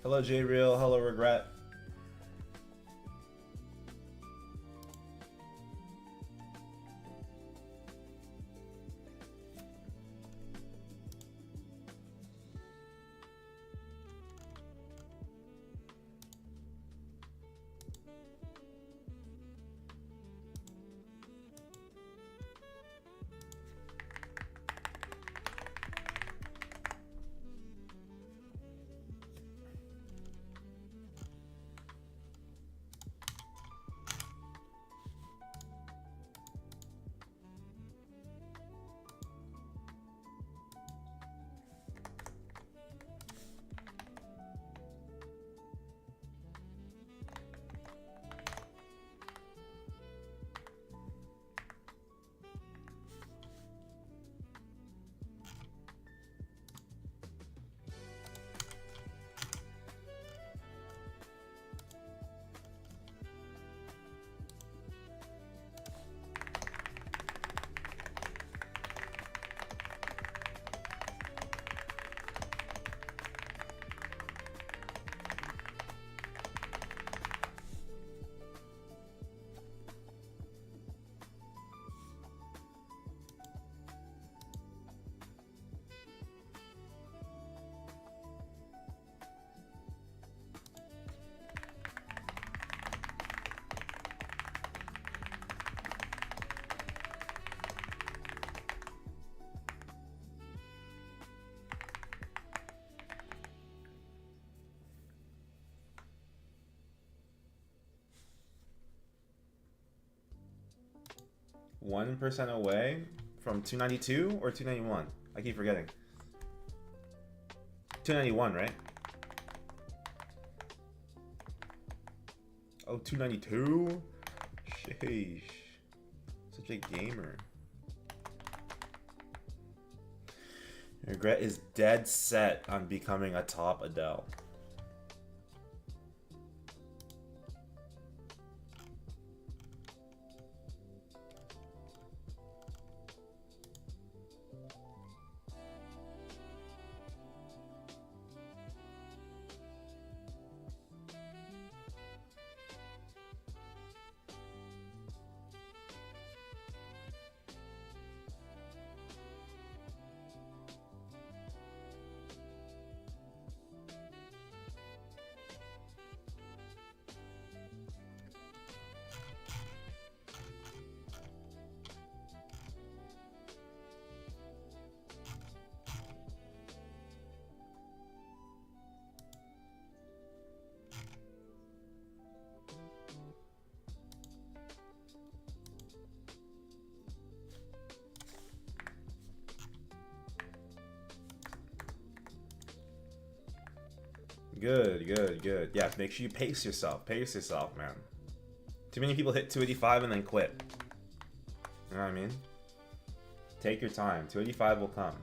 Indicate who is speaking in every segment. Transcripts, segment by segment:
Speaker 1: Hello J Real, hello Regret. %1 away from 292 or 291? I keep forgetting. 291, right? Oh, 292? Sheesh. Such a gamer. Regret is dead set on becoming a top Adele. Good, good, good. Yeah, make sure you pace yourself. Pace yourself, man. Too many people hit 285 and then quit. You know what I mean? Take your time. 285 will come.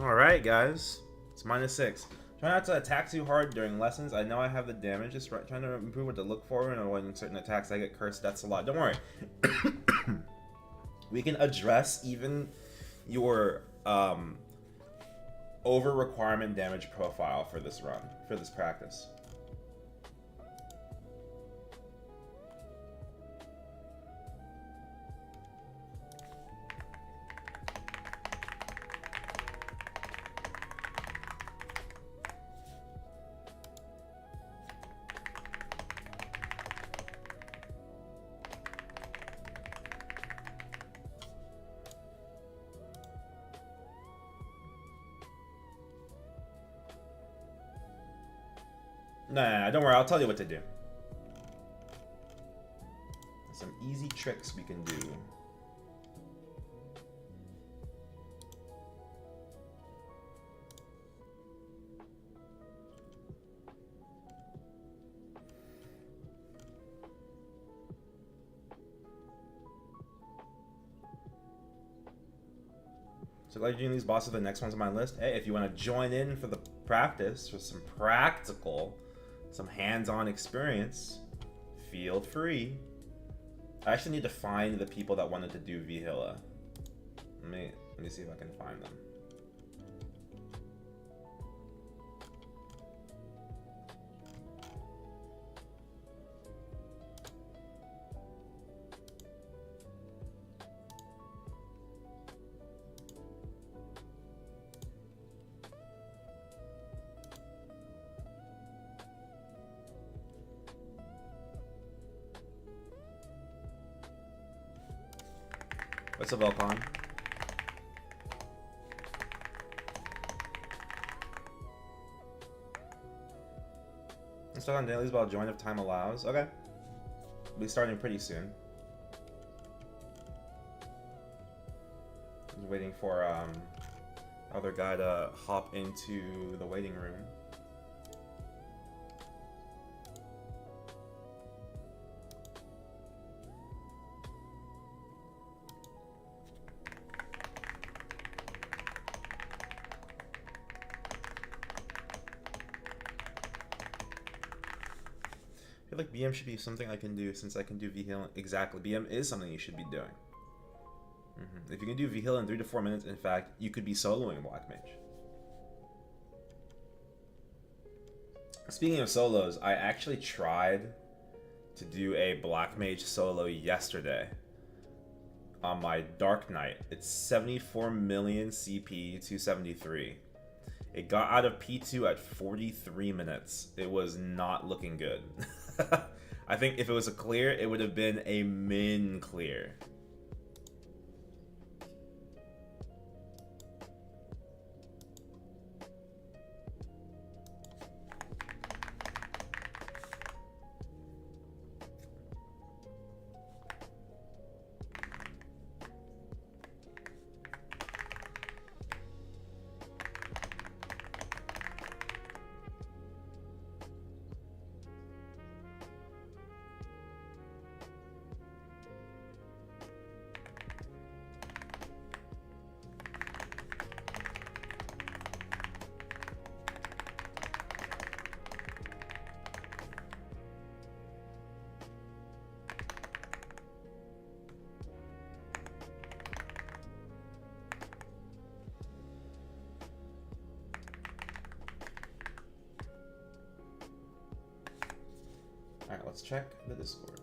Speaker 1: Alright, guys. It's -6. Try not to attack too hard during lessons. I know I have the damage. Just trying to improve what to look for and avoiding certain attacks. I get cursed. That's a lot. Don't worry. We can address even your over requirement damage profile for this run, for this practice. Nah, don't worry. I'll tell you what to do. Some easy tricks we can do. So glad you're doing these bosses. The next ones on my list. Hey, if you want to join in for the practice, for some practical, some hands-on experience, feel free. I actually need to find the people that wanted to do Vhilla. Let me see if I can find them. What's up, Volcon? Let's start on dailies while join if time allows. Okay. We'll be starting pretty soon. Just waiting for other guy to hop into the waiting room. I feel like BM should be something I can do since I can do Vhilla. Exactly, BM is something you should be doing. If you can do Vhilla in 3 to 4 minutes, in fact, you could be soloing Black Mage. Speaking of solos, I actually tried to do a Black Mage solo yesterday on my Dark Knight. It's 74 million CP 273. It got out of P2 at 43 minutes. It was not looking good. I think if it was a clear, it would have been a min clear. Alright, let's check the Discord.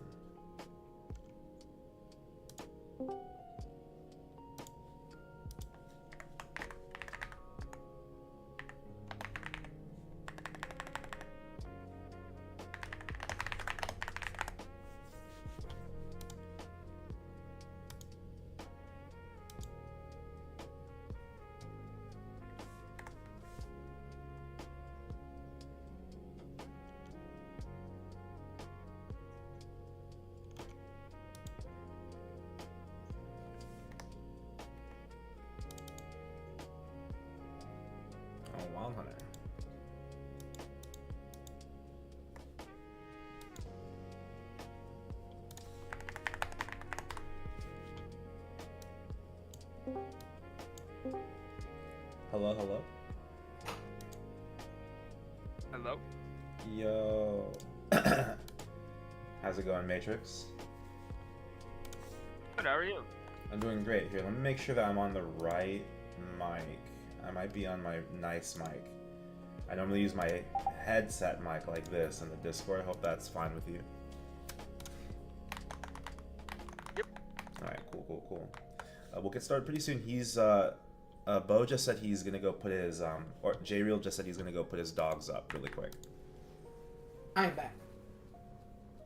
Speaker 1: Wild Hunter. Hello, hello.
Speaker 2: Hello.
Speaker 1: Yo. How's it going, Matrix?
Speaker 2: Good, how are you?
Speaker 1: I'm doing great. Here, let me make sure that I'm on the right mic. I might be on my nice mic. I normally use my headset mic like this in the Discord. I hope that's fine with you.
Speaker 2: Yep.
Speaker 1: Alright, cool. We'll get started pretty soon. He's, Bo just said he's gonna go put his, or J-Real just said he's gonna go put his dogs up really quick.
Speaker 3: I'm back.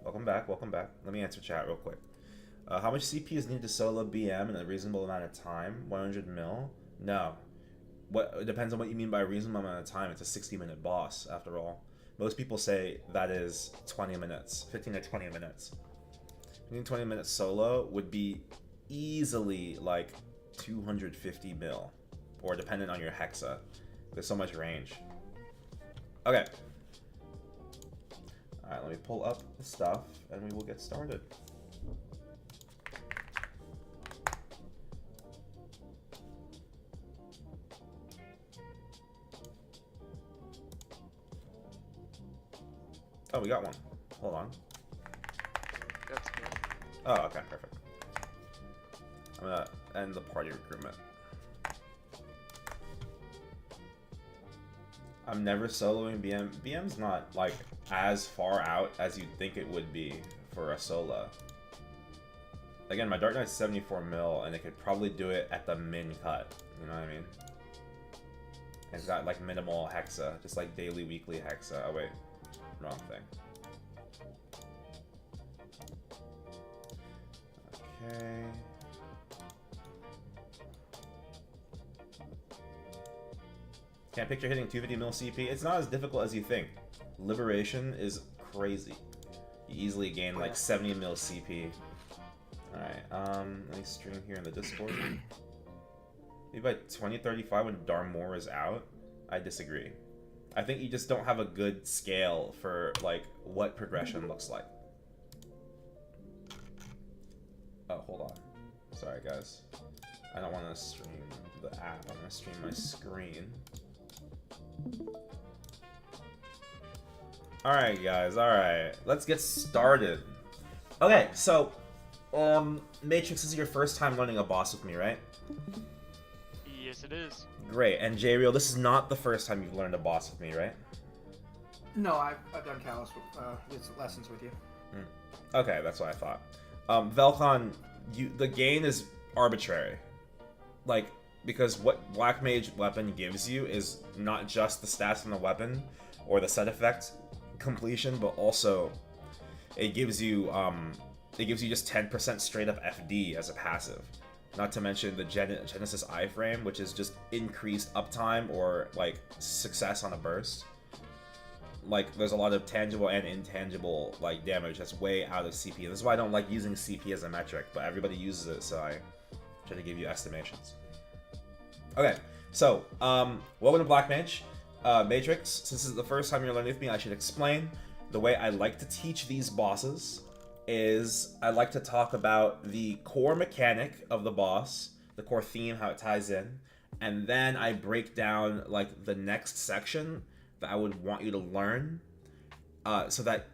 Speaker 1: Welcome back. Let me answer chat real quick. How much CP is needed to solo BM in a reasonable amount of time? 100 mil? No. It depends on what you mean by a reasonable amount of time. It's a 60-minute boss, after all. Most people say that is 20 minutes. 15 to 20 minutes. 15 to 20 minutes solo would be easily like 250 mil. Or dependent on your hexa. There's so much range. Okay. Alright, let me pull up the stuff and we will get started. Oh, we got one. Hold on.
Speaker 2: That's good.
Speaker 1: Oh, okay, perfect. I'm gonna end the party recruitment. I'm never soloing BM. BM's not, like, as far out as you'd think it would be for a solo. Again, my Dark Knight's 74 mil, and it could probably do it at the min cut. You know what I mean? It's got, like, minimal hexa. Just, like, daily, weekly hexa. Oh, wait. Wrong thing. Okay. Can't picture hitting 250 mil CP. It's not as difficult as you think. Liberation is crazy. You easily gain like 70 mil CP. Alright, let me stream here in the Discord. Maybe by 2035 when Darmor is out? I disagree. I think you just don't have a good scale for like what progression looks like. Oh, hold on. Sorry guys. I don't want to stream the app. I'm going to stream my screen. Alright guys, alright. Let's get started. Okay, so Matrix, this is your first time learning a boss with me, right?
Speaker 2: Yes, it is.
Speaker 1: Great, and J-Real, this is not the first time you've learned a boss with me, right?
Speaker 3: No, I've done Callus lessons with you.
Speaker 1: Okay, that's what I thought. Velcon, the gain is arbitrary. Like, because what Black Mage weapon gives you is not just the stats on the weapon or the set effect completion, but also it gives you just 10% straight up FD as a passive. Not to mention the Genesis iframe, which is just increased uptime or like success on a burst. Like there's a lot of tangible and intangible like damage that's way out of CP. This is why I don't like using CP as a metric, but everybody uses it, so I try to give you estimations. Okay, so, welcome to Black Mage. Matrix, since this is the first time you're learning with me, I should explain. The way I like to teach these bosses is I like to talk about the core mechanic of the boss, the core theme, how it ties in, and then I break down, like, the next section that I would want you to learn, so that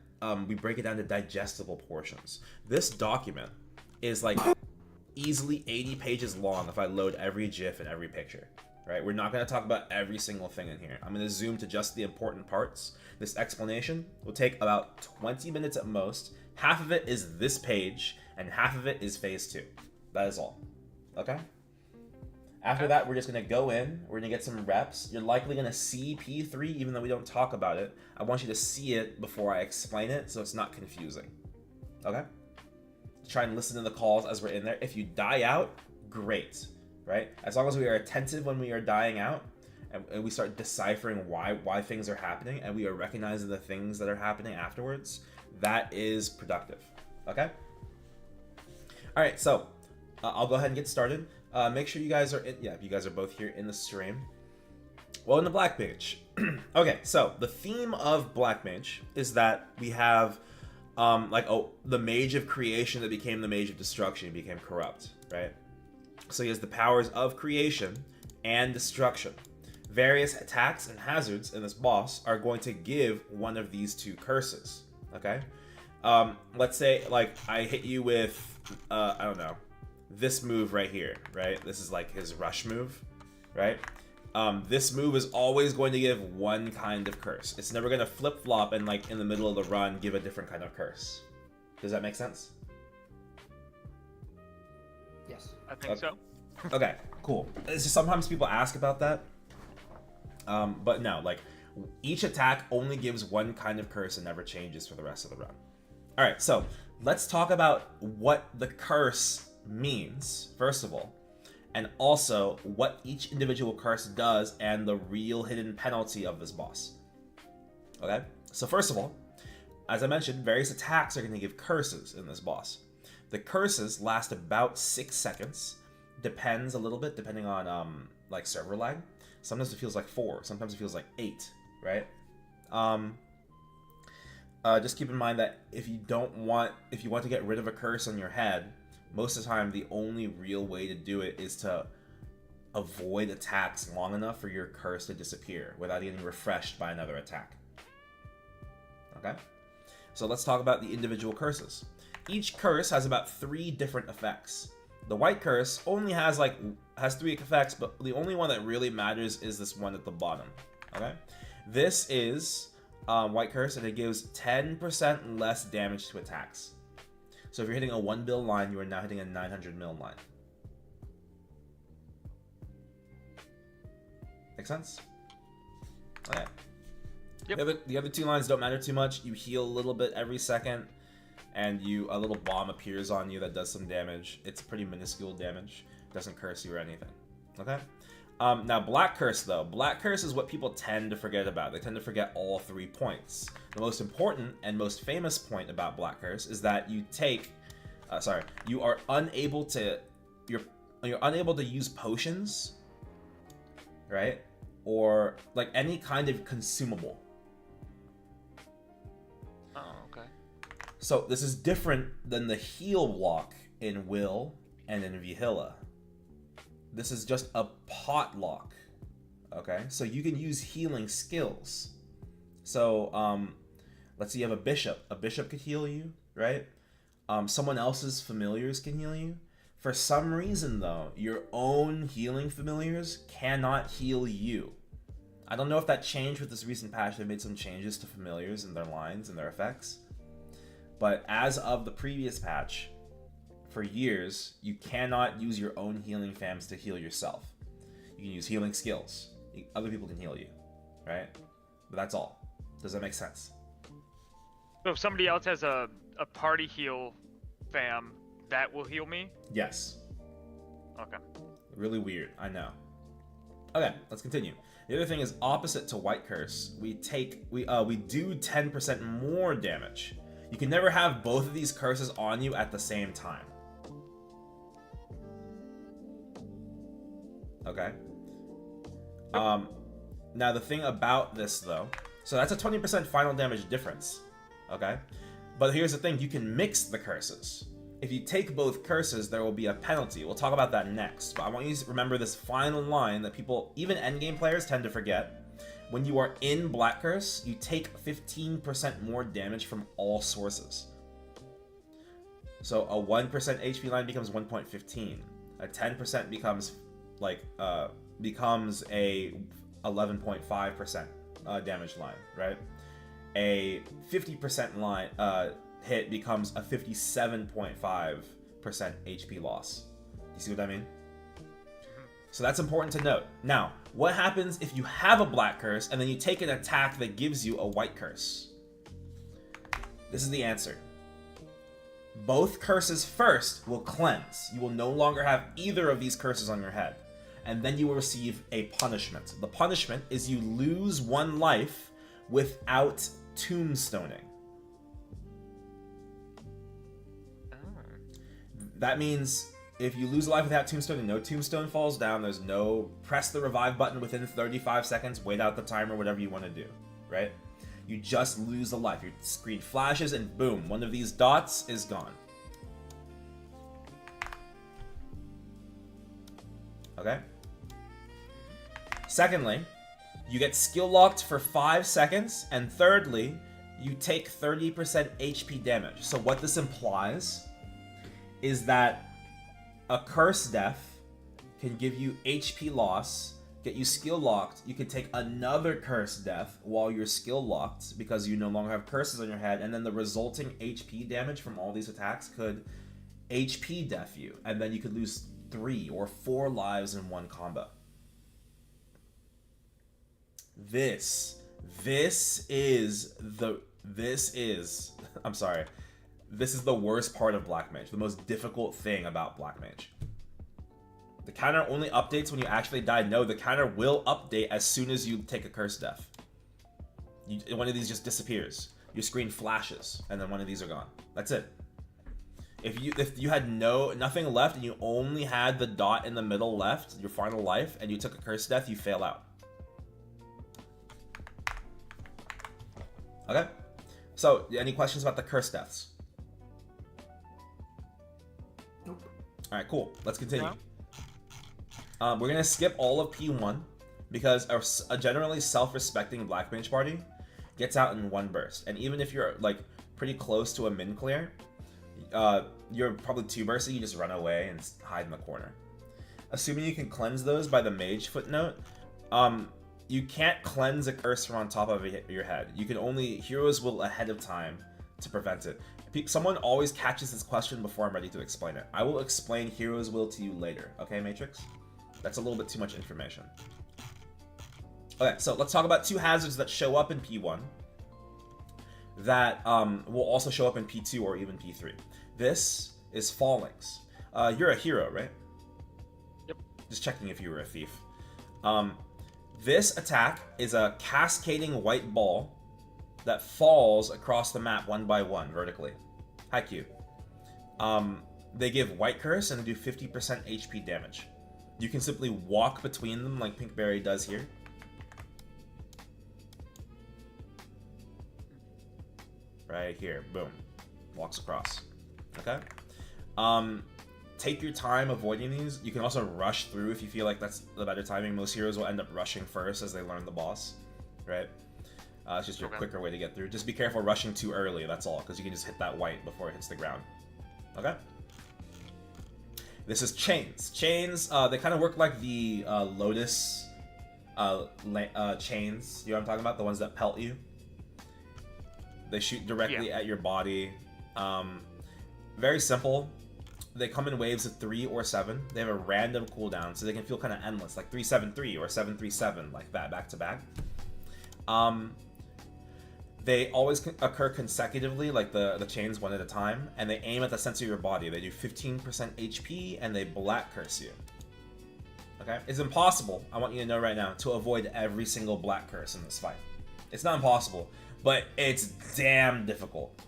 Speaker 1: we break it down to digestible portions. This document is, like, easily 80 pages long if I load every GIF and every picture, right? We're not going to talk about every single thing in here. I'm going to zoom to just the important parts. This explanation will take about 20 minutes at most. Half of it is this page, and half of it is phase 2. That is all. Okay? After that, we're just going to go in. We're going to get some reps. You're likely going to see P3, even though we don't talk about it. I want you to see it before I explain it, so it's not confusing. Okay? Try and listen to the calls as we're in there. If you die out, great, right? As long as we are attentive when we are dying out, and we start deciphering why things are happening, and we are recognizing the things that are happening afterwards, that is productive. Okay? All right, so I'll go ahead and get started. Make sure you guys are you guys are both here in the stream. Welcome to Black Mage. Okay, so the theme of Black Mage is that we have the mage of creation that became the mage of destruction, he became corrupt, right? So he has the powers of creation and destruction. Various attacks and hazards in this boss are going to give one of these two curses. Okay? Let's say, like, I hit you with, I don't know, this move right here, right? This is like his rush move, right? This move is always going to give one kind of curse. It's never going to flip-flop and, like, in the middle of the run, give a different kind of curse. Does that make sense?
Speaker 3: Yes.
Speaker 2: I think so.
Speaker 1: Okay, cool. It's just sometimes people ask about that. But no, like, each attack only gives one kind of curse and never changes for the rest of the run. Alright, so let's talk about what the curse means, first of all, and also what each individual curse does and the real hidden penalty of this boss. Okay? So first of all, as I mentioned, various attacks are going to give curses in this boss. The curses last about 6 seconds. Depends a little bit, depending on, like, server lag. Sometimes it feels like 4, sometimes it feels like 8, right? Just keep in mind that if you want to get rid of a curse on your head, most of the time the only real way to do it is to avoid attacks long enough for your curse to disappear without getting refreshed by another attack. Okay? So let's talk about the individual curses. Each curse has about 3 different effects. The white curse only has 3 effects, but the only one that really matters is this one at the bottom. Okay? This is white curse, and it gives 10% less damage to attacks. So if you're hitting a 1 bill line, you are now hitting a 900 mil line. Make sense? Okay.
Speaker 2: Yep.
Speaker 1: The other 2 lines don't matter too much. You heal a little bit every second, and a little bomb appears on you that does some damage. It's pretty minuscule damage. Doesn't curse you or anything. Okay? Now, Black Curse, though. Black Curse is what people tend to forget about. They tend to forget all 3 points. The most important and most famous point about Black Curse is that you are unable to... You're unable to use potions, right? Or, like, any kind of consumable.
Speaker 2: Oh, okay.
Speaker 1: So this is different than the heal block in Will and in Vhilla. This is just a pot lock. Okay, so you can use healing skills. So let's say you have a bishop. A bishop could heal you, right? Someone else's familiars can heal you. For some reason, though, your own healing familiars cannot heal you. I don't know if that changed with this recent patch. They made some changes to familiars and their lines and their effects. But as of the previous patch, for years, you cannot use your own healing fams to heal yourself. You can use healing skills. Other people can heal you, right? But that's all. Does that make sense?
Speaker 2: So if somebody else has a party heal fam, that will heal me?
Speaker 1: Yes.
Speaker 2: Okay.
Speaker 1: Really weird, I know. Okay, let's continue. The other thing is opposite to White Curse. We do 10% more damage. You can never have both of these curses on you at the same time. Okay. Now the thing about this though, so that's a 20% final damage difference. Okay. But here's the thing, you can mix the curses. If you take both curses, there will be a penalty. We'll talk about that next. But I want you to remember this final line that people, even endgame players, tend to forget. When you are in Black Curse, you take 15% more damage from all sources. So a 1% HP line becomes 1.15. A 10% becomes a 11.5% damage line, right? A 50% line hit becomes a 57.5% HP loss. You see what I mean? So that's important to note. Now, what happens if you have a Black Curse and then you take an attack that gives you a White Curse? This is the answer. Both curses first will cleanse. You will no longer have either of these curses on your head. And then you will receive a punishment. The punishment is you lose 1 life without tombstoning. That means if you lose a life without tombstoning, no tombstone falls down, there's no press the revive button within 35 seconds, wait out the timer, whatever you want to do, right? You just lose a life. Your screen flashes and boom, one of these dots is gone. Okay? Secondly, You get skill locked for 5 seconds, and thirdly, you take 30% HP damage. So what this implies is that a curse death can give you HP loss, get you skill locked. You can take another curse death while you're skill locked because you no longer have curses on your head, and then the resulting HP damage from all these attacks could HP death you, and then you could lose 3 or 4 lives in one combo. This is the worst part of Black Mage, the most difficult thing about Black Mage. The counter only updates when you actually die. No, the counter will update as soon as you take a curse death. One of these just disappears. Your screen flashes, and then one of these are gone. That's it. If you had nothing left and you only had the dot in the middle left, your final life, and you took a curse death, you fail out. Okay? So, any questions about the curse deaths?
Speaker 3: Nope.
Speaker 1: Alright, cool. Let's continue.
Speaker 2: No.
Speaker 1: We're going to skip all of P1 because a generally self-respecting Black Mage party gets out in one burst. And even if you're like pretty close to a min clear, you're probably 2 bursting, you just run away and hide in the corner. Assuming you can cleanse those by the mage footnote, you can't cleanse a curse from on top of your head. You can only Hero's Will ahead of time to prevent it. Someone always catches this question before I'm ready to explain it. I will explain Hero's Will to you later, okay, Matrix? That's a little bit too much information. Okay, so let's talk about 2 hazards that show up in P1 that will also show up in P2 or even P3. This is Fallings. You're a hero, right?
Speaker 2: Yep.
Speaker 1: Just checking if you were a thief. This attack is a cascading white ball that falls across the map one by one vertically. Hi, Q. They give White Curse and do 50% HP damage. You can simply walk between them like Pinkberry does here. Right here, boom. Walks across. Okay? Take your time avoiding these. You can also rush through if you feel like that's the better timing. Most heroes will end up rushing first as they learn the boss. Right? It's just your quicker way to get through. Just be careful rushing too early, that's all, because you can just hit that white before it hits the ground. Okay? This is chains. Chains, they kind of work like the Lotus chains. You know what I'm talking about? The ones that pelt you. They shoot directly at your body. Very simple. They come in waves of 3 or 7. They have a random cooldown, so they can feel kind of endless, like 3-7-3 or 7-3-7, like that, back to back. They always occur consecutively, like the chains one at a time, and they aim at the center of your body. They do 15% HP, and they Black Curse you. Okay? It's impossible, I want you to know right now, to avoid every single Black Curse in this fight. It's not impossible, but it's damn difficult.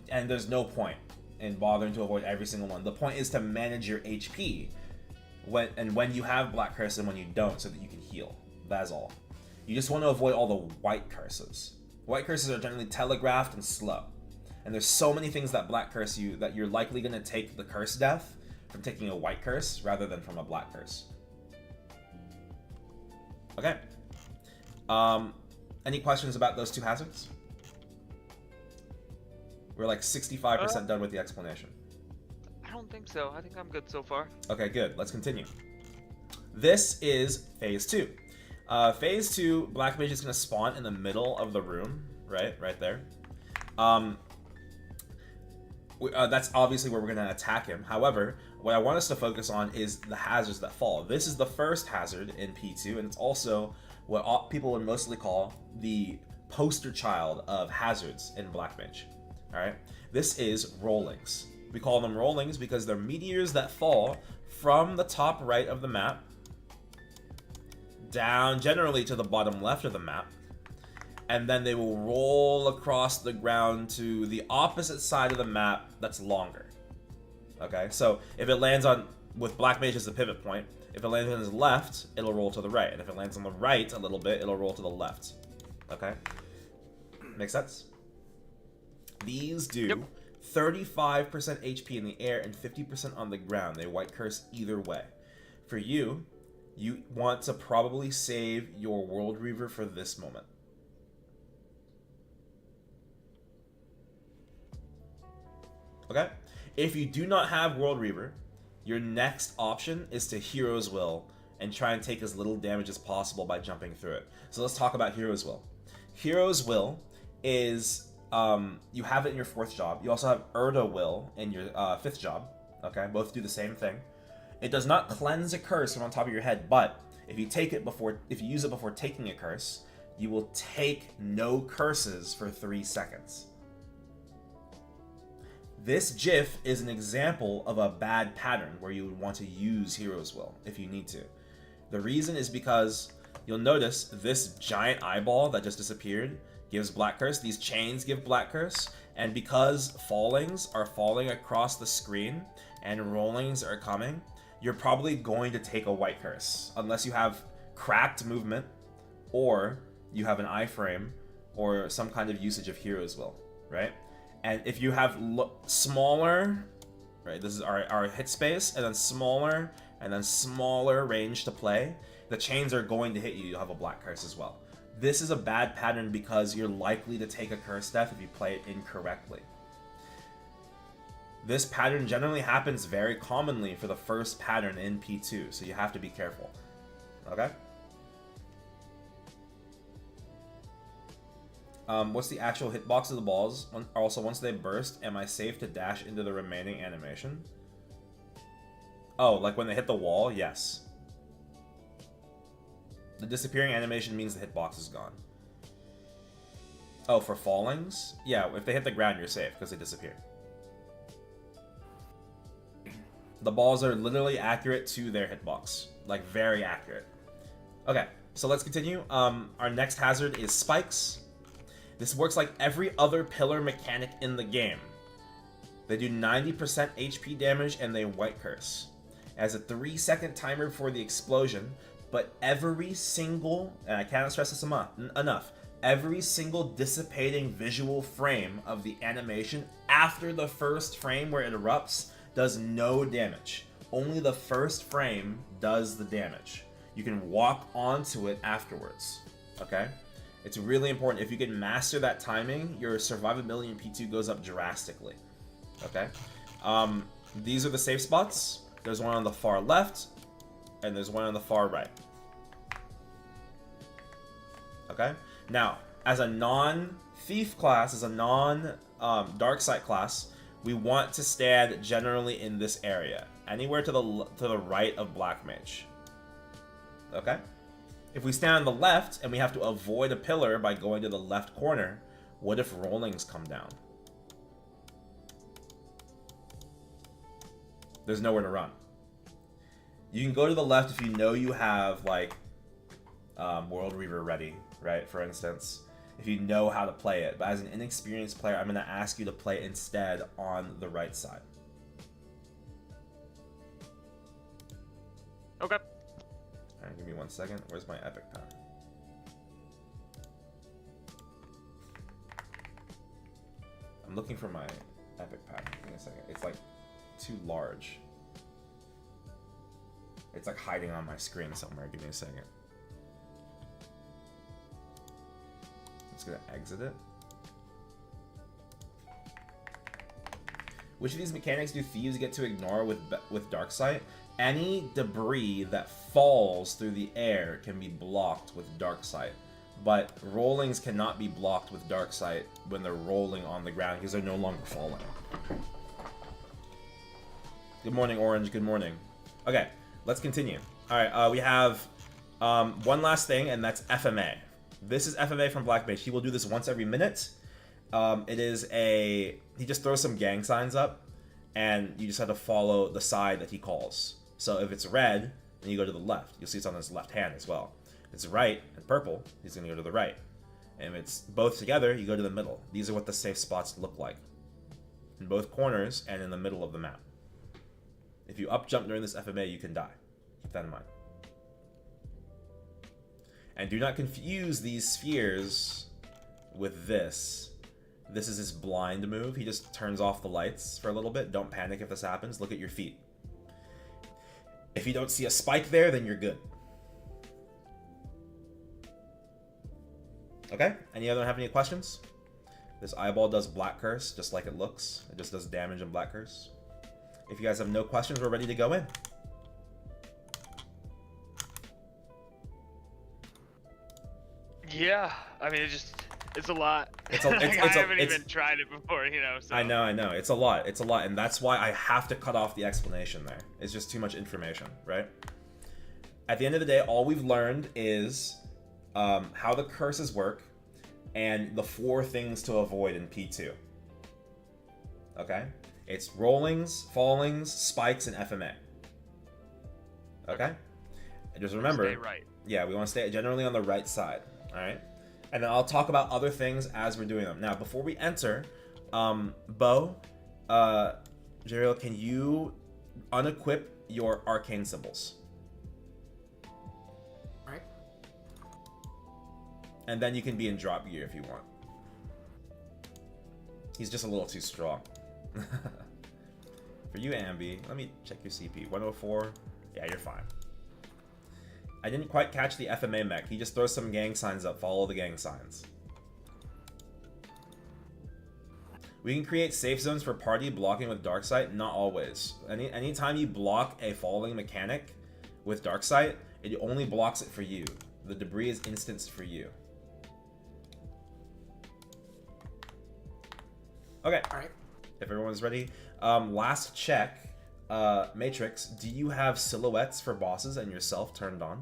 Speaker 1: And there's no point in bothering to avoid every single one. The point is to manage your HP when you have Black Curse and when you don't, so that you can heal. That's all. You just want to avoid all the White Curses. White Curses are generally telegraphed and slow. And there's so many things that Black Curse you that you're likely going to take the Curse death from taking a White Curse rather than from a Black Curse. Okay. Any questions about those 2 hazards? We're like 65% done with the explanation.
Speaker 2: I don't think so. I think I'm good so far.
Speaker 1: Okay, good. Let's continue. This is Phase 2. Phase 2, Black Mage is going to spawn in the middle of the room, right there. That's obviously where we're going to attack him. However, what I want us to focus on is the hazards that fall. This is the first hazard in P2, and it's also what people would mostly call the poster child of hazards in Black Mage. Alright? This is rollings. We call them rollings because they're meteors that fall from the top right of the map down generally to the bottom left of the map, and then they will roll across the ground to the opposite side of the map that's longer. Okay, so if it lands on, with Black Mage as the pivot point, if it lands on his left, it'll roll to the right, and if it lands on the right a little bit, it'll roll to the left. Okay? Make sense? These do 35% HP in the air and 50% on the ground. They White Curse either way. For you, you want to probably save your World Reaver for this moment. Okay? If you do not have World Reaver, your next option is to Hero's Will and try and take as little damage as possible by jumping through it. So let's talk about Hero's Will. Hero's Will is, you have it in your 4th job. You also have Erda Will in your 5th job. Okay? Both do the same thing. It does not cleanse a curse from on top of your head, but if you use it before taking a curse, you will take no curses for 3 seconds. This GIF is an example of a bad pattern where you would want to use Hero's Will if you need to. The reason is because you'll notice this giant eyeball that just disappeared gives Black Curse. These chains give Black Curse. And because fallings are falling across the screen and rollings are coming, you're probably going to take a white curse unless you have cracked movement or you have an iframe or some kind of usage of Hero's Will, right? And if you have smaller, right, this is our hit space, and then smaller range to play, the chains are going to hit you. You'll have a Black Curse as well. This is a bad pattern because you're likely to take a curse death if you play it incorrectly. This pattern generally happens very commonly for the first pattern in P2, so you have to be careful. Okay? What's the actual hitbox of the balls? Also, once they burst, am I safe to dash into the remaining animation? Oh, like when they hit the wall? Yes. The disappearing animation means the hitbox is gone. Oh, for fallings? Yeah, if they hit the ground, you're safe because they disappear. The balls are literally accurate to their hitbox. Like, very accurate. Okay, so let's continue. Our next hazard is spikes. This works like every other pillar mechanic in the game. They do 90% HP damage and they white curse. It has a 3-second timer before the explosion, but every single, and I cannot stress this enough, every single dissipating visual frame of the animation after the first frame where it erupts does no damage. Only the first frame does the damage. You can walk onto it afterwards, okay? It's really important. If you can master that timing, your survivability in P2 goes up drastically, okay? These are the safe spots. There's one on the far left, and there's one on the far right. Okay? Now, as a non-thief class, as a non-dark-side class, we want to stand generally in this area, anywhere to the right of Black Mage. Okay? If we stand on the left and we have to avoid a pillar by going to the left corner, what if rollings come down? There's nowhere to run. You can go to the left if you know you have, like, World Reaver ready, right, for instance. If you know how to play it. But as an inexperienced player, I'm going to ask you to play it instead on the right side.
Speaker 2: Okay.
Speaker 1: Alright, give me 1 second. Where's my epic pack? I'm looking for my epic pack. Give me a second. It's like too large. It's like hiding on my screen somewhere. Give me a second. I'm just gonna exit it. Which of these mechanics do thieves get to ignore with Darksight? Any debris that falls through the air can be blocked with Darksight, but rollings cannot be blocked with Darksight when they're rolling on the ground because they're no longer falling. Good morning, Orange. Good morning. Okay, let's continue. All right, we have one last thing, and that's FMA. This is FMA from Black Mage. He will do this once every minute. It is he just throws some gang signs up, and you just have to follow the side that he calls. So if it's red, then you go to the left. You'll see it's on his left hand as well. If it's right and purple, he's going to go to the right. And if it's both together, you go to the middle. These are what the safe spots look like. In both corners and in the middle of the map. If you up jump during this FMA, you can die. Keep that in mind. And do not confuse these spheres with this. This is his blind move. He just turns off the lights for a little bit. Don't panic if this happens. Look at your feet. If you don't see a spike there, then you're good. Okay, anyone have any questions? This eyeball does Black Curse, just like it looks. It just does damage and Black Curse. If you guys have no questions, we're ready to go in.
Speaker 2: Yeah, I mean, it's a lot.
Speaker 1: It's
Speaker 2: I haven't even tried it before, you know. So.
Speaker 1: I know. It's a lot. It's a lot, and that's why I have to cut off the explanation there. It's just too much information, right? At the end of the day, all we've learned is how the curses work and the 4 things to avoid in P2. Okay? It's rollings, fallings, spikes, and FMA. Okay? And just remember,
Speaker 2: stay right.
Speaker 1: Yeah, we want to stay generally on the right side. All right? And then I'll talk about other things as we're doing them. Now, before we enter, Bo, Jeriel, can you unequip your arcane symbols?
Speaker 3: Right.
Speaker 1: And then you can be in drop gear if you want. He's just a little too strong. For you, Ambi, let me check your CP. 104. Yeah, you're fine. I didn't quite catch the FMA mech. He just throws some gang signs up. Follow the gang signs. We can create safe zones for party blocking with Darksight. Not always. Anytime you block a falling mechanic with Darksight, it only blocks it for you. The debris is instanced for you. Okay.
Speaker 3: All right.
Speaker 1: If everyone's ready. Last check. Matrix, do you have silhouettes for bosses and yourself turned on?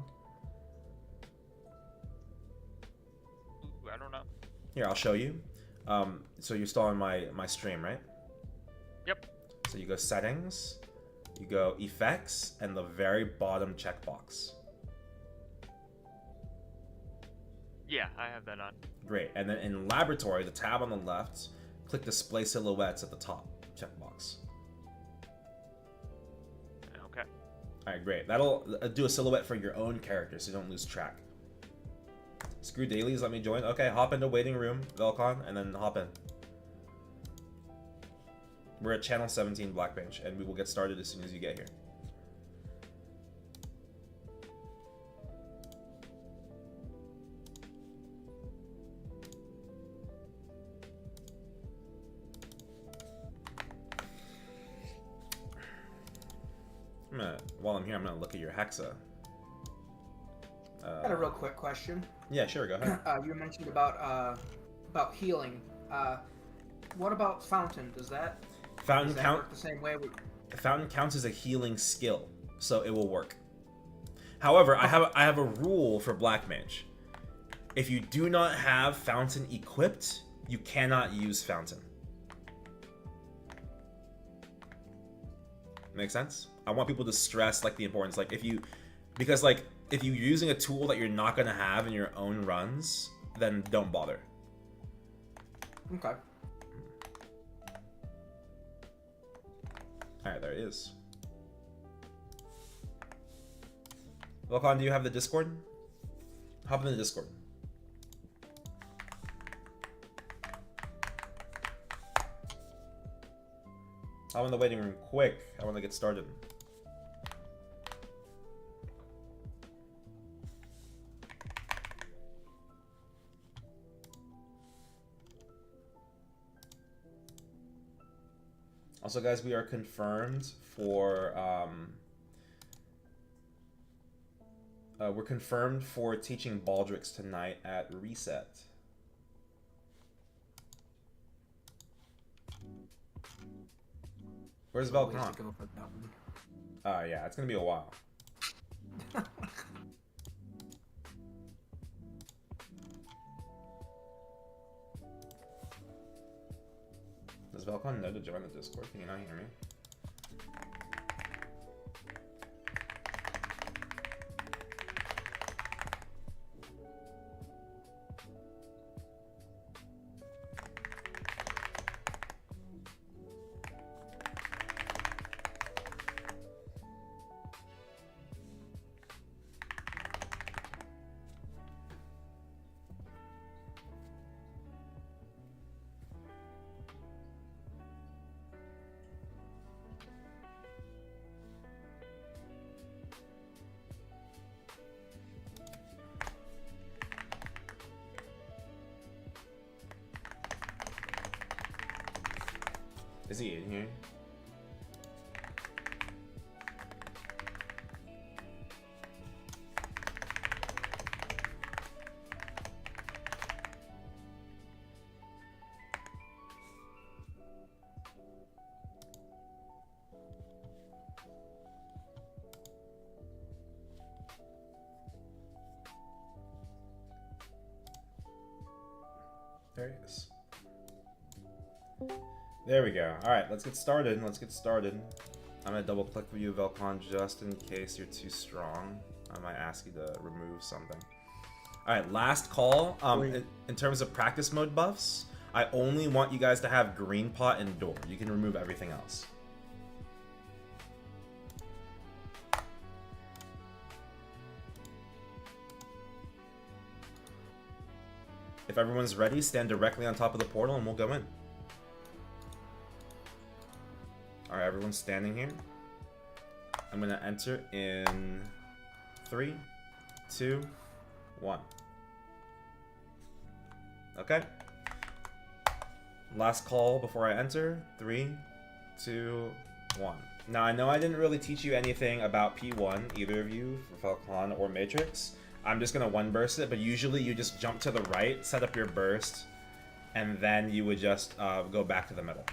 Speaker 2: I don't know.
Speaker 1: Here, I'll show you. So you're still on my stream, right?
Speaker 2: Yep.
Speaker 1: So you go settings, you go effects, and the very bottom checkbox.
Speaker 2: Yeah, I have that on.
Speaker 1: Great. And then in laboratory, the tab on the left, click display silhouettes at the top checkbox.
Speaker 2: Okay.
Speaker 1: Alright, great. That'll do a silhouette for your own character so you don't lose track. Screw dailies, let me join. Okay, hop into waiting room, Velcon, and then hop in. We're at channel 17 Black Bench, and we will get started as soon as you get here. While I'm here, I'm gonna look at your Hexa.
Speaker 3: I got a real quick question.
Speaker 1: Yeah, sure, go ahead.
Speaker 3: You mentioned about healing. What about fountain? Does that work the same way?
Speaker 1: Fountain counts as a healing skill, so it will work. However, I have a rule for Black Mage. If you do not have Fountain equipped, you cannot use Fountain. Make sense? I want people to stress like the importance, like if you're using a tool that you're not gonna have in your own runs, then don't bother.
Speaker 3: Okay.
Speaker 1: Alright, there it is. Volcon, do you have the Discord? Hop in the Discord. I'm in the waiting room quick. I want to get started. Also, guys, we are confirmed for we're confirmed for teaching Baldrix tonight at Reset. Where's Velcon? Yeah, it's gonna be a while. Does Velcon know to join the Discord? Can you not hear me? Is he in here? There he is. There we go. Alright, let's get started. I'm gonna double click with you, Velcon, just in case you're too strong. I might ask you to remove something. Alright, last call. In terms of practice mode buffs, I only want you guys to have green pot and door. You can remove everything else. If everyone's ready, stand directly on top of the portal and we'll go in. Alright, everyone's standing here. I'm gonna enter in 3, 2, 1. Okay. Last call before I enter. 3, 2, 1. Now, I know I didn't really teach you anything about P1, either of you, for Falcon or Matrix. I'm just gonna one burst it, but usually you just jump to the right, set up your burst, and then you would just go back to the middle.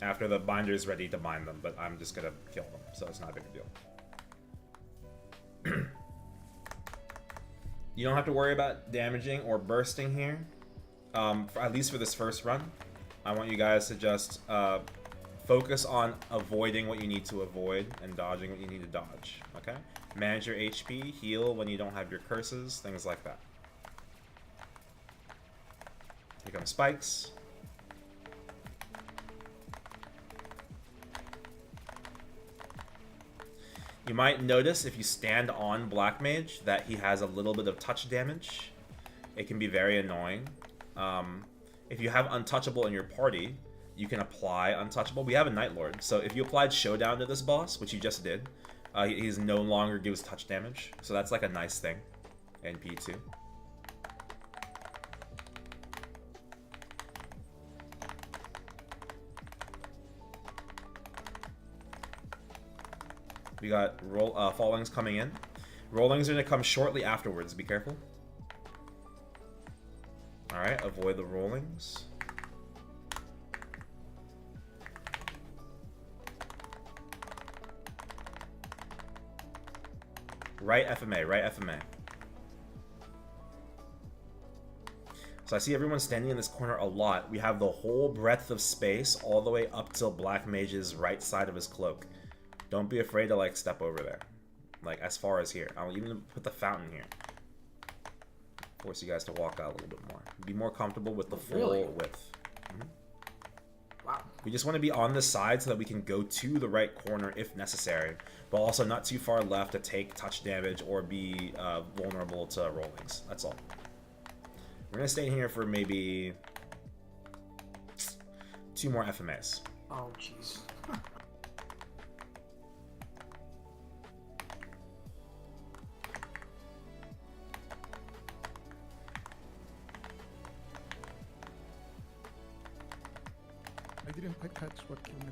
Speaker 1: After the binder is ready to bind them, but I'm just gonna kill them, so it's not a big deal. You don't have to worry about damaging or bursting here, at least for this first run. I want you guys to just focus on avoiding what you need to avoid and dodging what you need to dodge, okay? Manage your HP, heal when you don't have your curses, things like that. Here come spikes. You might notice if you stand on Black Mage that he has a little bit of touch damage. It can be very annoying. If you have Untouchable in your party, you can apply Untouchable. We have a Night Lord, so if you applied Showdown to this boss, which you just did, he's no longer gives touch damage. So that's like a nice thing in P2. We got Fallings coming in. Rollings are going to come shortly afterwards. Be careful. Alright, avoid the rollings. Right FMA, right FMA. So I see everyone standing in this corner a lot. We have the whole breadth of space all the way up till Black Mage's right side of his cloak. Don't be afraid to like step over there. Like as far as here. I'll even put the fountain here. Force you guys to walk out a little bit more. Be more comfortable with the full width.
Speaker 3: Wow.
Speaker 1: We just want to be on the side so that we can go to the right corner if necessary, but also not too far left to take touch damage or be vulnerable to rollings. That's all. We're going to stay here for maybe 2 more FMAs.
Speaker 3: Oh, jeez.
Speaker 4: I didn't quite catch what killed me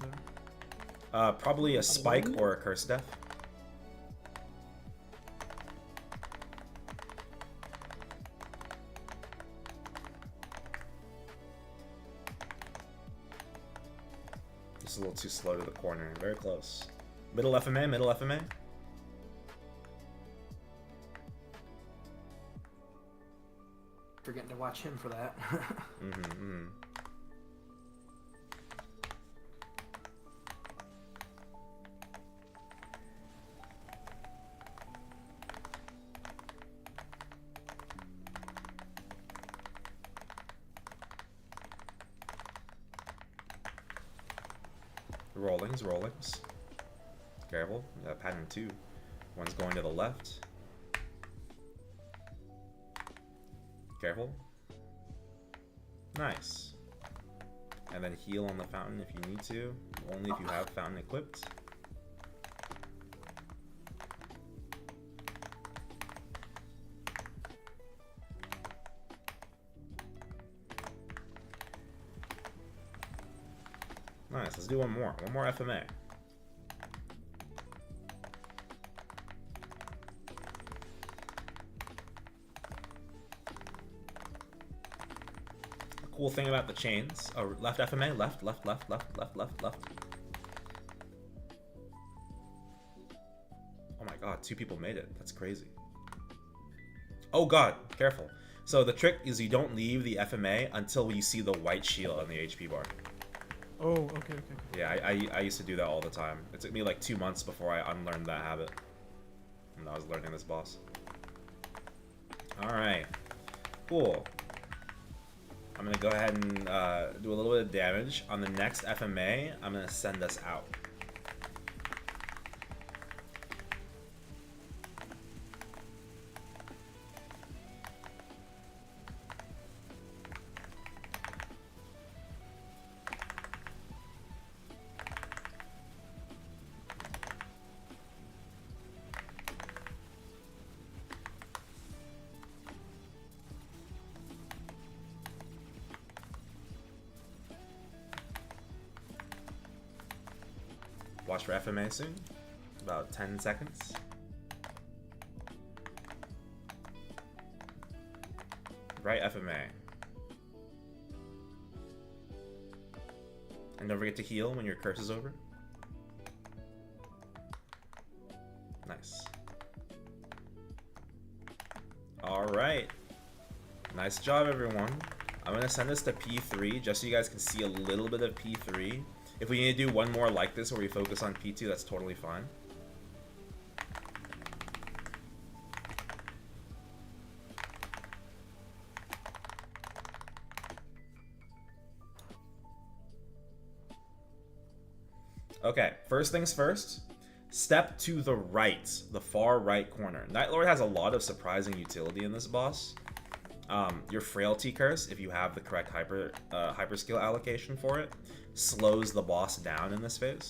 Speaker 4: there.
Speaker 1: Probably a spike or a curse death. Just a little too slow to the corner. Very close. Middle FMA, middle FMA.
Speaker 3: Forgetting to watch him for that. Rollings. Careful. Pattern 2. One's going to the left. Careful. Nice. And then heal on the fountain if you need to. Only if you have fountain equipped.
Speaker 1: Let's do one more. One more FMA. Cool thing about the chains. Oh, left FMA, left. Oh my god, 2 people made it. That's crazy. Oh god, careful. So the trick is you don't leave the FMA until you see the white shield on the HP bar.
Speaker 4: Oh, okay.
Speaker 1: Yeah, I used to do that all the time. It took me like 2 months before I unlearned that habit when I was learning this boss. Alright. Cool. I'm going to go ahead and do a little bit of damage. On the next FMA, I'm going to send us out. Watch for FMA soon. About 10 seconds. Right FMA. And don't forget to heal when your curse is over. Nice. Alright. Nice job, everyone. I'm going to send this to P3 just so you guys can see a little bit of P3. If we need to do one more like this where we focus on P2, that's totally fine. Okay, first things first. Step to the right, the far right corner. Night Lord has a lot of surprising utility in this boss. Your Frailty Curse, if you have the correct hyper skill allocation for it, slows the boss down in this phase.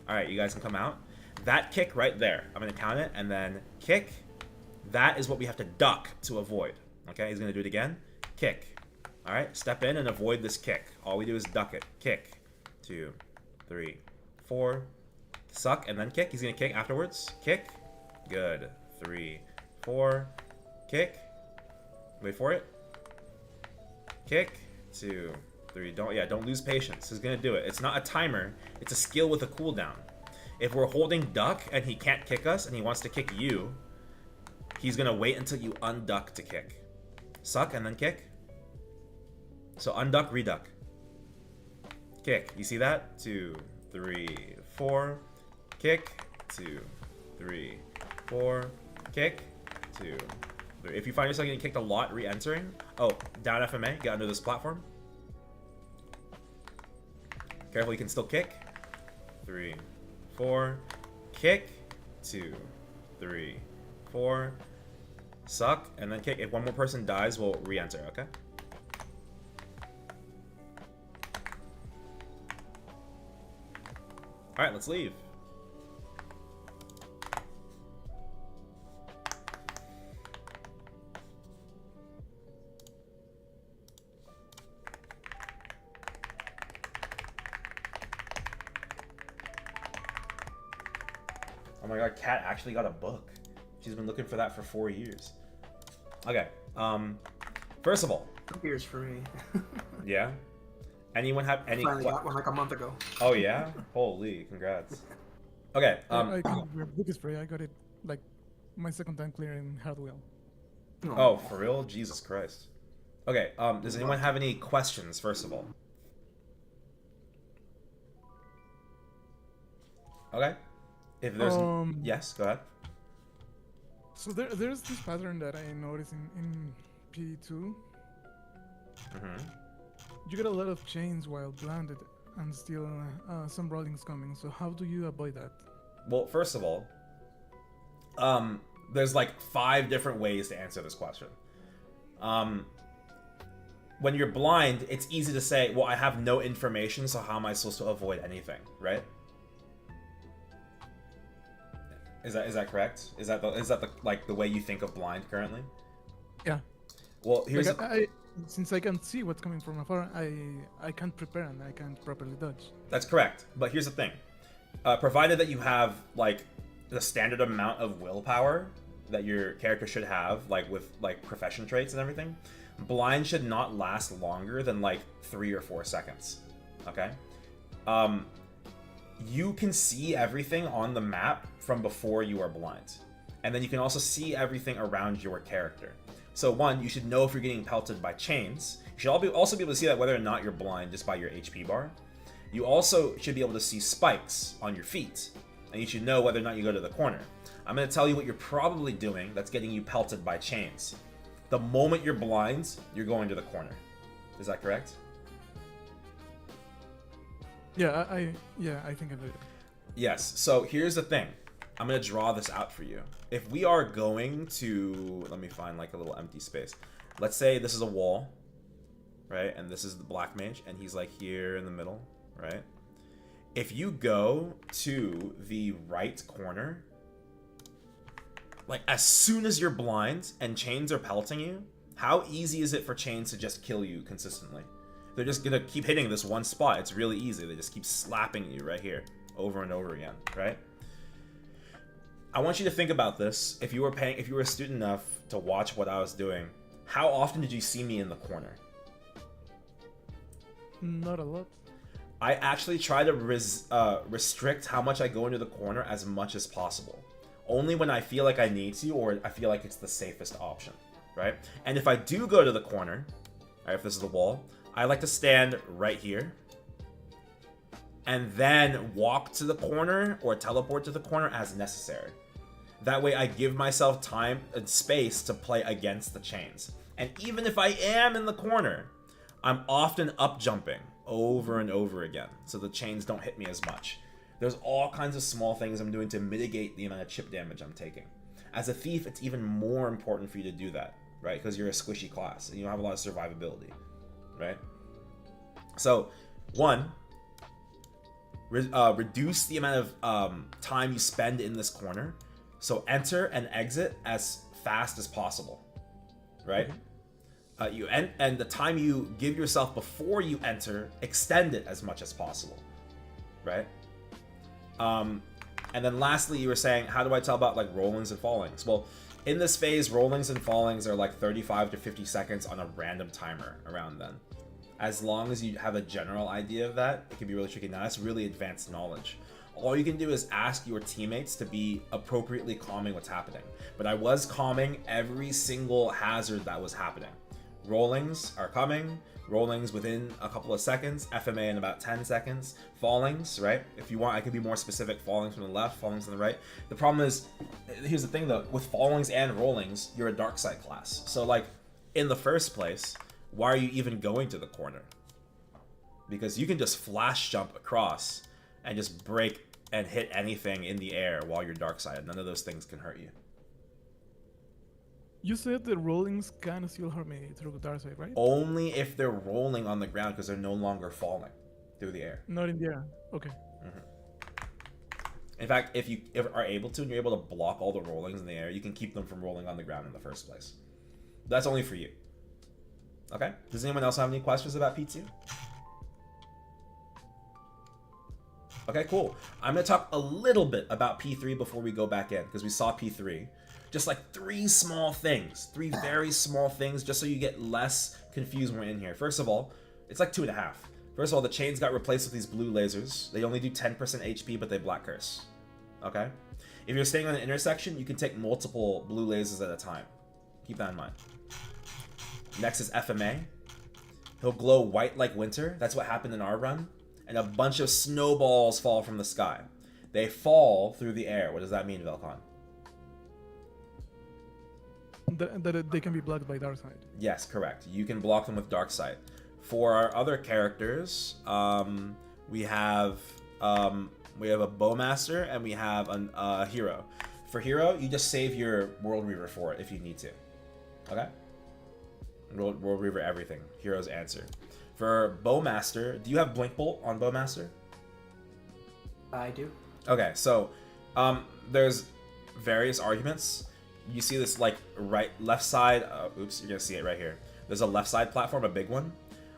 Speaker 1: Alright, you guys can come out. That kick right there, I'm going to count it, and then kick. That is what we have to duck to avoid. Okay, he's going to do it again. Kick. Alright, step in and avoid this kick. All we do is duck it. Kick. 2, 3, 4. Suck, and then kick. He's going to kick afterwards. Kick. Good. 3, 4. Kick. Wait for it. Kick. 2, 3. Don't lose patience. He's gonna do it. It's not a timer. It's a skill with a cooldown. If we're holding duck and he can't kick us and he wants to kick you, he's gonna wait until you unduck to kick. Suck and then kick. So unduck, reduck. Kick. You see that? 2, 3, 4. Kick. 2, 3, 4. Kick. 2, 3. If you find yourself getting kicked a lot, re-entering. Oh, down FMA. Get under this platform. Careful, you can still kick. 3, 4. Kick. 2, 3, 4. Suck, and then kick. If one more person dies, we'll re-enter, okay? Alright, let's leave. Oh my god, Kat actually got a book. She's been looking for that for 4 years. Okay, first of all.
Speaker 3: 2 years for me.
Speaker 1: Yeah? Anyone have any...
Speaker 3: Finally got one like a month ago.
Speaker 1: Oh yeah? Holy, congrats. Okay,
Speaker 4: I book is free. I got it like my second time clearing Hardwell.
Speaker 1: Oh, for real? Jesus Christ. Okay, does anyone have any questions, first of all? Okay. If there's... Yes, go ahead.
Speaker 4: So there's this pattern that I noticed in P2.
Speaker 1: Mm-hmm.
Speaker 4: You get a lot of chains while blinded, and still some rolling's coming. So how do you avoid that?
Speaker 1: Well, first of all, there's like 5 different ways to answer this question. When you're blind, it's easy to say, well, I have no information, so how am I supposed to avoid anything, right? Is that correct? Is that the way you think of blind currently?
Speaker 4: Yeah.
Speaker 1: Well, here's
Speaker 4: like since I can see what's coming from afar, I can't prepare and I can't properly dodge.
Speaker 1: That's correct. But here's the thing. Provided that you have, like, the standard amount of willpower that your character should have, like, with, like, profession traits and everything, blind should not last longer than, like, 3 or 4 seconds. Okay? You can see everything on the map from before you are blind. And then you can also see everything around your character. So one, you should know if you're getting pelted by chains. You should also be able to see that whether or not you're blind just by your HP bar. You also should be able to see spikes on your feet. And you should know whether or not you go to the corner. I'm going to tell you what you're probably doing that's getting you pelted by chains. The moment you're blind, you're going to the corner. Is that correct?
Speaker 4: Yeah, I think I did.
Speaker 1: Yes. So here's the thing. I'm going to draw this out for you. If we are going to... Let me find like a little empty space. Let's say this is a wall, right? And this is the black mage, and he's like here in the middle, right? If you go to the right corner, like as soon as you're blind and chains are pelting you, how easy is it for chains to just kill you consistently? They're just going to keep hitting this one spot. It's really easy. They just keep slapping you right here over and over again, right? I want you to think about this. If you were astute enough to watch what I was doing, how often did you see me in the corner?
Speaker 4: Not a lot.
Speaker 1: I actually try to restrict how much I go into the corner as much as possible. Only when I feel like I need to, or I feel like it's the safest option, right? And if I do go to the corner, right, if this is the wall, I like to stand right here and then walk to the corner or teleport to the corner as necessary. That way I give myself time and space to play against the chains. And even if I am in the corner, I'm often up jumping over and over again, so the chains don't hit me as much. There's all kinds of small things I'm doing to mitigate the amount of chip damage I'm taking. As a thief, it's even more important for you to do that, right? Because you're a squishy class and you don't have a lot of survivability, right? So, one, reduce the amount of time you spend in this corner. So enter and exit as fast as possible, right? Mm-hmm. And the time you give yourself before you enter, extend it as much as possible, right? And then lastly, you were saying, how do I tell about like rollings and fallings? Well, in this phase, rollings and fallings are like 35 to 50 seconds on a random timer around then. As long as you have a general idea of that, it can be really tricky. Now, that's really advanced knowledge. All you can do is ask your teammates to be appropriately calming what's happening. But I was calming every single hazard that was happening. Rollings are coming. Rollings within a couple of seconds. FMA in about 10 seconds. Fallings, right? If you want, I can be more specific. Fallings from the left, fallings from the right. The problem is, here's the thing though, with fallings and rollings, you're a dark side class. So like, in the first place, why are you even going to the corner? Because you can just flash jump across and just break and hit anything in the air while you're dark side. None of those things can hurt you.
Speaker 4: You said the rollings can still hurt me through the dark side, right?
Speaker 1: Only if they're rolling on the ground because they're no longer falling through the air.
Speaker 4: Not in the air. Okay.
Speaker 1: Mm-hmm. In fact, if you are able to and you're able to block all the rollings in the air, you can keep them from rolling on the ground in the first place. That's only for you. Okay? Does anyone else have any questions about P2? Okay, cool. I'm going to talk a little bit about P3 before we go back in, because we saw P3. Just like 3 small things. 3 very small things, just so you get less confused when we're in here. First of all, it's like 2.5. First of all, the chains got replaced with these blue lasers. They only do 10% HP, but they black curse. Okay? If you're staying on an intersection, you can take multiple blue lasers at a time. Keep that in mind. Next is FMA. He'll glow white like winter. That's what happened in our run. And a bunch of snowballs fall from the sky. They fall through the air. What does that mean, Velcon?
Speaker 4: That they can be blocked by dark side.
Speaker 1: Yes, correct. You can block them with dark side. For our other characters, we have a bowmaster and we have a hero. For hero, you just save your world reaver for it if you need to. Okay? World reaver everything. Hero's answer. For bowmaster, do you have blink bolt on bowmaster?
Speaker 3: I do.
Speaker 1: Okay, so there's various arguments. You see this like left side. Oops, you're gonna see it right here. There's a left side platform, a big one.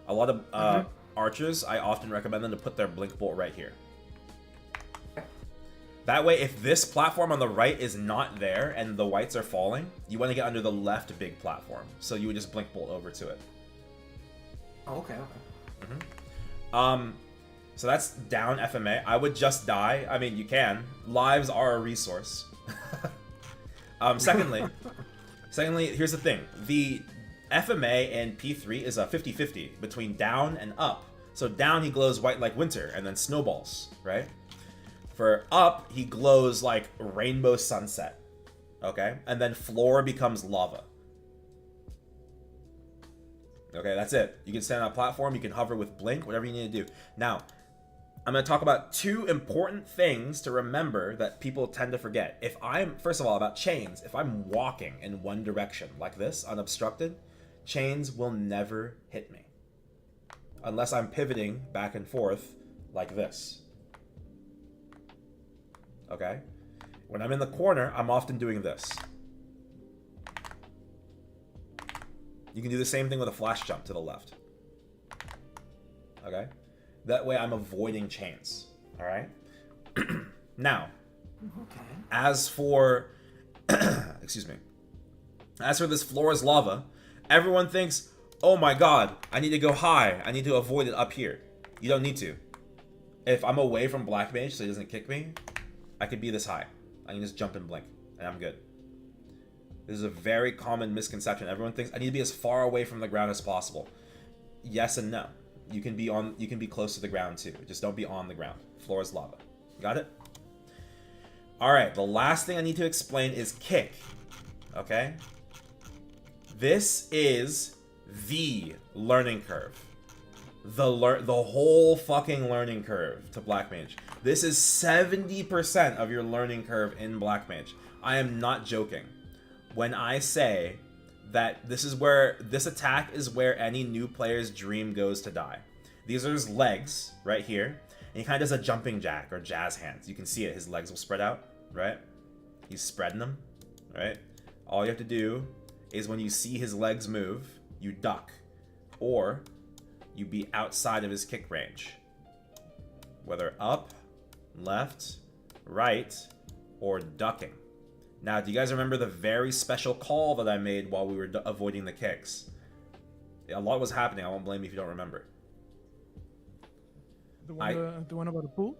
Speaker 1: A lot of archers, I often recommend them to put their blink bolt right here. That way, if this platform on the right is not there and the whites are falling, you want to get under the left big platform. So you would just blink bolt over to it.
Speaker 3: Oh, okay.
Speaker 1: So that's down FMA. I would just die. I mean, you can. Lives are a resource. Secondly, here's the thing. The FMA in P3 is a 50-50 between down and up. So down, he glows white like winter and then snowballs, right? For up, he glows like rainbow sunset, okay? And then floor becomes lava. Okay, that's it. You can stand on a platform, you can hover with blink, whatever you need to do. Now, I'm going to talk about two important things to remember that people tend to forget. First of all, about chains, if I'm walking in one direction like this, unobstructed, chains will never hit me. Unless I'm pivoting back and forth like this. Okay? When I'm in the corner, I'm often doing this. You can do the same thing with a flash jump to the left. Okay? That way I'm avoiding chains. Alright? Now, as for... excuse me. As for this floor is lava, everyone thinks, oh my god, I need to go high. I need to avoid it up here. You don't need to. If I'm away from Black Mage so he doesn't kick me, I could be this high. I can just jump and blink, and I'm good. This is a very common misconception. Everyone thinks I need to be as far away from the ground as possible. Yes and no. You can be close to the ground too. Just don't be on the ground. Floor is lava. Got it? Alright, the last thing I need to explain is kick. Okay? This is the learning curve. The whole fucking learning curve to Black Mage. This is 70% of your learning curve in Black Mage. I am not joking when I say that this attack is where any new player's dream goes to die. These are his legs right here, and he kind of does a jumping jack or jazz hands. You can see it. His legs will spread out, right? He's spreading them, right? All you have to do is when you see his legs move, you duck, or you be outside of his kick range. Whether up, left, right, or ducking. Now, do you guys remember the very special call that I made while we were avoiding the kicks? A lot was happening. I won't blame you if you don't remember.
Speaker 4: The one about the pool?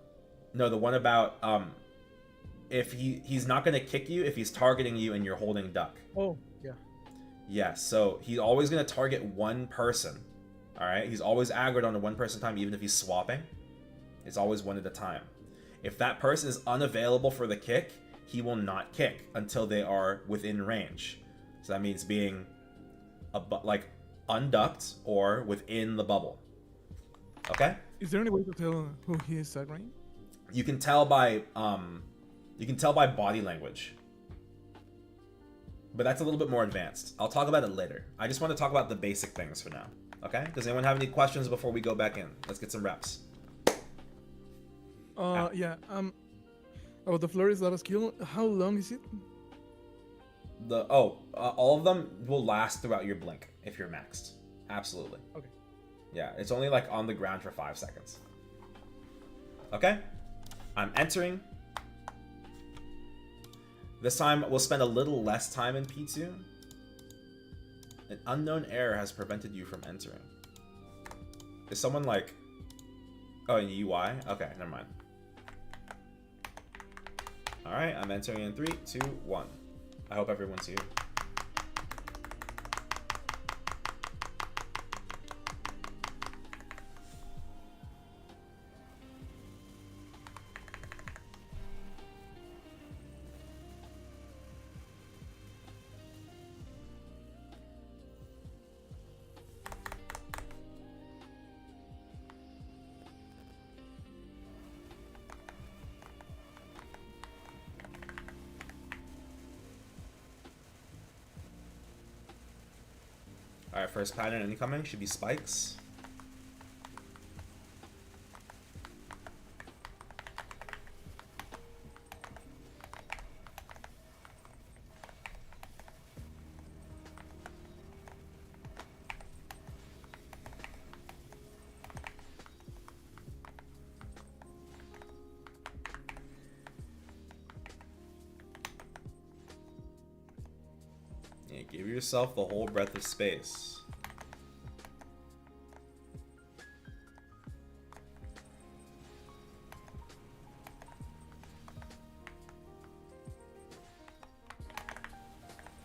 Speaker 1: No, the one about if he's not going to kick you if he's targeting you and you're holding duck.
Speaker 4: Oh, yeah.
Speaker 1: Yeah, so he's always going to target one person. All right? He's always aggroed on a one person time, even if he's swapping. It's always one at a time. If that person is unavailable for the kick, he will not kick until they are within range. So that means being like unducked or within the bubble. Okay?
Speaker 4: Is there any way to tell who he is aggroing?
Speaker 1: You can tell by body language. But that's a little bit more advanced. I'll talk about it later. I just want to talk about the basic things for now. Okay? Does anyone have any questions before we go back in? Let's get some reps.
Speaker 4: Yeah. Oh, the floor is lava skill. How long is it?
Speaker 1: All of them will last throughout your blink if you're maxed. Absolutely.
Speaker 4: Okay.
Speaker 1: Yeah, it's only like on the ground for 5 seconds. Okay? I'm entering. This time we'll spend a little less time in P2. An unknown error has prevented you from entering. Is someone like... Oh, in UI? Okay, never mind. Alright, I'm entering in 3, 2, 1. I hope everyone's here. Alright, first pattern incoming should be spikes. Give yourself the whole breadth of space.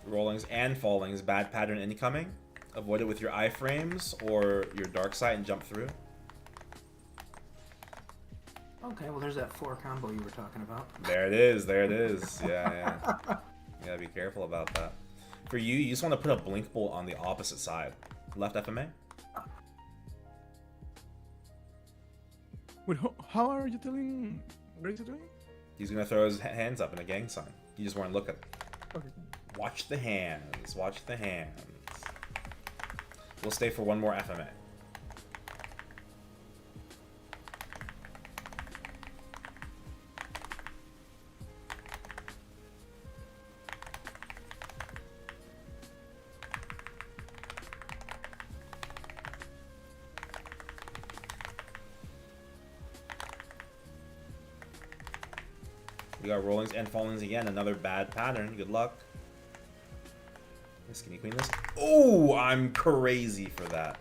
Speaker 1: Rollings and fallings, bad pattern incoming. Avoid it with your iframes or your dark sight and jump through.
Speaker 3: Okay, well there's that 4 combo you were talking about.
Speaker 1: There it is, there it is. Yeah. You gotta be careful about that. For you, you just want to put a blink bolt on the opposite side. Left FMA.
Speaker 4: Wait, how are you telling Grace to do it?
Speaker 1: He's gonna throw his hands up in a gang sign. You just want to look at it.
Speaker 4: Okay.
Speaker 1: Watch the hands. Watch the hands. We'll stay for one more FMA. We got rollings and fallings again. Another bad pattern. Good luck. Can you clean this? Oh, I'm crazy for that.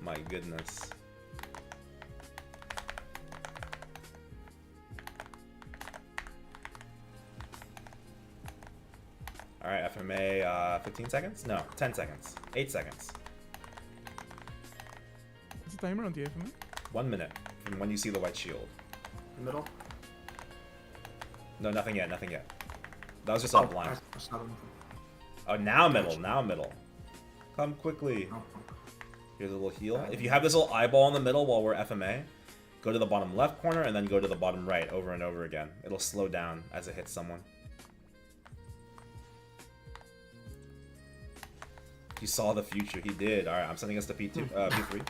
Speaker 1: My goodness. Alright, FMA, 15 seconds? No, 10 seconds. 8 seconds.
Speaker 4: What's the timer on the FMA?
Speaker 1: 1 minute from when you see the white shield.
Speaker 3: Middle?
Speaker 1: No, nothing yet, nothing yet. That was just all blind.
Speaker 3: I saw them.
Speaker 1: Oh, now middle, now middle. Come quickly. Here's a little heal. If you have this little eyeball in the middle while we're FMA, go to the bottom left corner and then go to the bottom right over and over again. It'll slow down as it hits someone. He saw the future. He did. Alright, I'm sending us to P2, P3.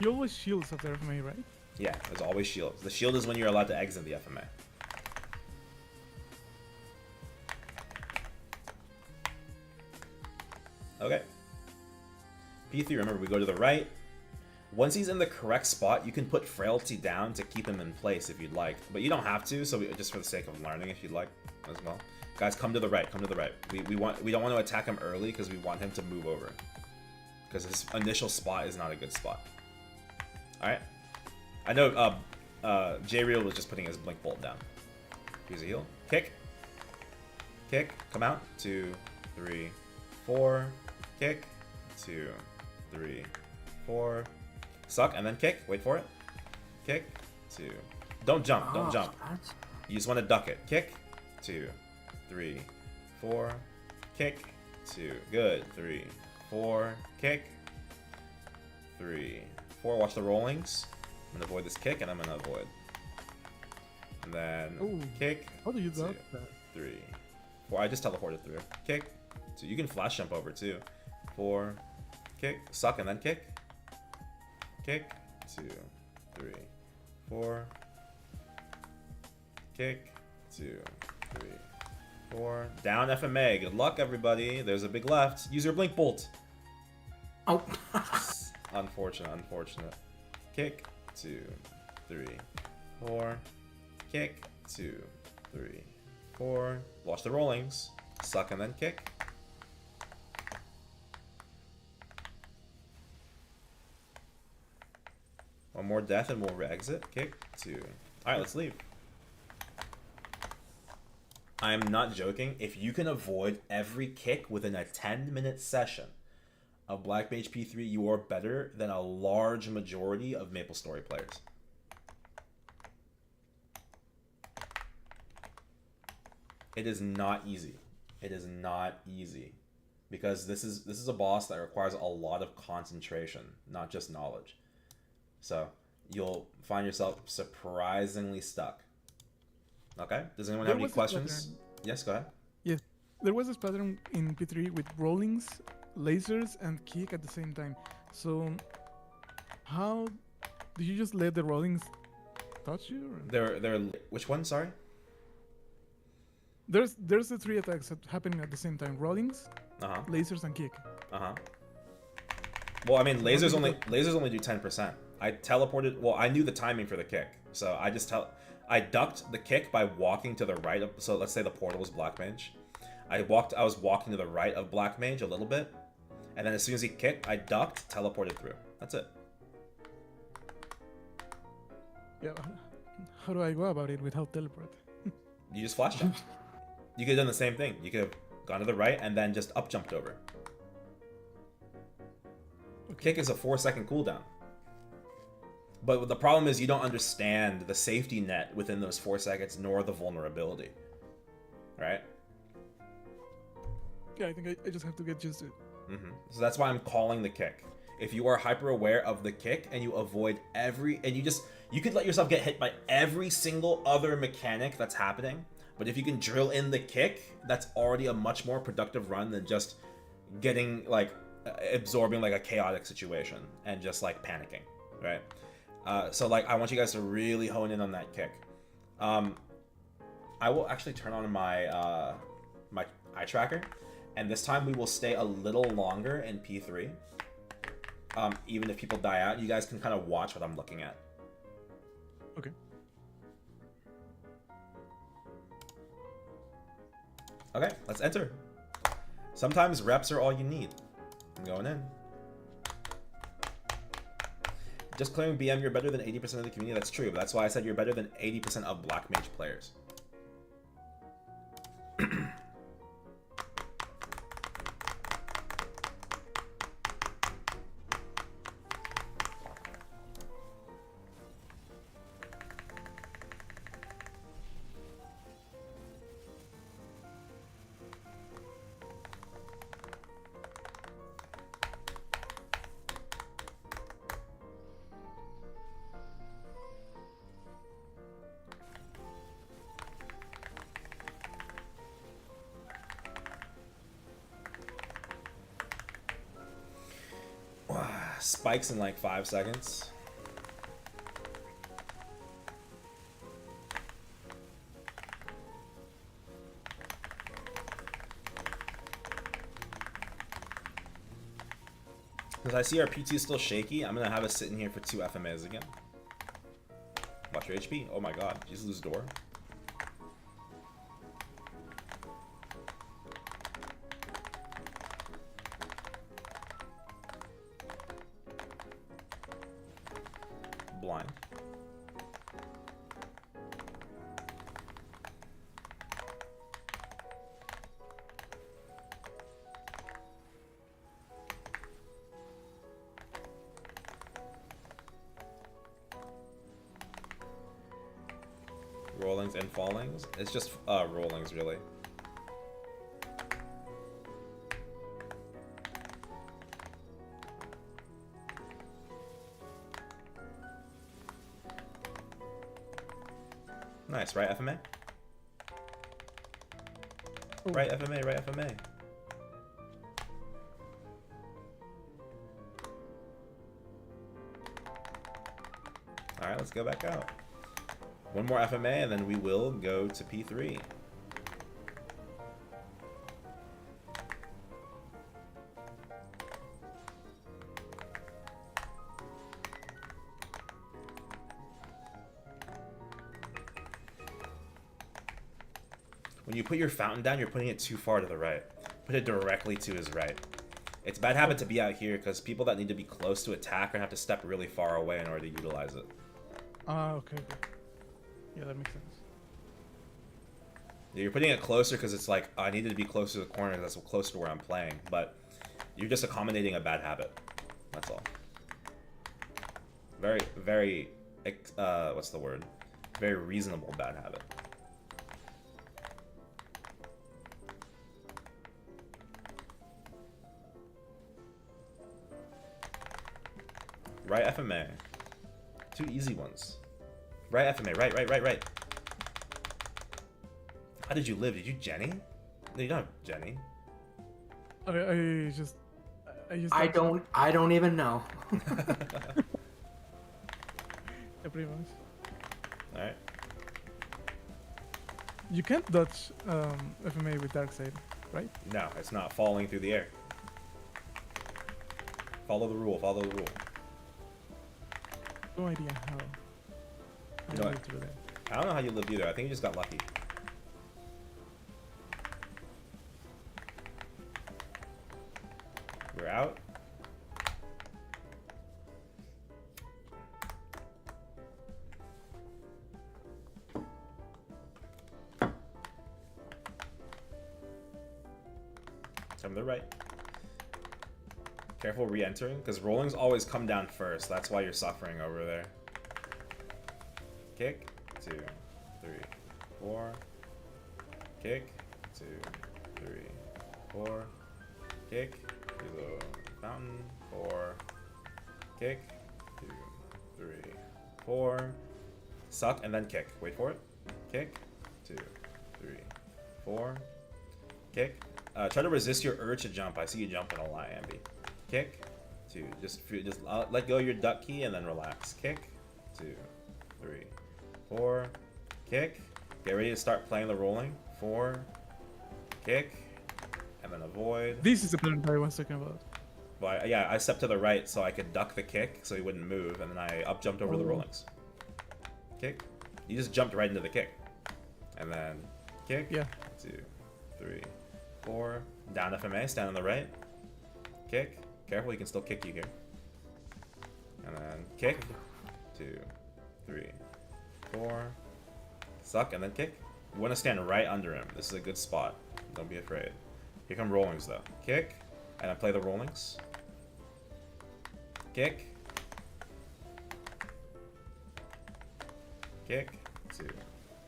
Speaker 4: He always shields after FMA, right?
Speaker 1: Yeah, there's always shields. The shield is when you're allowed to exit the FMA. Okay. P3, remember, we go to the right. Once he's in the correct spot, you can put Frailty down to keep him in place if you'd like. But you don't have to, so just for the sake of learning if you'd like as well. Guys, come to the right, come to the right. We don't want to attack him early because we want him to move over. Because his initial spot is not a good spot. Alright. I know J-Real was just putting his blink bolt down. Here's a heal. Kick. Kick. Come out. 2, 3, 4. Kick. 2, 3, 4. Suck and then kick. Wait for it. Kick. 2. Don't jump. Don't jump. You just want to duck it. Kick. 2, 3, 4. Kick. 2. Good. 3, 4. Kick. 3, 4. Watch the rollings. I'm gonna avoid this kick, and I'm gonna avoid. And then kick.
Speaker 4: How do you do that?
Speaker 1: 3, 4. I just teleported through. Kick. 2. You can flash jump over too. 4. Kick. Suck and then kick. Kick. 2, 3, 4. Kick. 2, 3, 4. Down FMA. Good luck, everybody. There's a big left. Use your blink bolt.
Speaker 3: Oh.
Speaker 1: Unfortunate. Unfortunate. Kick. 2, 3, 4. Kick. 2, 3, 4. Watch the rollings. Suck and then kick. One more death and we'll exit. Kick. 2. Alright, let's leave. I'm not joking. If you can avoid every kick within a 10-minute session of Black Mage P3, you are better than a large majority of MapleStory players. It is not easy. It is not easy. Because this is a boss that requires a lot of concentration, not just knowledge. So you'll find yourself surprisingly stuck. Okay? Does anyone have any questions? Yes, go ahead.
Speaker 4: Yes. There was this pattern in P3 with rollings, lasers, and kick at the same time. So how did you just let the rollings touch you? Or?
Speaker 1: They're which one? Sorry.
Speaker 4: There's the 3 attacks that happening at the same time: rollings, lasers, and kick.
Speaker 1: Well, I mean, lasers only do 10%. I teleported. Well, I knew the timing for the kick, so I ducked the kick by walking to the right of, so let's say the portal was Black Mage. I was walking to the right of Black Mage a little bit, and then as soon as he kicked, I ducked, teleported through. That's it.
Speaker 4: Yeah. How do I go about it without teleport?
Speaker 1: You just flash jump. You could have done the same thing. You could have gone to the right and then just up jumped over.
Speaker 4: Okay.
Speaker 1: Kick is a 4-second cooldown. But the problem is you don't understand the safety net within those 4 seconds, nor the vulnerability. Right?
Speaker 4: Yeah, I think I just have to get used to it.
Speaker 1: So that's why I'm calling the kick. If you are hyper aware of the kick and you avoid you could let yourself get hit by every single other mechanic that's happening, but if you can drill in the kick, that's already a much more productive run than just getting like absorbing like a chaotic situation and just like panicking, right? So like I want you guys to really hone in on that kick. I will actually turn on my my eye tracker, and this time we will stay a little longer in P3. Even if people die out, you guys can kind of watch what I'm looking at.
Speaker 4: Okay.
Speaker 1: Okay, let's enter. Sometimes reps are all you need. I'm going in. Just claiming BM, you're better than 80% of the community. That's true, but that's why I said you're better than 80% of Black Mage players. Spikes in like 5 seconds. Because I see our PT is still shaky, I'm gonna have us sitting here for 2 FMAs again. Watch your HP. Oh my god, did you just lose door? Blind. Rollings and fallings? It's just rollings really. Nice, right FMA?
Speaker 4: Oh.
Speaker 1: Right FMA, right FMA. Alright, let's go back out. One more FMA and then we will go to P3. When you put your fountain down, you're putting it too far to the right. Put it directly to his right. It's a bad habit to be out here because people that need to be close to attack are going to have to step really far away in order to utilize it.
Speaker 4: Okay. Yeah, that makes sense.
Speaker 1: Yeah, you're putting it closer because it's like, I needed to be closer to the corner that's closer to where I'm playing, but you're just accommodating a bad habit. That's all. Very, very, what's the word? Very reasonable bad habit. Right FMA. 2 easy ones. Right FMA. Right. How did you live? Did you Jenny? No, you don't have Jenny.
Speaker 3: I don't even know.
Speaker 4: Yeah, pretty much.
Speaker 1: Alright.
Speaker 4: You can't dodge FMA with Dark Side, right?
Speaker 1: No, it's not falling through the air. Follow the rule,
Speaker 4: No idea how.
Speaker 1: You know what? I don't know how you lived either. I think you just got lucky. We're out. Come to the right. Careful re-entering, because rollings always come down first. That's why you're suffering over there. Kick, 2, 3, 4. Kick, 2, 3, 4. Kick, to the fountain, 4. Kick, 2, 3, 4. Suck, and then kick. Wait for it. Kick, 2, 3, 4. Kick. Try to resist your urge to jump. I see you jumping a lot, Ambi. Kick, 2. Just let go of your duck key and then relax. Kick, 2, 3, 4. Kick. Get ready to start playing the rolling. 4. Kick, and then avoid.
Speaker 4: This is the pattern that I was talking about.
Speaker 1: Well, yeah, I stepped to the right so I could duck the kick so he wouldn't move, and then I up jumped over the rollings. Kick. You just jumped right into the kick, and then kick.
Speaker 4: Yeah.
Speaker 1: 2, 3, 4. Down FMA. Stand on the right. Kick. Careful, he can still kick you here. And then kick. 2, 3, 4. Suck, and then kick. You want to stand right under him. This is a good spot. Don't be afraid. Here come rollings, though. Kick, and then play the rollings. Kick. Kick. 2,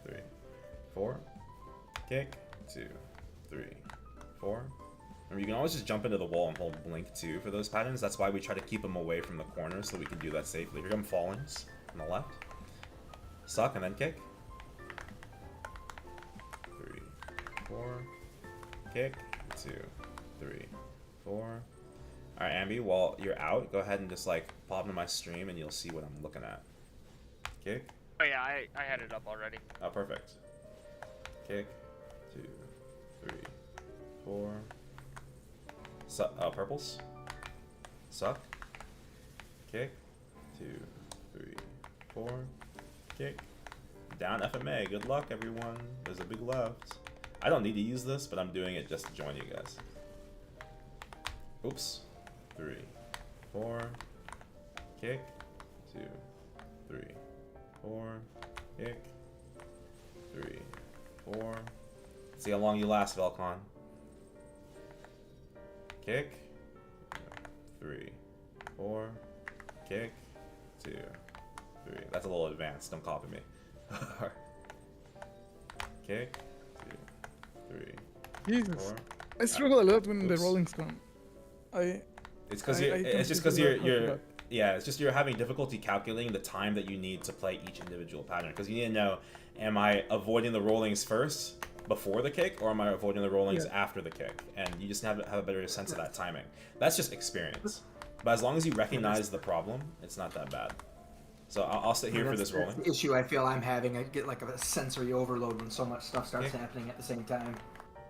Speaker 1: 3, 4. Kick. 2, 3, 4. Remember, you can always just jump into the wall and hold blink too for those patterns. That's why we try to keep them away from the corners so we can do that safely. Here come fallings on the left. Suck and then kick. 3, 4. Kick. 2, 3, 4. Alright, Ambi, while you're out, go ahead and just like pop into my stream and you'll see what I'm looking at. Kick.
Speaker 2: Oh yeah, I had it up already.
Speaker 1: Oh, perfect. Kick. 2, 3, 4. Purples. Suck. Kick. 2, 3, 4. Kick. Down FMA. Good luck, everyone. There's a big left. I don't need to use this, but I'm doing it just to join you guys. Oops. 3, 4. Kick. 2, 3, 4. Kick. 3, 4. See how long you last, Velcon. Kick. 3, 4. Kick. 2, 3. That's a little advanced. Don't copy me. Kick. 2, 3,
Speaker 4: Jesus.
Speaker 1: 4.
Speaker 4: I struggle a lot when the
Speaker 1: Oops.
Speaker 4: rollings come.
Speaker 1: It's because you're having difficulty calculating the time that you need to play each individual pattern. Because you need to know, am I avoiding the rollings first before the kick, or am I avoiding the rollings after the kick? And you just have a better sense of that timing. That's just experience. But as long as you recognize the problem, it's not that bad. So I'll sit here for this rolling.
Speaker 3: That's the issue I feel I'm having. I get like a sensory overload when so much stuff starts happening at the same time.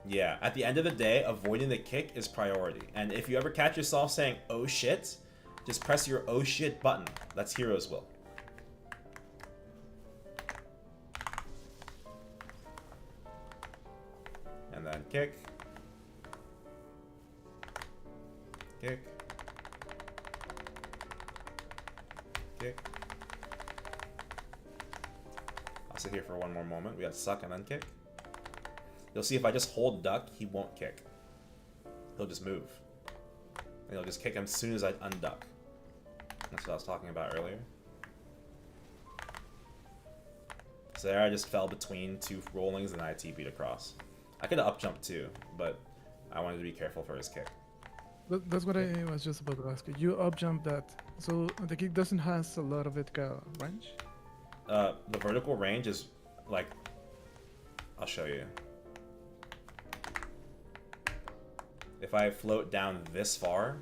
Speaker 1: Yeah, at the end of the day, avoiding the kick is priority. And if you ever catch yourself saying, oh shit, just press your oh shit button. That's Hero's Will. And then kick. Kick. Kick. I'll sit here for one more moment. We got suck and then kick. You'll see if I just hold duck, he won't kick. He'll just move. And he'll just kick him as soon as I unduck. That's what I was talking about earlier. So there I just fell between two rollings and I TP'd across. I could have up jumped too, but I wanted to be careful for his kick.
Speaker 4: That's what I was just about to ask you. You up jump that, so the kick doesn't has a lot of vertical range?
Speaker 1: The vertical range is like, I'll show you. If I float down this far,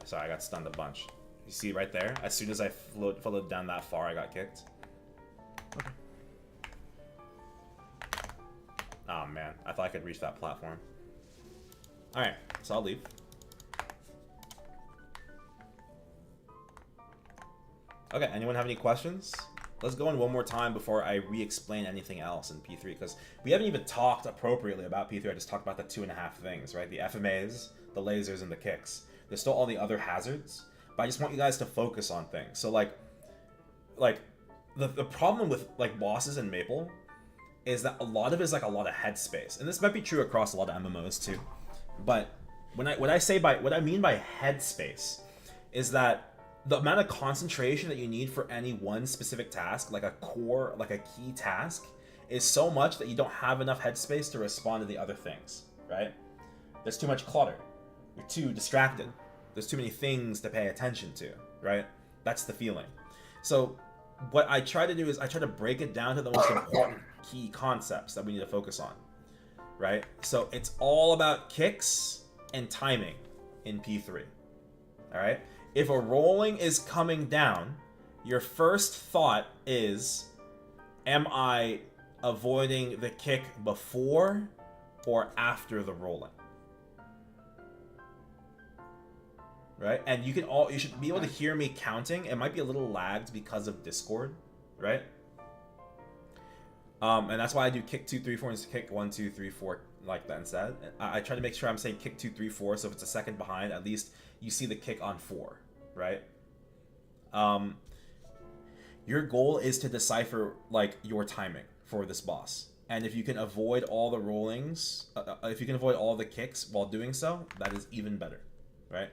Speaker 1: sorry, I got stunned a bunch. You see right there? As soon as I floated down that far, I got kicked.
Speaker 4: Okay.
Speaker 1: Oh man, I thought I could reach that platform. Alright, so I'll leave. Okay, anyone have any questions? let's go in one more time before I re-explain anything else in P3, because we haven't even talked appropriately about P3. I just talked about the 2.5 things, right? The FMAs, the lasers, and the kicks. There's still all the other hazards, but I just want you guys to focus on things. So like the problem with like bosses in Maple is that a lot of it is like a lot of headspace, and this might be true across a lot of MMOs too. But what I mean by headspace is that the amount of concentration that you need for any one specific task, like a core, like a key task, is so much that you don't have enough headspace to respond to the other things, right? There's too much clutter. You're too distracted. There's too many things to pay attention to, right? That's the feeling. So what I try to do is I try to break it down to the most important key concepts that we need to focus on, right? So it's all about kicks and timing in P3, all right? If a rolling is coming down, your first thought is, am I avoiding the kick before or after the rolling? Right? And you should be able to hear me counting. It might be a little lagged because of Discord, right? And that's why I do kick 2, 3, 4 and kick 1, 2, 3, 4 like that instead. I try to make sure I'm saying kick 2, 3, 4, so if it's a second behind, at least you see the kick on 4, right? Your goal is to decipher like your timing for this boss, and if you can avoid all the rollings, if you can avoid all the kicks while doing so, that is even better, right?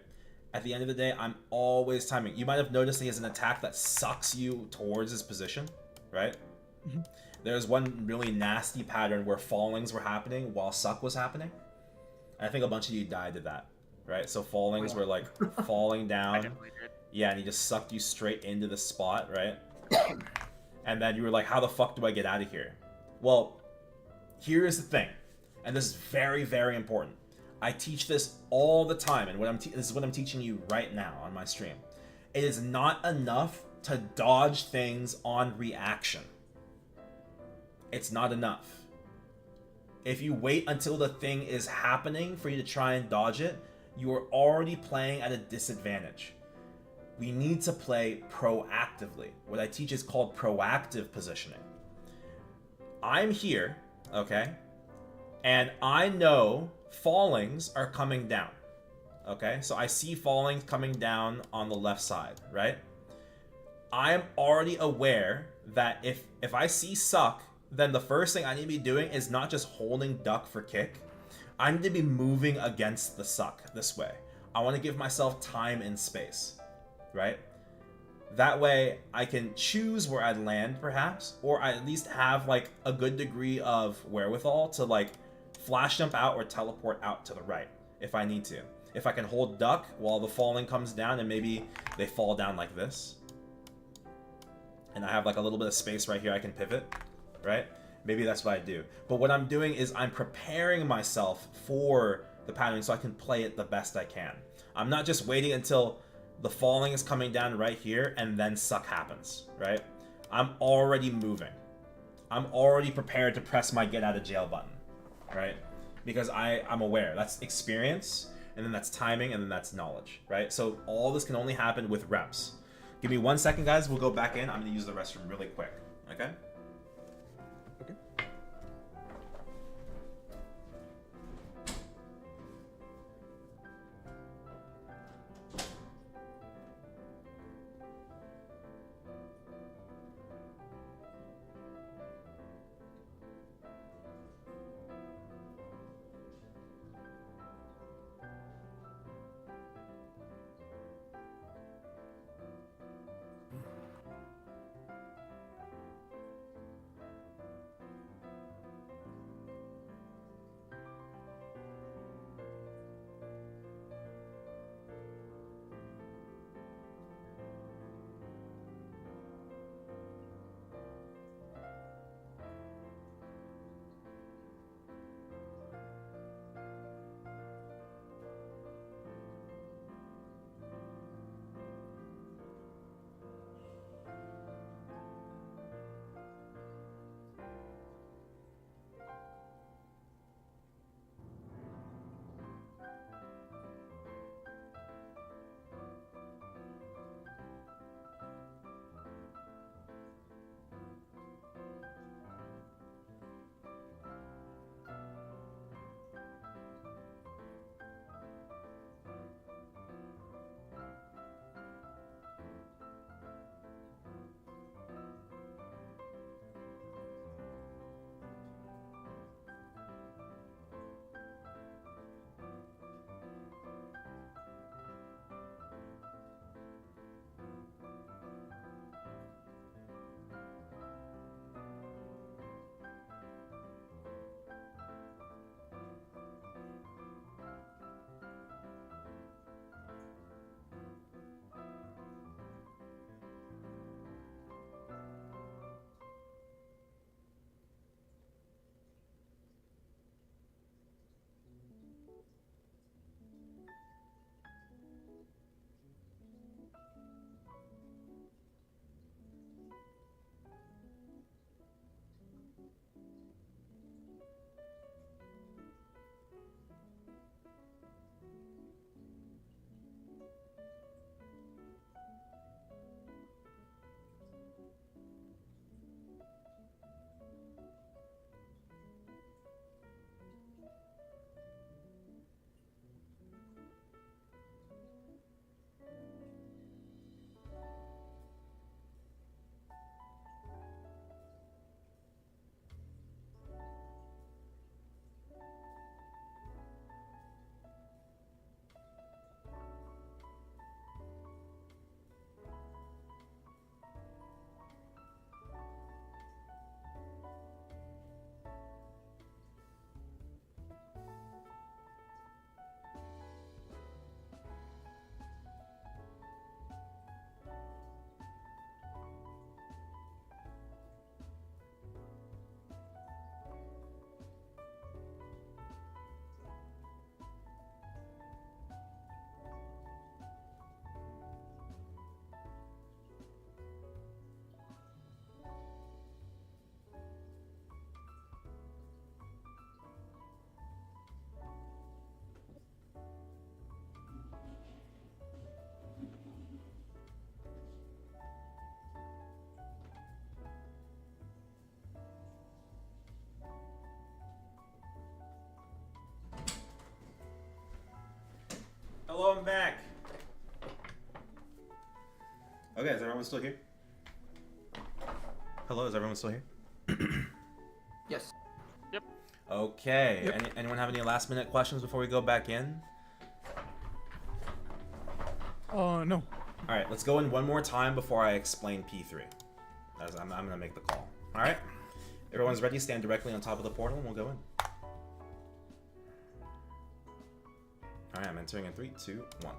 Speaker 1: At the end of the day, I'm always timing. You might have noticed he has an attack that sucks you towards his position, right? Mm-hmm. There's one really nasty pattern where fallings were happening while suck was happening. I think a bunch of you died to that, right? So fallings were like falling down. Yeah, and he just sucked you straight into the spot, right? And then you were like, how the fuck do I get out of here? Well, here's the thing, and this is very, very important. I teach this all the time, and this is what I'm teaching you right now on my stream. It is not enough to dodge things on reaction. It's not enough. If you wait until the thing is happening for you to try and dodge it, you are already playing at a disadvantage. We need to play proactively. What I teach is called proactive positioning. I'm here, okay? And I know fallings are coming down, okay? So I see fallings coming down on the left side, right? I'm already aware that if I see suck, then the first thing I need to be doing is not just holding duck for kick. I need to be moving against the suck this way. I want to give myself time and space, right? That way I can choose where I'd land perhaps, or I at least have like a good degree of wherewithal to like flash jump out or teleport out to the right if I need to. If I can hold duck while the falling comes down and maybe they fall down like this, and I have like a little bit of space right here I can pivot, right? Maybe that's what I do. But what I'm doing is I'm preparing myself for the pattern so I can play it the best I can. I'm not just waiting until the falling is coming down right here and then suck happens, right? I'm already moving. I'm already prepared to press my get out of jail button, right? Because I'm aware. That's experience, and then that's timing, and then that's knowledge, right? So all this can only happen with reps. Give me 1 second, guys. We'll go back in. I'm going to use the restroom really quick, okay?
Speaker 4: Okay.
Speaker 1: Hello, I'm back. Okay, is everyone still here? Hello, is everyone still here?
Speaker 3: Yes.
Speaker 2: Yep.
Speaker 1: Okay.
Speaker 4: Yep.
Speaker 1: Anyone have any last minute questions before we go back in?
Speaker 4: No.
Speaker 1: All right, let's go in one more time before I explain P3. As I'm gonna make the call. All right. Everyone's ready. Stand directly on top of the portal, and we'll go in. All right, I'm entering in 3, 2, 1.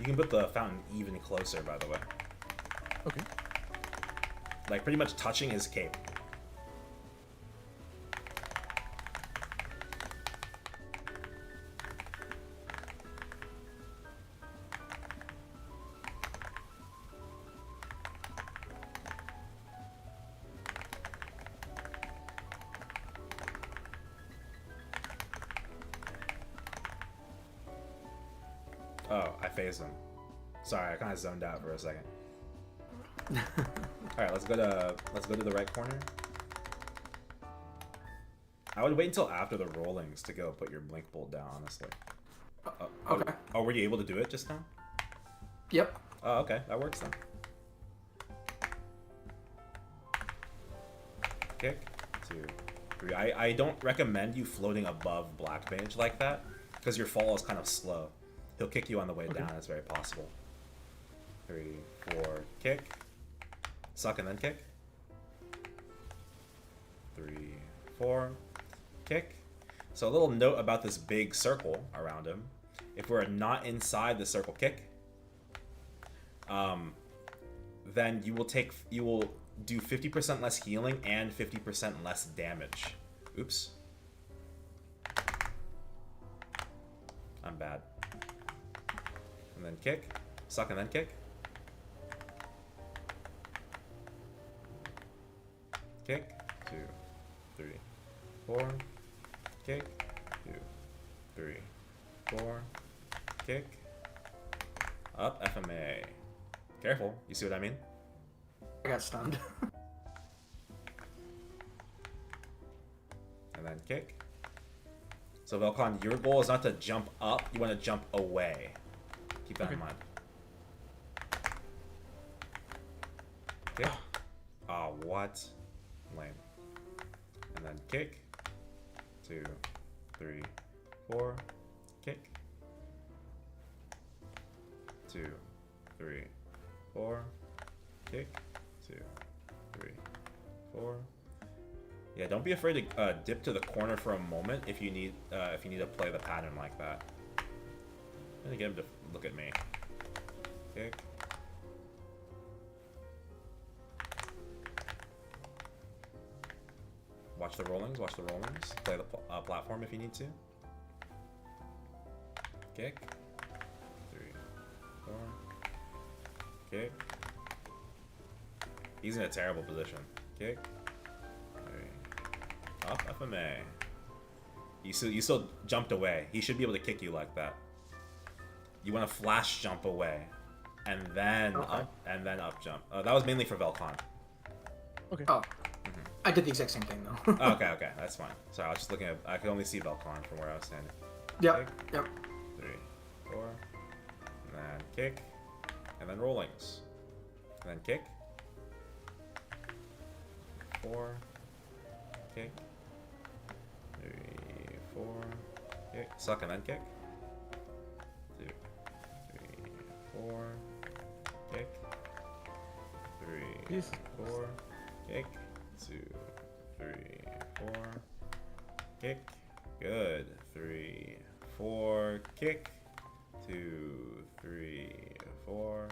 Speaker 1: You can put the fountain even closer, by the way.
Speaker 4: Okay.
Speaker 1: Like, pretty much touching his cape. Oh, I phased him. Sorry, I kind of zoned out for a second. All right, let's go to the right corner. I would wait until after the rollings to go put your blink bolt down, honestly.
Speaker 3: Okay.
Speaker 1: Oh, were you able to do it just now?
Speaker 3: Yep.
Speaker 1: Oh, okay, that works then. Kick, 2, 3. I don't recommend you floating above Black Mage like that, because your fall is kind of slow. He'll kick you on the way down, it's very possible. 3, 4, kick. Suck and then kick. 3, 4, kick. So a little note about this big circle around him. If we're not inside the circle kick, then you will do 50% less healing and 50% less damage. Oops. I'm bad. And then kick. Suck and then kick. Kick. 2, 3, 4. Kick. 2, 3, 4. Kick. Up. FMA. Careful. You see what I mean?
Speaker 3: I got stunned.
Speaker 1: And then kick. So Velcon, your goal is not to jump up, you want to jump away. Keep that in mind. Kick. Oh, what? Lame. And then kick. 2, 3, 4. Kick. 2, 3, 4. Kick. 2, 3, 4. Yeah, don't be afraid to dip to the corner for a moment if you need to play the pattern like that. I'm gonna get him to look at me. Kick. Watch the rollings. Watch the rollings. Play the platform if you need to. Kick. 3, 4. Kick. He's in a terrible position. Kick. 3. Up. FMA. You still jumped away. He should be able to kick you like that. You want to flash jump away, and then up, and then up jump. That was mainly for Velcon.
Speaker 4: Okay.
Speaker 3: Oh. I did the exact same thing though.
Speaker 1: Okay, that's fine. Sorry, I was just looking at. I could only see Velcon from where I was standing.
Speaker 3: Yep.
Speaker 1: Kick.
Speaker 3: Yep.
Speaker 1: 3, 4, and then kick, and then rollings, and then kick. 4, 4. Kick. 3, 4. Kick. Suck and then kick. 2, 3, 4. Kick. 3,
Speaker 4: Yes.
Speaker 1: 4. Kick. 2, 3, 4. Kick. Good. 3, 4. Kick. 2, 3, 4.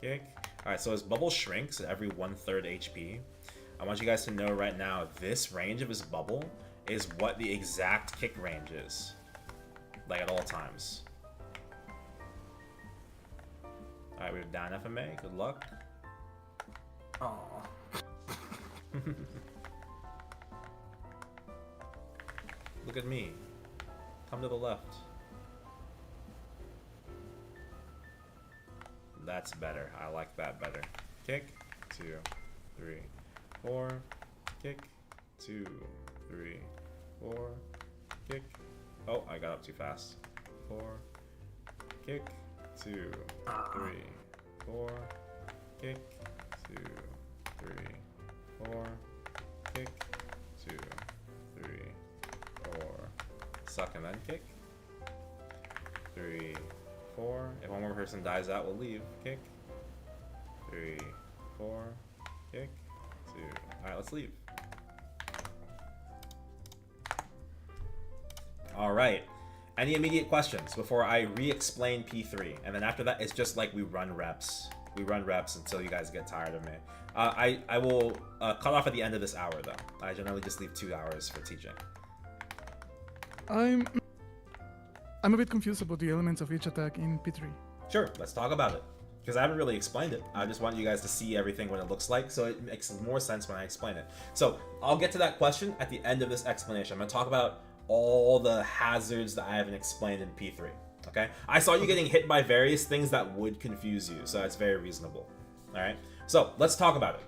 Speaker 1: Kick. Alright, so his bubble shrinks at every 1/3 HP. I want you guys to know right now, this range of his bubble is what the exact kick range is. Like at all times. Alright, we have down FMA. Good luck.
Speaker 3: Aww.
Speaker 1: Look at me. Come to the left. That's better. I like that better. Kick. 2, 3, 4. Kick. 2, 3, 4. Kick. Oh, I got up too fast. 4. Kick. 2, 3, 4. Kick. 2, 3, 4. Kick. 2, 3, 4. Suck and then kick. 3, 4. If one more person dies out, we'll leave. Kick. 3, 4. Kick. 2. Alright, let's leave. Alright. Any immediate questions before I re-explain P3? And then after that, it's just like we run reps. We run reps until you guys get tired of me. I will cut off at the end of this hour, though. I generally just leave 2 hours for teaching.
Speaker 4: I'm a bit confused about the elements of each attack in P3.
Speaker 1: Sure, let's talk about it. Because I haven't really explained it. I just want you guys to see everything what it looks like, so it makes more sense when I explain it. So, I'll get to that question at the end of this explanation. I'm going to talk about all the hazards that I haven't explained in P3. Okay? I saw you getting hit by various things that would confuse you, so it's very reasonable. Alright? So, let's talk about it.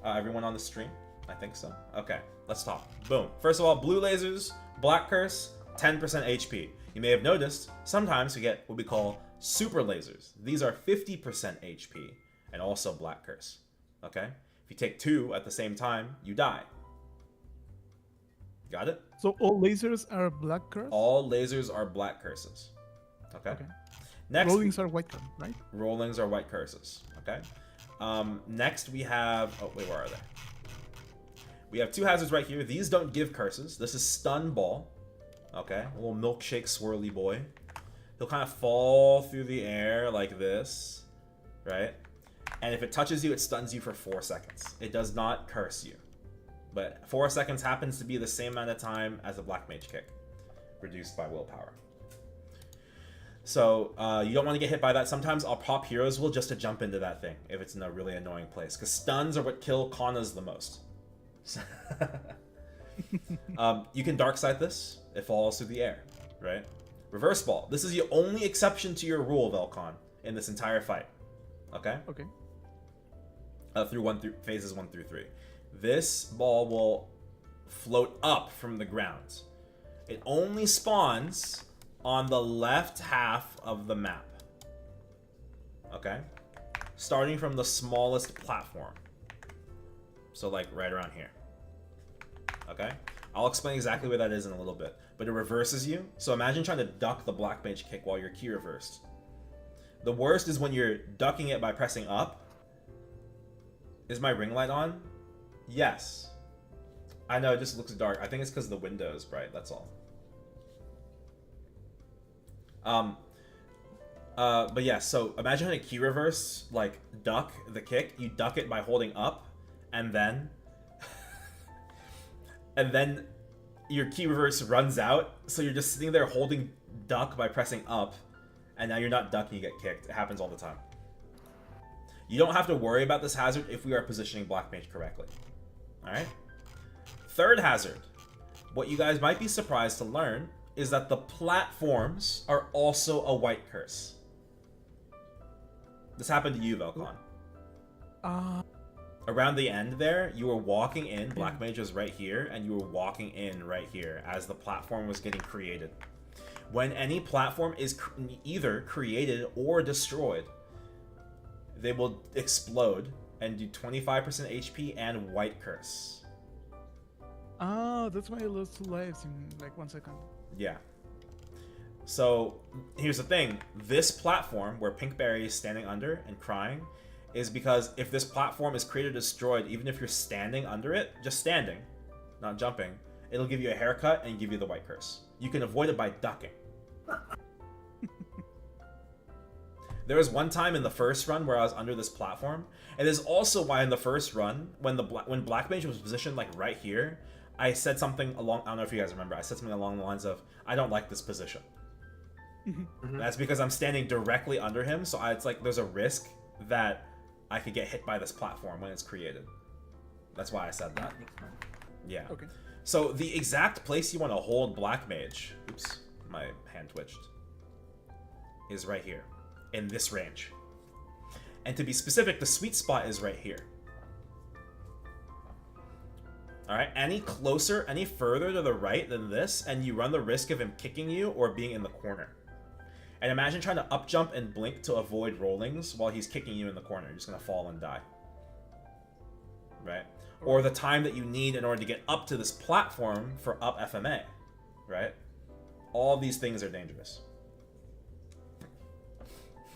Speaker 1: Everyone on the stream? I think so. Okay, let's talk. Boom. First of all, blue lasers, black curse, 10% HP. You may have noticed, sometimes we get what we call super lasers. These are 50% HP, and also black curse. Okay? If you take 2 at the same time, you die. Got it?
Speaker 4: So all lasers are black curse?
Speaker 1: All lasers are black curses. Okay? Next,
Speaker 4: Rollings are white curse, right?
Speaker 1: Rollings are white curses. Okay? Next we have... Oh, wait, where are they? We have 2 hazards right here. These don't give curses. This is stun ball. Okay? A little milkshake swirly boy. He'll kind of fall through the air like this. Right? And if it touches you, it stuns you for 4 seconds. It does not curse you. But 4 seconds happens to be the same amount of time as a black mage kick. Reduced by willpower. So, you don't want to get hit by that. Sometimes I'll pop heroes will just to jump into that thing if it's in a really annoying place. Because stuns are what kill Kannas the most. You can dark sight this. It falls through the air, right? Reverse ball. This is the only exception to your rule, Velcon, in this entire fight. Okay?
Speaker 4: Okay.
Speaker 1: Through phases 1 through 3. This ball will float up from the ground. It only spawns on the left half of the map. Okay? Starting from the smallest platform. So like right around here. Okay? I'll explain exactly where that is in a little bit. But it reverses you. So imagine trying to duck the black mage kick while you're key reversed. The worst is when you're ducking it by pressing up. Is my ring light on? Yes. I know, it just looks dark. I think it's because the window is bright, that's all. But yeah, so imagine a key reverse, like, duck the kick. You duck it by holding up, and then... and then your key reverse runs out, so you're just sitting there holding duck by pressing up, and now you're not ducking, you get kicked. It happens all the time. You don't have to worry about this hazard if we are positioning Black Mage correctly. Alright? Third hazard. What you guys might be surprised to learn is that the platforms are also a white curse. This happened to you, Velcon. Around the end there, you were walking in, Black Mage was right here, and you were walking in right here as the platform was getting created. When any platform is either created or destroyed, they will explode and do 25% HP and white curse.
Speaker 4: Oh, that's why I lost 2 lives in like 1 second.
Speaker 1: Yeah. So here's the thing. This platform where Pinkberry is standing under and crying is because if this platform is created or destroyed, even if you're standing under it, just standing, not jumping, it'll give you a haircut and give you the white curse. You can avoid it by ducking. There was one time in the first run where I was under this platform, and this is also why in the first run, when Black Mage was positioned like right here, I said something along, I don't know if you guys remember, I said something along the lines of, I don't like this position. That's because I'm standing directly under him, so it's like there's a risk that I could get hit by this platform when it's created. That's why I said that. Yeah.
Speaker 4: Okay.
Speaker 1: So the exact place you want to hold Black Mage, oops, my hand twitched, is right here, in this range. And to be specific, the sweet spot is right here. Alright, any closer, any further to the right than this, and you run the risk of him kicking you or being in the corner. And imagine trying to up jump and blink to avoid rollings while he's kicking you in the corner. You're just going to fall and die. Right? Or the time that you need in order to get up to this platform for up FMA. Right? All these things are dangerous.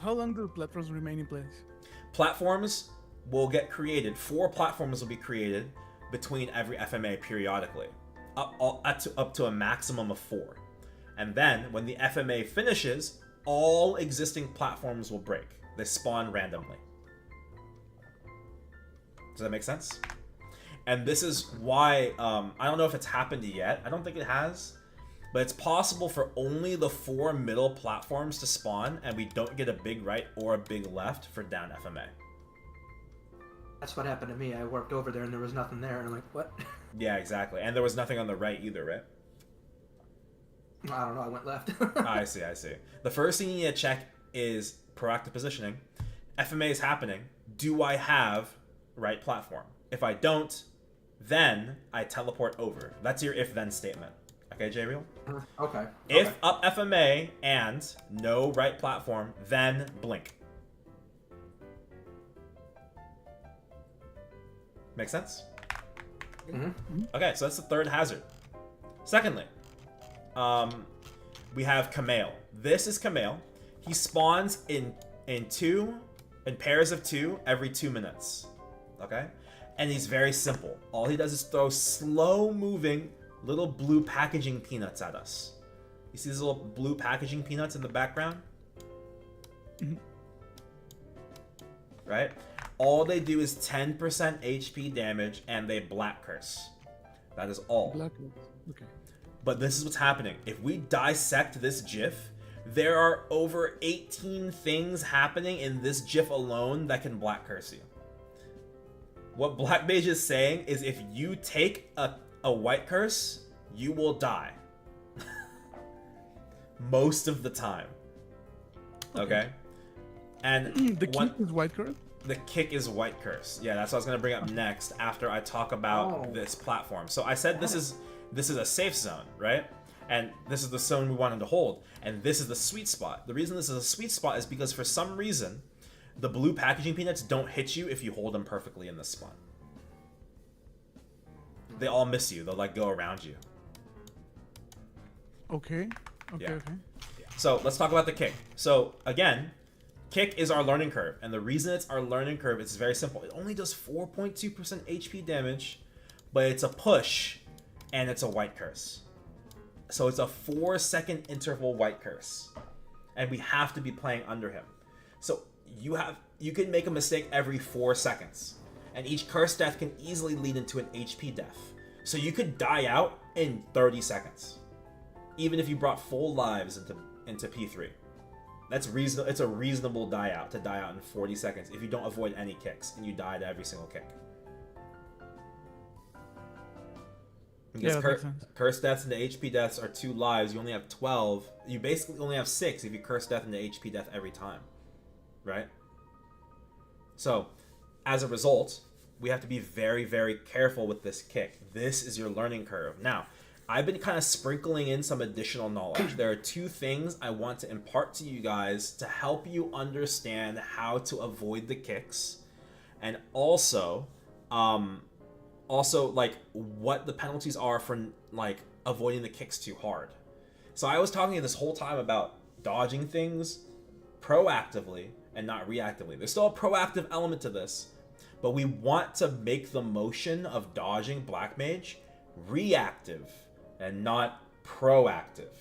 Speaker 4: How long do platforms remain in place?
Speaker 1: Platforms will get created. 4 platforms will be created between every FMA periodically. Up to a maximum of 4. And then, when the FMA finishes, all existing platforms will break. They spawn randomly. Does that make sense? And this is why, I don't know if it's happened yet. I don't think it has. But it's possible for only the 4 middle platforms to spawn, and we don't get a big right or a big left for down FMA.
Speaker 3: That's what happened to me. I warped over there and there was nothing there, and I'm like, what?
Speaker 1: Yeah, exactly. And there was nothing on the right either, right?
Speaker 3: I don't know, I went left.
Speaker 1: I see. The first thing you need to check is proactive positioning. FMA is happening. Do I have right platform? If I don't, then I teleport over. That's your if-then statement. Okay, J-Real?
Speaker 3: Okay.
Speaker 1: If up FMA and no right platform, then blink. Make sense?
Speaker 3: Mm-hmm.
Speaker 1: Okay, so that's the third hazard. Secondly, we have Kamale. This is Kamale. He spawns in pairs of 2 every 2 minutes. Okay? And he's very simple. All he does is throw slow-moving little blue packaging peanuts at us. You see these little blue packaging peanuts in the background? Right? All they do is 10% HP damage and they black curse. That is all.
Speaker 4: Black. Okay.
Speaker 1: But this is what's happening. If we dissect this GIF, there are over 18 things happening in this GIF alone that can black curse you. What Black Mage is saying is if you take a white curse, you will die. Most of the time. Okay? And
Speaker 4: the kick is white curse?
Speaker 1: The kick is white curse. Yeah, that's what I was going to bring up next after I talk about this platform. So I said this is a safe zone, right? And this is the zone we want him to hold. And this is the sweet spot. The reason this is a sweet spot is because for some reason, the blue packaging peanuts don't hit you if you hold them perfectly in this spot. They all miss you. They'll like go around you.
Speaker 4: Okay.
Speaker 1: Yeah. So let's talk about the kick. So again, kick is our learning curve. And the reason it's our learning curve is very simple. It only does 4.2% HP damage, but it's a push and it's a white curse. So it's a 4-second interval white curse. And we have to be playing under him. So you can make a mistake every 4 seconds. And each curse death can easily lead into an HP death. So you could die out in 30 seconds. Even if you brought full lives into P3. That's reasonable. It's a reasonable die out to die out in 40 seconds if you don't avoid any kicks and you die to every single kick. Because curse deaths into HP deaths are 2 lives. You only have 12. You basically only have 6 if you curse death into HP death every time. Right? So, as a result, we have to be very, very careful with this kick. This is your learning curve. Now, I've been kind of sprinkling in some additional knowledge. There are 2 things I want to impart to you guys to help you understand how to avoid the kicks. And also also like what the penalties are for like avoiding the kicks too hard. So I was talking this whole time about dodging things proactively and not reactively. There's still a proactive element to this, but we want to make the motion of dodging Black Mage reactive and not proactive,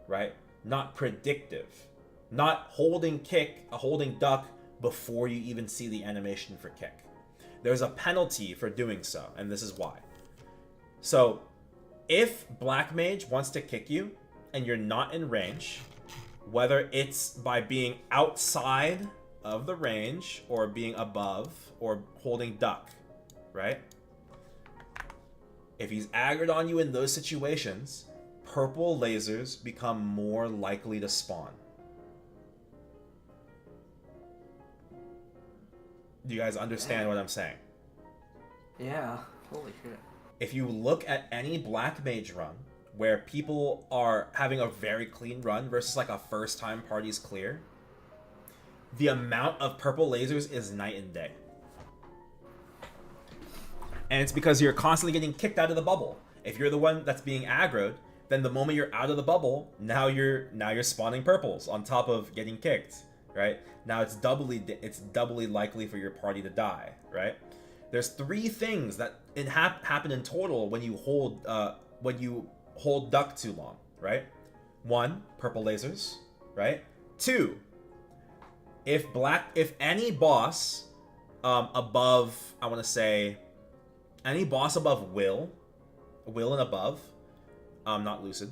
Speaker 1: right? Not predictive. Not holding duck before you even see the animation for kick. There's a penalty for doing so, and this is why. So, if Black Mage wants to kick you and you're not in range, whether it's by being outside of the range or being above or holding duck, right? If he's aggroed on you in those situations, purple lasers become more likely to spawn. Do you guys understand what I'm saying?
Speaker 3: Yeah, holy shit.
Speaker 1: If you look at any Black Mage run where people are having a very clean run versus like a first time party's clear, the amount of purple lasers is night and day. And it's because you're constantly getting kicked out of the bubble. If you're the one that's being aggroed, then the moment you're out of the bubble, now you're spawning purples on top of getting kicked, right? Now it's doubly likely for your party to die, right? There's 3 things that happen in total when you hold duck too long, right? 1, purple lasers, right? 2, if any boss above, I want to say, any boss above Will and above, not Lucid,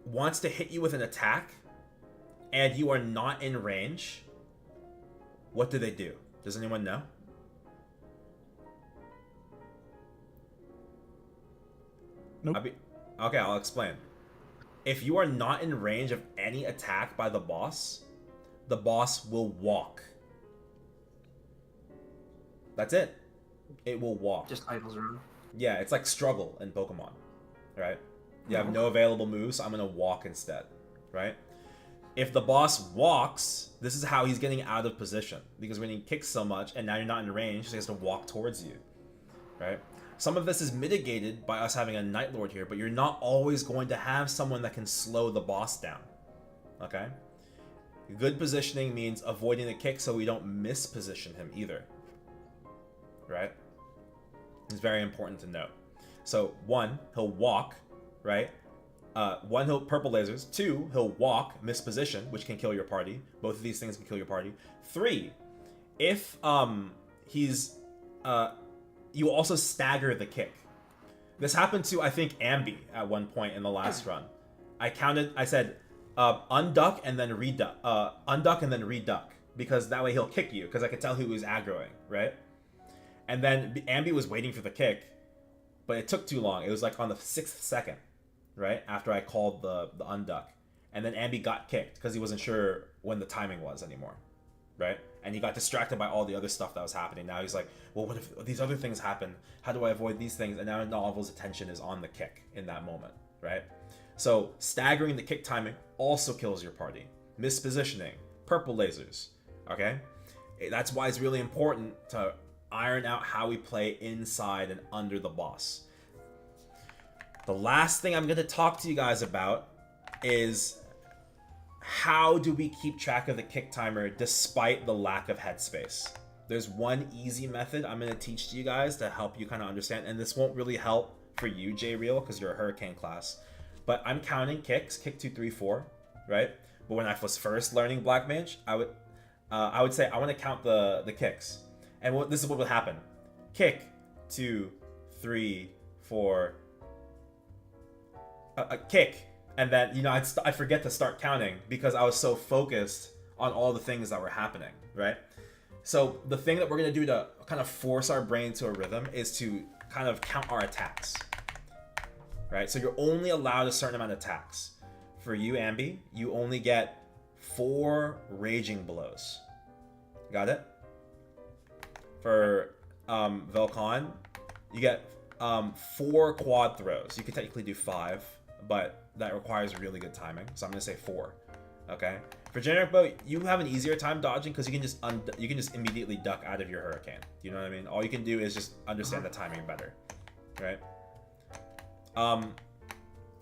Speaker 1: wants to hit you with an attack, and you are not in range, what do they do? Does anyone know?
Speaker 4: Nope.
Speaker 1: Okay, I'll explain. If you are not in range of any attack by the boss will walk. That's it. It will walk.
Speaker 3: Just idles around.
Speaker 1: Yeah, it's like struggle in Pokemon, right? You have no available moves, so I'm gonna walk instead, right? If the boss walks, this is how he's getting out of position, because when he kicks so much and now you're not in range, so he has to walk towards you, right? Some of this is mitigated by us having a Night Lord here, but you're not always going to have someone that can slow the boss down, okay? Good positioning means avoiding the kick so we don't misposition him either, right? It's very important to note. So 1, he'll walk, right? 1, he'll purple lasers. 2, he'll walk, misposition, which can kill your party. Both of these things can kill your party. 3, if you also stagger the kick. This happened to, I think, Ambi at one point in the last run. I said unduck and then reduck, because that way he'll kick you, because I could tell who was aggroing, right? And then Ambi was waiting for the kick, but it took too long. It was like on the 6th second, right? After I called the unduck. And then Ambi got kicked because he wasn't sure when the timing was anymore, right? And he got distracted by all the other stuff that was happening. Now he's like, well, what if these other things happen? How do I avoid these things? And now Novel's attention is on the kick in that moment, right? So staggering the kick timing also kills your party. Mispositioning, purple lasers, okay? That's why it's really important to iron out how we play inside and under the boss. The last thing I'm going to talk to you guys about is how do we keep track of the kick timer despite the lack of headspace. There's one easy method I'm going to teach to you guys to help you kind of understand, and this won't really help for you, J-Real, because you're a Hurricane class, but I'm counting kicks, kick 2, 3, 4, right? But when I was first learning Black Mage, I would say I want to count the kicks. And this is what would happen. Kick, 2, 3, 4. A kick. And then, I forget to start counting because I was so focused on all the things that were happening, right? So the thing that we're going to do to kind of force our brain to a rhythm is to kind of count our attacks, right? So you're only allowed a certain amount of attacks. For you, Ambi, you only get 4 raging blows. Got it? For Velcon, you get 4 quad throws. You could technically do 5, but that requires really good timing, so I'm going to say 4. Okay. For generic bow, you have an easier time dodging because you can just immediately duck out of your hurricane. You know what I mean? All you can do is just understand the timing better, right?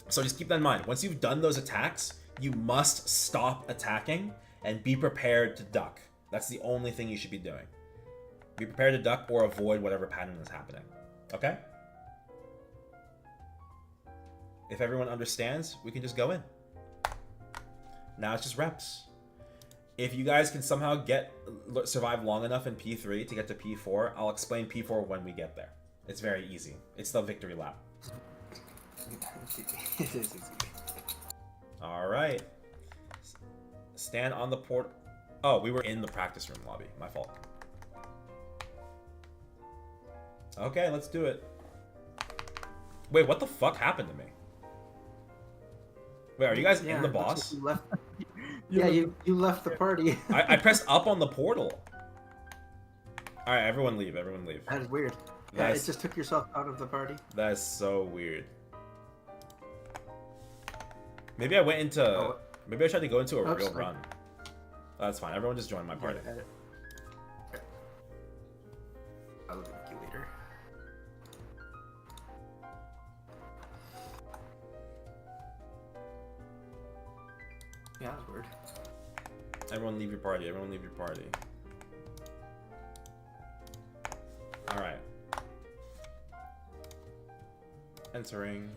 Speaker 1: So just keep that in mind. Once you've done those attacks, you must stop attacking and be prepared to duck. That's the only thing you should be doing. Be prepared to duck or avoid whatever pattern is happening. Okay? If everyone understands, we can just go in. Now it's just reps. If you guys can somehow survive long enough in P3 to get to P4, I'll explain P4 when we get there. It's very easy. It's the victory lap.
Speaker 3: It is easy.
Speaker 1: Alright. Stand on the port. Oh, we were in the practice room lobby. My fault. Okay, let's do it. Wait, what the fuck happened to me? Wait, are you guys in the boss?
Speaker 3: You left. Yeah, you left the party.
Speaker 1: I pressed up on the portal. Alright, everyone leave. Everyone leave.
Speaker 3: That is weird. Yeah, it just took yourself out of the party.
Speaker 1: That is so weird. Maybe I went into... Maybe I tried to go into a real run. That's fine. Everyone just join my party.
Speaker 3: Yeah, I'll look at you later. Yeah, that's weird.
Speaker 1: Everyone leave your party. Everyone leave your party. Alright. Entering.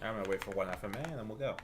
Speaker 1: I'm gonna wait for one FMA and then we'll go.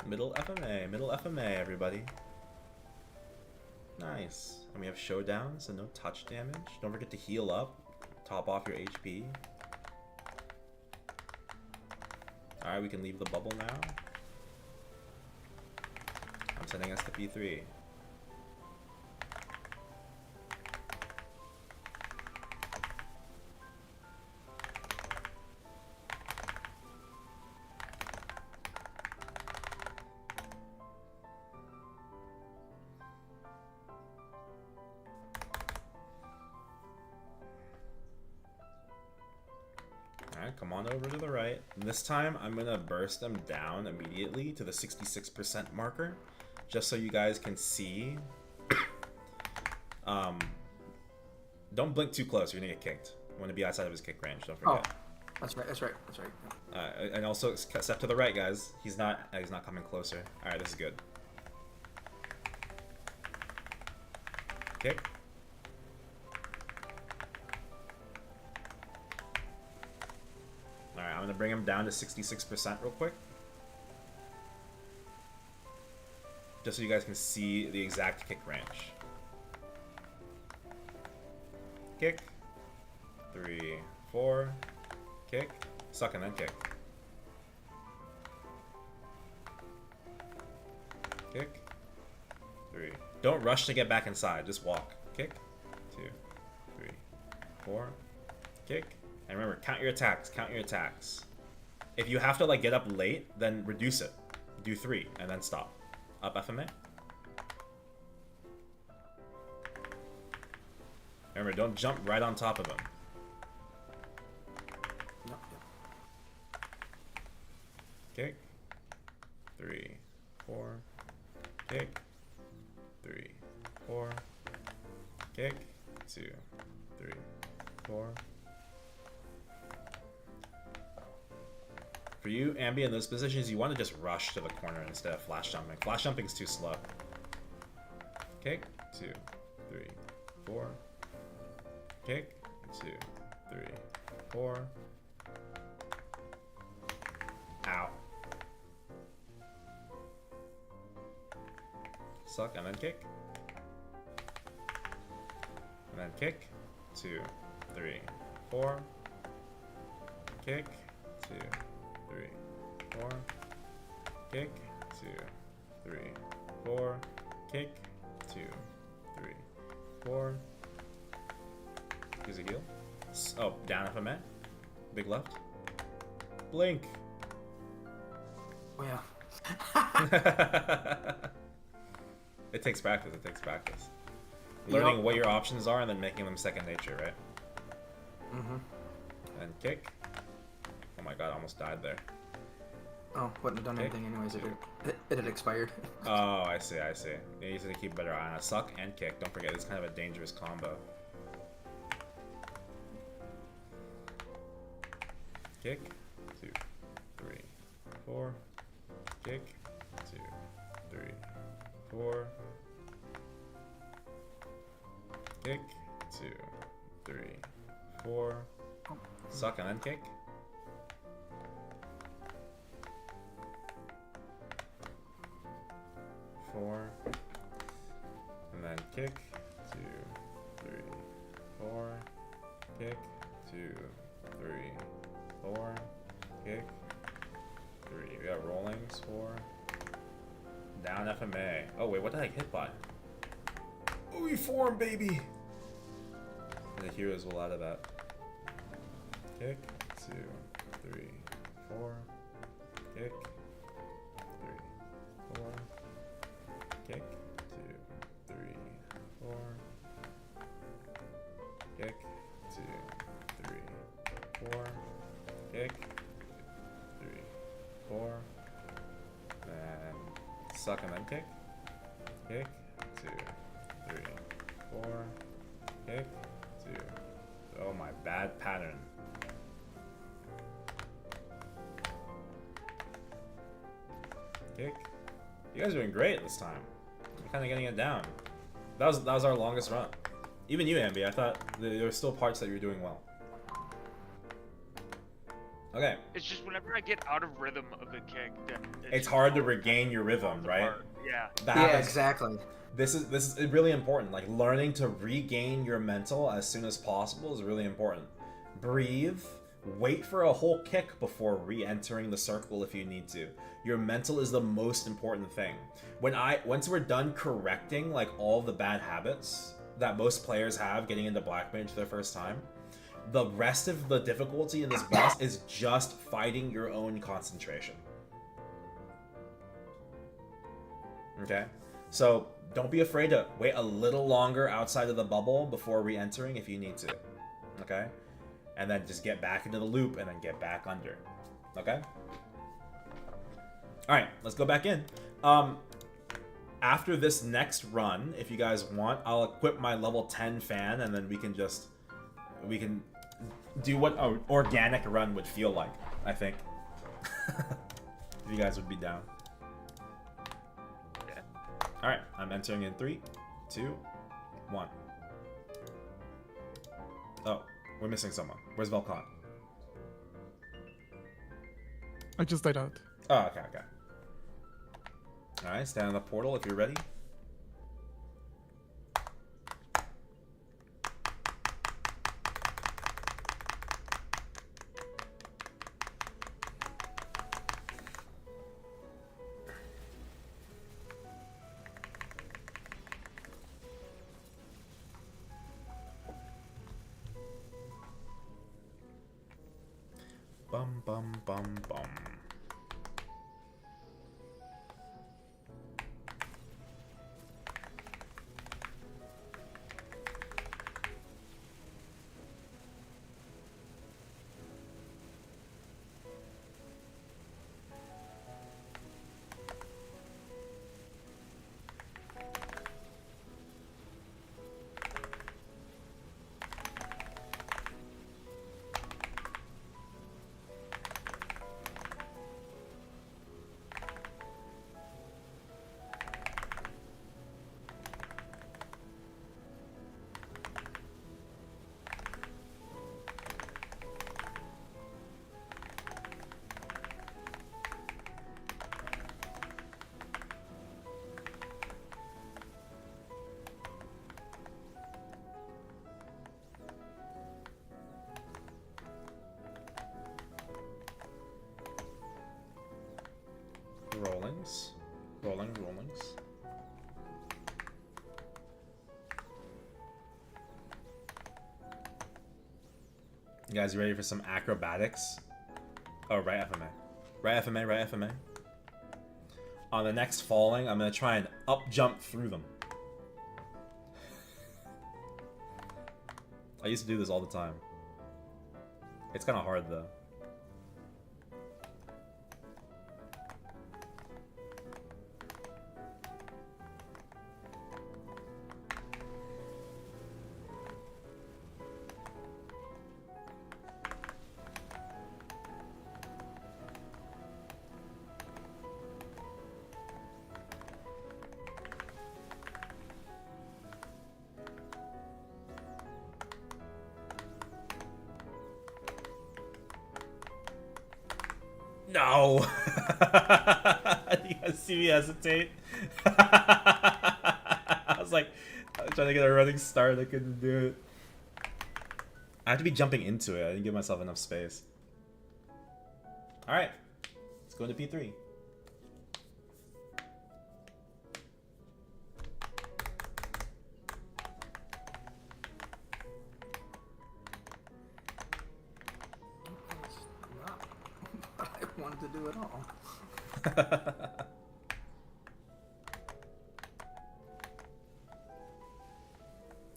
Speaker 1: Middle FMA, everybody. Nice. And we have showdown, so no touch damage. Don't forget to heal up. Top off your HP. Alright, we can leave the bubble now. I'm sending us to P3. Come on over to the right. And this time, I'm going to burst them down immediately to the 66% marker, just so you guys can see. Don't blink too close, you're going to get kicked. You want to be outside of his kick range, don't forget.
Speaker 3: Oh, that's right, that's right, that's right.
Speaker 1: And also, step to the right, guys. He's not coming closer. Alright, this is good. Kick. Alright, I'm going to bring him down to 66% real quick. Just so you guys can see the exact kick range. Kick. 3, 4. Kick. Suck and then kick. Kick. 3. Don't rush to get back inside. Just walk. Kick. 2, 3, 4. Kick. And remember, count your attacks, count your attacks. If you have to like get up late, then reduce it. Do 3 and then stop. Up FMA. Remember, don't jump right on top of him.
Speaker 3: Yep.
Speaker 1: Kick. 3, 4. Kick. 3, 4. Kick. 2, 3, 4. For you, Ambi, in those positions, you want to just rush to the corner instead of flash jumping. Flash jumping is too slow. Kick. 2, 3, 4. Kick. 2, 3, 4. Ow. Suck and then kick. And then kick. 2, 3, 4. Kick. 2, 3, 4. Kick. 2, 3, 4. Kick. 2, 3, 4. Use a heal. Oh, down if I'm at. Big left. Blink.
Speaker 3: Oh yeah.
Speaker 1: It takes practice. It takes practice. Learning what your options are and then making them second nature, right?
Speaker 3: Mm-hmm.
Speaker 1: And kick. Oh my god, I almost died there.
Speaker 3: Oh, wouldn't have done
Speaker 1: Kick.
Speaker 3: anything anyways. It had expired.
Speaker 1: Oh, I see, I see. You need to keep a better eye on it. Suck and kick. Don't forget, it's kind of a dangerous combo. Kick. 2, 3, 4. Kick. 2, 3, 4. Kick. 2, 3, 4. Suck and then kick. Four. And then kick. 2, 3, 4. Kick. 2, 3, 4. Kick. 3. We got rollings. 4. Down FMA. Oh wait, what did I hit by? Oh, we form, baby! And the heroes will out of that. Kick. 2, 3, 4. Kick. 3, 4. Kick. 2, 3, 4. Kick. 2, 3, 4. Kick. 3, 4. And suck and then kick. Kick. 2, 3, 4. Kick. 2. Oh, my bad pattern. Kick. You guys are doing great this time. I'm kind of getting it down. That was our longest run. Even you, Ambi. I thought there were still parts that you were doing well. Okay.
Speaker 2: It's just whenever I get out of rhythm of the kick, then
Speaker 1: It's hard to regain your rhythm, right?
Speaker 2: Yeah.
Speaker 1: That
Speaker 3: Yeah,
Speaker 1: happens.
Speaker 3: exactly.
Speaker 1: This is really important. Like, learning to regain your mental as soon as possible is really important. Breathe. Wait for a whole kick before re-entering the circle if you need to. Your mental is the most important thing. Once we're done correcting like all the bad habits that most players have getting into Black Mage for the first time, the rest of the difficulty in this boss is just fighting your own concentration. Okay? So don't be afraid to wait a little longer outside of the bubble before re-entering if you need to. Okay? And then just get back into the loop and then get back under. Okay? Alright, let's go back in. After this next run, if you guys want, I'll equip my level 10 fan and then we can do what an organic run would feel like, I think. If you guys would be down.
Speaker 2: Yeah.
Speaker 1: Alright, I'm entering in 3, 2, 1. Oh, we're missing someone. Where's Volkan?
Speaker 4: I just died out.
Speaker 1: Oh, okay. Alright, stand on the portal if you're ready. Bum bum bum bum. Rollings. Rollings. You guys ready for some acrobatics? Oh, right FMA. Right FMA. On the next falling, I'm going to try and up jump through them. I used to do this all the time. It's kind of hard though. No! You guys see me hesitate? I was like, I was trying to get a running start, I couldn't do it. I have to be jumping into it, I didn't give myself enough space. Alright, let's go into P3.
Speaker 3: To do it all.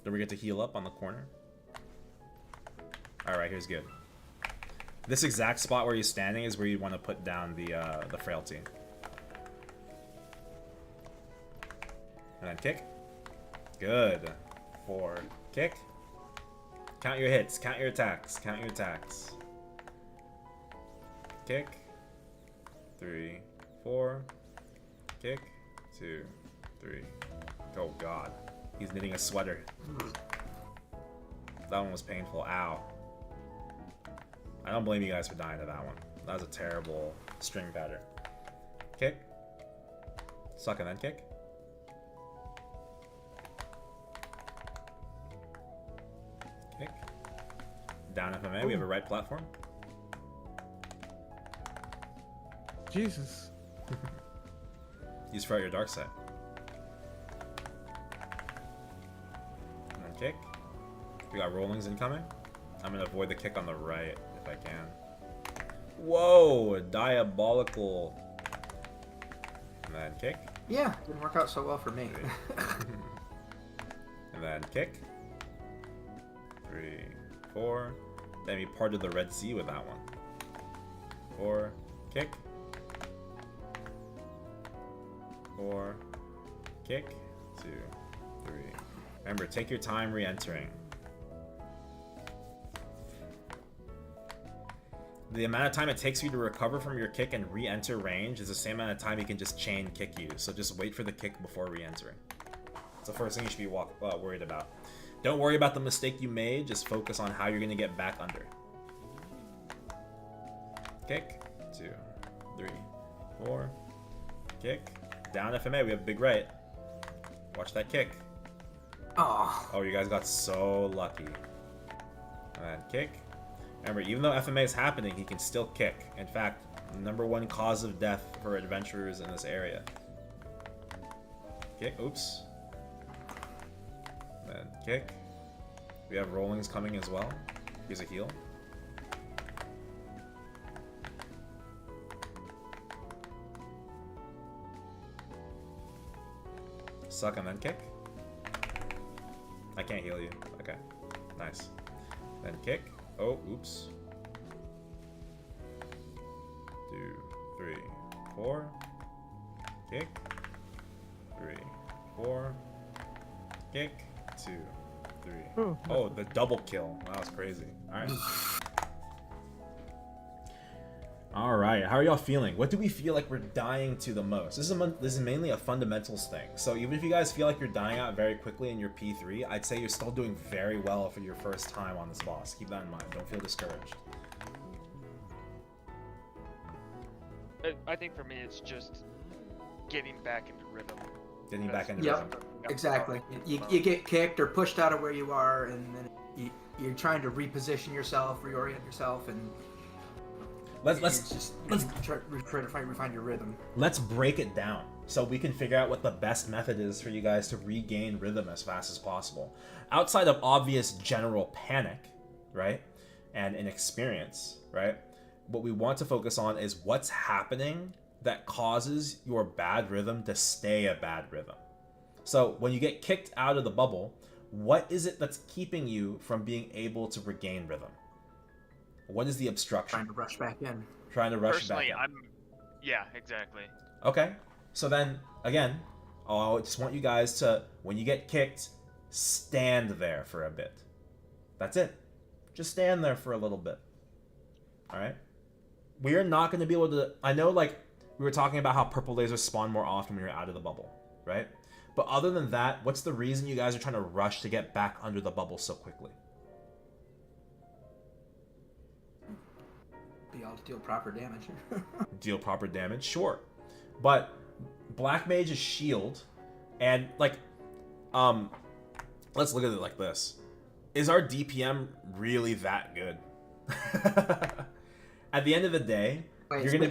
Speaker 1: Don't forget to heal up on the corner. Alright, here's good. This exact spot where he's standing is where you want to put down the frailty. And then kick. Good. 4. Kick. Count your hits, count your attacks, count your attacks. Kick. 3, 4, kick, 2, 3. Oh god, he's knitting a sweater. That one was painful. Ow. I don't blame you guys for dying to that one. That was a terrible string pattern. Kick. Suck and then kick. Kick. Down FMA, we have a right platform.
Speaker 4: Jesus.
Speaker 1: Use for your dark side. And then kick. We got rollings incoming. I'm gonna avoid the kick on the right if I can. Whoa! Diabolical. And then kick.
Speaker 3: Yeah, didn't work out so well for me.
Speaker 1: And then kick. 3, 4. Then we parted the Red Sea with that one. 4. Kick. 4, kick, 2, 3. Remember, take your time re-entering. The amount of time it takes you to recover from your kick and re-enter range is the same amount of time you can just chain kick you. So just wait for the kick before re-entering. It's the first thing you should be worried about. Don't worry about the mistake you made, just focus on how you're going to get back under. Kick, 2, 3, 4, kick. Down FMA, we have big right. Watch that kick. Oh, you guys got so lucky. And then kick. Remember, even though FMA is happening, he can still kick. In fact, #1 cause of death for adventurers in this area. Kick, oops. And then kick. We have rollings coming as well. Here's a heal. Suck and then kick. I can't heal you. Okay. Nice. Then kick. Oh, oops. 2, 3, 4. Kick. 3, 4. Kick. 2, 3. Oh, the double kill. That was crazy. Alright. Alright, how are y'all feeling? What do we feel like we're dying to the most? This is mainly a fundamentals thing. So even if you guys feel like you're dying out very quickly in your P3, I'd say you're still doing very well for your first time on this boss. Keep that in mind. Don't feel discouraged.
Speaker 2: I think for me, it's just getting back into rhythm.
Speaker 1: Getting back into rhythm.
Speaker 3: Exactly. You get kicked or pushed out of where you are, and then you're trying to reposition yourself, reorient yourself, and let's try to find your rhythm.
Speaker 1: Let's break it down so we can figure out what the best method is for you guys to regain rhythm as fast as possible. Outside of obvious general panic, right, and inexperience, right, what we want to focus on is what's happening that causes your bad rhythm to stay a bad rhythm. So when you get kicked out of the bubble, what is it that's keeping you from being able to regain rhythm? What is the obstruction?
Speaker 3: Trying to rush back in.
Speaker 2: Personally, yeah, exactly.
Speaker 1: Okay, so then, again, I just want you guys to, when you get kicked, stand there for a bit. That's it. Just stand there for a little bit. Alright? We are not going to be able to... I know, like, we were talking about how purple lasers spawn more often when you're out of the bubble, right? But other than that, what's the reason you guys are trying to rush to get back under the bubble so quickly?
Speaker 3: Be able to deal proper damage.
Speaker 1: Deal proper damage? Sure. But Black Mage's shield, and, like, let's look at it like this. Is our DPM really that good? At the end of the day, you're gonna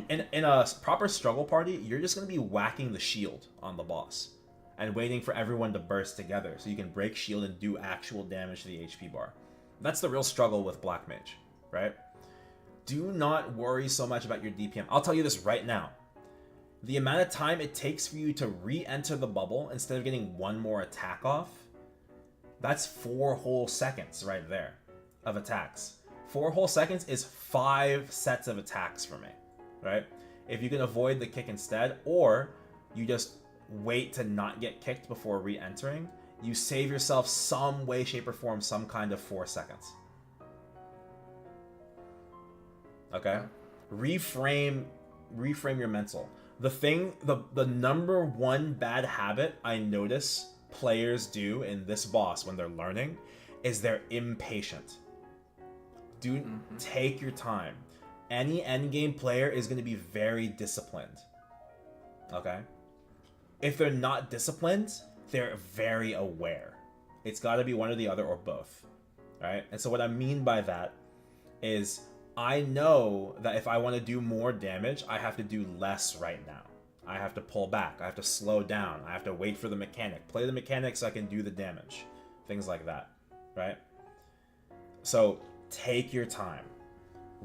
Speaker 1: in a proper struggle party, you're just gonna be whacking the shield on the boss and waiting for everyone to burst together so you can break shield and do actual damage to the HP bar. That's the real struggle with Black Mage, right? Do not worry so much about your DPM. I'll tell you this right now. The amount of time it takes for you to re-enter the bubble instead of getting one more attack off, that's 4 whole seconds right there of attacks. 4 whole seconds is 5 sets of attacks for me, right? If you can avoid the kick instead, or you just wait to not get kicked before re-entering, you save yourself some way, shape, or form, some kind of 4 seconds. Okay? Reframe your mental. The number one bad habit I notice players do in this boss when they're learning is they're impatient. Dude, take your time. Any endgame player is going to be very disciplined. Okay? If they're not disciplined, they're very aware. It's got to be one or the other or both. Alright? And so what I mean by that is I know that if I want to do more damage, I have to do less right now. I have to pull back. I have to slow down. I have to wait for the mechanic. Play the mechanic so I can do the damage. Things like that. Right? So take your time.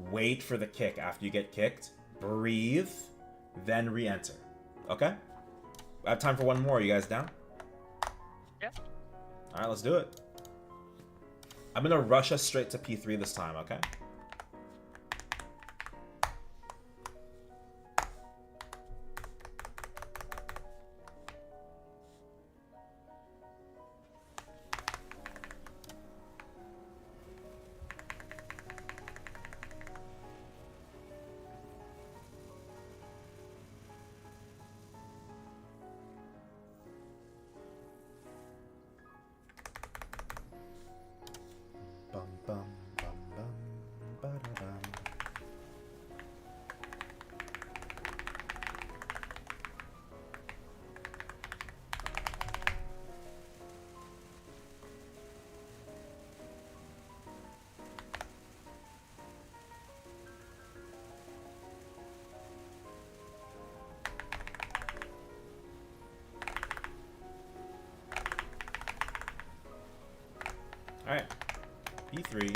Speaker 1: Wait for the kick after you get kicked. Breathe. Then re-enter. Okay? I have time for one more. You guys down?
Speaker 2: Yeah.
Speaker 1: Alright, let's do it. I'm going to rush us straight to P3 this time, okay? Alright, P3.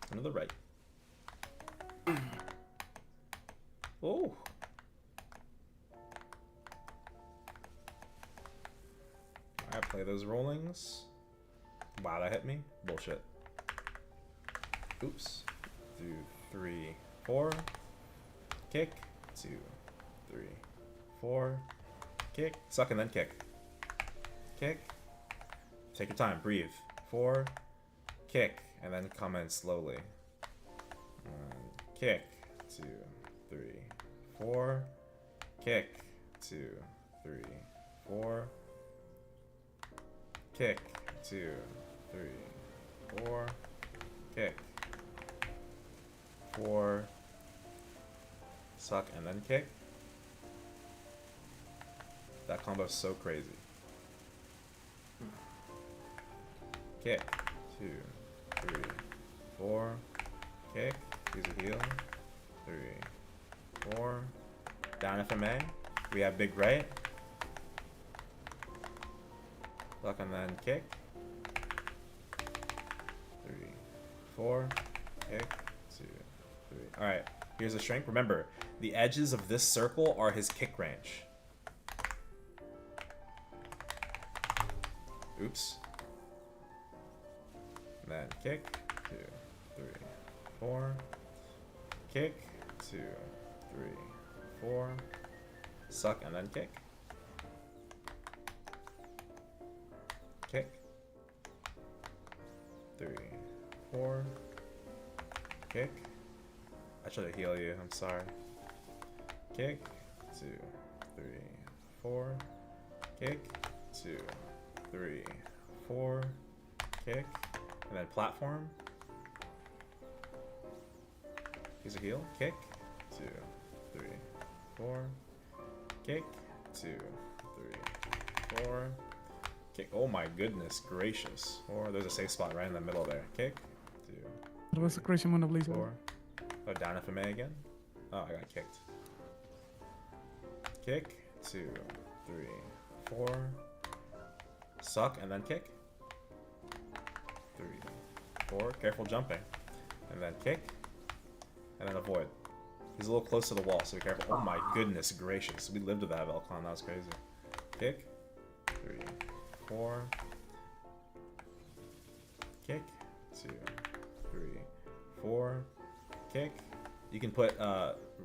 Speaker 1: Turn to the right. Play those rollings. Wow, that hit me. Bullshit. Oops. 2, 3, 4. Kick. 2, 3, 4. Kick. Suck and then kick. Kick. Take your time. Breathe. 4. Kick. And then come in slowly. Kick. 2, 3, 4. Kick. 2, 3, 4. Kick. 2, 3, 4. Kick. 4. Suck and then kick. That combo's so crazy. Kick. 2, 3, 4. Kick. Use a heal. 3, 4. Down FMA. We have big right. Suck and then kick. 3, 4. Kick. 2, 3. Alright. Here's a shrink. Remember, the edges of this circle are his kick range. Oops. And then kick. 2, 3, 4. Kick. 2, 3, 4. Suck and then kick. Kick. 3, 4. Kick. I should have healed you, I'm sorry. Kick. 2, 3, 4. Kick. 2, 3, 4. Kick. And then platform. Use a heal. Kick. 2, 3, 4. Kick. 2, 3, 4. Kick. Oh my goodness gracious. Or there's a safe spot right in the middle there. Kick. 2.
Speaker 4: It was a crazy amount of laser.
Speaker 1: 4. Oh, down FMA again? Oh, I got kicked. Kick. 2, 3, 4. Suck and then kick. 3, 4. Careful jumping. And then kick. And then avoid. He's a little close to the wall, so be careful. Oh my goodness gracious. We lived with that Velcon. That was crazy. Kick. 3, 4. Kick. 2, 3, 4. Kick. You can put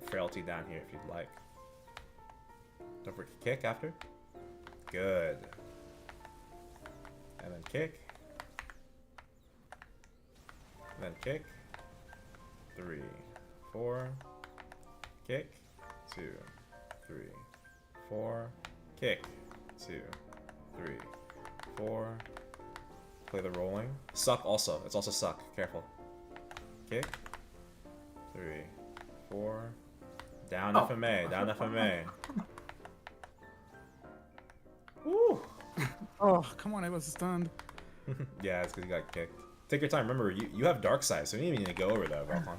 Speaker 1: frailty down here if you'd like. Don't forget to kick after. Good. And then kick. And then kick. 3, 4. Kick. 2, 3, 4. Kick. 2, 3, 4. Play the rolling. Suck also. It's also suck. Careful. Kick. 3, 4. Down FMA. Down FMA. Woo!
Speaker 4: Oh, come on, I was stunned.
Speaker 1: Yeah, it's because you got kicked. Take your time. Remember, you have dark side, so you don't even need to go over that, Valkon.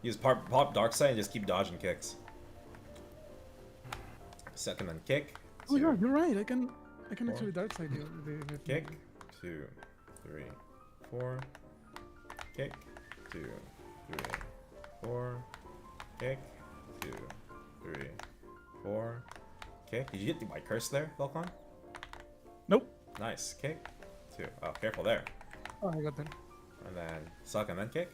Speaker 1: You just pop dark side and just keep dodging kicks. Second then kick.
Speaker 4: Oh yeah,
Speaker 1: 2,
Speaker 4: you're right. I can
Speaker 1: 4.
Speaker 4: actually dark side the
Speaker 1: Kick. 2, 3, 4. Kick. 2, 3, 4. Kick. 2, 3, 4. Kick. Did you get the white curse there, Valkon?
Speaker 4: Nope.
Speaker 1: Nice. Kick. 2. Oh, careful there.
Speaker 4: Oh, I got that.
Speaker 1: And then suck and then kick.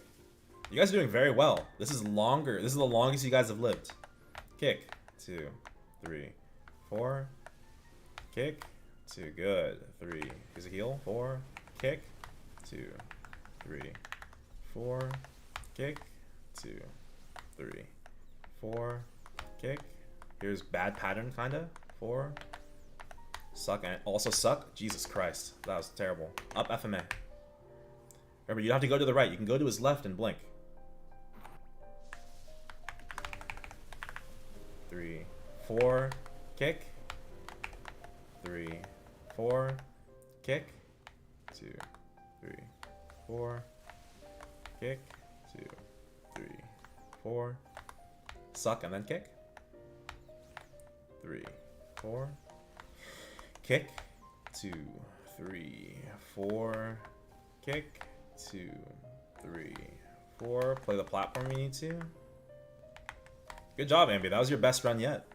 Speaker 1: You guys are doing very well. This is longer. This is the longest you guys have lived. Kick. 2, 3, 4. Kick. 2. Good. 3. Use a heal. 4. Kick. 2, 3, 4. Kick. 2, 3, 4. Kick. Here's bad pattern, kinda. 4. Suck and also suck. Jesus Christ. That was terrible. Up FMA. Remember, you don't have to go to the right. You can go to his left and blink. 3, 4. Kick. 3, 4. Kick. 2, 3, 4. Kick. 2, 3, 4. Suck and then kick. 3, 4. Kick. 2, 3, 4. Kick. 2, 3, 4. Play the platform you need to. Good job, Ambi. That was your best run yet.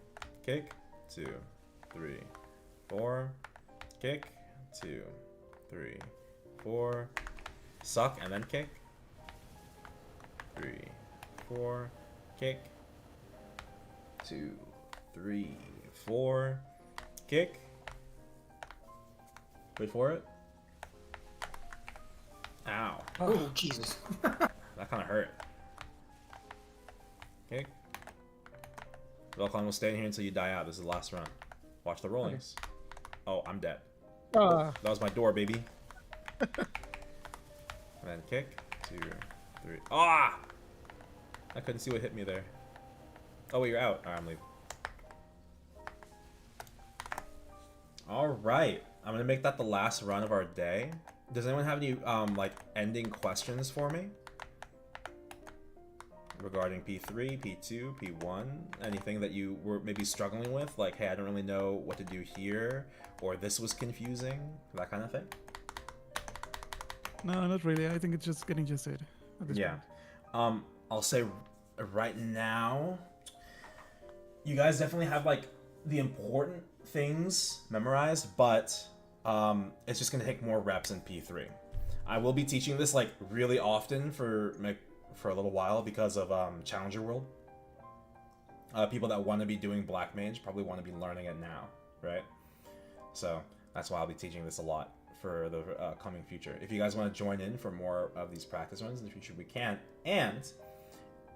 Speaker 1: Kick. 2, 3, 4. Kick. 2, 3, 4. Suck and then kick. 3, 4. Kick. 2, 3, 4. Kick. Wait for it. Ow.
Speaker 3: Oh, Jesus.
Speaker 1: That kind of hurt. Kick. Velcon will stay in here until you die out. This is the last run. Watch the rollings. Okay. Oh, I'm dead. That was my door, baby. And then kick. 2, 3. Ah! I couldn't see what hit me there. Oh, wait, you're out. Alright, I'm leaving. Alright. I'm gonna make that the last run of our day. Does anyone have any, like, ending questions for me? Regarding P3, P2, P1? Anything that you were maybe struggling with? Like, hey, I don't really know what to do here, or this was confusing, that kind of thing?
Speaker 4: No, not really. I think it's just getting just it.
Speaker 1: Yeah. I'll say right now, you guys definitely have, like, the important things memorized, but it's just going to take more reps in P3. I will be teaching this, like, really often for a little while because of Challenger World. People that want to be doing Black Mage probably want to be learning it now, right? So that's why I'll be teaching this a lot for the coming future. If you guys want to join in for more of these practice runs in the future, we can. And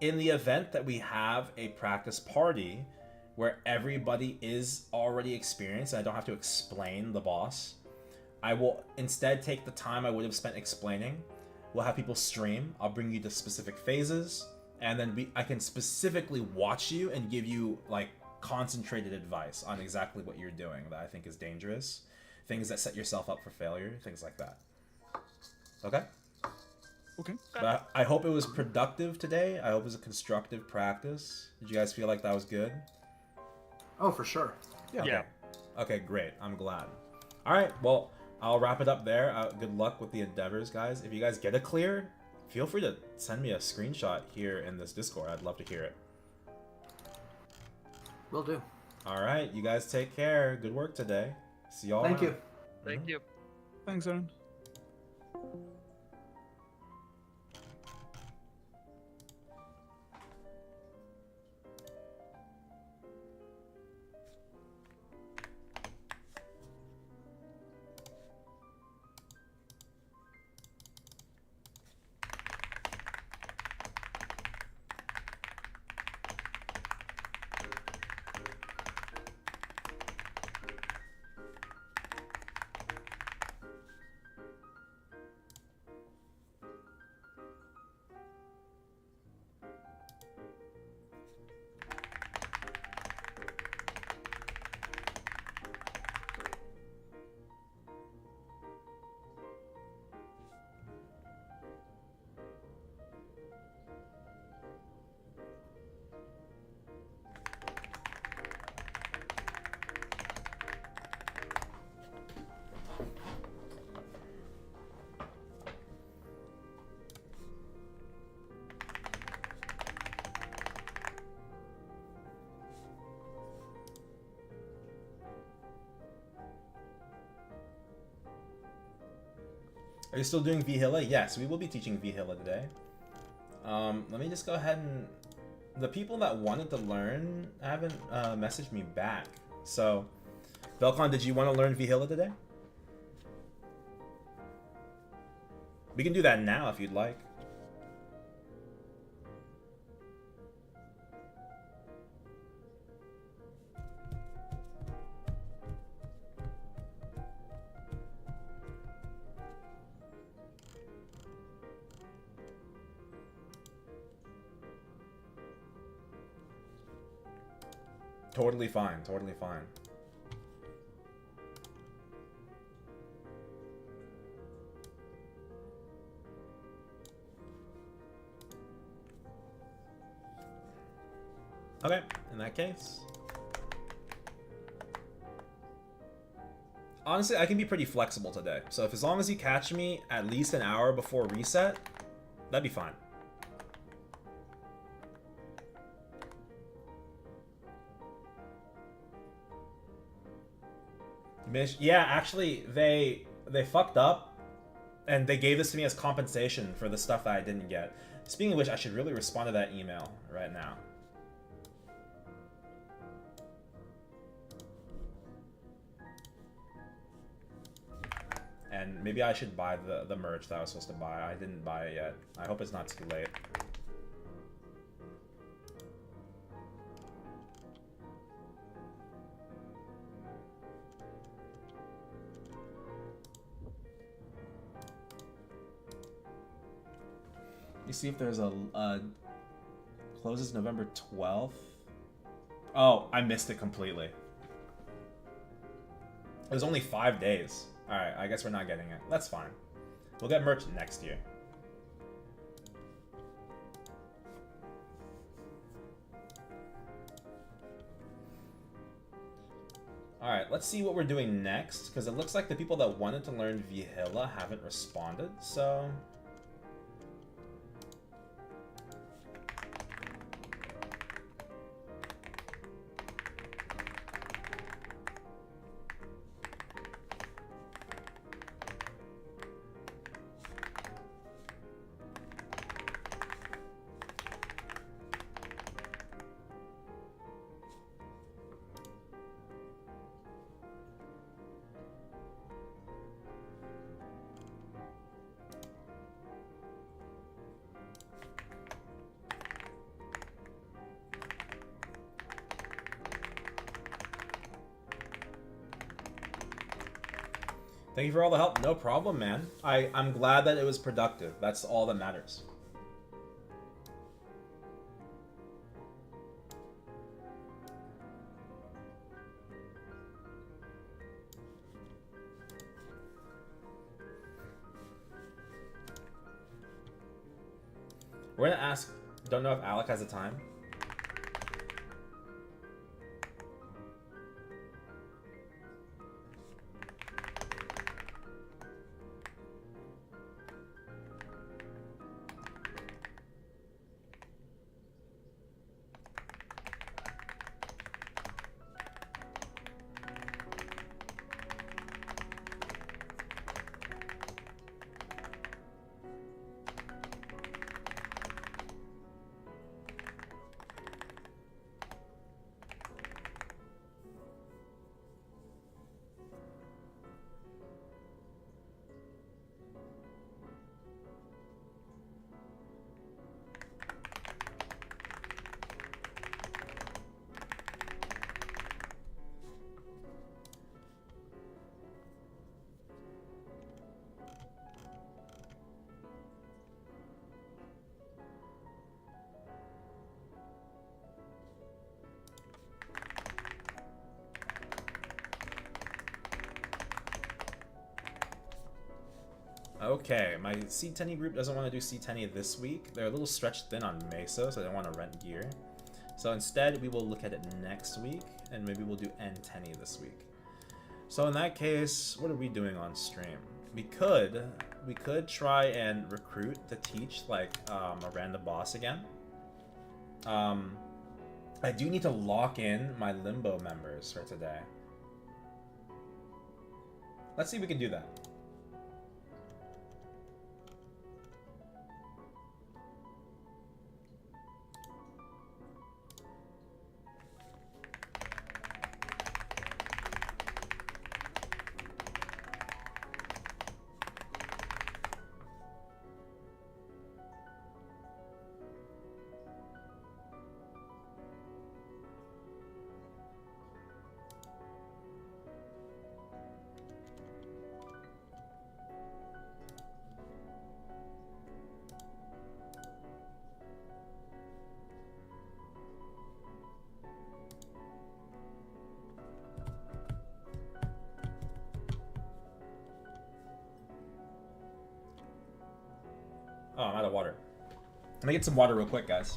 Speaker 1: in the event that we have a practice party where everybody is already experienced and I don't have to explain the boss, I will instead take the time I would have spent explaining. We'll have people stream. I'll bring you to specific phases, and then I can specifically watch you and give you, like, concentrated advice on exactly what you're doing that I think is dangerous, things that set yourself up for failure, things like that. Okay?
Speaker 4: Okay.
Speaker 1: But I hope it was productive today. I hope it was a constructive practice. Did you guys feel like that was good?
Speaker 3: Oh, for sure.
Speaker 4: Yeah.
Speaker 2: Yeah.
Speaker 1: Okay, great. I'm glad. All right, well, I'll wrap it up there. Good luck with the endeavors, guys. If you guys get a clear, feel free to send me a screenshot here in this Discord. I'd love to hear it.
Speaker 3: Will do.
Speaker 1: All right, you guys take care. Good work today. See y'all
Speaker 3: Thank
Speaker 1: around.
Speaker 3: you.
Speaker 2: Thank you.
Speaker 4: Thanks, Aaron.
Speaker 1: Are you still doing Vhilla? Yes, we will be teaching Vhilla today. Let me just go ahead and... The people that wanted to learn haven't messaged me back. So, Velcon, did you want to learn Vhilla today? We can do that now if you'd like. Totally fine, totally fine. Okay, in that case. Honestly, I can be pretty flexible today. So if as long as you catch me at least an hour before reset, that'd be fine. Yeah, actually, they fucked up, and they gave this to me as compensation for the stuff that I didn't get. Speaking of which, I should really respond to that email right now. And maybe I should buy the merch that I was supposed to buy. I didn't buy it yet. I hope it's not too late. You see if there's a closes November 12th. Oh, I missed it completely. It was only 5 days. Alright, I guess we're not getting it. That's fine. We'll get merch next year. Alright, let's see what we're doing next, because it looks like the people that wanted to learn Vhilla haven't responded, so... Thank you for all the help. No problem, man. I'm glad that it was productive. That's all that matters. We're gonna ask, don't know if Alec has the time. Okay, my C10 group doesn't want to do C10 this week. They're a little stretched thin on Meso, so they don't want to rent gear. So instead, we will look at it next week, and maybe we'll do N10 this week. So in that case, what are we doing on stream? We could try and recruit to teach like a random boss again. I do need to lock in my Limbo members for today. Let's see if we can do that. Oh, I'm out of water. Let me get some water real quick, guys.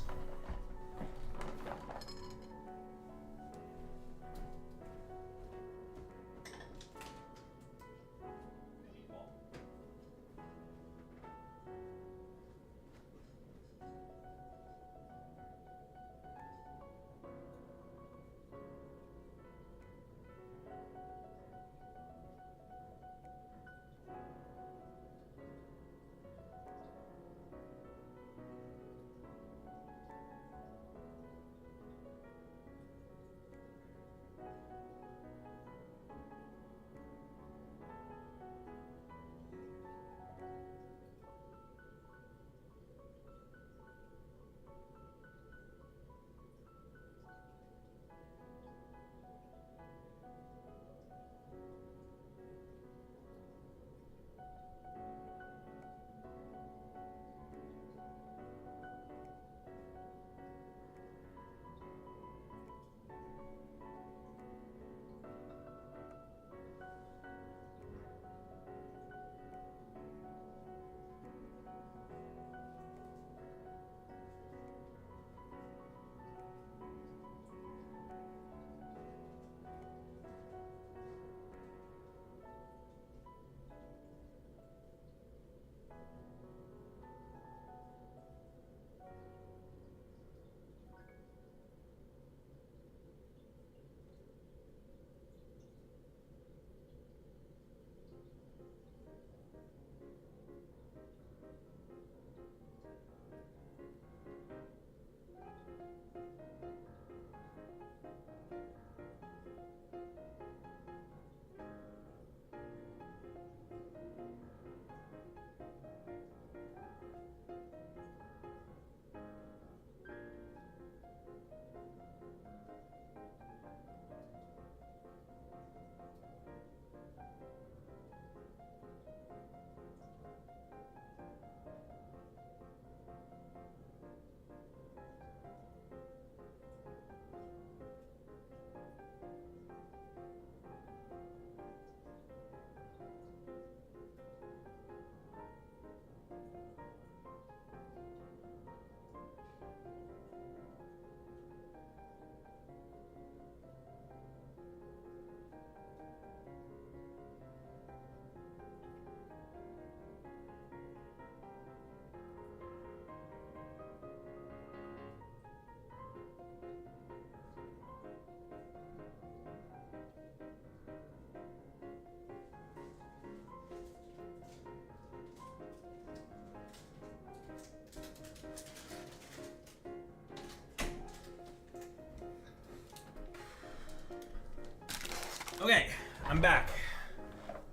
Speaker 1: Okay, I'm back.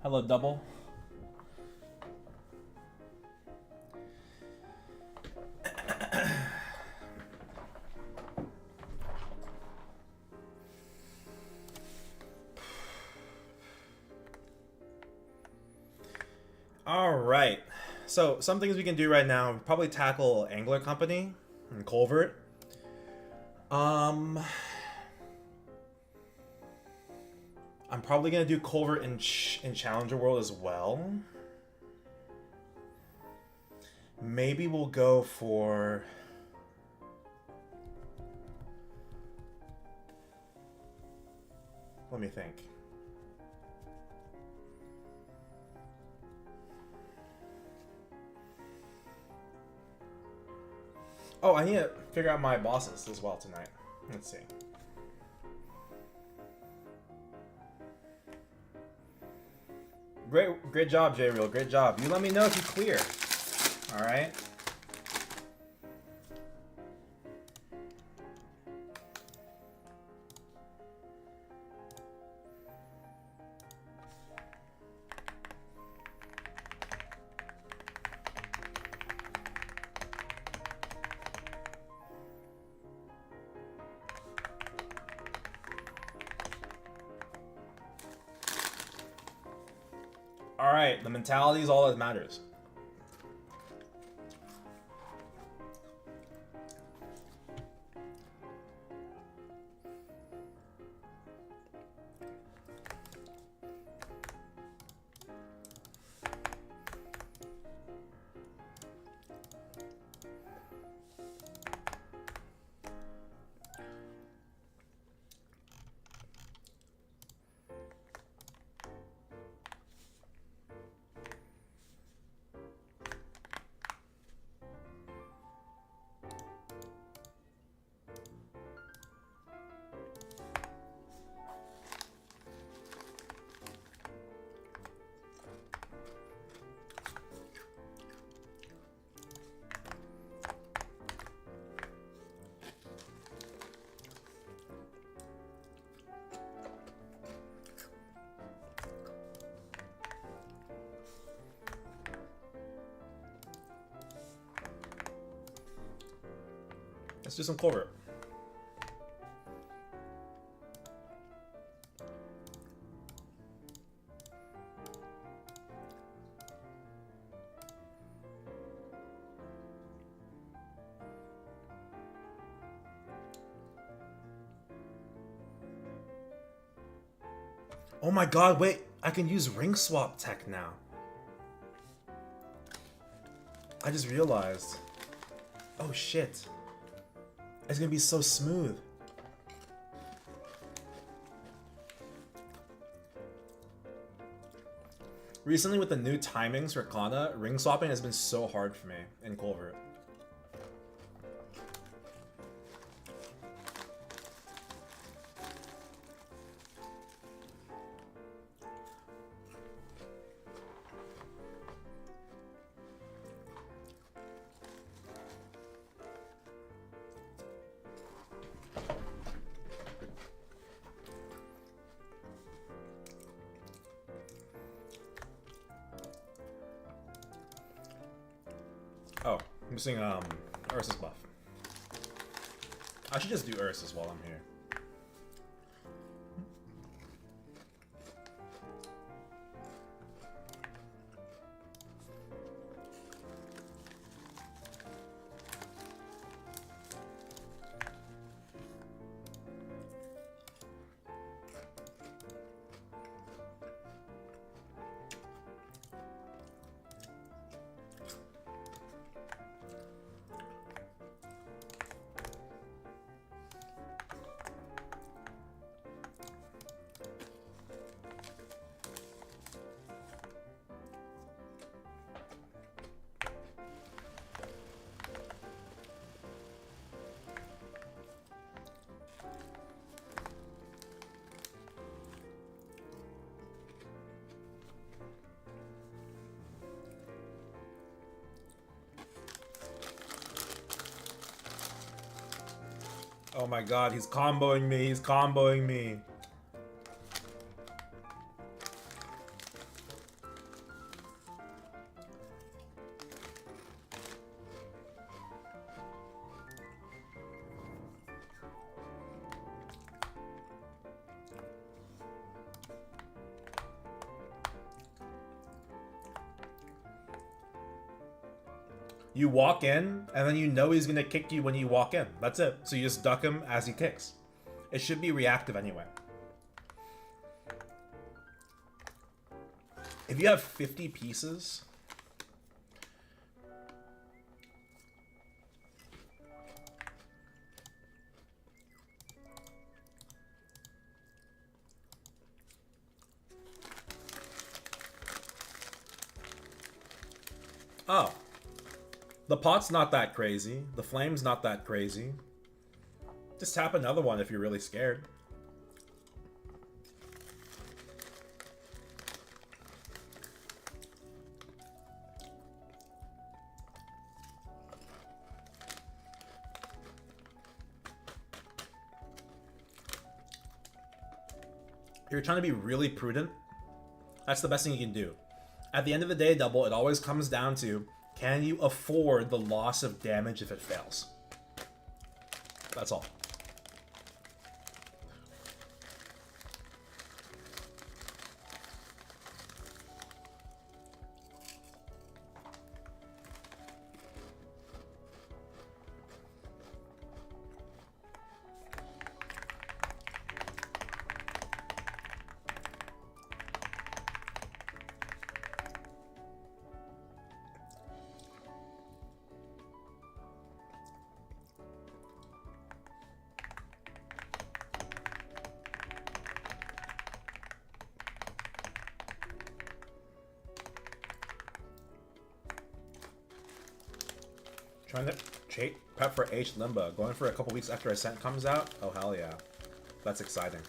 Speaker 1: Hello, double. All right. So some things we can do right now. Probably tackle Angler Company and Culvert. I'm probably gonna do Culvert in Challenger World as well. Maybe we'll go for. Let me think. Oh, I need to figure out my bosses as well tonight. Let's see. Great job, J-Real. Great job. You let me know if you clear. All right. Alright, the mentality is all that matters. Let's do some Culvert. Oh my god, wait, I can use ring swap tech now. I just realized. Oh shit. It's gonna be so smooth. Recently with the new timings for Kanna, ring swapping has been so hard for me in Culvert. Oh, I'm missing Ursa's buff. I should just do Ursa's while I'm here. Oh my god, he's comboing me, he's comboing me. You walk in, and then you know he's gonna kick you when you walk in. That's it. So you just duck him as he kicks. It should be reactive anyway. If you have 50 pieces... Oh. The pot's not that crazy. The flame's not that crazy. Just tap another one if you're really scared. If you're trying to be really prudent, that's the best thing you can do. At the end of the day, Double, it always comes down to, can you afford the loss of damage if it fails? That's all. Trying to prep for H Limbo. Going for a couple weeks after Ascent comes out? Oh, hell yeah. That's exciting.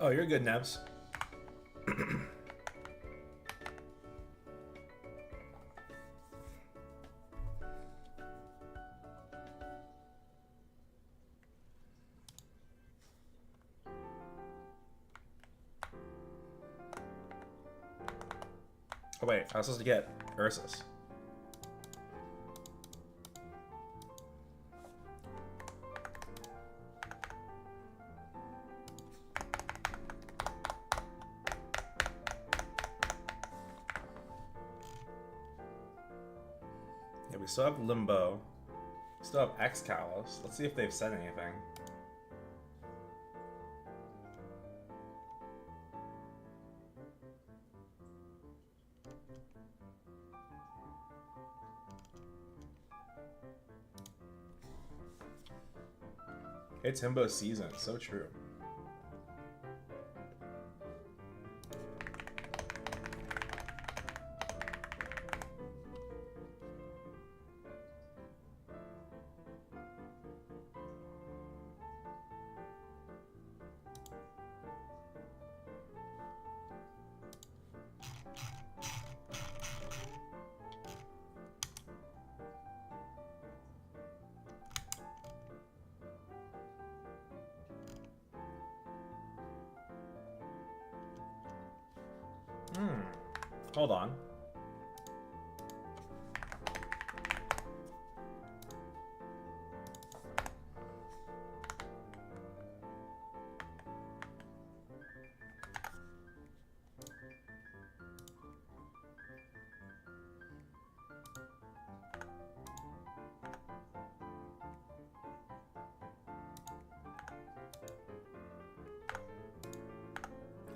Speaker 1: Oh, you're good, Nebs. Oh wait, I was supposed to get Ursus. Yeah, we still have Limbo. We still have Excalos. Let's see if they've said anything. It's Himbo season, so true. Hold on.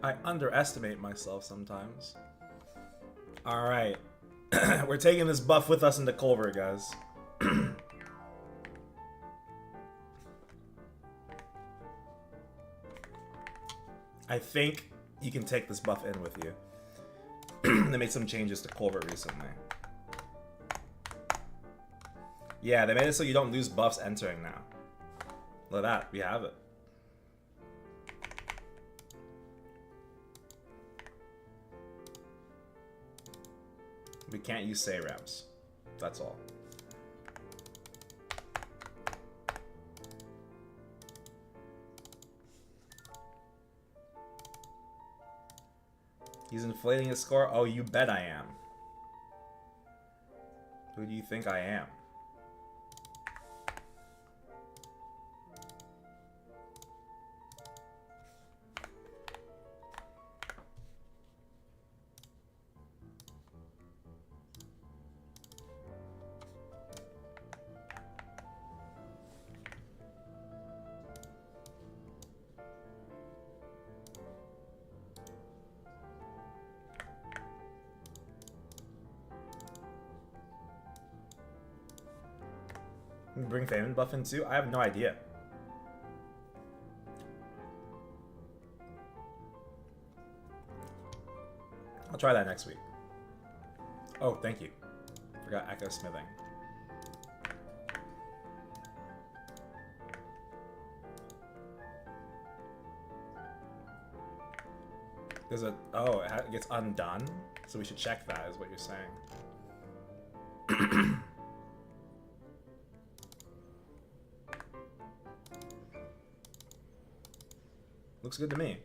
Speaker 1: I underestimate myself sometimes. Alright. We're taking this buff with us into Culver, guys. I think you can take this buff in with you. They made some changes to Culver recently. Yeah, they made it so you don't lose buffs entering now. Look at that, we have it. We can't use say ramps. That's all. He's inflating his score? Oh, you bet I am. Who do you think I am? Bring Famine buff in too? I have no idea. I'll try that next week. Oh, thank you. Forgot Echo Smithing. There's a... Oh, it gets undone? So we should check that, is what you're saying. Looks good to me.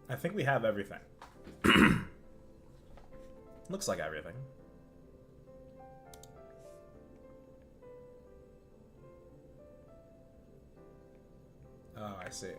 Speaker 1: I think we have everything. Looks like everything. Oh, I see.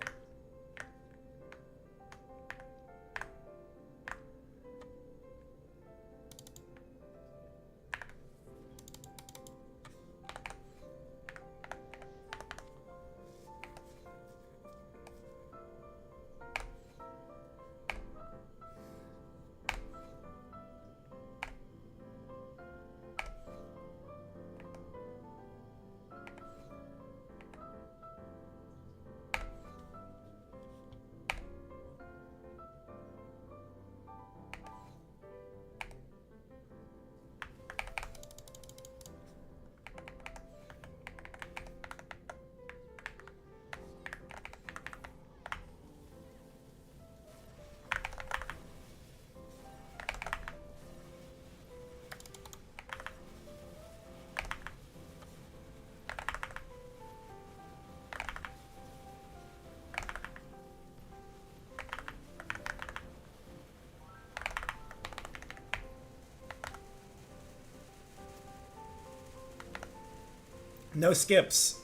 Speaker 1: No skips.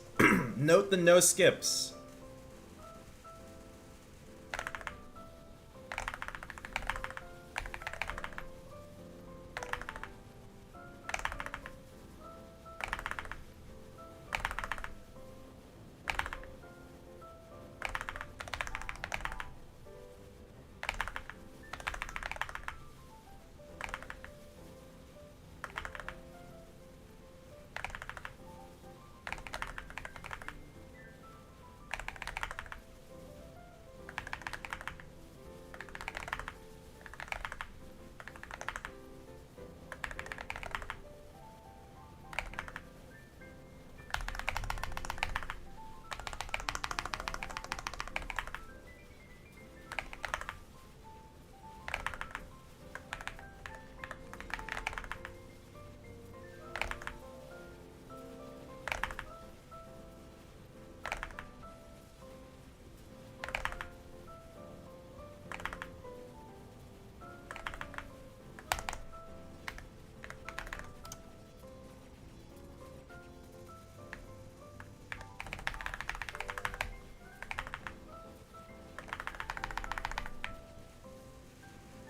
Speaker 1: Note the no skips.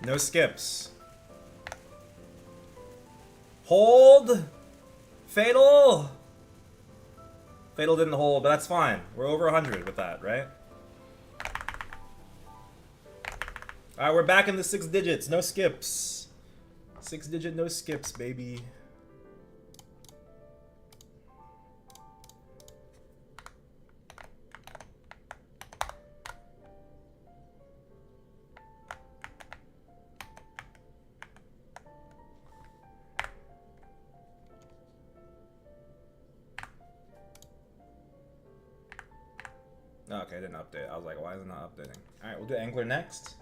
Speaker 1: No skips. Hold! Fatal! Fatal didn't hold, but that's fine. We're over 100 with that, right? Alright, we're back in the 6 digits. No skips. 6 digit, no skips, baby. Okay, it didn't update. I was like, why is it not updating? Alright, we'll do Angler next.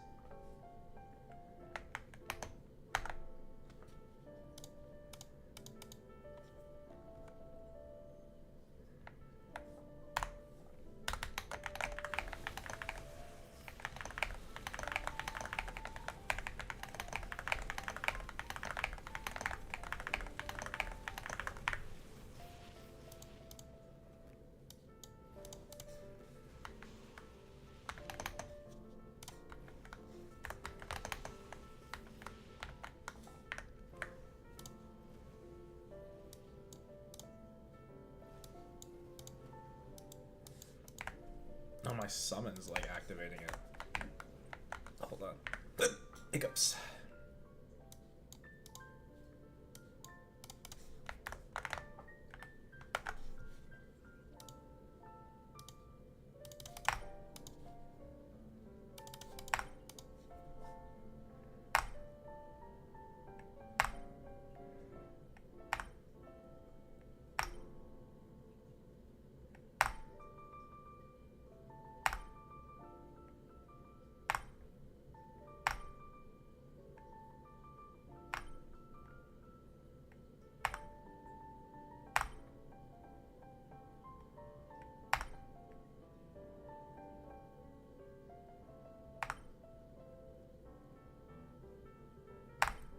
Speaker 1: Oh, my summon's like activating it. Hold on. Hiccups.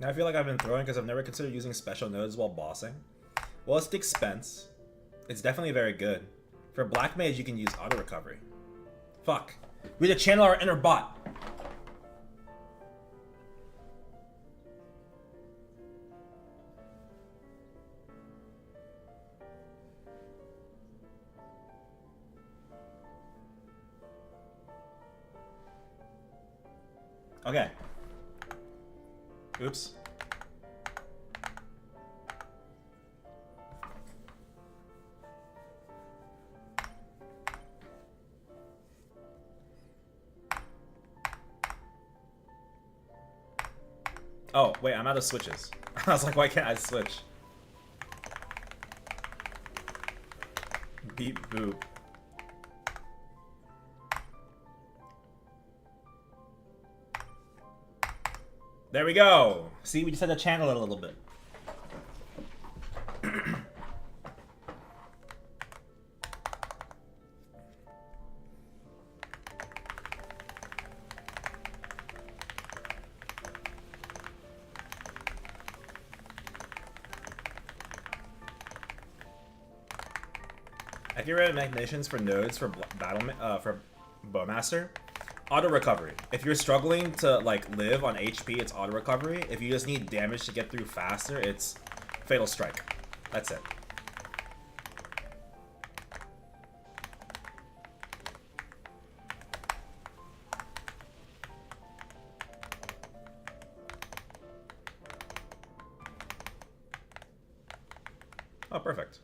Speaker 1: Now I feel like I've been throwing because I've never considered using special nodes while bossing. Well, it's the expense. It's definitely very good. For Black Mage, you can use auto recovery. Fuck. We need to channel our inner bot. Okay. Oops. Oh, wait, I'm out of switches. I was like, why can't I switch? Beep boop. There we go. See, we just had to channel it a little bit. Accurate machinations for nodes for for Bowmaster. Auto recovery. If you're struggling to like live on HP, it's auto recovery. If you just need damage to get through faster, it's fatal strike. That's it. Oh, perfect.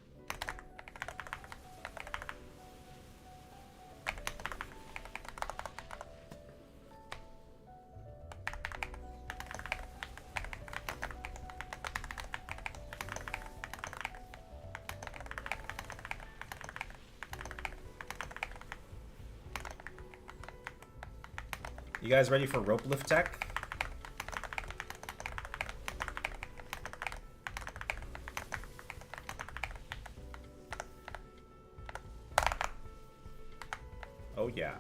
Speaker 1: You guys ready for rope lift tech? Oh yeah.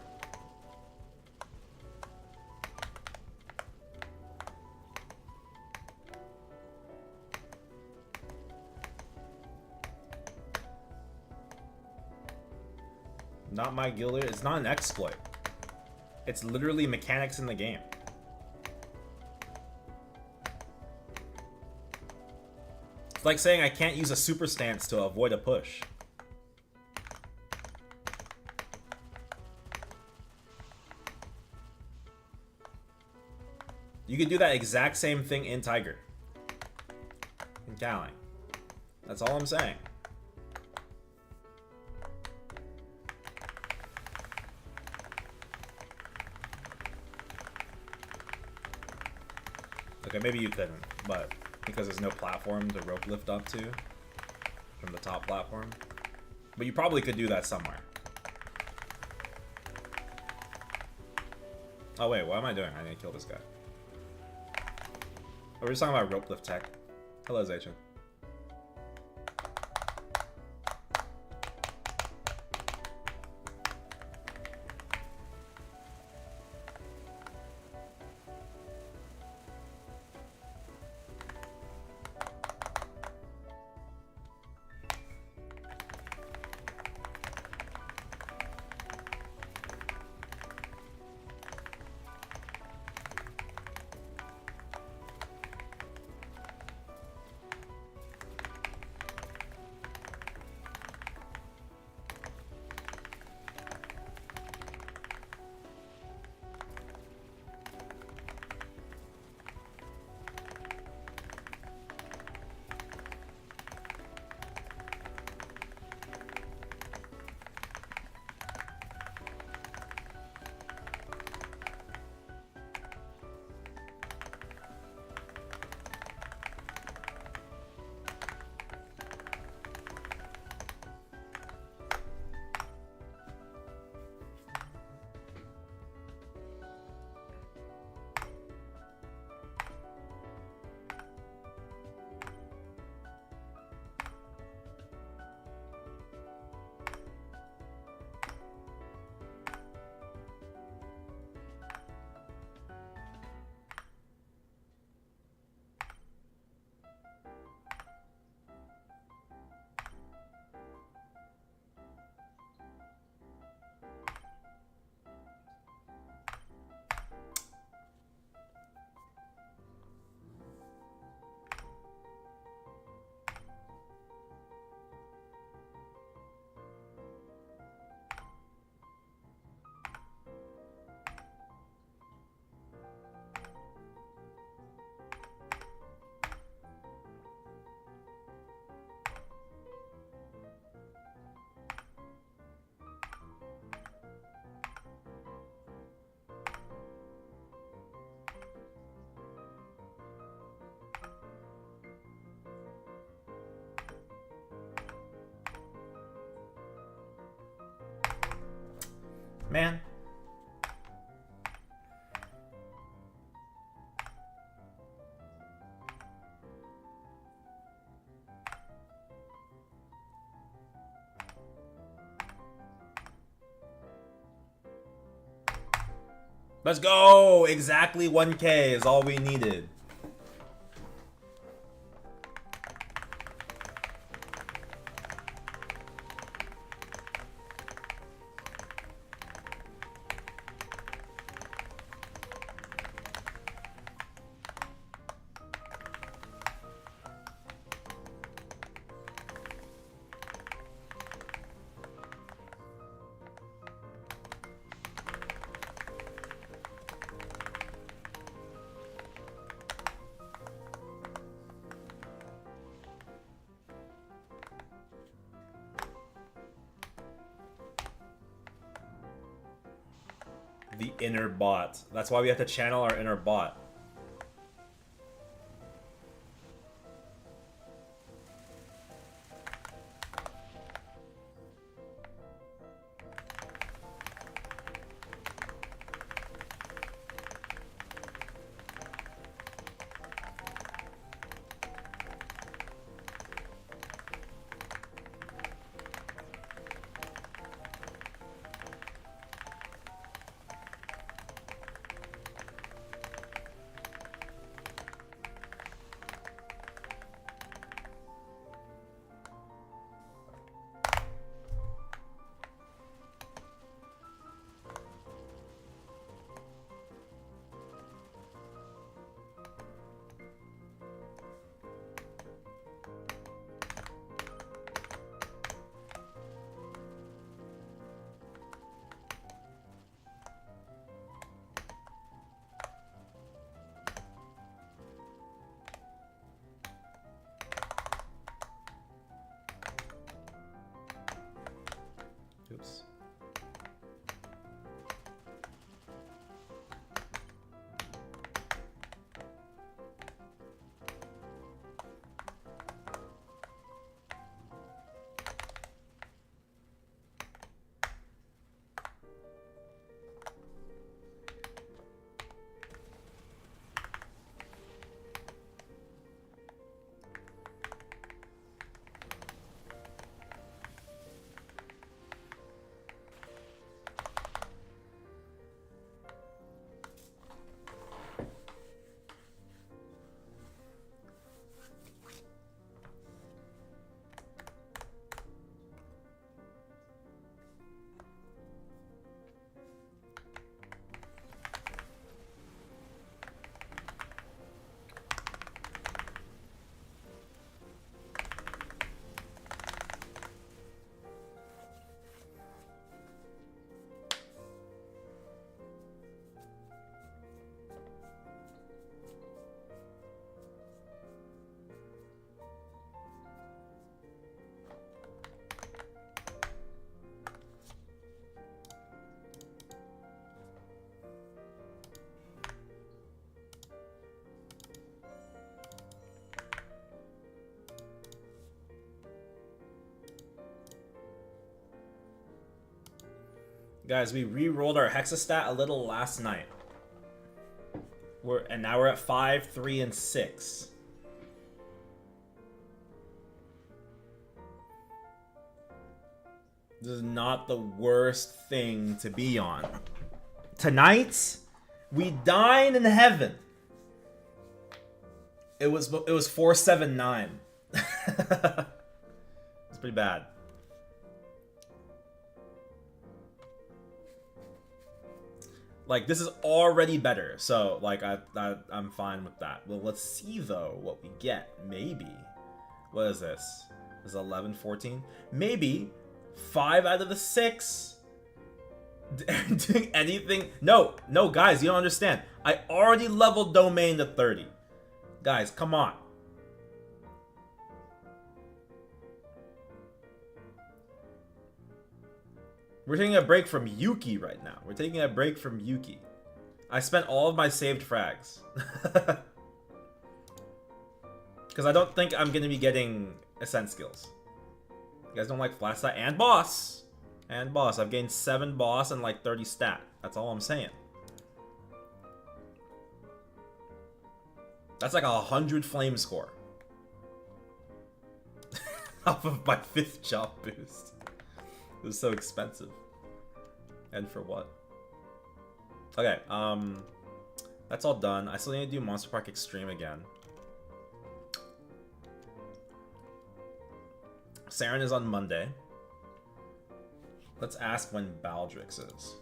Speaker 1: Not my guild. It's not an exploit. It's literally mechanics in the game. It's like saying I can't use a super stance to avoid a push. You can do that exact same thing in Tiger. In Cowling. That's all I'm saying. Okay, maybe you couldn't, but because there's no platform to rope lift up to from the top platform. But you probably could do that somewhere. Oh wait, what am I doing? I need to kill this guy. Oh, we're just talking about rope lift tech. Hello, Zachin. Man. Let's go! Exactly 1K is all we needed. The inner bot. That's why we have to channel our inner bot. Guys, we re-rolled our hexastat a little last night. And now we're at 5, 3, and 6. This is not the worst thing to be on. Tonight, we dine in heaven. It was 479. It's pretty bad. Like, this is already better, so like I'm fine with that. Well, let's see though what we get. Maybe. What is this? This is 11, 14? Maybe 5 out of the 6 doing anything. No, guys, you don't understand. I already leveled domain to 30. Guys, come on. We're taking a break from Yuki right now. We're taking a break from Yuki. I spent all of my saved frags. Because I don't think I'm going to be getting Ascent skills. You guys don't like flat stat and boss. And boss. I've gained 7 boss and like 30 stat. That's all I'm saying. That's like 100 flame score. Off of my 5th job boost. It was so expensive. And for what? Okay, that's all done. I still need to do Monster Park Extreme again. Saren is on Monday. Let's ask when Baldrix is.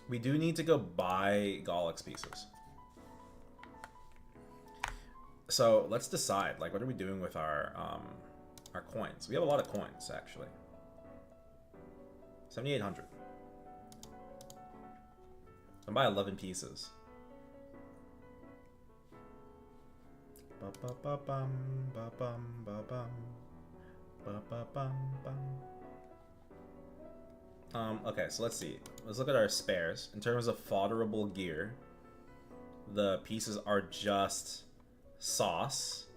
Speaker 1: We do need to go buy Golix pieces. So let's decide, like, what are we doing with our coins? We have a lot of coins, actually. 7,800. I'll buy 11 pieces. Ba-ba-ba-bum, ba-bum, ba-bum, ba-ba-bum, bum. Okay, so let's see. Let's look at our spares. In terms of fodderable gear, the pieces are just sauce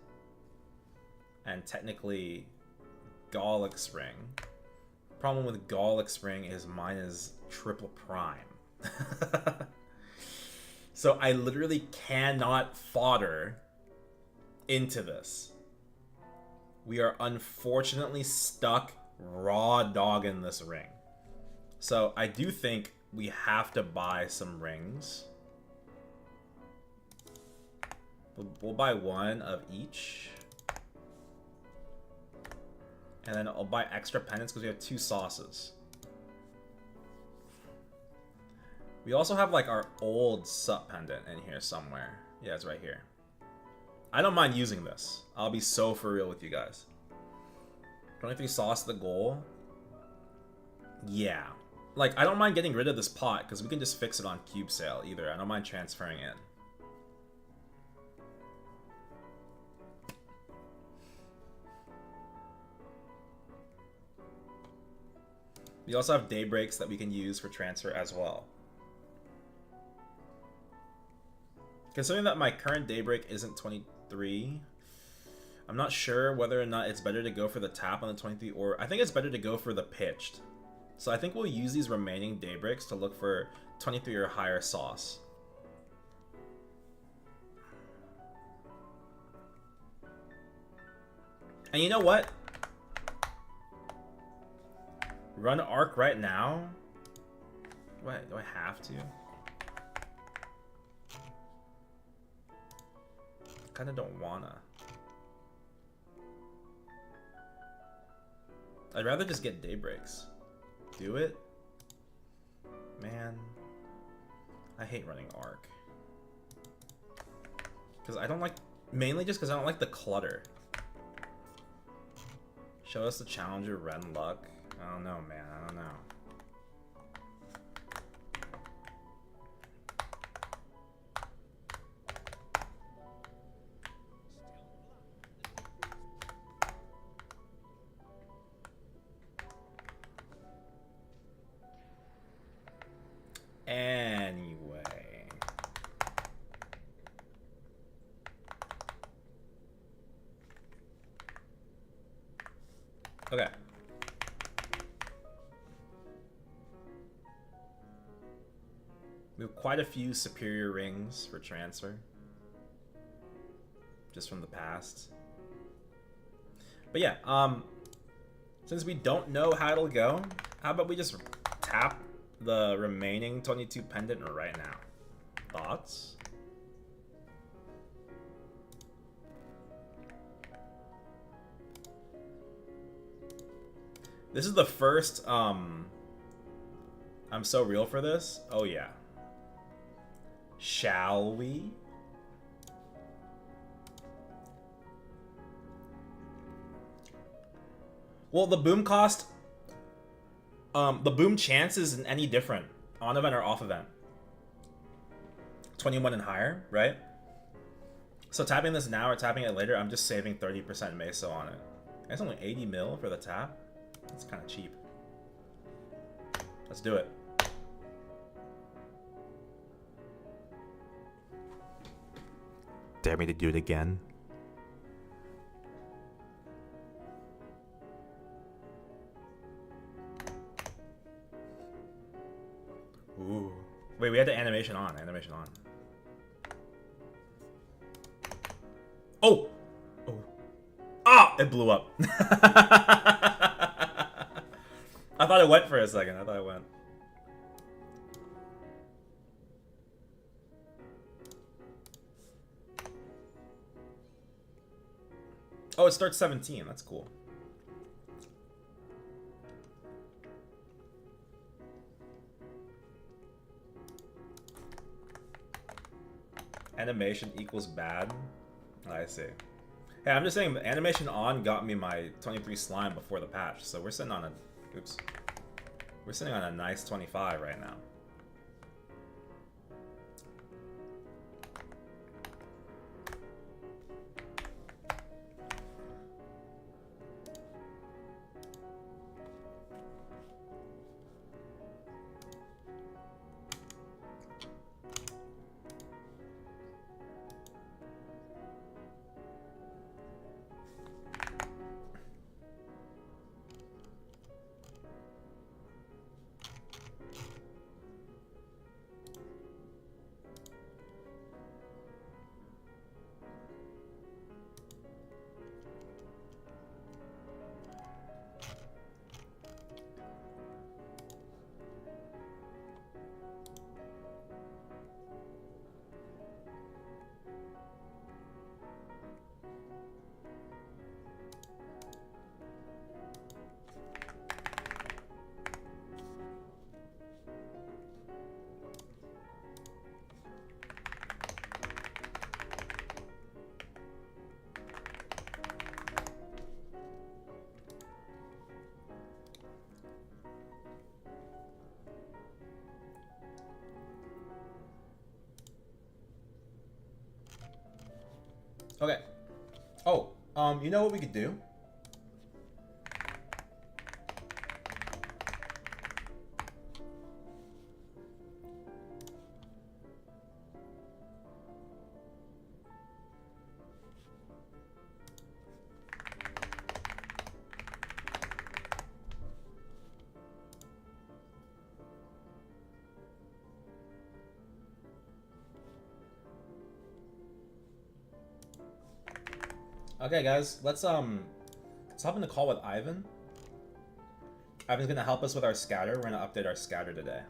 Speaker 1: and technically Golix ring. Problem with Golix ring is mine is triple prime. So I literally cannot fodder into this. We are unfortunately stuck raw dogging this ring. So I do think we have to buy some rings. We'll buy 1 of each. And then I'll buy extra pendants because we have 2 sauces. We also have like our old sup pendant in here somewhere. Yeah, it's right here. I don't mind using this. I'll be so for real with you guys. 23 sauce the goal. Yeah. Like, I don't mind getting rid of this pot, because we can just fix it on cube sale, either. I don't mind transferring in. We also have daybreaks that we can use for transfer as well. Considering that my current daybreak isn't 23, I'm not sure whether or not it's better to go for the tap on the 23, or I think it's better to go for the pitched. So I think we'll use these remaining daybreaks to look for 23 or higher sauce. And you know what? Run arc right now? What, do I have to? I kinda don't wanna. I'd rather just get daybreaks. Do it? Man. I hate running arc. Because I don't like... Mainly just because I don't like the clutter. Show us the challenger Ren luck. I don't know, man. I don't know. Okay. We have quite a few superior rings for transfer. Just from the past. But yeah, since we don't know how it'll go, how about we just tap the remaining 22 pendant right now? Thoughts? This is the first, I'm so real for this. Oh yeah. Shall we? Well, the boom cost, the boom chance isn't any different on event or off event. 21 and higher, right? So tapping this now or tapping it later, I'm just saving 30% meso on it. It's only 80 mil for the tap. That's kind of cheap. Let's do it. Dare me to do it again? Ooh. Wait, we had the animation on. Animation on. Oh! Oh. Ah! It blew up. I thought it went for a second. I thought it went. Oh, it starts 17. That's cool. Animation equals bad. I see. Hey, I'm just saying animation on got me my 23 slime before the patch, so we're sitting on a oops. We're sitting on a nice 25 right now. Okay. Oh, you know what we could do? Okay, guys, let's hop in the call with Ivan. Ivan's gonna help us with our scatter. We're gonna update our scatter today.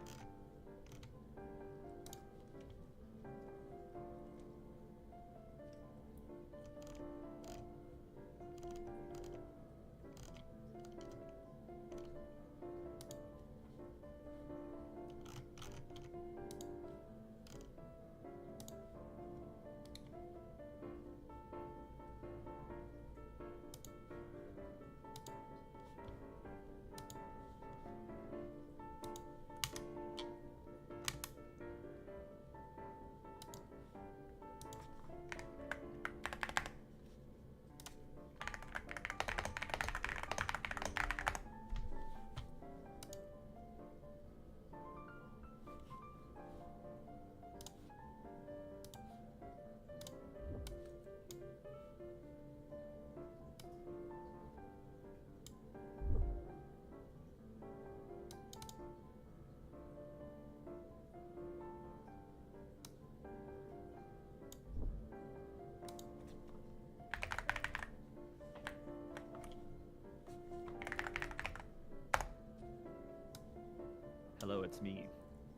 Speaker 5: Hello, it's me.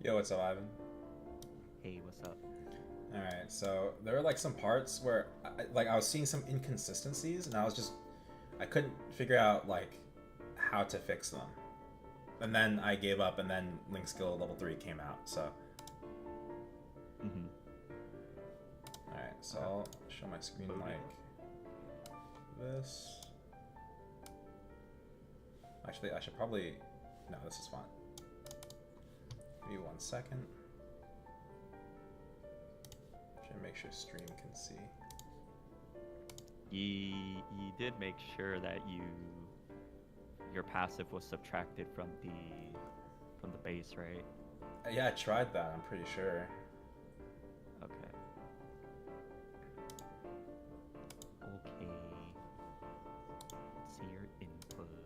Speaker 1: Yo, what's up, Ivan?
Speaker 5: Hey, what's up?
Speaker 1: All right, so there were like some parts where I was seeing some inconsistencies, and I couldn't figure out like how to fix them. And then I gave up, and then Link Skill level 3 came out. So.
Speaker 5: Mm-hmm.
Speaker 1: All right, so I'll show my screen like this. Actually, I should probably. No, this is fine. Give me 1 second. Should make sure stream can see.
Speaker 5: You did make sure that your passive was subtracted from the base, right?
Speaker 1: Yeah, I tried that. I'm pretty sure.
Speaker 5: Okay. Okay. Let's see your inputs.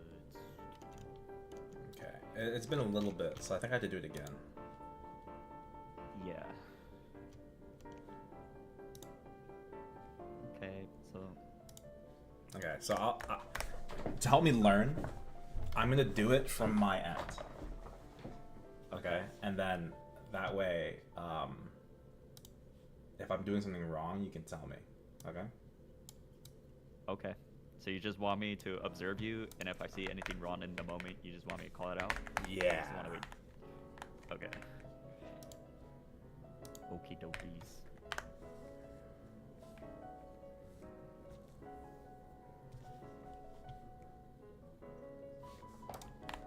Speaker 1: Okay, it's been a little bit, so I think I have to do it again.
Speaker 5: Yeah. Okay, so.
Speaker 1: Okay, so I'll to help me learn, I'm gonna do it from my end. Okay, and then that way, if I'm doing something wrong, you can tell me. Okay.
Speaker 5: Okay. So you just want me to observe you, and if I see anything wrong in the moment, you just want me to call it out?
Speaker 1: Yeah.
Speaker 5: Just wanna wait. Okay. Okie dokies.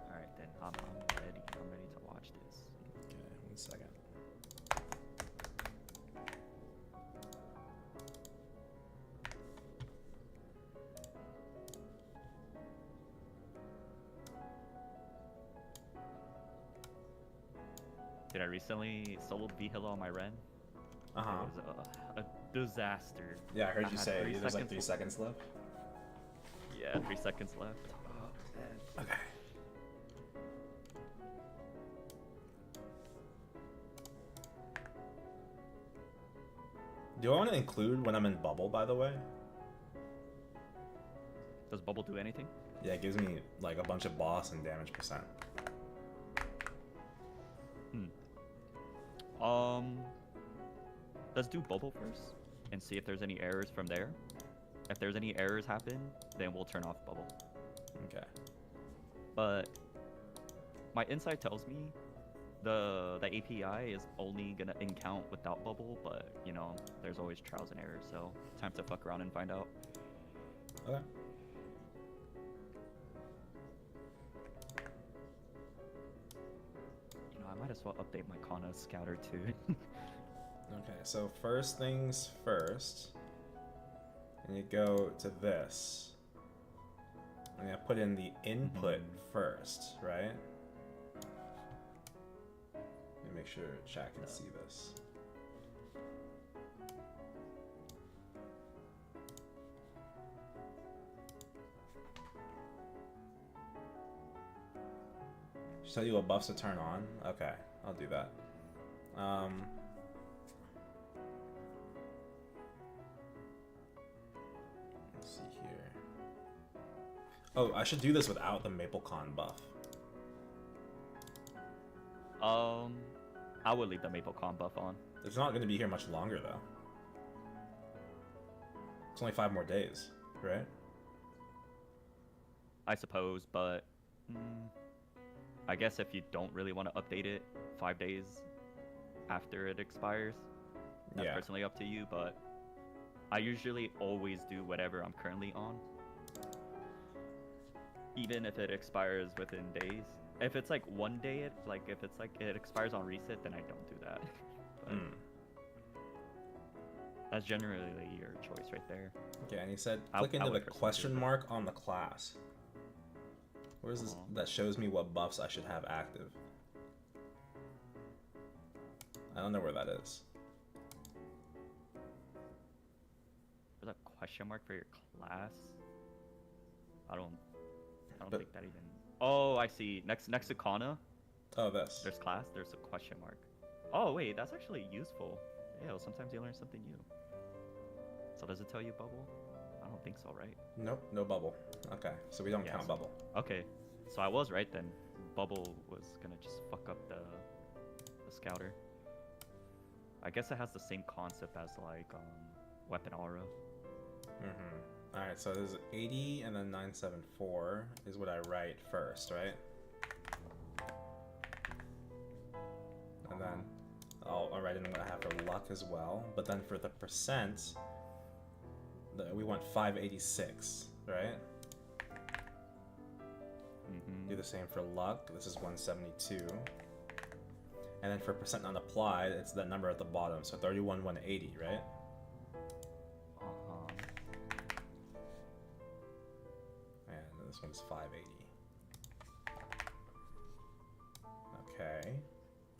Speaker 5: Alright then, I'm ready. I'm ready to watch this.
Speaker 1: Okay, 1 second.
Speaker 5: Did I recently soloed Vhilla on my Ren?
Speaker 1: Uh huh.
Speaker 5: It was a disaster.
Speaker 1: Yeah, I heard you
Speaker 5: had
Speaker 1: say
Speaker 5: 3
Speaker 1: there's like
Speaker 5: seconds
Speaker 1: 3 seconds left.
Speaker 5: Yeah, 3 seconds left.
Speaker 1: Okay. Do I want to include when I'm in bubble, by the way?
Speaker 5: Does Bubble do anything?
Speaker 1: Yeah, it gives me like a bunch of boss and damage percent.
Speaker 5: Let's do Bubble first and see if there's any errors from there. If there's any errors happen, then we'll turn off Bubble.
Speaker 1: Okay.
Speaker 5: But my insight tells me the API is only gonna encount without Bubble, but you know, there's always trials and errors, so time to fuck around and find out.
Speaker 1: Okay.
Speaker 5: You know, I might as well update my Kanna scouter too.
Speaker 1: Okay, so first things first, and you go to this. And you put in the input first, right? Let me make sure chat can see this. Should tell you what buffs to turn on? Okay, I'll do that. Let's see here. Oh, I should do this without the MapleCon buff.
Speaker 5: I would leave the MapleCon buff on.
Speaker 1: It's not going to be here much longer, though. It's only 5 more days, right?
Speaker 5: I suppose, but I guess if you don't really want to update it 5 days after it expires, that's personally up to you, but I usually always do whatever I'm currently on. Even if it expires within days. If it's like 1 day, if it's like it expires on reset, then I don't do that. But that's generally your choice right there.
Speaker 1: Okay, and he said click into the question mark on the class. Where's this that shows me what buffs I should have active? I don't know where that is.
Speaker 5: There's a question mark for your class? I don't think that even... Oh, I see. Next to Kanna.
Speaker 1: Oh, this.
Speaker 5: There's class, there's a question mark. Oh, wait, that's actually useful. Yeah, well, sometimes you learn something new. So does it tell you bubble? I don't think so, right?
Speaker 1: Nope, no bubble. Okay, so we don't count bubble.
Speaker 5: Okay, so I was right then. bubble was gonna just fuck up the scouter. I guess it has the same concept as like weapon aura.
Speaker 1: Mm-hmm. All right, so there's 80 and then 974 is what I write first, right? And then I'll write in what I have for luck as well. But then for the percent, we want 586, right? Do the same for luck. This is 172. And then for percent not applied, it's the number at the bottom. So 31,180, right? And this one's 580. Okay.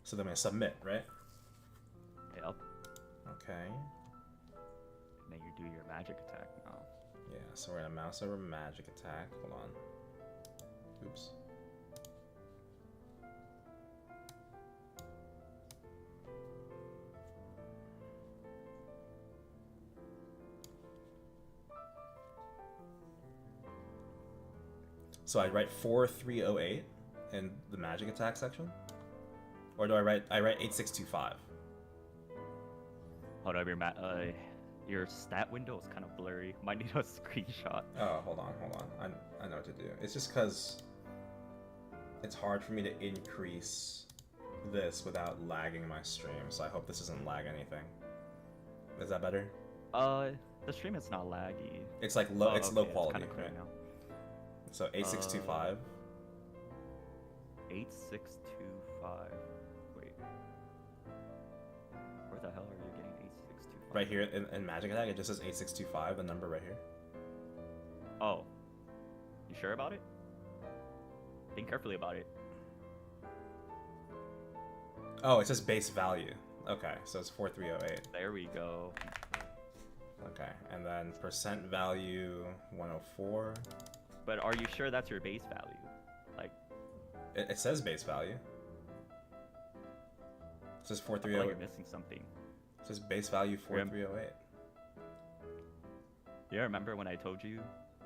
Speaker 1: So then I submit, right?
Speaker 5: Yep.
Speaker 1: Okay.
Speaker 5: And then you do your magic attack now.
Speaker 1: Yeah, so we're gonna mouse over magic attack. Hold on. Oops. So I write 4308 in the magic attack section? Or do I write 8625?
Speaker 5: Hold up, your stat window is kind of blurry. Might need a screenshot.
Speaker 1: Oh, hold on. I know what to do. It's just because it's hard for me to increase this without lagging my stream, so I hope this doesn't lag anything. Is that better?
Speaker 5: The stream is not laggy.
Speaker 1: It's like low. It's low
Speaker 5: okay,
Speaker 1: quality.
Speaker 5: It's kind of clear
Speaker 1: right?
Speaker 5: now.
Speaker 1: So 8625.
Speaker 5: 8625. Wait. Where the hell are you getting 8625?
Speaker 1: Right here in Magic Attack, it just says 8625, the number right here.
Speaker 5: Oh. You sure about it? Think carefully about it.
Speaker 1: Oh, it says base value. Okay, so it's 4308.
Speaker 5: There we go.
Speaker 1: Okay, and then percent value 104.
Speaker 5: But are you sure that's your base value? Like,
Speaker 1: It says base value. It says
Speaker 5: I feel like
Speaker 1: 4308.
Speaker 5: you're missing something.
Speaker 1: It says base value 4308.
Speaker 5: You remember when I told you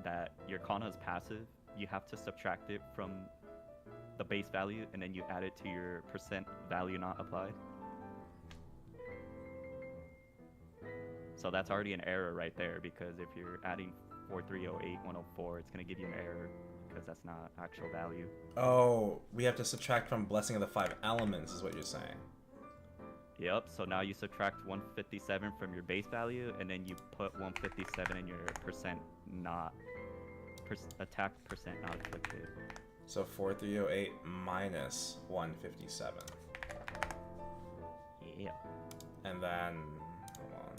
Speaker 5: that your Kanna is passive? You have to subtract it from the base value and then you add it to your percent value not applied. So that's already an error right there, because if you're adding 4308104, it's going to give you an error because that's not actual value.
Speaker 1: Oh, we have to subtract from Blessing of the Five Elements, is what you're saying.
Speaker 5: Yep, so now you subtract 157 from your base value, and then you put 157 in your percent not... attack percent not afflicted.
Speaker 1: So 4308 minus 157.
Speaker 5: Yeah.
Speaker 1: And then, hold on.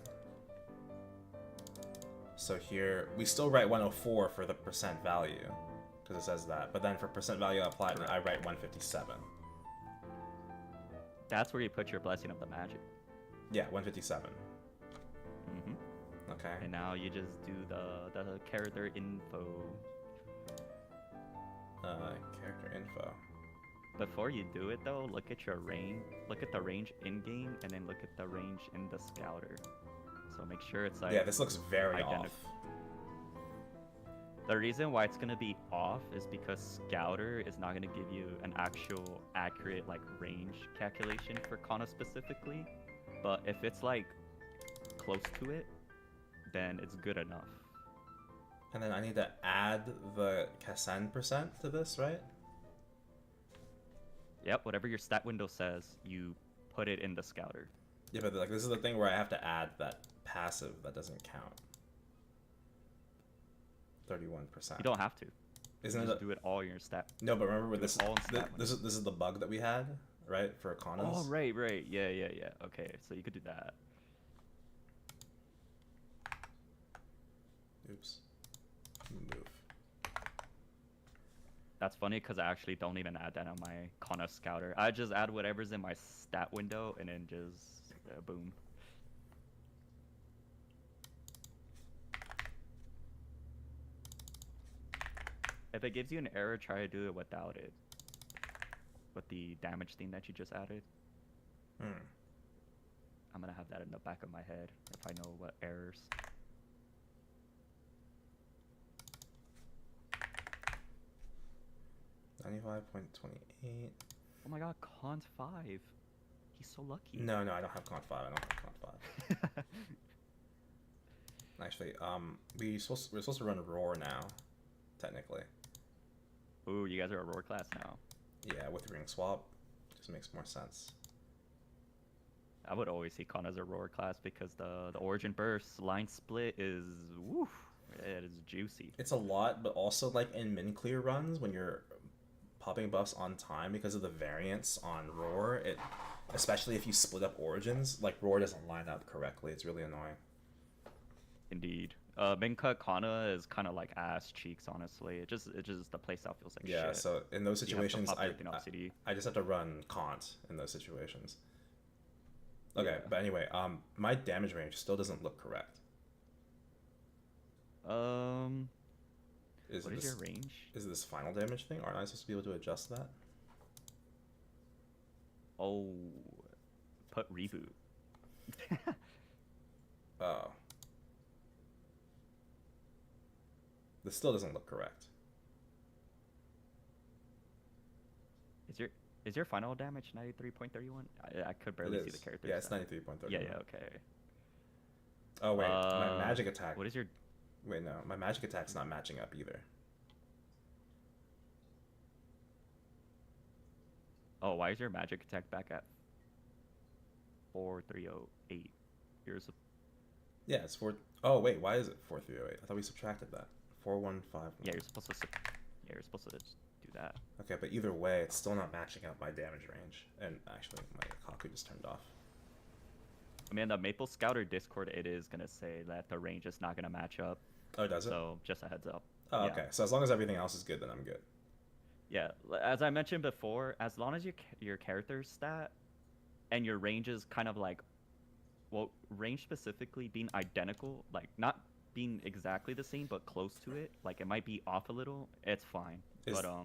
Speaker 1: So here, we still write 104 for the percent value, because it says that. But then for percent value applied, I write 157.
Speaker 5: That's where you put your Blessing of the Magic.
Speaker 1: Yeah, 157.
Speaker 5: Mm-hmm.
Speaker 1: Okay.
Speaker 5: And now you just do the character info.
Speaker 1: Character info.
Speaker 5: Before you do it though, look at your range. Look at the range in game, and then look at the range in the scouter. So make sure it's like.
Speaker 1: Yeah, this looks very off.
Speaker 5: The reason why it's gonna be off is because Scouter is not gonna give you an actual accurate like range calculation for Kanna specifically. But if it's like close to it, then it's good enough.
Speaker 1: And then I need to add the Kasen percent to this, right?
Speaker 5: Yep, whatever your stat window says, you put it in the Scouter.
Speaker 1: Yeah, but like this is the thing where I have to add that passive that doesn't count. 31%.
Speaker 5: You don't have to.
Speaker 1: Isn't
Speaker 5: you
Speaker 1: it?
Speaker 5: just do it all in your stat.
Speaker 1: No, but remember with
Speaker 5: do
Speaker 1: this,
Speaker 5: it all in stat
Speaker 1: this is the bug that we had, right, for Kannas?
Speaker 5: Oh, right. Yeah. Okay, so you could do that.
Speaker 1: Oops. Move.
Speaker 5: That's funny because I actually don't even add that on my Kanna Scouter. I just add whatever's in my stat window and then just boom. If it gives you an error, try to do it without it. With the damage thing that you just added. I'm gonna have that in the back of my head if I know what errors.
Speaker 1: 95.28.
Speaker 5: Oh my god, Con 5. He's so lucky.
Speaker 1: No, I don't have Con 5. I don't have Con 5. Actually, we're supposed to run Roar now, technically.
Speaker 5: Ooh, you guys are a Roar class now.
Speaker 1: Yeah, with ring swap, just makes more sense.
Speaker 5: I would always see Con as a Roar class because the Origin Burst line split is, woof, it is juicy.
Speaker 1: It's a lot, but also like in min clear runs when you're popping buffs on time because of the variance on Roar, especially if you split up Origins, like Roar doesn't line up correctly. It's really annoying.
Speaker 5: Indeed. Min cut Kanna is kind of like ass cheeks, honestly. It just the playstyle feels like shit.
Speaker 1: Yeah, so in those situations, I just have to run Kant in those situations. Okay, yeah. But anyway, my damage range still doesn't look correct.
Speaker 5: What is your range? Is
Speaker 1: it this final damage thing? Aren't I supposed to be able to adjust that?
Speaker 5: Oh, put reboot.
Speaker 1: Oh. This still doesn't look correct.
Speaker 5: Is your final damage 93.31? I could barely see the character.
Speaker 1: Yeah, it's 93.31.
Speaker 5: Yeah, okay.
Speaker 1: Oh wait, my magic attack.
Speaker 5: What is your?
Speaker 1: Wait, no, my magic attack's not matching up either.
Speaker 5: Oh, why is your magic attack back at 4308? Yours.
Speaker 1: Yeah, it's 4. Oh wait, why is it 4308? I thought we subtracted that. 4151.
Speaker 5: Yeah, you're supposed to just do that.
Speaker 1: Okay, but either way, it's still not matching up my damage range. And actually, my Kaku just turned off.
Speaker 5: I mean, the Maple Scouter Discord, it is gonna say that the range is not gonna match up.
Speaker 1: Oh, does it?
Speaker 5: So just a heads up.
Speaker 1: Oh, yeah. Okay. So as long as everything else is good, then I'm good.
Speaker 5: Yeah, as I mentioned before, as long as your character's stat and your range is kind of like, well, range specifically being identical, like not being exactly the same but close to it, like it might be off a little, it's fine.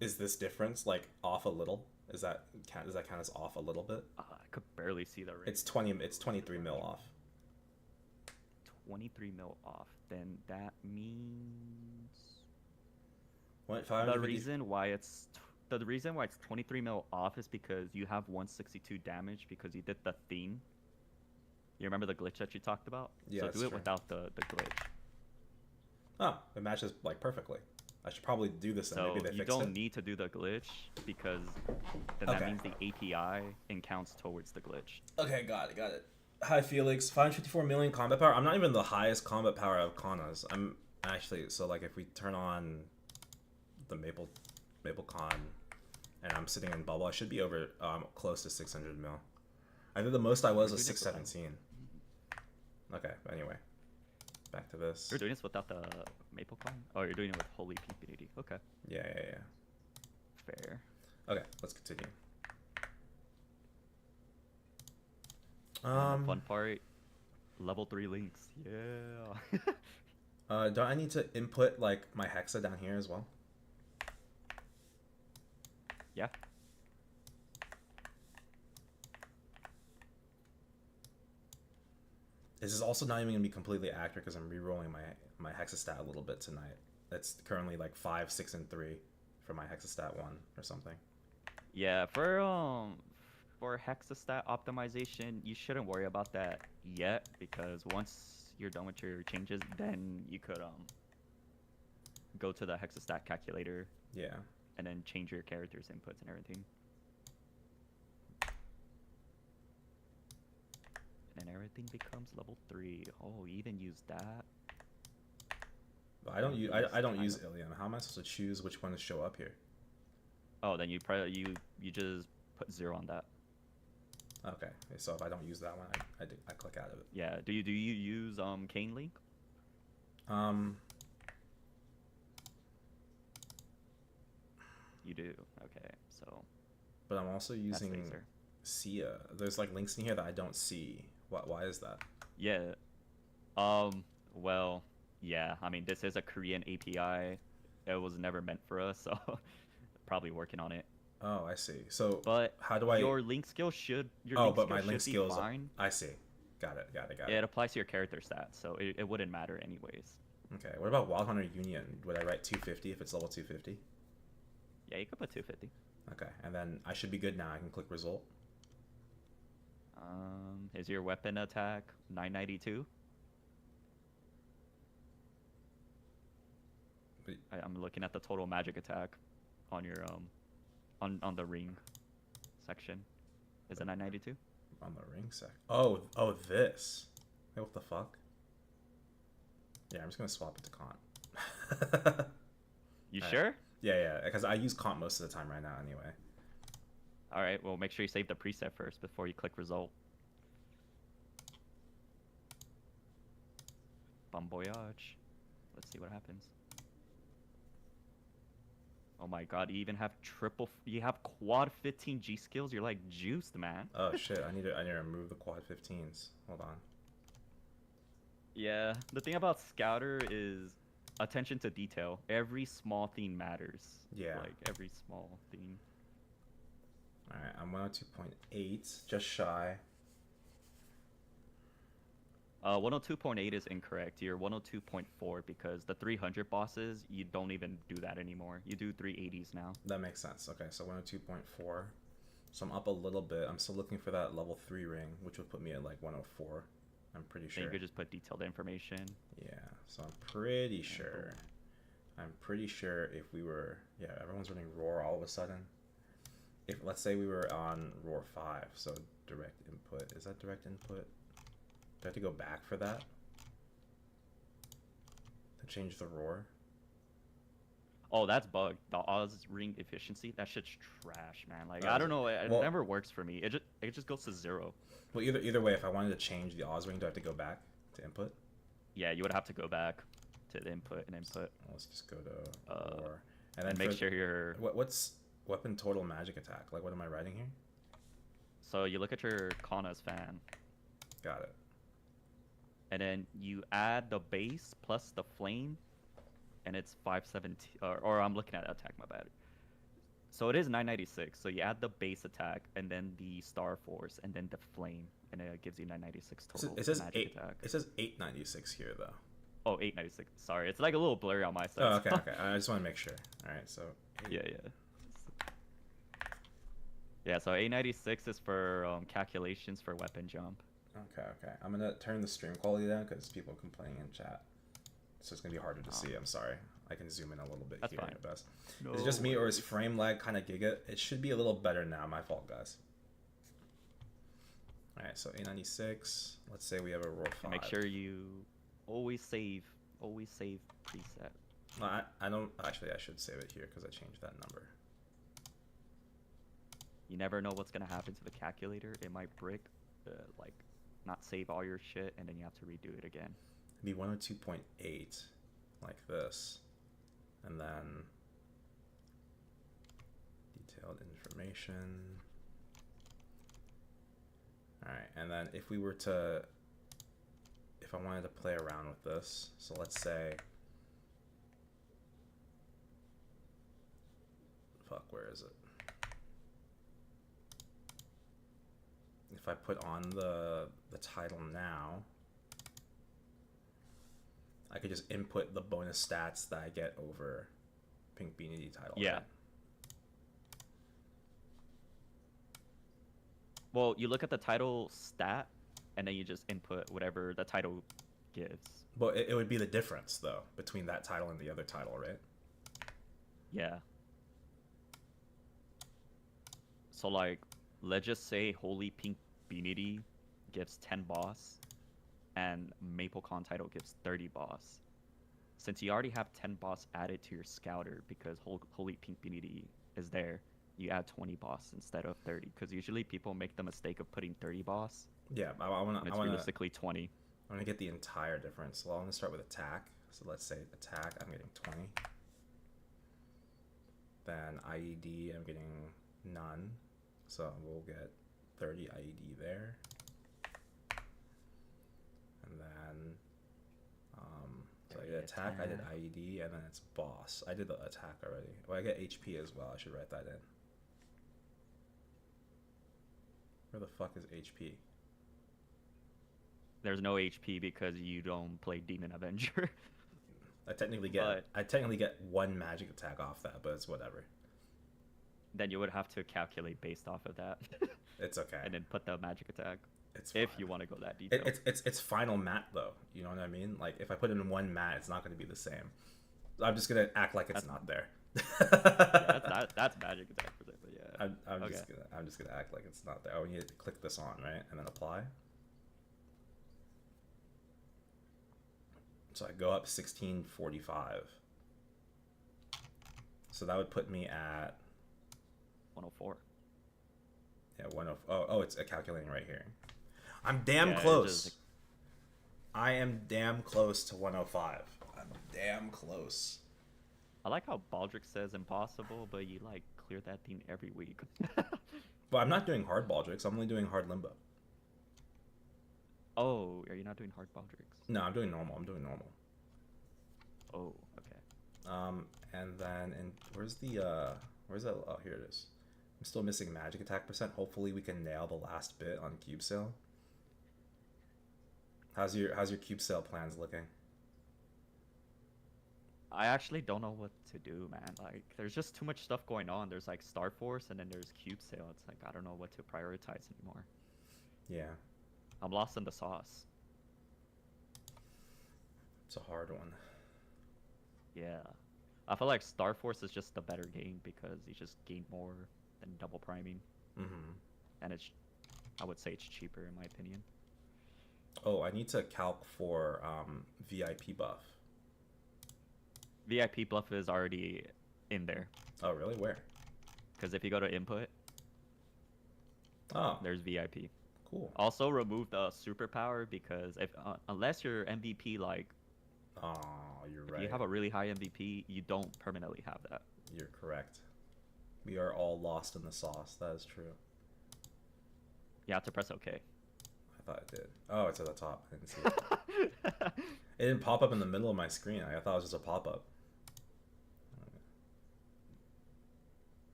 Speaker 1: Is this difference like off a little? Does that count as off a little bit?
Speaker 5: I could barely see the range.
Speaker 1: It's 23 mil off.
Speaker 5: 23 mil off. Then that means the reason why it's 23 mil off is because you have 162 damage because you did the theme. You remember the glitch that you talked about?
Speaker 1: Yeah,
Speaker 5: so do it without the glitch.
Speaker 1: Oh, it matches like perfectly. I should probably do this then.
Speaker 5: So
Speaker 1: maybe they
Speaker 5: you don't need to do the glitch because then that means the API counts towards the glitch.
Speaker 1: Okay, got it. Hi Felix, 554 million combat power. I'm not even the highest combat power of Kanna's. I'm actually, so like if we turn on the Maple Con and I'm sitting in bubble, I should be over close to 600 mil. I think the most I was 617. Okay, anyway. Back to this.
Speaker 5: You're doing this without the Maple Con? Oh, you're doing it with Holy PPDD. Okay.
Speaker 1: Yeah.
Speaker 5: Fair.
Speaker 1: Okay, let's continue.
Speaker 5: Fun part, level 3 links. Yeah.
Speaker 1: Do I need to input like my hexa down here as well?
Speaker 5: Yeah.
Speaker 1: This is also not even gonna be completely accurate because I'm re-rolling my hexastat a little bit tonight. It's currently like 5, 6, and 3 for my hexastat 1 or something.
Speaker 5: Yeah, for hexastat optimization, you shouldn't worry about that yet because once you're done with your changes, then you could go to the hexastat calculator.
Speaker 1: Yeah.
Speaker 5: And then change your character's inputs and everything. And everything becomes level 3. Oh, you even use that?
Speaker 1: I don't use Ilium. How am I supposed to choose which one to show up here?
Speaker 5: Oh, then you just put 0 on that.
Speaker 1: Okay, so if I don't use that one, I click out of it.
Speaker 5: Yeah. Do you use Cane Link? You do. Okay. So.
Speaker 1: But I'm also using Sia. There's like links in here that I don't see. Why is that?
Speaker 5: Yeah. Well, yeah. I mean, this is a Korean API. It was never meant for us, so probably working on it.
Speaker 1: Oh, I see. So,
Speaker 5: but
Speaker 1: how do I?
Speaker 5: Your link skill should.
Speaker 1: My link skills. Fine. I see. Got it.
Speaker 5: Yeah, it applies to your character stats, so it wouldn't matter anyways.
Speaker 1: Okay. What about Wild Hunter Union? Would I write 250 if it's level 250?
Speaker 5: Yeah, you can put 250.
Speaker 1: Okay, and then I should be good now. I can click result.
Speaker 5: Is your weapon attack 992?
Speaker 1: But-
Speaker 5: I'm looking at the total magic attack on your on the ring section. Is it 992?
Speaker 1: On the ring sec. Oh, this. Hey, what the fuck? Yeah, I'm just gonna swap it to Kant.
Speaker 5: You
Speaker 1: Alright.
Speaker 5: sure?
Speaker 1: Yeah, because I use Kant most of the time right now anyway.
Speaker 5: All right. Well, make sure you save the preset first before you click result. Bon voyage. Let's see what happens. Oh my god, you even have you have quad 15 G skills. You're like juiced, man.
Speaker 1: Oh shit, I need to remove the quad 15s. Hold on.
Speaker 5: Yeah, the thing about Scouter is attention to detail. Every small thing matters.
Speaker 1: Yeah.
Speaker 5: Like every small thing.
Speaker 1: Alright, I'm 102.8, just shy.
Speaker 5: 102.8 is incorrect. You're 102.4 because the 300 bosses, you don't even do that anymore. You do 380s now.
Speaker 1: That makes sense. Okay, so 102.4. So I'm up a little bit. I'm still looking for that level 3 ring, which would put me at like 104. I'm pretty sure.
Speaker 5: Then you could just put detailed information.
Speaker 1: Yeah, so I'm pretty sure. I'm pretty sure if we were... Yeah, everyone's running Roar all of a sudden. If let's say we were on Roar 5, so direct input. Is that direct input? Do I have to go back for that? To change the Roar?
Speaker 5: Oh, that's bugged. The Oz ring efficiency, that shit's trash, man. Like,
Speaker 1: Oh,
Speaker 5: I
Speaker 1: is
Speaker 5: don't
Speaker 1: it?
Speaker 5: know, it
Speaker 1: Well-
Speaker 5: never works for me. It just goes to 0.
Speaker 1: Well, either way, if I wanted to change the Oz ring, do I have to go back to input?
Speaker 5: Yeah, you would have to go back to the input and input.
Speaker 1: Let's just go to Roar.
Speaker 5: And then make sure you're...
Speaker 1: What's weapon total magic attack? Like, what am I writing here?
Speaker 5: So you look at your Kanna's fan,
Speaker 1: Got it.
Speaker 5: and then you add the base plus the flame, and it's 517. Or I'm looking at attack, my bad. So it is 996. So you add the base attack, and then the Star Force, and then the flame, and it gives you 996 total
Speaker 1: It says
Speaker 5: magic attack.
Speaker 1: It says 896 here though.
Speaker 5: Oh, 896. Sorry, it's like a little blurry on my side.
Speaker 1: Oh, okay. I just want to make sure. All right, so
Speaker 5: Yeah. Yeah, so 896 is for calculations for weapon jump.
Speaker 1: Okay. I'm gonna turn the stream quality down because people are complaining in chat, so it's gonna be harder to see. I'm sorry. I can zoom in a little bit
Speaker 5: That's
Speaker 1: here
Speaker 5: fine.
Speaker 1: at best. Is it just me or is frame lag kind of giga? It should be a little better now. My fault, guys. All right, so 896. Let's say we have a roll 5.
Speaker 5: And make sure you always save preset.
Speaker 1: I don't actually. I should save it here because I changed that number.
Speaker 5: You never know what's gonna happen to the calculator. It might brick, like, not save all your shit, and then you have to redo it again.
Speaker 1: It'd be 102.8, like this, and then detailed information. All right, and then if we were to, if I wanted to play around with this, so let's say, fuck, where is it? If I put on the title now, I could just input the bonus stats that I get over Pink Beanie title.
Speaker 5: Yeah.
Speaker 1: Right?
Speaker 5: Well, you look at the title stat, and then you just input whatever the title gives.
Speaker 1: But it would be the difference, though, between that title and the other title, right?
Speaker 5: Yeah. So, like, let's just say Holy Pink Beanie gives 10 boss, and MapleCon title gives 30 boss. Since you already have 10 boss added to your scouter because Holy Pink Beanie is there, you add 20 boss instead of 30. Because usually people make the mistake of putting 30 boss.
Speaker 1: Yeah, I want
Speaker 5: And it's
Speaker 1: to.
Speaker 5: realistically 20.
Speaker 1: I want to get the entire difference. So I'm gonna start with attack. So let's say attack, I'm getting 20. Then IED, I'm getting none. So we'll get 30 IED there. And then, so I did attack, I did IED, and then it's boss. I did the attack already. Well, I get HP as well. I should write that in. Where the fuck is HP?
Speaker 5: There's no HP because you don't play Demon Avenger.
Speaker 1: I technically get one magic attack off that, but it's whatever.
Speaker 5: then you would have to calculate based off of that.
Speaker 1: It's okay.
Speaker 5: And then put the magic attack.
Speaker 1: It's
Speaker 5: if
Speaker 1: fine.
Speaker 5: you want to go that detailed.
Speaker 1: It's final mat though. You know what I mean? Like if I put in one mat, it's not going to be the same. I'm just gonna act like it's not there.
Speaker 5: Yeah, that's magic attack for that. But yeah.
Speaker 1: I'm just gonna act like it's not there. Oh, you need to click this on, right, and then apply. So I go up 1645. So that would put me at
Speaker 5: 104.
Speaker 1: Yeah, 104. Oh, it's calculating right here. I'm damn
Speaker 5: Yeah,
Speaker 1: close. I am damn close to 105. I'm damn close.
Speaker 5: I like how Baldrix says impossible, but you like clear that thing every week.
Speaker 1: But I'm not doing hard Baldrix. I'm only doing hard Limbo.
Speaker 5: Oh, are you not doing hard Baldrix?
Speaker 1: No, I'm doing normal. I'm doing normal.
Speaker 5: Oh, okay.
Speaker 1: And then where's that? Oh, here it is. I'm still missing magic attack percent. Hopefully we can nail the last bit on cube sale. How's your cube sale plans looking?
Speaker 5: I actually don't know what to do, man. Like, there's just too much stuff going on. There's like Star Force, and then there's cube sale. It's like I don't know what to prioritize anymore.
Speaker 1: Yeah.
Speaker 5: I'm lost in the sauce.
Speaker 1: It's a hard one.
Speaker 5: Yeah. I feel like Star Force is just a better game because you just gain more than double priming.
Speaker 1: Mm-hmm.
Speaker 5: And I would say it's cheaper in my opinion.
Speaker 1: Oh, I need to calc for VIP buff.
Speaker 5: VIP buff is already in there.
Speaker 1: Oh, really? Where?
Speaker 5: Because if you go to input, there's VIP.
Speaker 1: Cool.
Speaker 5: Also remove the superpower because unless you're MVP, like,
Speaker 1: oh, you're right.
Speaker 5: if you have a really high MVP, you don't permanently have that.
Speaker 1: You're correct. We are all lost in the sauce. That is true.
Speaker 5: You have to press OK.
Speaker 1: I thought I did. Oh, it's at the top. I didn't see it. It didn't pop up in the middle of my screen. I thought it was just a pop-up.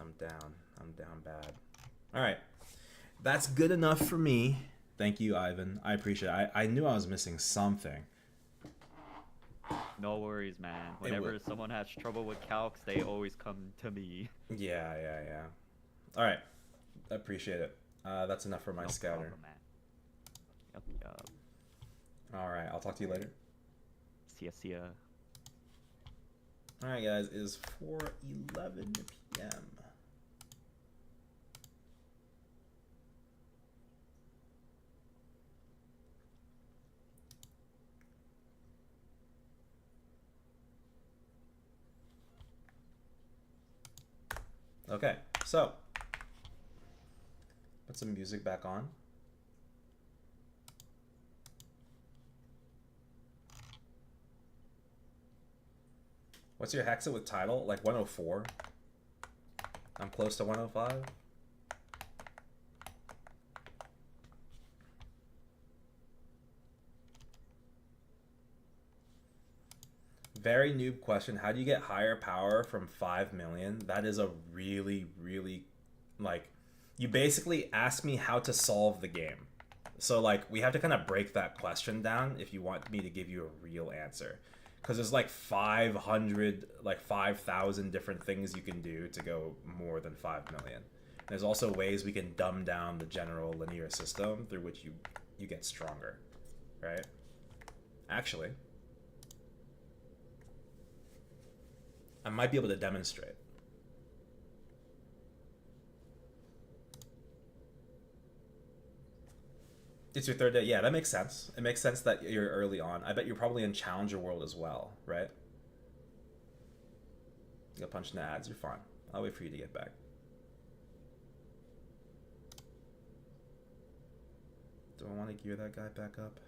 Speaker 1: I'm down bad. All right. That's good enough for me. Thank you, Ivan. I appreciate it. I knew I was missing something.
Speaker 5: No worries, man. Whenever someone has trouble with calcs, they always come to me.
Speaker 1: Yeah. All right. I appreciate it. That's enough for my scouter.
Speaker 5: Problem, man. Yep.
Speaker 1: All right. I'll talk to you later.
Speaker 5: See ya.
Speaker 1: All right, guys. It is 4:11 p.m. Okay, so put some music back on. What's your hexa with title? Like 104? I'm close to 105. Very noob question. How do you get higher power from 5 million? That is a really, like, you basically asked me how to solve the game. So, like, we have to kind of break that question down if you want me to give you a real answer. Because there's like 500, like 5,000 different things you can do to go more than 5 million. And there's also ways we can dumb down the general linear system through which you get stronger, right? Actually, I might be able to demonstrate. It's your third day. Yeah, that makes sense. It makes sense that you're early on. I bet you're probably in Challenger World as well, right? You got punched in the ads. You're fine. I'll wait for you to get back. Do I want to gear that guy back up?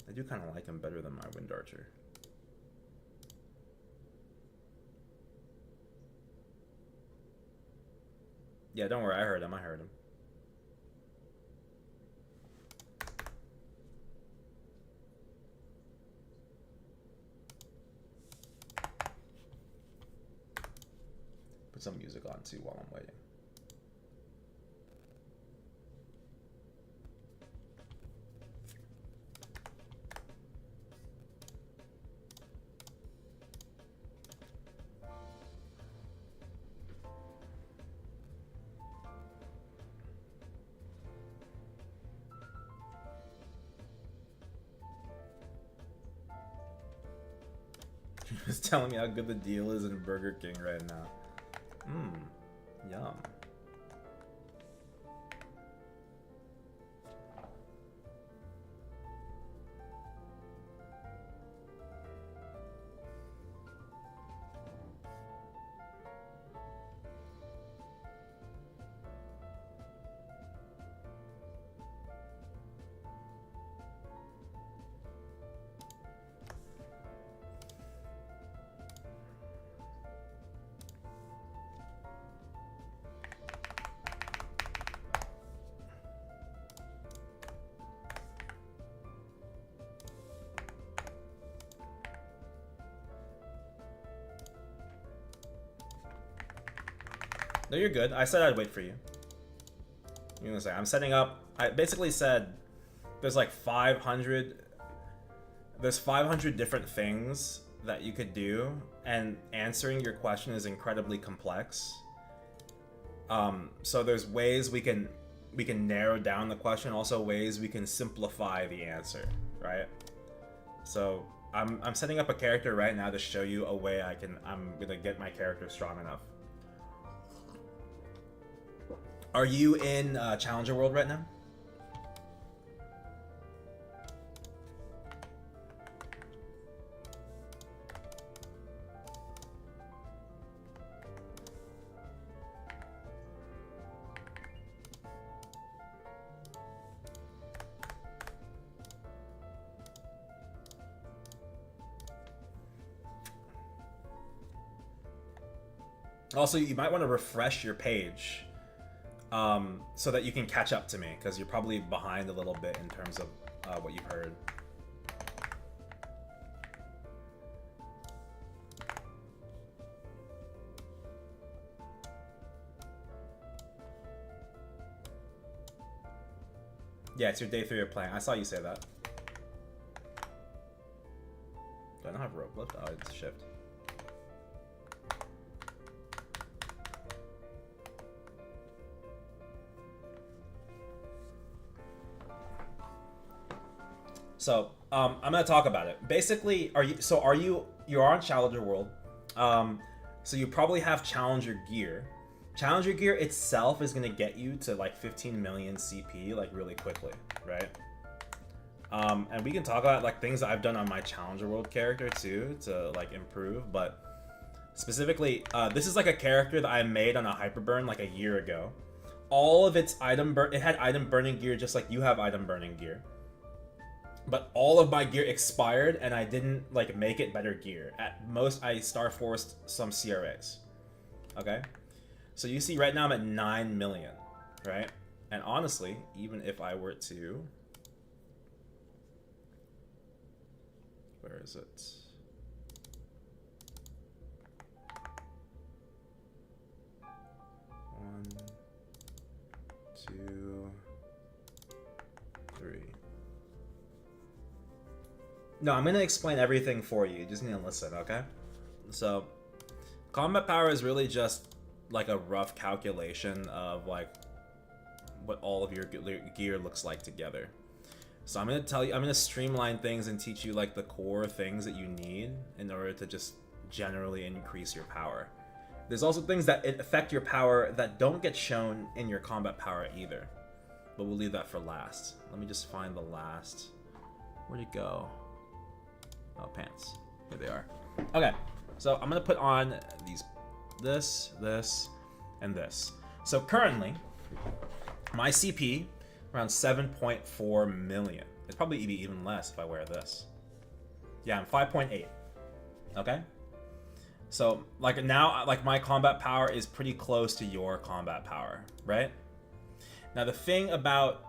Speaker 1: I do kind of like him better than my Wind Archer. Yeah, don't worry. I heard him. Put some music on too while I'm waiting. He's telling me how good the deal is in Burger King right now. Yum. No, you're good. I said I'd wait for you. You're gonna say I'm setting up. I basically said there's like 500. There's 500 different things that you could do, and answering your question is incredibly complex. So there's ways we can narrow down the question. Also ways we can simplify the answer, right? So I'm setting up a character right now to show you a way I'm gonna get my character strong enough. Are you in Challenger World right now? Also, you might want to refresh your page so that you can catch up to me, because you're probably behind a little bit in terms of what you've heard. Yeah, it's your day 3 of playing. I saw you say that. Do I not have rope lift? Oh, it's shift. So, I'm gonna talk about it. Basically, you're on Challenger World. So you probably have Challenger gear. Challenger gear itself is gonna get you to like 15 million CP like really quickly, right? And we can talk about like things that I've done on my Challenger World character too to like improve, but specifically, this is like a character that I made on a hyperburn like a year ago. All of its it had item burning gear just like you have item burning gear. But all of my gear expired, and I didn't like make it better gear. At most, I star forced some CRAs. Okay, so you see right now I'm at 9 million, right? And honestly, even if I were to, where is it? One, two, three. No, I'm gonna explain everything for you. You just need to listen, okay? So, combat power is really just like a rough calculation of like what all of your gear looks like together. So I'm gonna streamline things and teach you like the core things that you need in order to just generally increase your power. There's also things that affect your power that don't get shown in your combat power either, but we'll leave that for last. Let me just find the last. Where'd it go? Oh, pants. Here they are. Okay, so I'm gonna put on this, and this. So currently, my CP around 7.4 million. It's probably even less if I wear this. Yeah, I'm 5.8. Okay. So like now, like my combat power is pretty close to your combat power, right? Now the thing about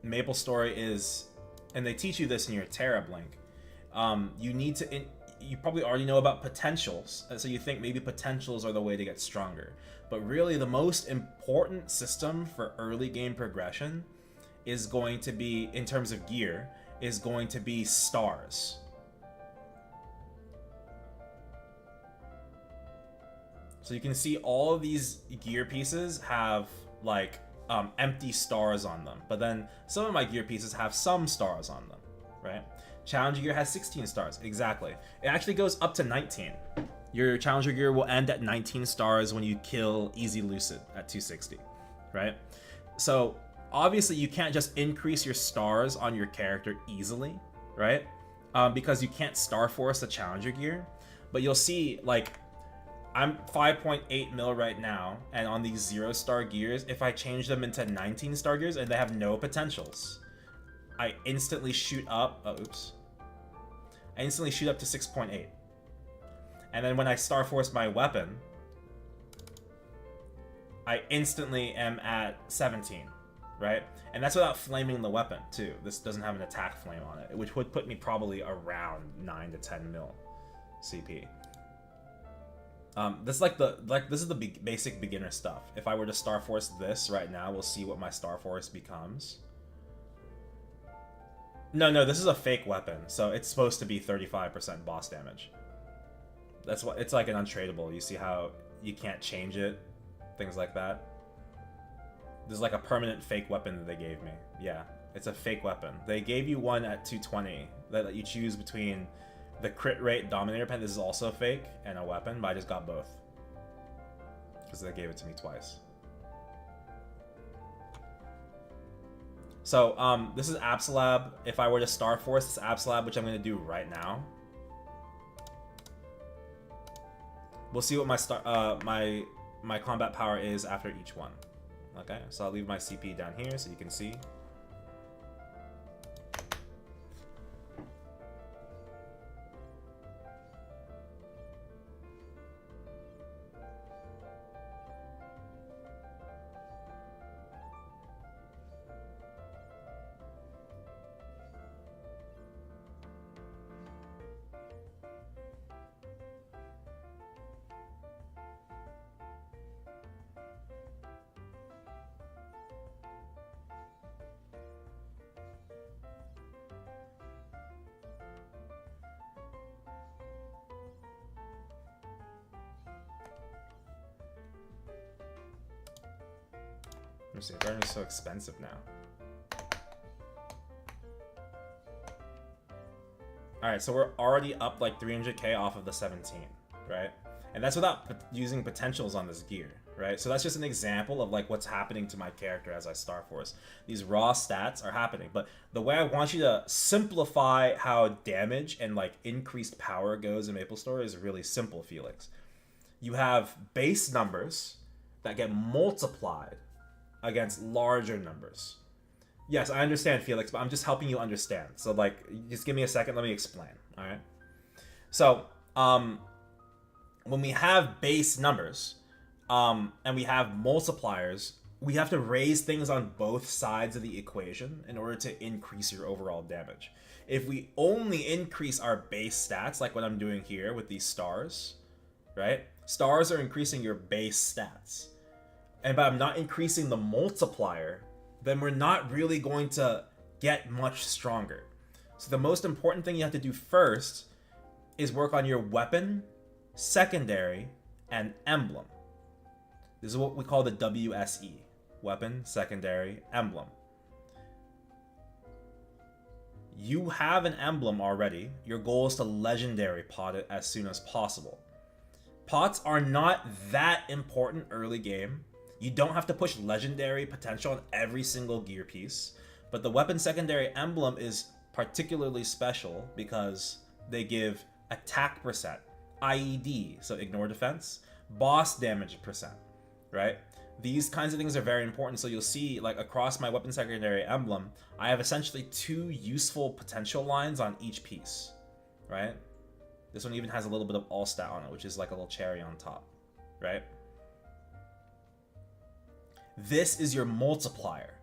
Speaker 1: Maple Story is, and they teach you this in your Terra Blink. You need to, you probably already know about potentials, so you think maybe potentials are the way to get stronger. But really the most important system for early game progression is going to be, in terms of gear, is going to be stars. So you can see all of these gear pieces have like empty stars on them, but then some of my gear pieces have some stars on them, right? Challenger gear has 16 stars. Exactly. It actually goes up to 19. Your Challenger gear will end at 19 stars when you kill Easy Lucid at 260, right? So obviously you can't just increase your stars on your character easily, right? Because you can't Star Force the Challenger gear. But you'll see, like, I'm 5.8 mil right now, and on these 0-star gears, if I change them into 19-star gears and they have no potentials, I instantly shoot up. Oh, oops. I instantly shoot up to 6.8. And then when I Star Force my weapon, I instantly am at 17, right? And that's without flaming the weapon, too. This doesn't have an attack flame on it, which would put me probably around 9 to 10 mil CP. This is the basic beginner stuff. If I were to Star Force this right now, we'll see what my Star Force becomes. No, this is a fake weapon, so it's supposed to be 35% boss damage. That's what it's like an untradeable. You see how you can't change it, things like that. There's like a permanent fake weapon that they gave me. Yeah, it's a fake weapon. They gave you one at 220 that let you choose between the crit rate Dominator Pen. This is also fake and a weapon, but I just got both because they gave it to me twice. So this is Absolab. If I were to Star Force this Absolab, which I'm going to do right now, we'll see what my my combat power is after each one. Okay, so I'll leave my CP down here so you can see. Let me see, Garden is so expensive now. Alright, so we're already up like 300k off of the 17, right? And that's without using potentials on this gear, right? So that's just an example of like what's happening to my character as I Star Force. These raw stats are happening, but the way I want you to simplify how damage and like increased power goes in MapleStory is really simple, Felix. You have base numbers that get multiplied against larger numbers. Yes, I understand, Felix, but I'm just helping you understand. So, like, just give me a second, let me explain, all right? So, when we have base numbers, and we have multipliers, we have to raise things on both sides of the equation in order to increase your overall damage. If we only increase our base stats, like what I'm doing here with these stars, right? Stars are increasing your base stats. And but I'm not increasing the multiplier, then we're not really going to get much stronger. So the most important thing you have to do first is work on your weapon, secondary, and emblem. This is what we call the WSE. Weapon, secondary, emblem. You have an emblem already. Your goal is to legendary pot it as soon as possible. Pots are not that important early game. You don't have to push legendary potential on every single gear piece, but the weapon secondary emblem is particularly special because they give attack percent, IED, so ignore defense, boss damage percent, right? These kinds of things are very important, so you'll see, like, across my weapon secondary emblem, I have essentially 2 useful potential lines on each piece, right? This one even has a little bit of all stat on it, which is like a little cherry on top, right? This is your multiplier.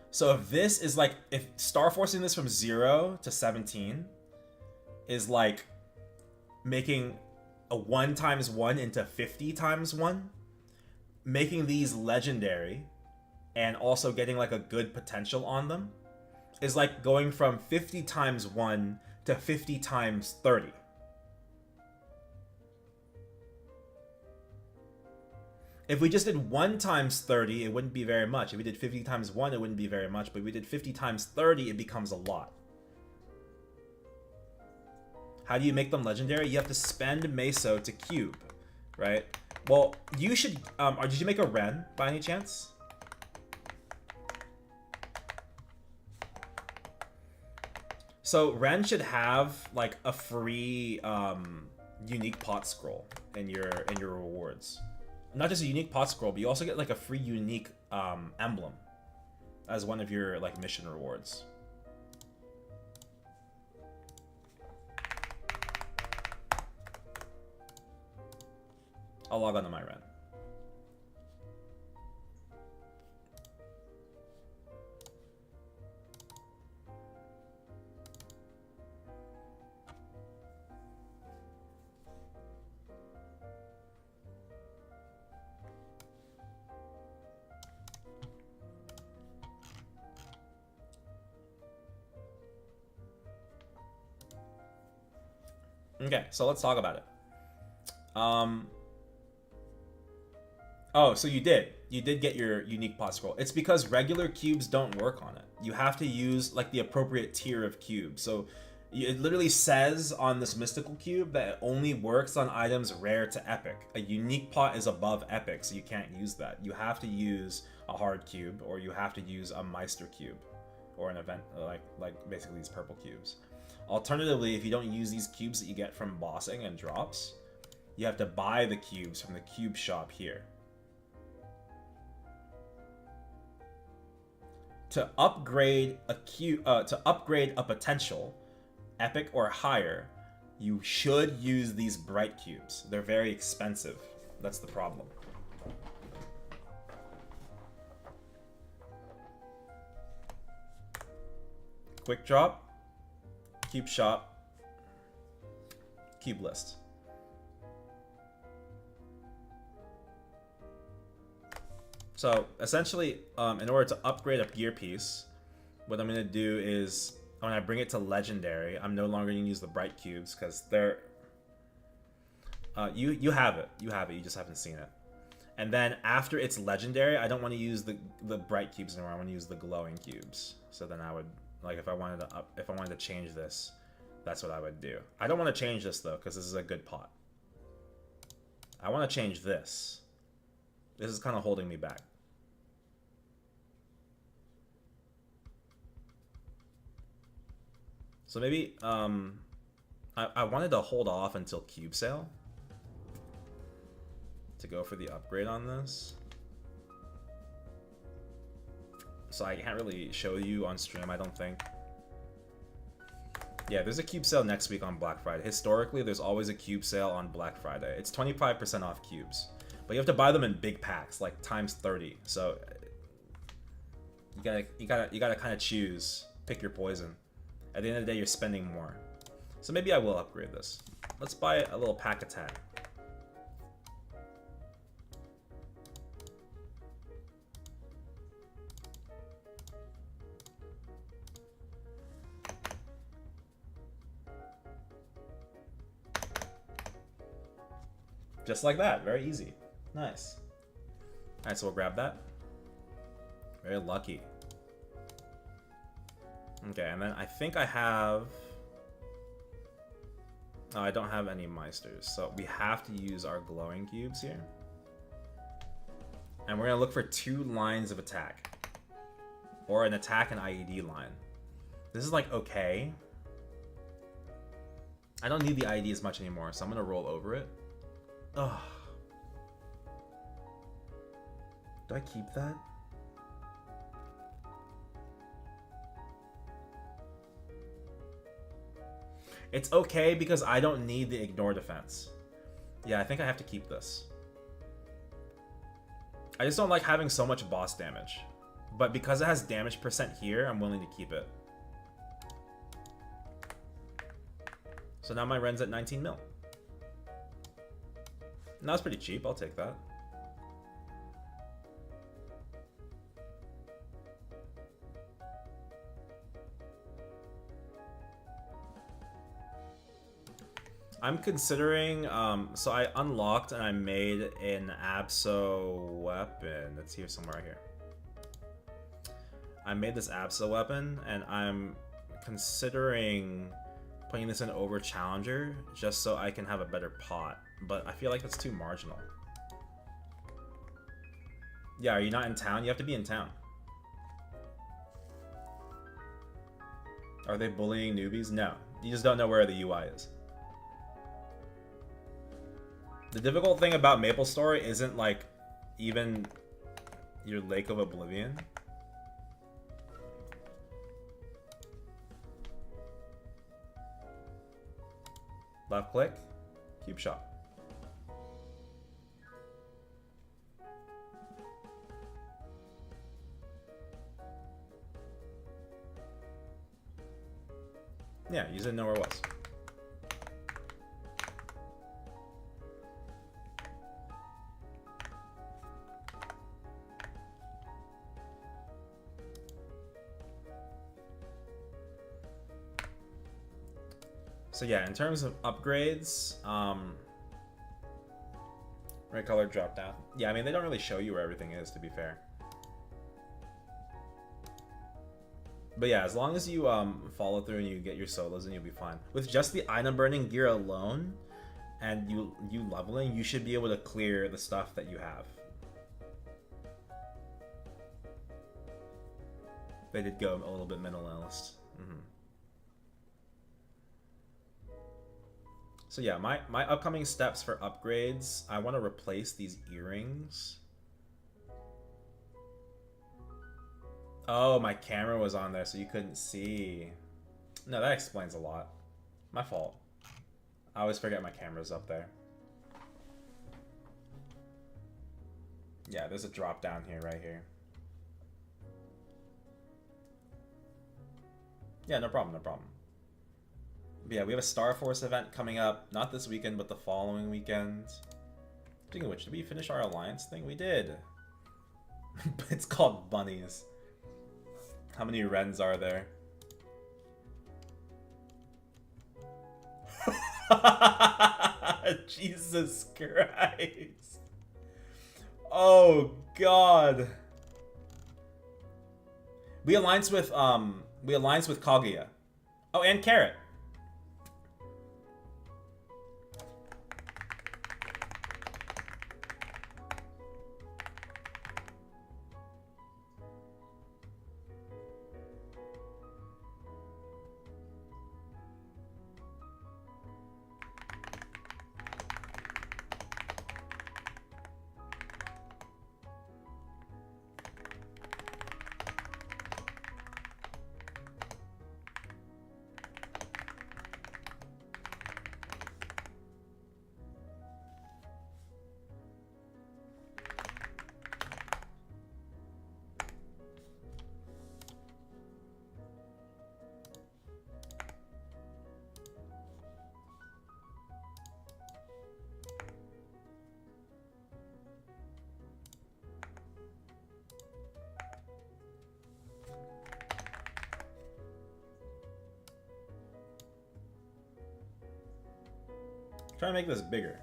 Speaker 1: So if this is like, if Star Forcing this from 0 to 17 is like making a 1 times 1 into 50 times 1, making these legendary and also getting like a good potential on them is like going from 50 times 1 to 50 times 30. If we just did 1 times 30, it wouldn't be very much. If we did 50 times 1, it wouldn't be very much. But if we did 50 times 30, it becomes a lot. How do you make them legendary? You have to spend Meso to cube, right? Well, you should, or did you make a Ren by any chance? So Ren should have like a free unique pot scroll in your rewards. Not just a unique pot scroll, but you also get like a free unique emblem as one of your like mission rewards. I'll log on to my Ren. Okay, so let's talk about it. Oh, so you did get your unique pot scroll. It's because regular cubes don't work on it. You have to use like the appropriate tier of cube. So it literally says on this mystical cube that it only works on items rare to epic. A unique pot is above epic, so you can't use that. You have to use a hard cube, or you have to use a Meister cube, or an event like basically these purple cubes. Alternatively, if you don't use these cubes that you get from bossing and drops, you have to buy the cubes from the cube shop here. To upgrade a potential, epic or higher, you should use these bright cubes. They're very expensive. That's the problem. Quick drop, cube shop, cube list. So essentially, in order to upgrade a gear piece, what I'm gonna do is when I bring it to legendary, I'm no longer gonna use the bright cubes because they're you have it, you just haven't seen it. And then after it's legendary, I don't want to use the bright cubes anymore. I want to use the glowing cubes. So then I would like if I wanted to change this, that's what I would do. I don't want to change this though because this is a good pot. I want to change this. This is kind of holding me back. So maybe I wanted to hold off until cube sale to go for the upgrade on this. So I can't really show you on stream, I don't think. Yeah, there's a cube sale next week on Black Friday. Historically, there's always a cube sale on Black Friday. It's 25% off cubes. But you have to buy them in big packs, like times 30. So you gotta kind of choose, pick your poison. At the end of the day, you're spending more. So maybe I will upgrade this. Let's buy a little pack of 10. Just like that, very easy. Nice. Alright, so we'll grab that. Very lucky. Okay, and then I think I have... Oh, I don't have any Meisters, so we have to use our glowing cubes here. And we're gonna look for 2 lines of attack. Or an attack and IED line. This is like okay. I don't need the IED as much anymore, so I'm gonna roll over it. Ugh. Do I keep that? It's okay because I don't need the ignore defense. Yeah, I think I have to keep this. I just don't like having so much boss damage. But because it has damage percent here, I'm willing to keep it. So now my Ren's at 19 mil. And that's pretty cheap, I'll take that. I'm considering, so I unlocked and I made an Abso weapon. It's here somewhere right here. I made this Abso weapon and I'm considering putting this in over Challenger just so I can have a better pot, but I feel like that's too marginal. Yeah, are you not in town? You have to be in town. Are they bullying newbies? No. You just don't know where the UI is. The difficult thing about MapleStory isn't like even your Lake of Oblivion. Left click, cube shot. Yeah, you didn't know where it was. So yeah, in terms of upgrades, red color drop down. Yeah, I mean, they don't really show you where everything is, to be fair. But yeah, as long as you follow through and you get your solos, then you'll be fine. With just the item burning gear alone, and you leveling, you should be able to clear the stuff that you have. They did go a little bit minimalist. So yeah, my upcoming steps for upgrades, I want to replace these earrings. Oh, my camera was on there so you couldn't see. No, that explains a lot. My fault. I always forget my camera's up there. Yeah, there's a drop down here, right here. Yeah, no problem, no problem. But yeah, we have a Star Force event coming up, not this weekend, but the following weekend. Speaking of which, did we finish our alliance thing? We did. It's called Bunnies. How many Wrens are there? Jesus Christ. Oh God. We alliance with Kaguya. Oh, and Carrot. Try to make this bigger.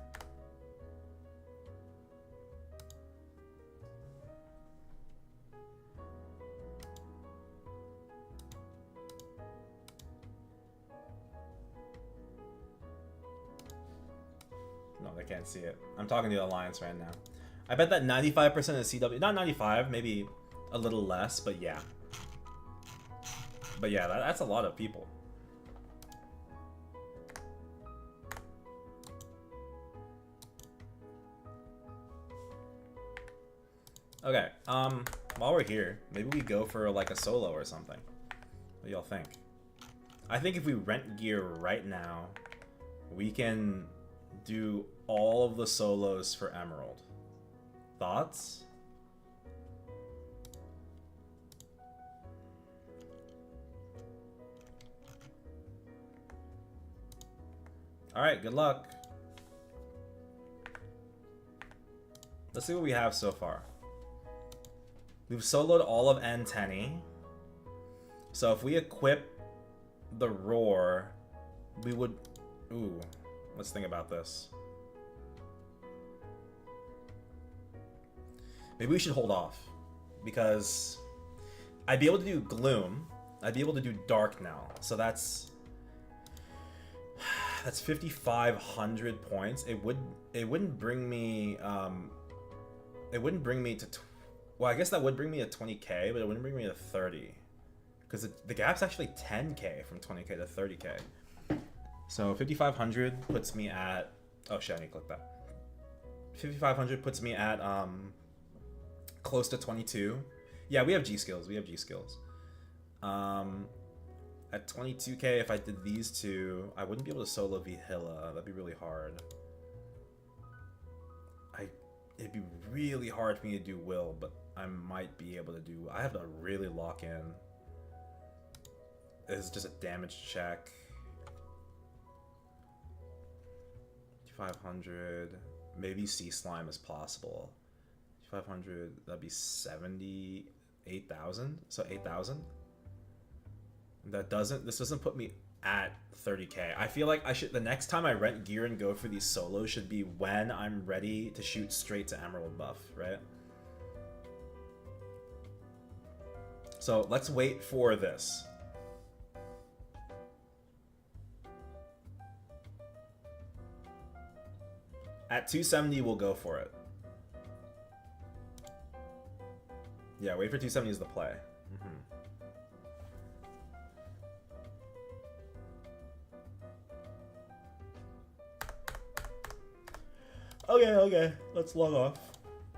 Speaker 1: No, they can't see it. I'm talking to the Alliance right now. I bet that 95% of CW, not 95, maybe a little less, but yeah. But yeah, that's a lot of people. Okay, while we're here, maybe we go for like a solo or something. What do y'all think? I think if we rent gear right now, we can do all of the solos for Emerald. Thoughts? Alright, good luck. Let's see what we have so far. We've soloed all of N10. So if we equip the Roar, we would... Ooh, let's think about this. Maybe we should hold off. Because I'd be able to do Gloom. I'd be able to do Dark now. So that's... That's 5,500 points. It wouldn't bring me to well, I guess that would bring me to 20k, but it wouldn't bring me to 30, because the gap's actually 10k from 20k to 30k. So 5,500 puts me at, oh shit, I need to click that. 5,500 puts me at close to 22. Yeah, we have G skills. At 22k, if I did these two, I wouldn't be able to solo Vhilla. That'd be really hard. It'd be really hard for me to do Will, but I might be able to do. I have to really lock in. This is just a damage check. 500. Maybe Sea Slime is possible. 500. That'd be 78,000. So 8,000. This doesn't put me at 30k. I feel like I should, the next time I rent gear and go for these solos should be when I'm ready to shoot straight to Emerald buff, right? So let's wait for this. At 270, we'll go for it. Yeah, wait for 270 is the play. Okay, let's log off.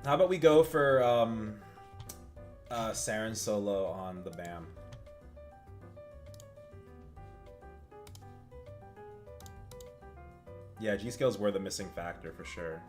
Speaker 1: How about we go for Saren solo on the BAM? Yeah, G skills were the missing factor for sure.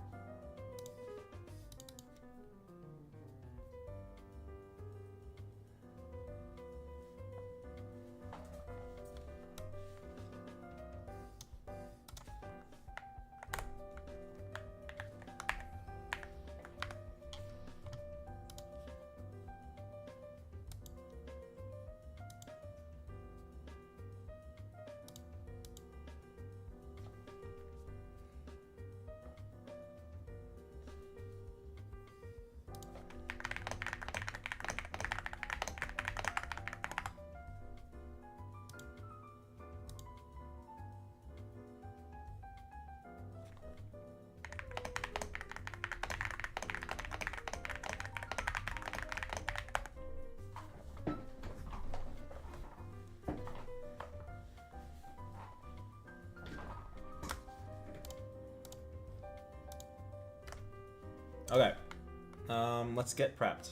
Speaker 1: Okay, let's get prepped.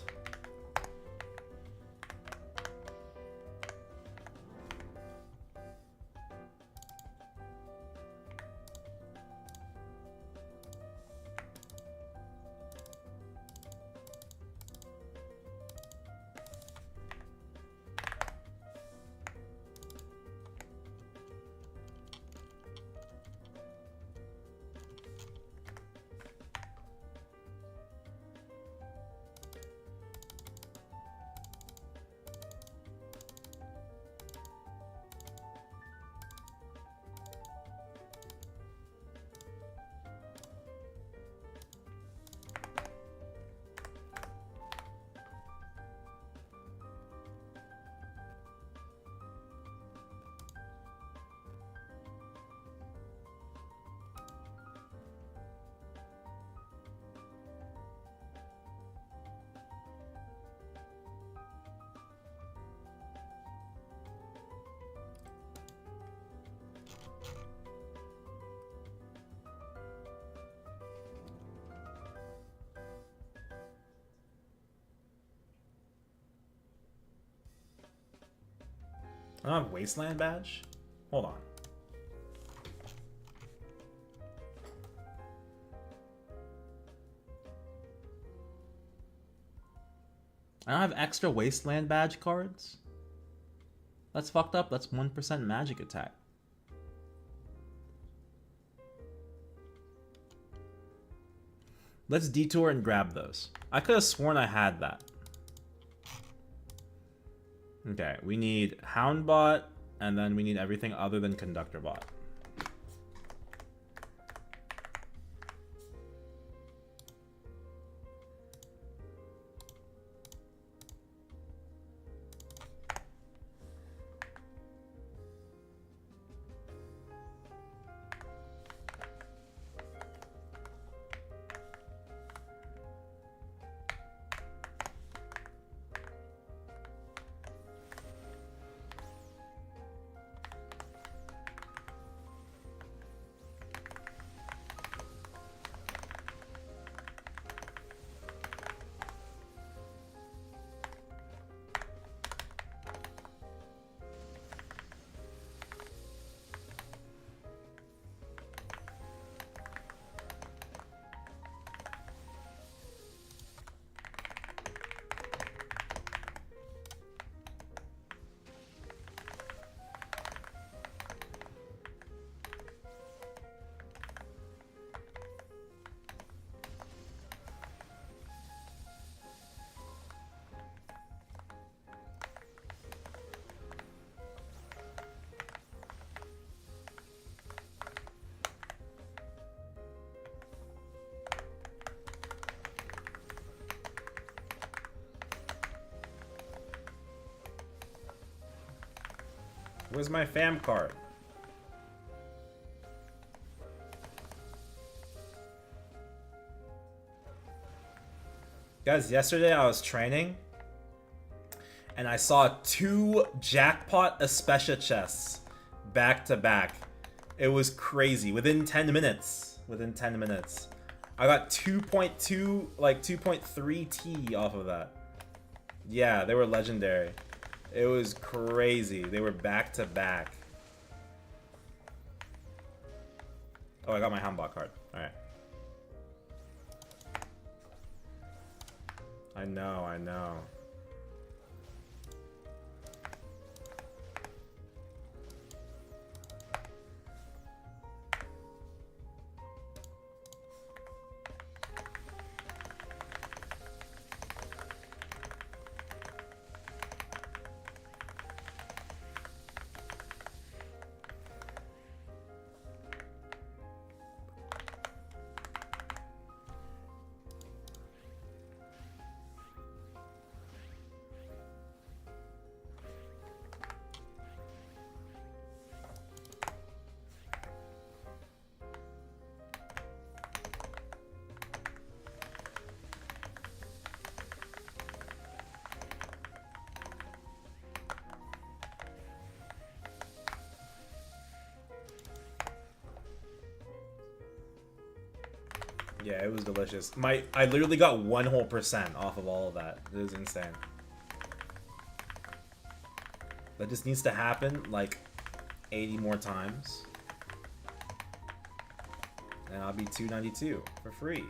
Speaker 1: I don't have Wasteland badge? Hold on. I don't have extra Wasteland badge cards? That's fucked up. That's 1% magic attack. Let's detour and grab those. I could have sworn I had that. Okay, we need Houndbot, and then we need everything other than Conductorbot. Where's my fam card? Guys, yesterday I was training and I saw 2 jackpot Especia chests back to back. It was crazy. Within 10 minutes. Within 10 minutes. I got 2.2, like 2.3 T off of that. Yeah, they were legendary. It was crazy. They were back to back. Oh, I got my Hambot card. Alright. I know, I know. Yeah, it was delicious. I literally got 1 whole % off of all of that. It was insane. That just needs to happen like 80 more times. And I'll be $2.92 for free.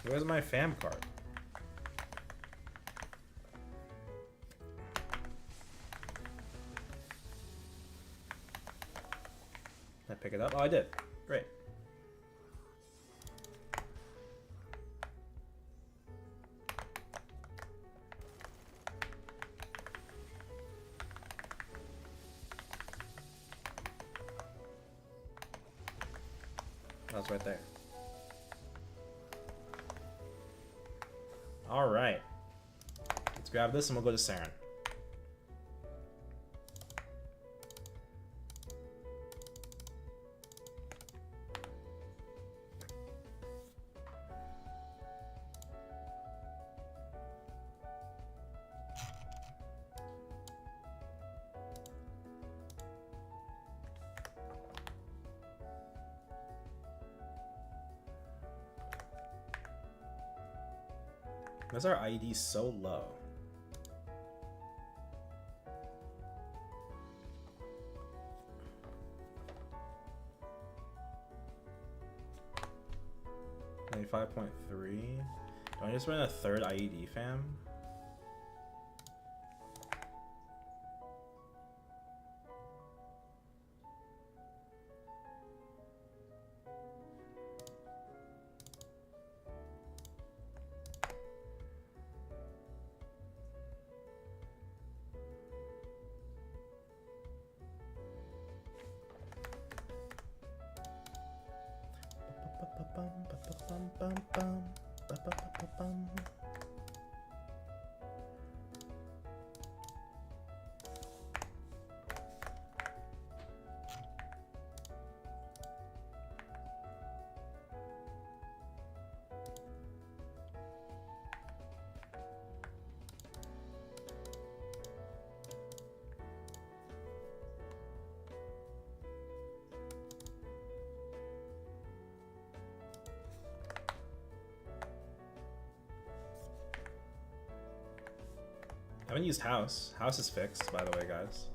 Speaker 1: Where's my fam card? Did I pick it up? Oh, I did. Great. That was right there. Alright. Let's grab this and we'll go to Saren. Why's our IED so low? $95.3. Do I just run a 3rd IED, fam? I haven't used house. House is fixed, by the way, guys.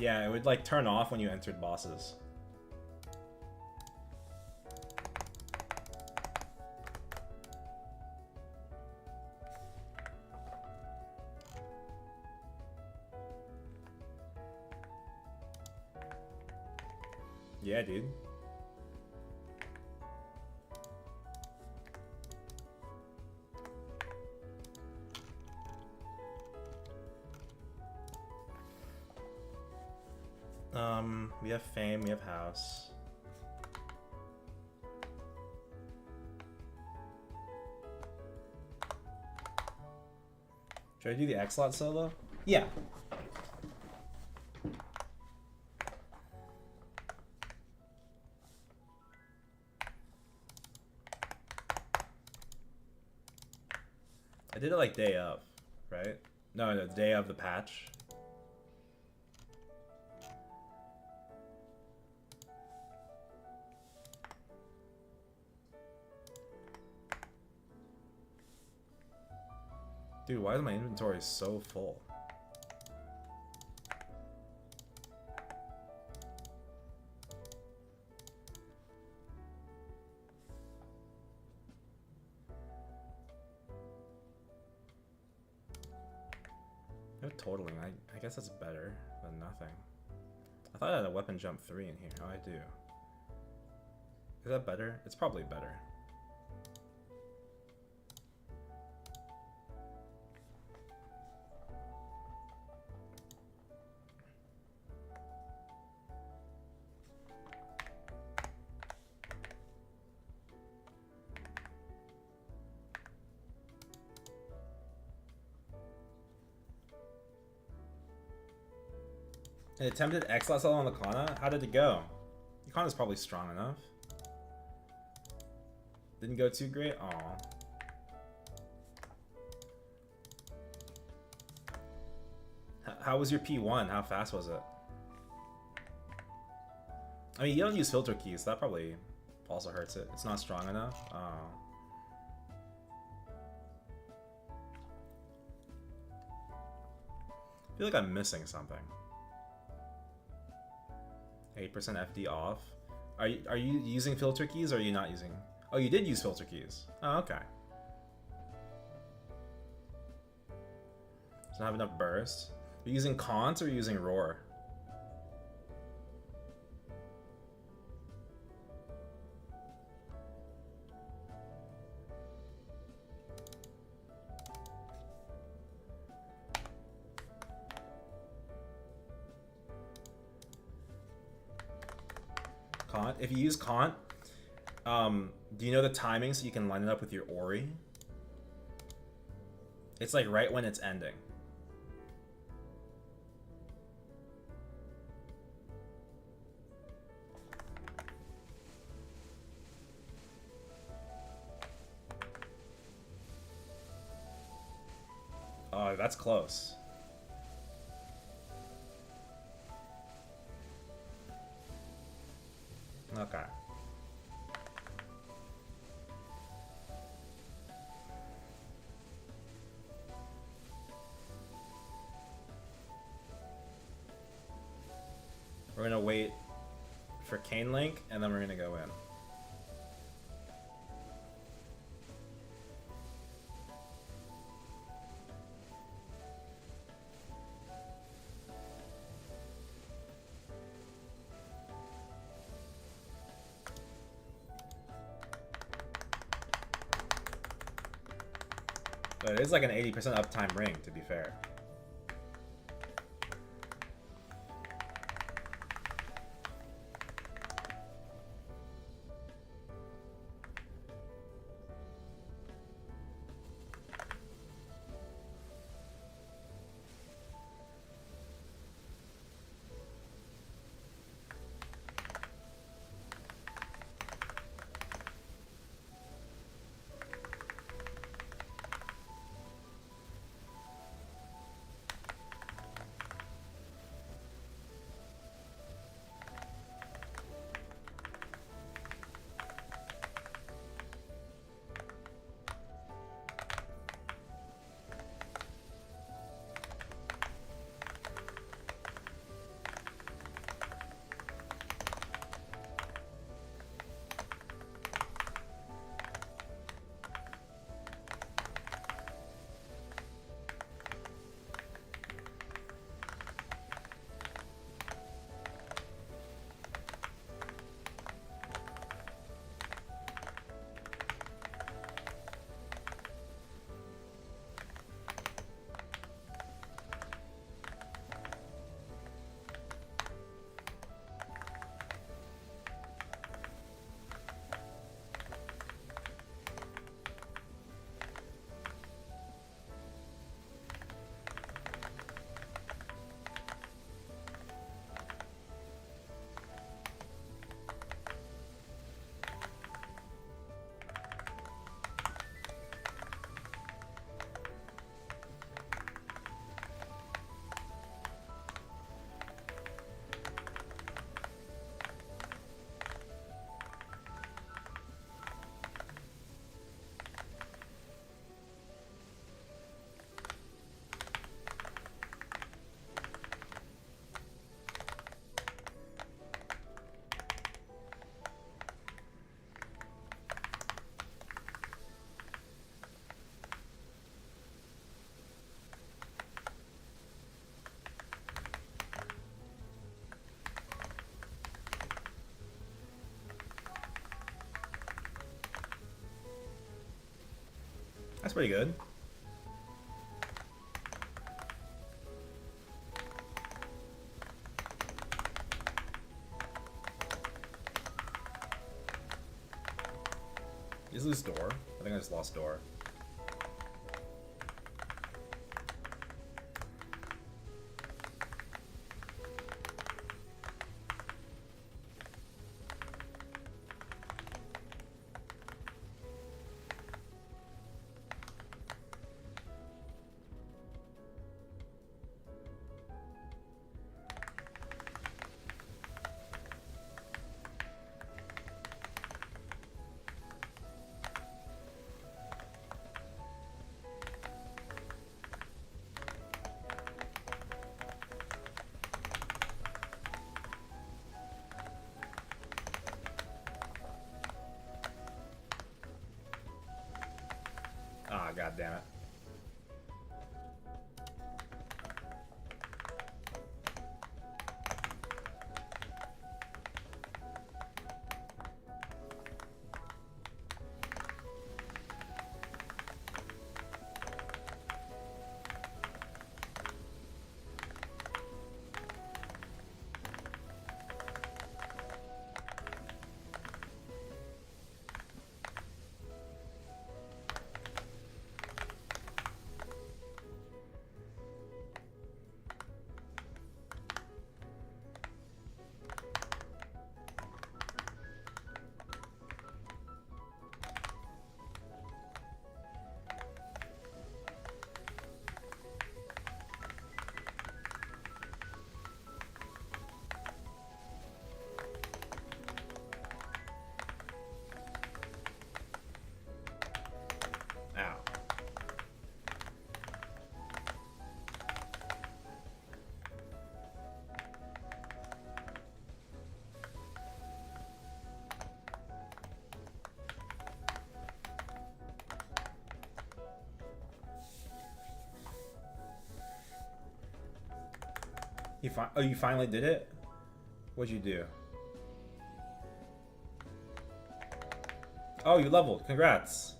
Speaker 1: Yeah, it would like turn off when you entered bosses. Yeah, dude. We have fame, we have house. Should I do the X-Lot solo? Yeah. I did it like day of, right? No, day of the patch. Dude, why is my inventory so full? No totaling. I guess that's better than nothing. I thought I had a weapon jump 3 in here. Oh, I do. Is that better? It's probably better. An attempted X-Lot sell on the Kanna? How did it go? The Kanna's probably strong enough. Didn't go too great? Aw. How was your P1? How fast was it? I mean, you don't use filter keys, so that probably also hurts it. It's not strong enough? Oh. I feel like I'm missing something. 8% FD off. Are you using filter keys or are you not using? Oh, you did use filter keys. Oh, okay. Doesn't have enough burst. Are you using Cont or are you using Roar? Cont. If you use Cont, do you know the timing so you can line it up with your Ori? It's like right when it's ending. Oh, that's close. Okay. We're gonna wait for Cane Link and then we're gonna go in. But it is like an 80% uptime ring, to be fair. That's pretty good. Is this door? I think I just lost door. Ah, god damn it. Ow. Oh, you finally did it? What'd you do? Oh, you leveled. Congrats.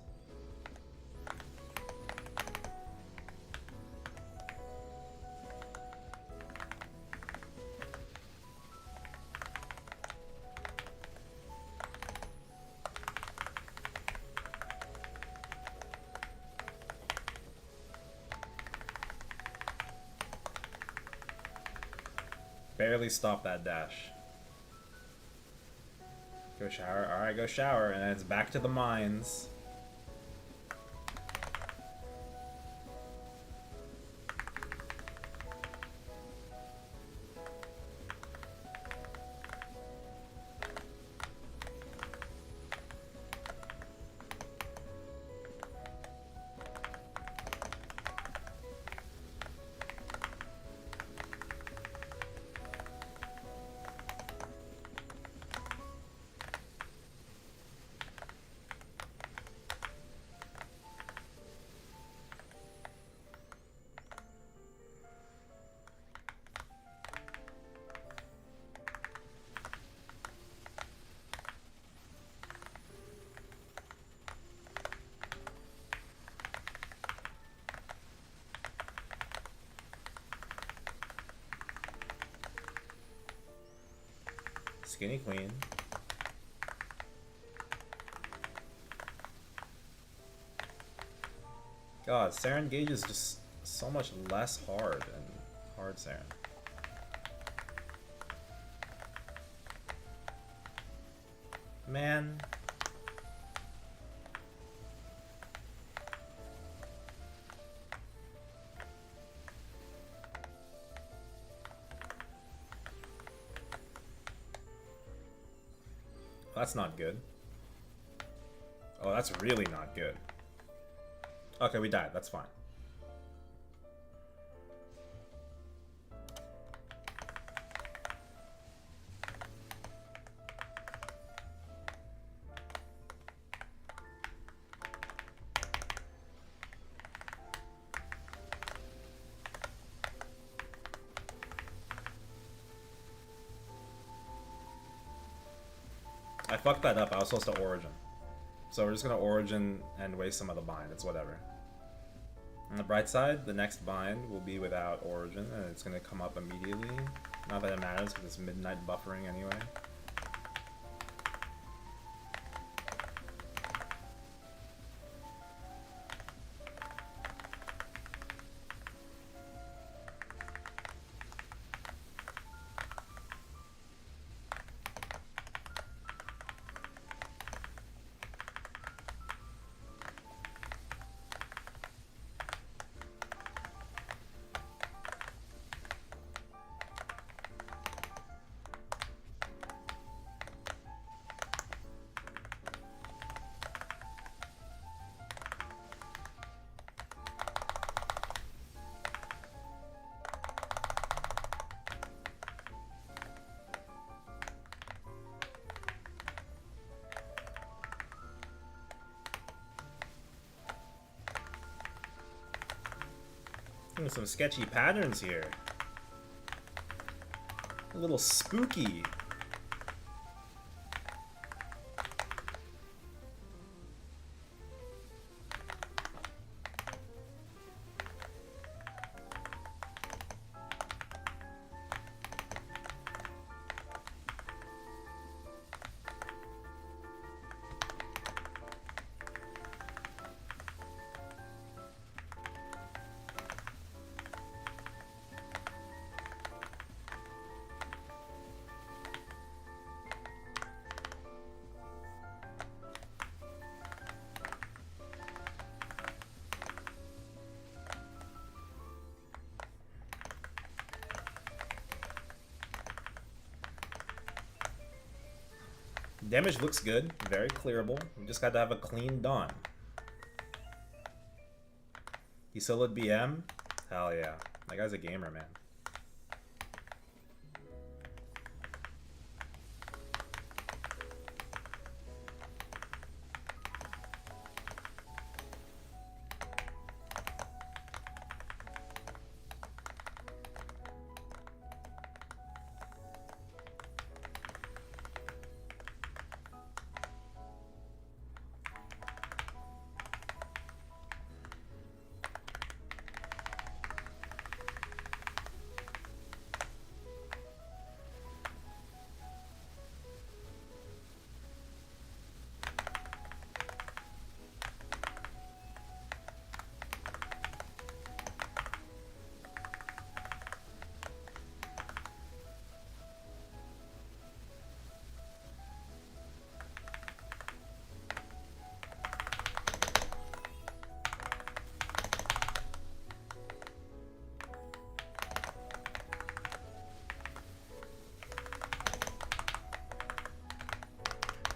Speaker 1: Barely stop that dash. Go shower. Alright, go shower. And then it's back to the mines. Skinny Queen. God, Saren Gauge is just so much less hard than hard Saren. Man. That's not good. Oh, that's really not good. Okay, we died. That's fine. I fucked that up. I was supposed to Origin. So we're just gonna Origin and waste some of the bind. It's whatever. On the bright side, the next bind will be without Origin, and it's going to come up immediately. Not that it matters, because it's midnight buffering anyway. Some sketchy patterns here. A little spooky. Damage looks good, very clearable. We just got to have a clean dawn. He soloed BM? Hell yeah. That guy's a gamer, man.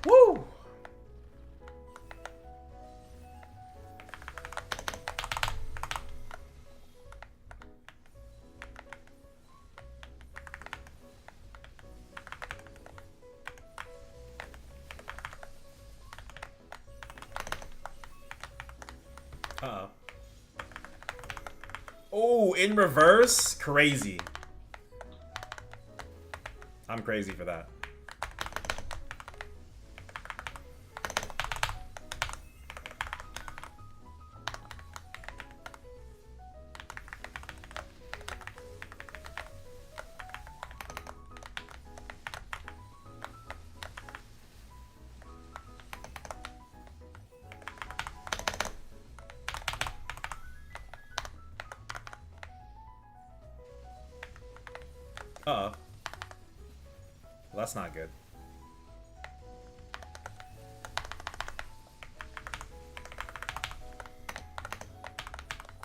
Speaker 1: Woo! Uh-oh. Oh, in reverse? Crazy. I'm crazy for that. Uh-oh. Well, that's not good.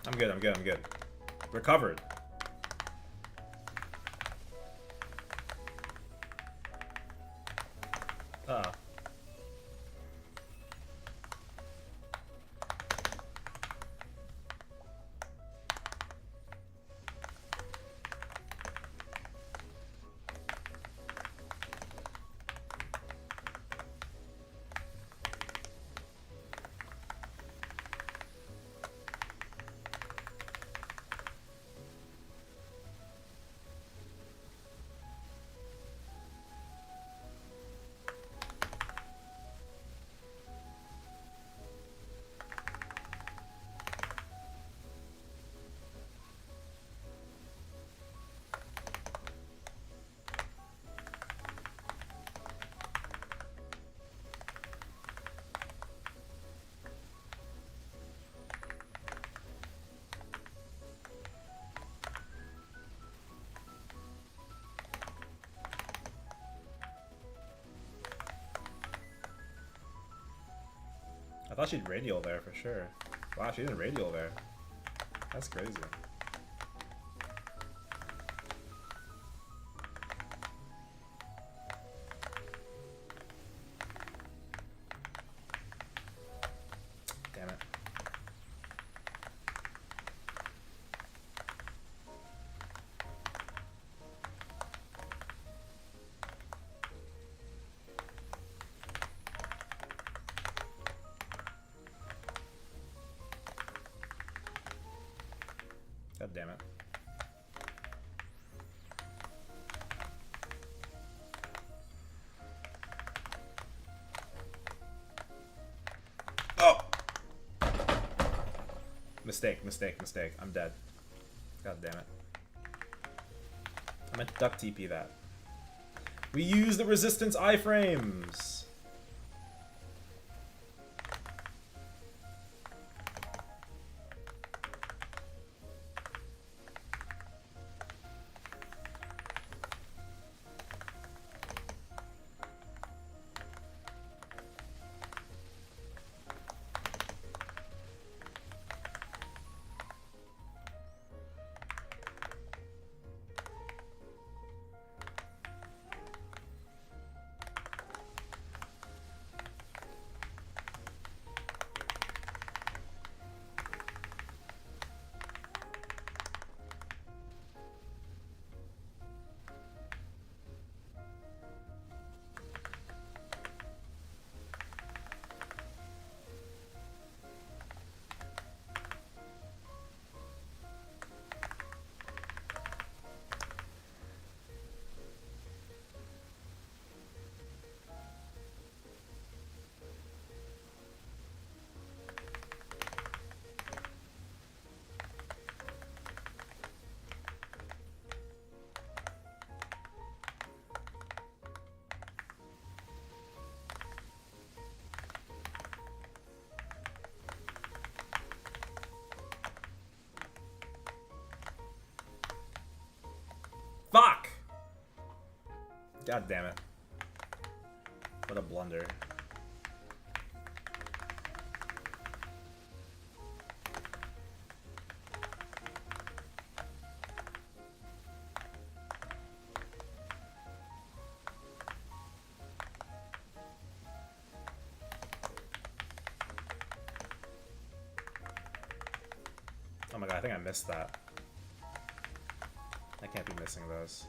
Speaker 1: I'm good, I'm good, I'm good. Recovered. Uh-oh. thought she'd radial there for sure. Wow, she didn't radial there. That's crazy. Damn it. God damn it. Oh! Mistake, mistake, mistake. I'm dead. God damn it. I meant to duck TP that. We use the resistance iframes! Fuck! God damn it. What a blunder. Oh my god, I think I missed that. I can't be missing those.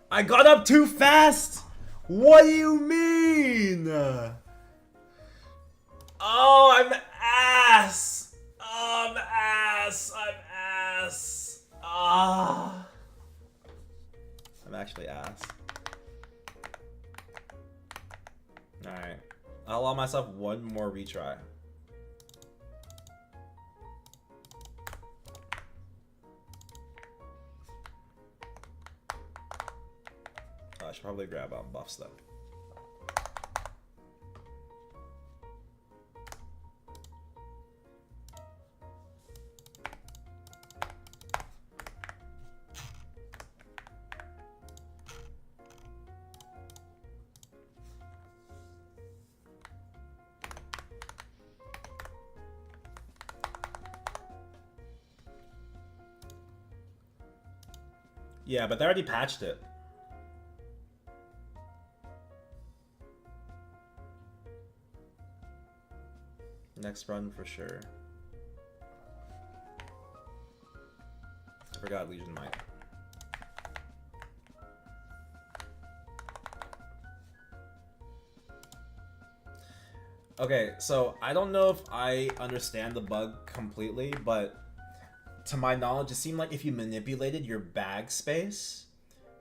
Speaker 1: I got up too fast! What do you mean? Oh, I'm ass! Oh, I'm ass! I'm ass! Ah! I'm actually ass. Alright. I'll allow myself one more retry. I should probably grab buffs though. Yeah, but they already patched it. Next run for sure. I forgot Legion Might. Okay, so I don't know if I understand the bug completely, but to my knowledge, it seemed like if you manipulated your bag space,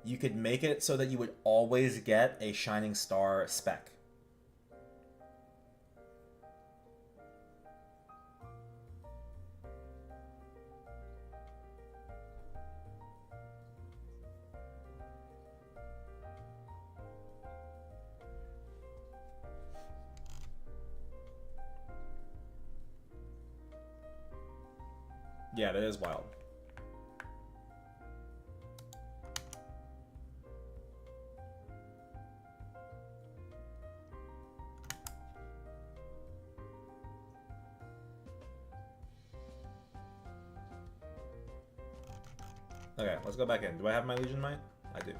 Speaker 1: you could make it so that you would always get a Shining Star spec. Yeah, that is wild. Okay, let's go back in. Do I have my Legion Might? I do.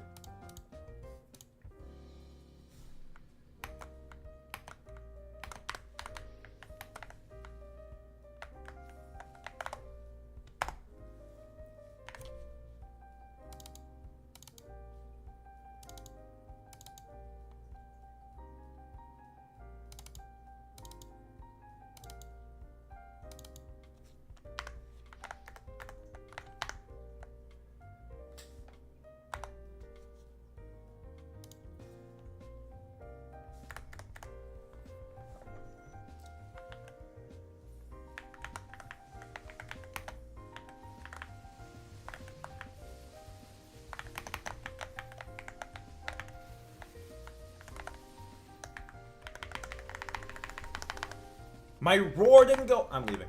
Speaker 1: My roar didn't go. I'm leaving.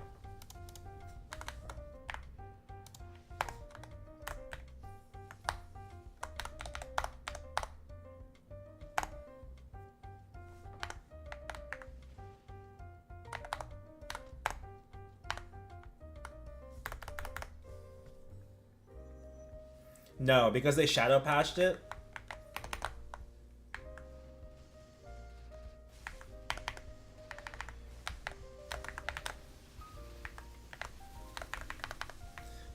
Speaker 1: No, because they shadow patched it.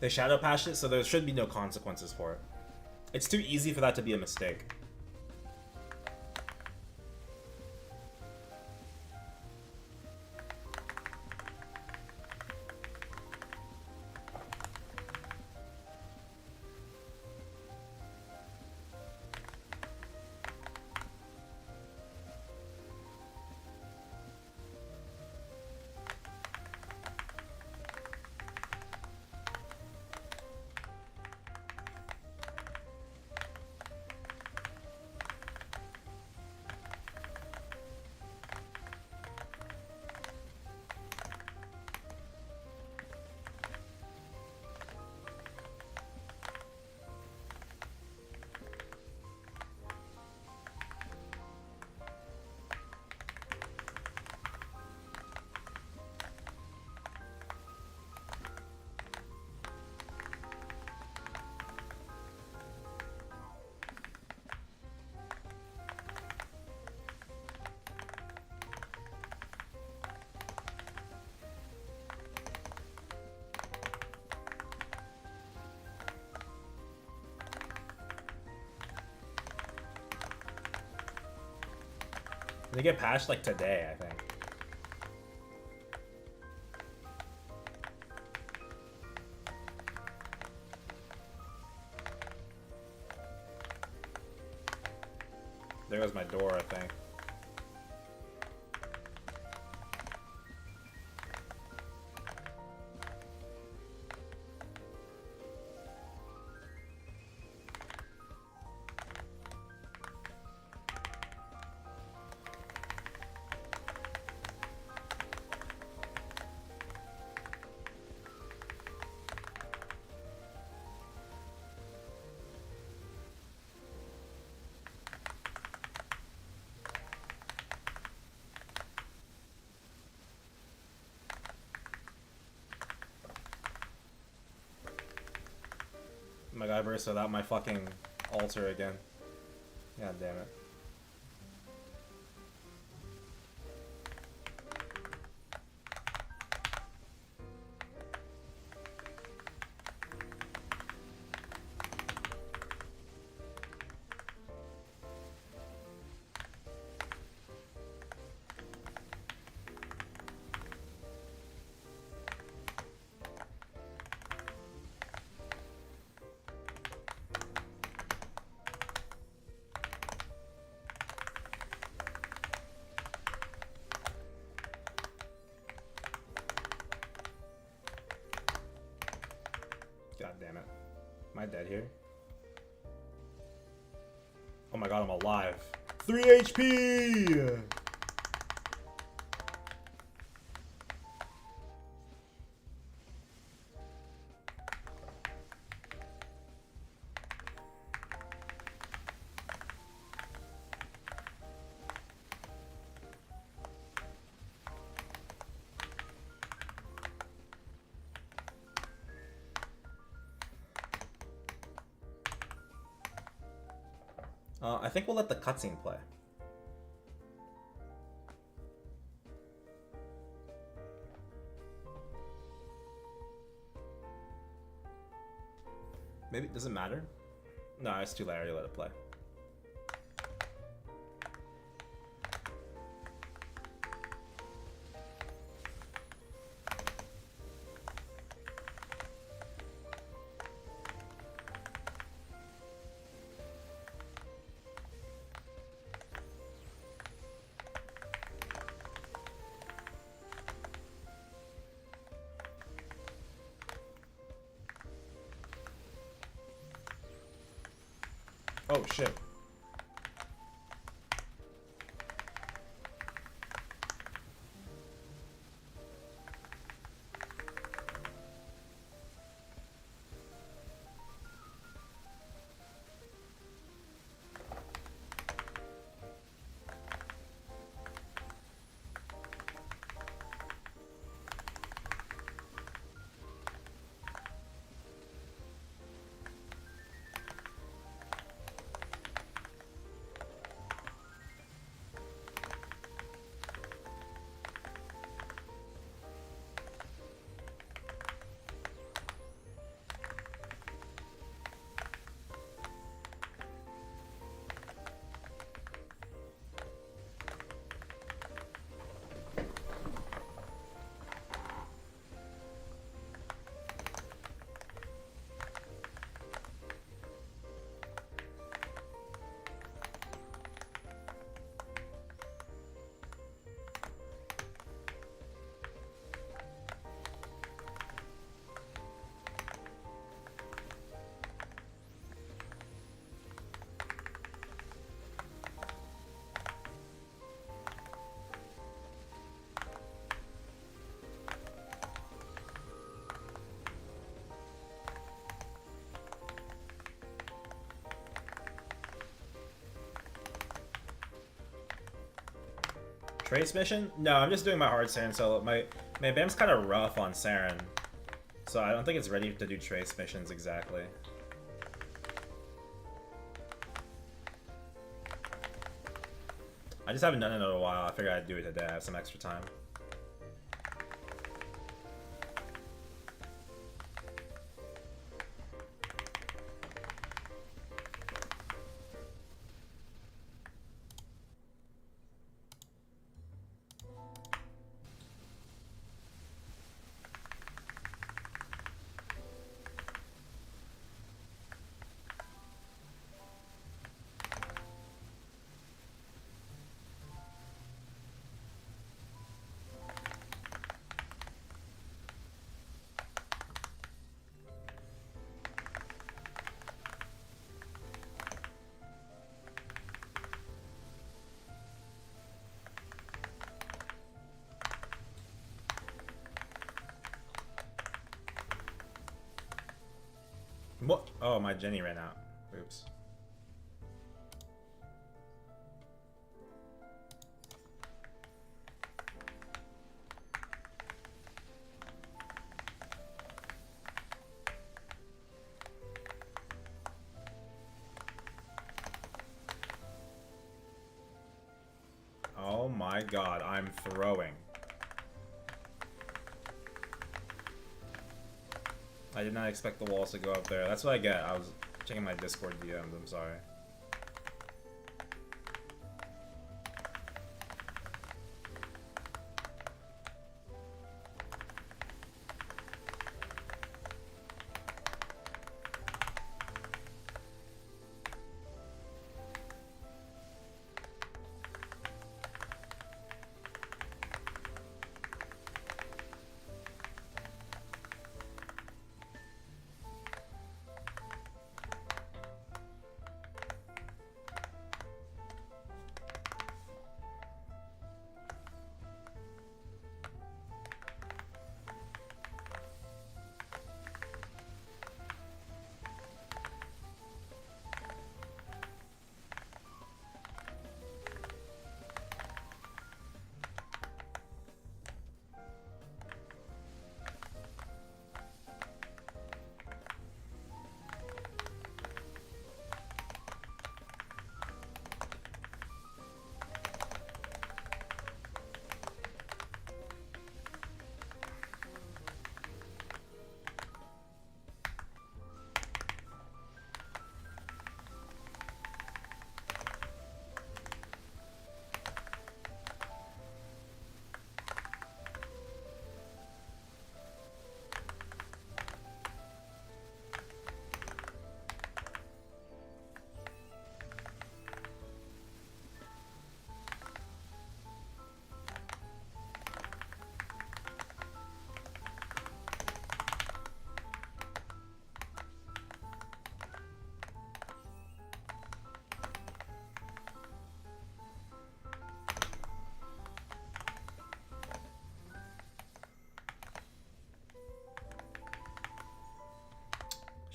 Speaker 1: They shadow patched it, so there should be no consequences for it. It's too easy for that to be a mistake. They get patched like today, I think. There goes my door, I think. My guy burst without my fucking altar again. God damn it. God damn it. Am I dead here? Oh my god, I'm alive. 3 HP! I think we'll let the cutscene play. Maybe, does it matter? No, it's too late, I already let it play. Oh shit. Trace mission? No, I'm just doing my hard Saren solo. My BAM's kind of rough on Saren, so I don't think it's ready to do trace missions exactly. I just haven't done it in a while. I figured I'd do it today. I have some extra time. What? Oh, my Jenny ran out. Oops. Oh my god, I'm throwing. I did not expect the walls to go up there. That's what I get. I was checking my Discord DMs, I'm sorry.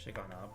Speaker 1: Shake on up.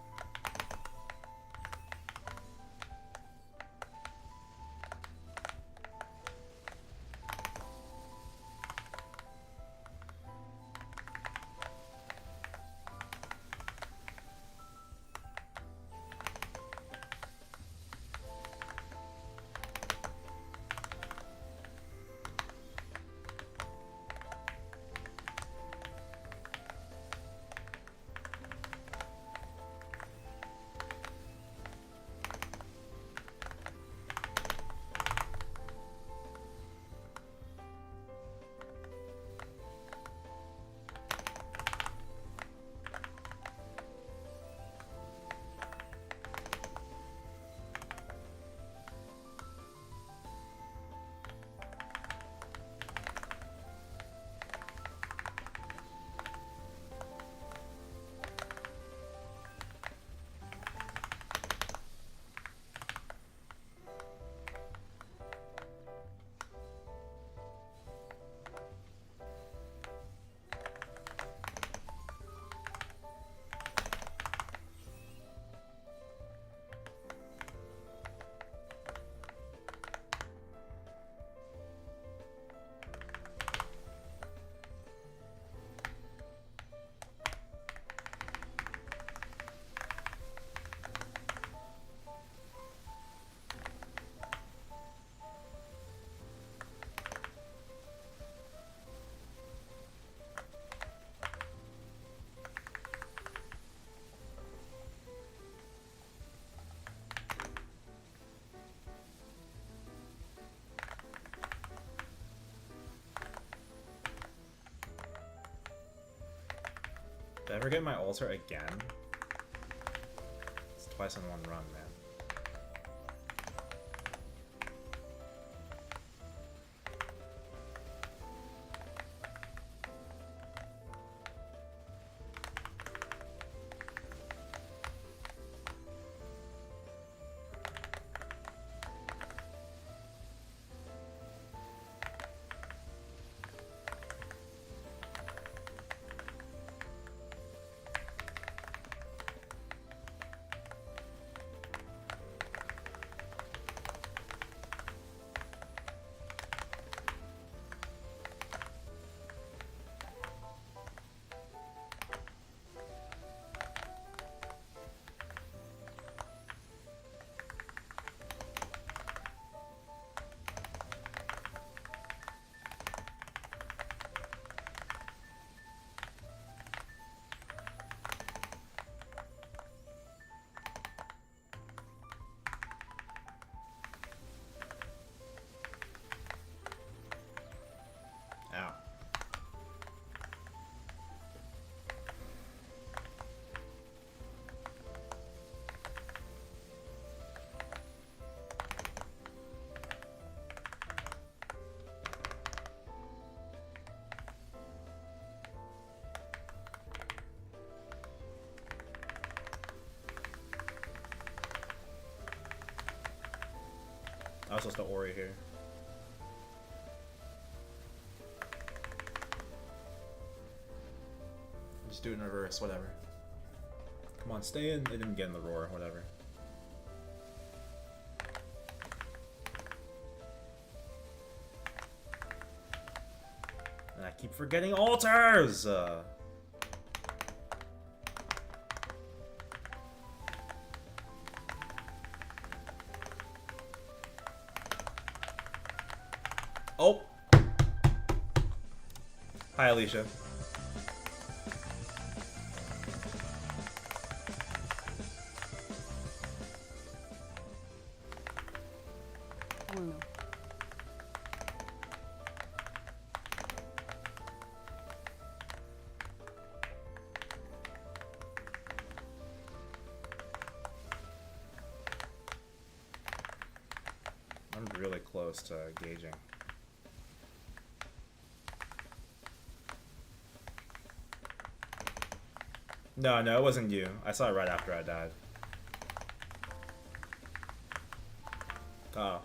Speaker 1: Did I ever get my altar again? It's twice in one run, man. Ow. I was supposed to Ori here. Just do it in reverse, whatever. Come on, stay in. It didn't get in the roar, whatever. And I keep forgetting altars! Oh! Hi, Alicia.
Speaker 4: Well,
Speaker 1: I'm really close to gauging. No, it wasn't you. I saw it right after I died. Oh.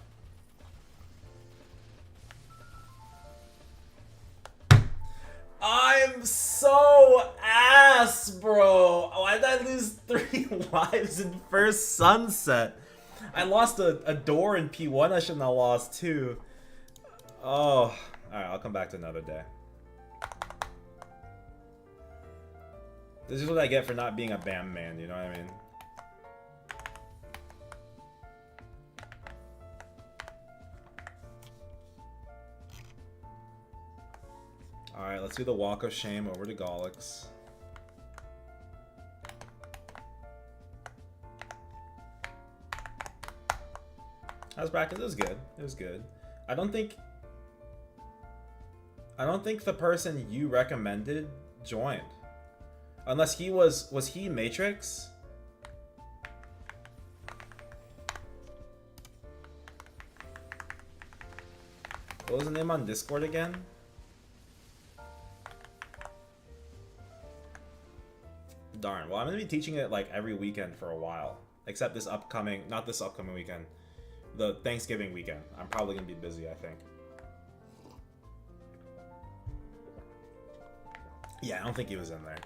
Speaker 1: I'm so ass, bro. Why did I lose 3 lives in first sunset. I lost a door in P1 I shouldn't have lost too. Oh, alright, I'll come back to another day. This is what I get for not being a BAM man, you know what I mean? Alright, let's do the Walk of Shame over to Gollix. How's practice? It was good. It was good. I don't think the person you recommended joined. Unless he was he Matrix? What was the name on Discord again? Darn. Well, I'm gonna be teaching it like every weekend for a while. Except this upcoming, not this upcoming weekend. The Thanksgiving weekend. I'm probably gonna be busy, I think. Yeah, I don't think he was in there.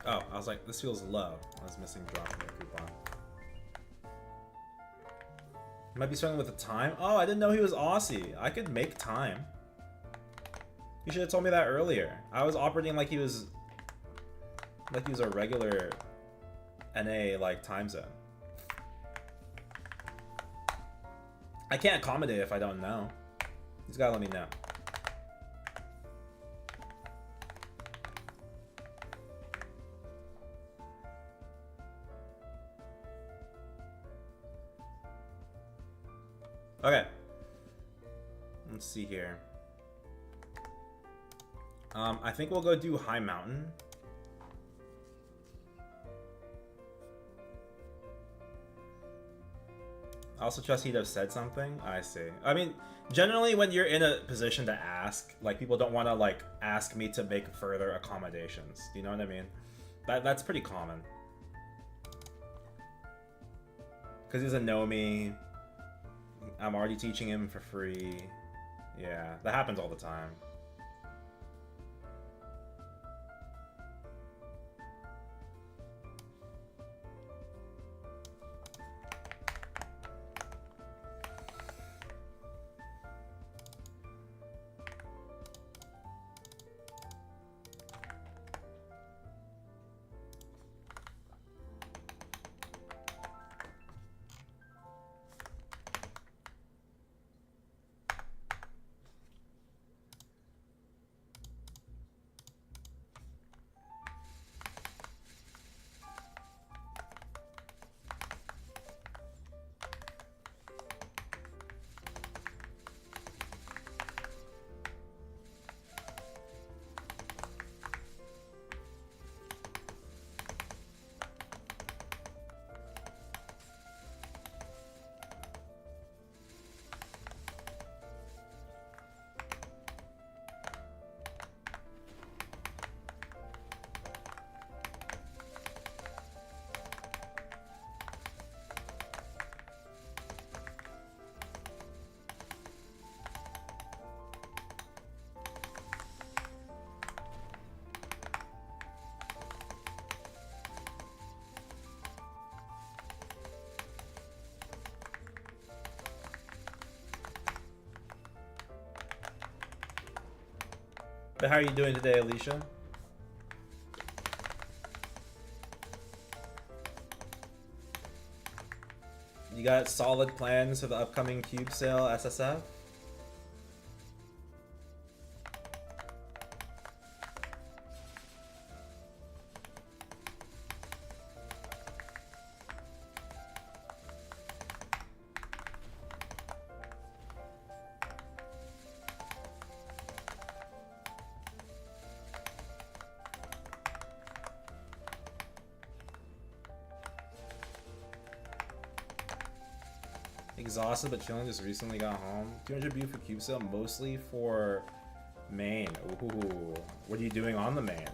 Speaker 1: Oh, I was like, this feels low. I was missing drop in the coupon. Might be struggling with the time. Oh, I didn't know he was Aussie. I could make time. You should have told me that earlier. I was operating like he was a regular NA like time zone. I can't accommodate if I don't know. He's gotta let me know. Okay. Let's see here. I think we'll go do High Mountain. I also trust he'd have said something. I see. I mean, generally when you're in a position to ask, like, people don't want to, like, ask me to make further accommodations. Do you know what I mean? That's pretty common. Because he doesn't know me. I'm already teaching him for free. Yeah, that happens all the time. But how are you doing today, Alicia? You got solid plans for the upcoming cube sale SSF? Exhausted but chilling, just recently got home. 200 BU for cube sale, mostly for main. Ooh, what are you doing on the main?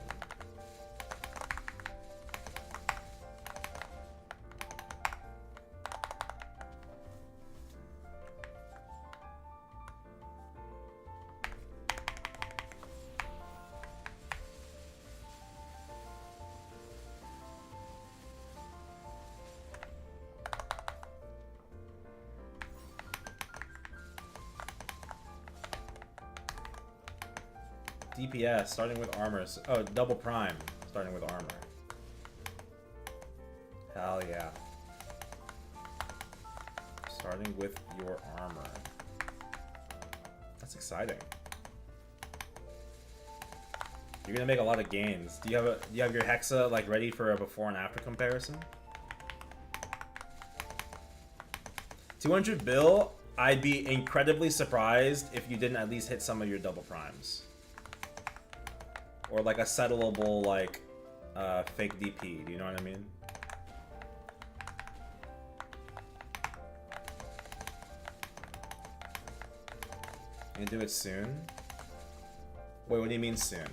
Speaker 1: DPS, starting with armor. Oh, double prime, starting with armor. Hell yeah. Starting with your armor. That's exciting. You're gonna make a lot of gains. Do you have your Hexa like ready for a before and after comparison? 200 bill, I'd be incredibly surprised if you didn't at least hit some of your double primes. Or like a settleable like fake DP, do you know what I mean? You gonna do it soon? Wait, what do you mean soon?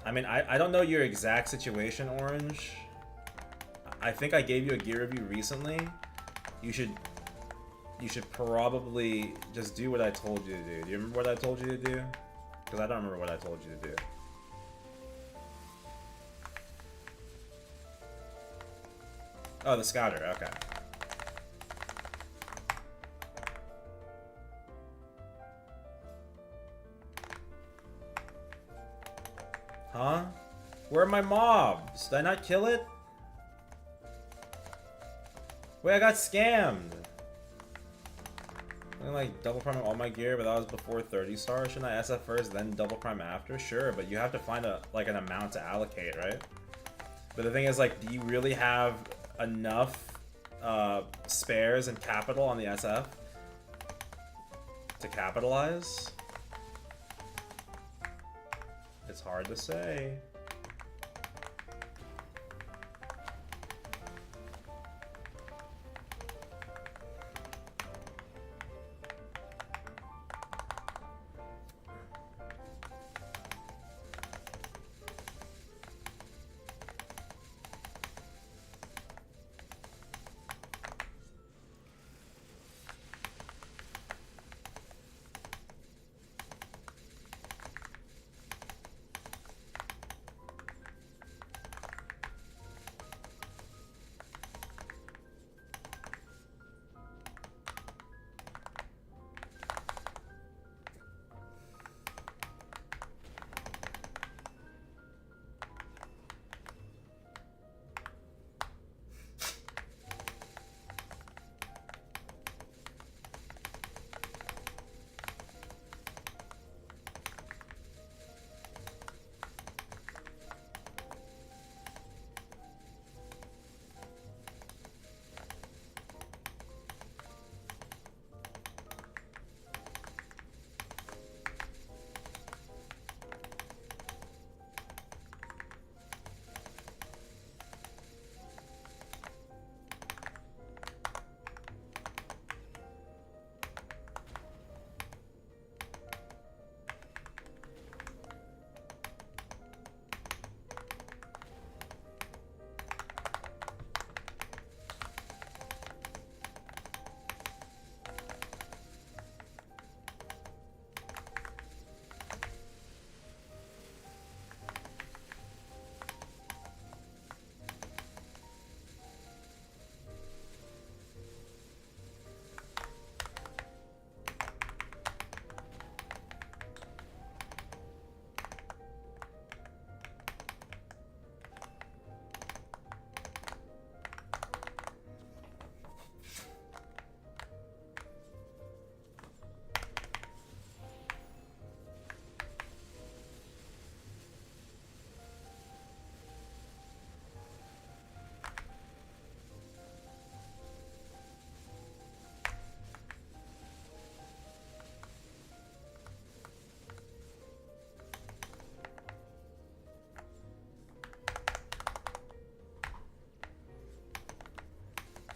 Speaker 1: I mean, I don't know your exact situation, Orange. I think I gave you a gear review recently. You should probably just do what I told you to do. Do you remember what I told you to do? Because I don't remember what I told you to do. Oh, the scouter, okay. Huh? Where are my mobs? Did I not kill it? Wait, I got scammed. I'm like double prime all my gear, but that was before 30 stars. Shouldn't I SF first, then double prime after? Sure, but you have to find like an amount to allocate, right? But the thing is, like, do you really have enough spares and capital on the SF to capitalize? It's hard to say.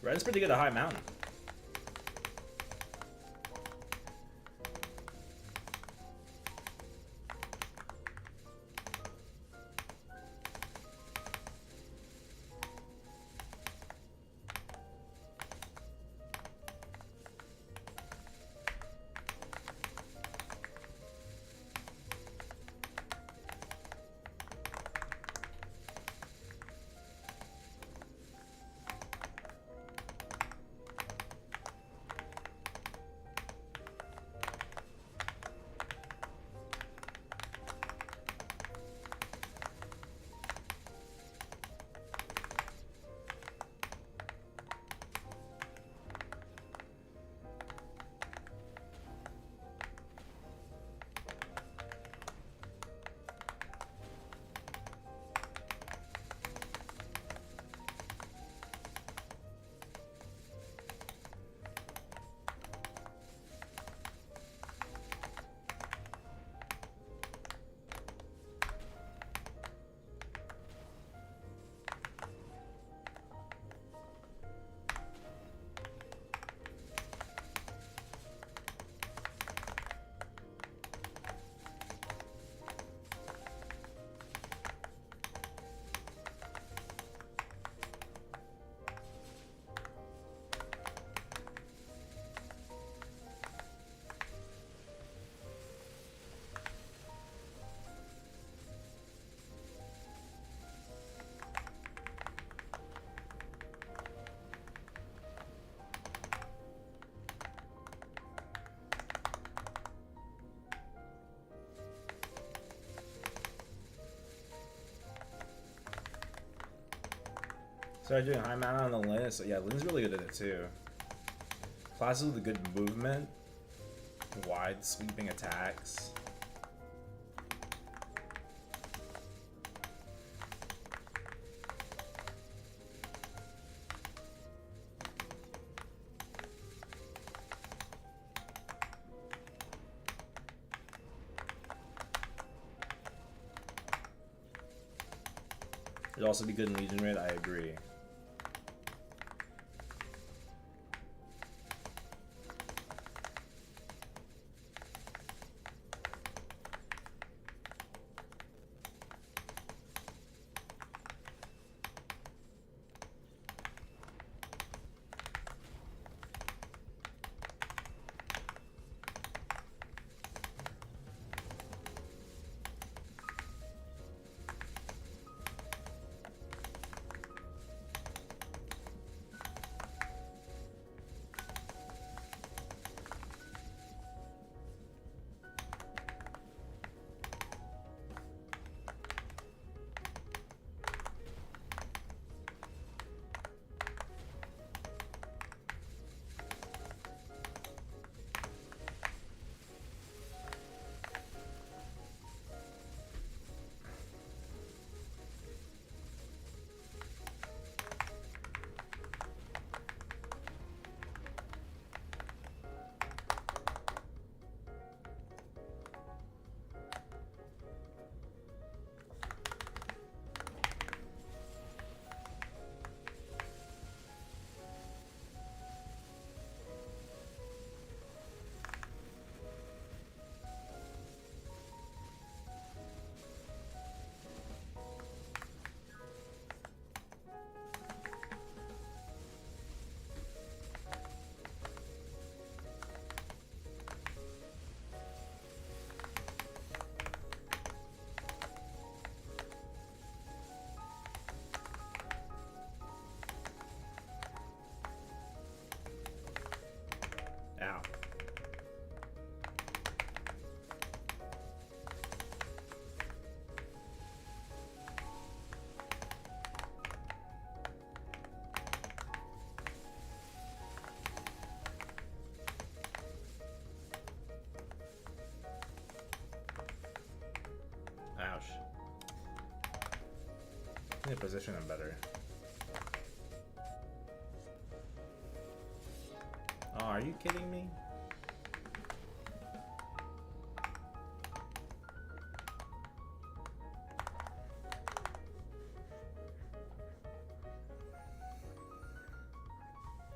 Speaker 1: Red is pretty good at high mountain. Started doing high mana on the Lin, so yeah, Lin's really good at it too. Classes with a good movement, wide sweeping attacks. It'd also be good in Legion Raid, I agree. Ow. Ouch. I need to position him better. Oh, are you kidding me?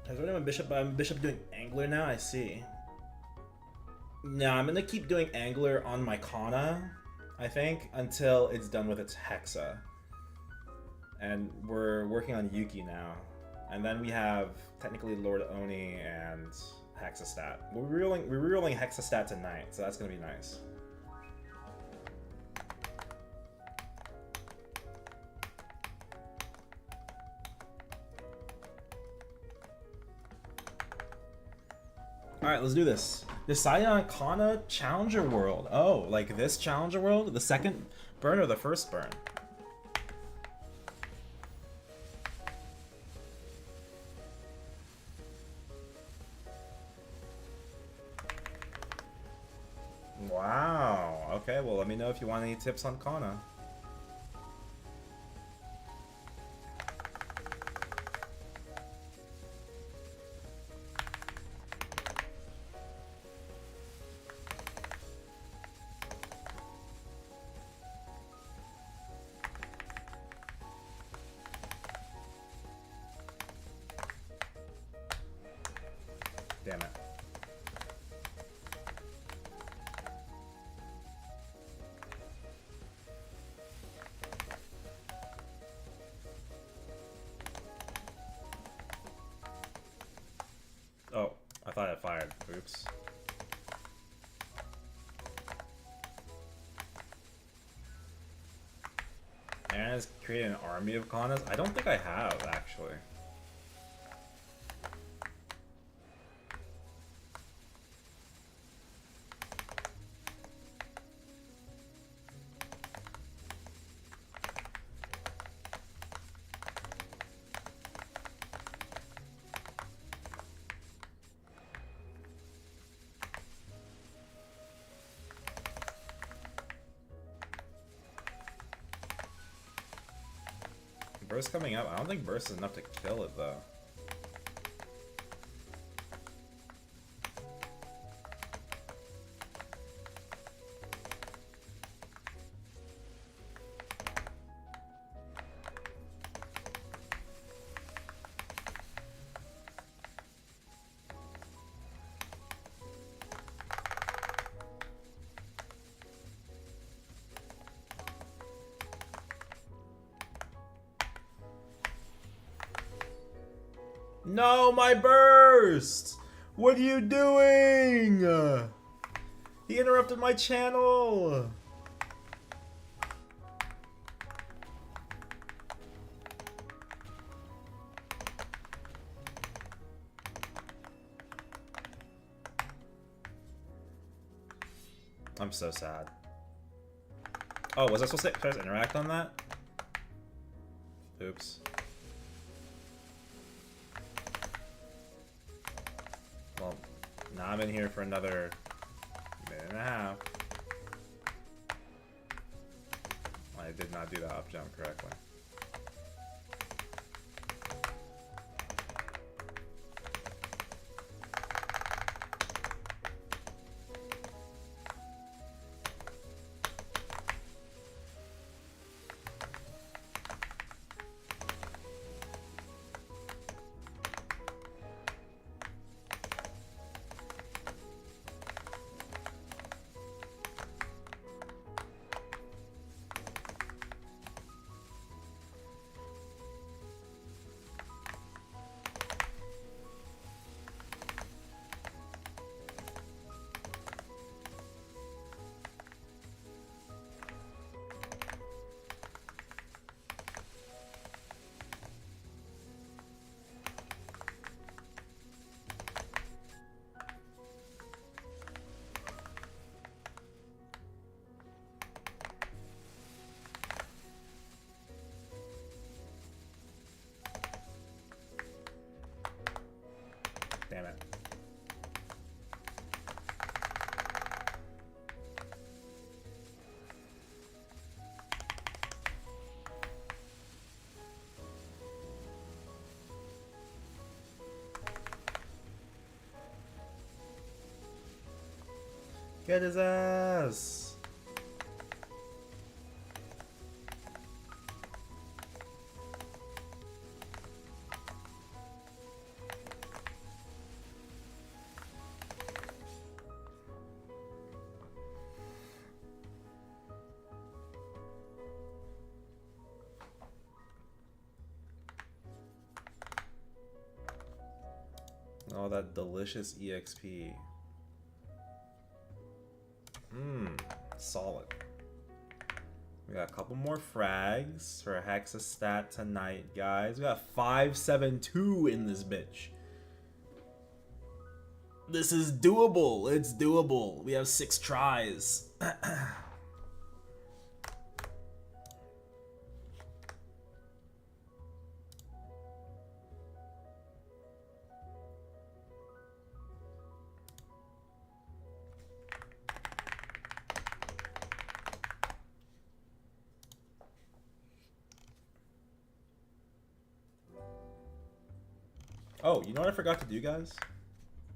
Speaker 1: I was running my bishop, but I'm bishop doing angler now, I see. No, I'm gonna keep doing angler on my Kanna, I think, until it's done with its Hexa. And we're working on Yuki now. And then we have technically Lord Oni and Hexastat. We're rerolling Hexastat tonight, so that's gonna be nice. Alright, let's do this. Decide on Kanna Challenger World. Oh, like this Challenger World? The second burn or the first burn? Wow. Okay, well, let me know if you want any tips on Kanna. Damn it. Oh, I thought I fired. Oops. And has created an army of Kannas? I don't think I have, actually. Burst coming up. I don't think burst is enough to kill it though. No, my burst! What are you doing? He interrupted my channel! I'm so sad. Oh, was I supposed to press interact on that? Oops. Well, now I'm in here for another minute and a half. I did not do the up jump correctly. Damn it. Get his ass! Oh, that delicious EXP. Solid. We got a couple more frags for a hexastat tonight, guys. We got 572 in this bitch. This is doable. It's doable. We have 6 tries. Oh, you know what I forgot to do, guys?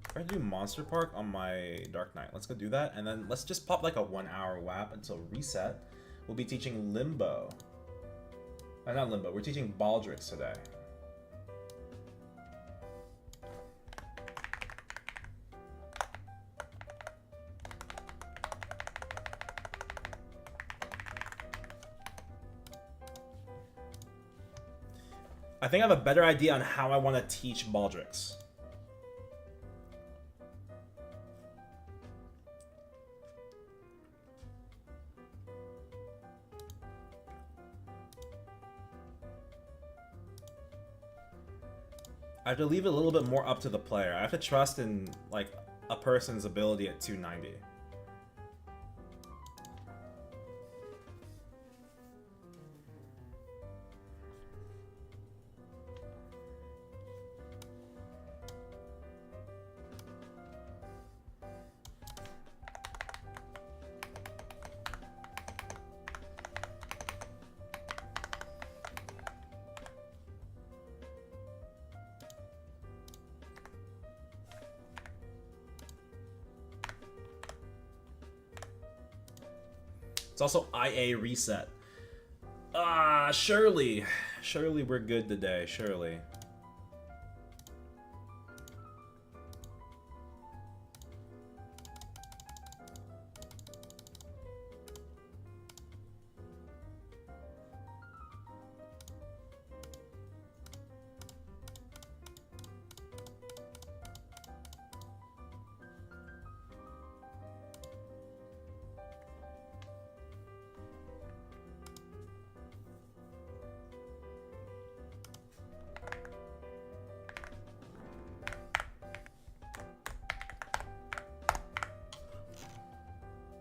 Speaker 1: I forgot to do Monster Park on my Dark Knight. Let's go do that, and then let's just pop like a 1-hour WAP until reset. We'll be teaching Limbo. Not Limbo, we're teaching Baldrix today. I think I have a better idea on how I want to teach Baldrix. I have to leave it a little bit more up to the player. I have to trust in like a person's ability at 290. It's also IA reset. Ah, surely. Surely we're good today, surely.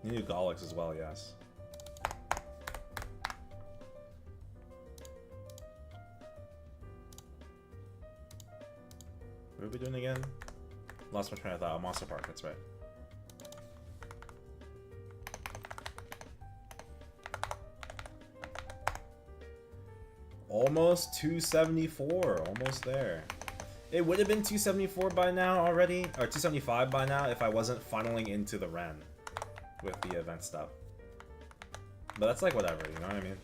Speaker 1: You need Gallix as well, yes. What are we doing again? Lost my train of thought. Monster Park, that's right. Almost 274, almost there. It would have been 274 by now already, or 275 by now if I wasn't funneling into the Ren with the event stuff. But that's like whatever, you know what I mean?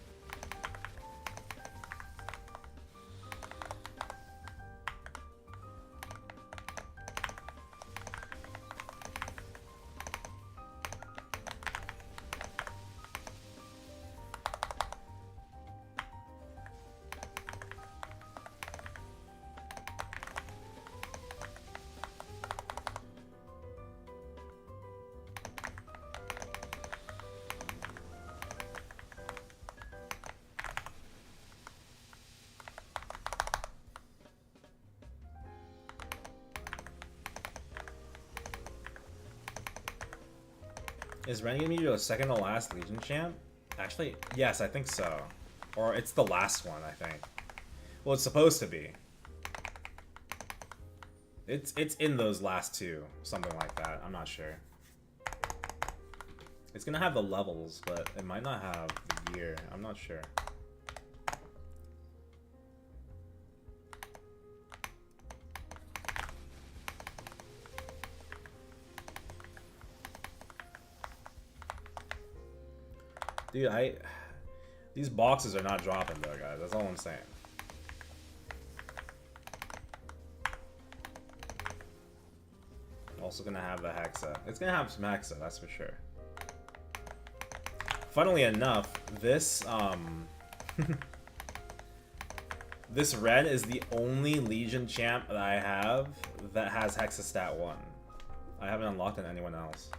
Speaker 1: Is Ren gonna be your second to last Legion champ? Actually, yes, I think so. Or it's the last one, I think. Well, it's supposed to be. It's in those last two, something like that. I'm not sure. It's gonna have the levels, but it might not have the year. I'm not sure. Dude, these boxes are not dropping though, guys. That's all I'm saying. Also gonna have the Hexa. It's gonna have some Hexa, that's for sure. Funnily enough, this this Ren is the only Legion champ that I have that has Hexa stat 1. I haven't unlocked on anyone else.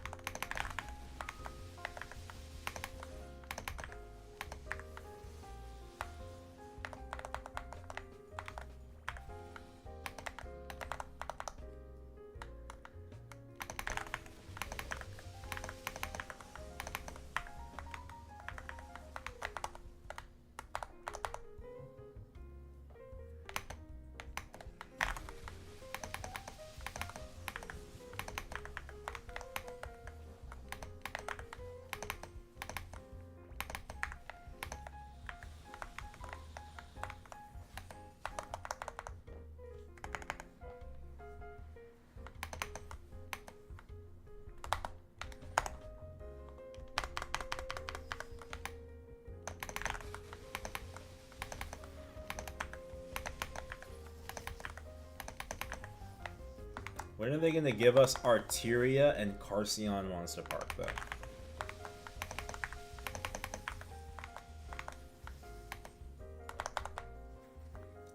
Speaker 1: When are they going to give us Arteria and Carcion Monster Park, though?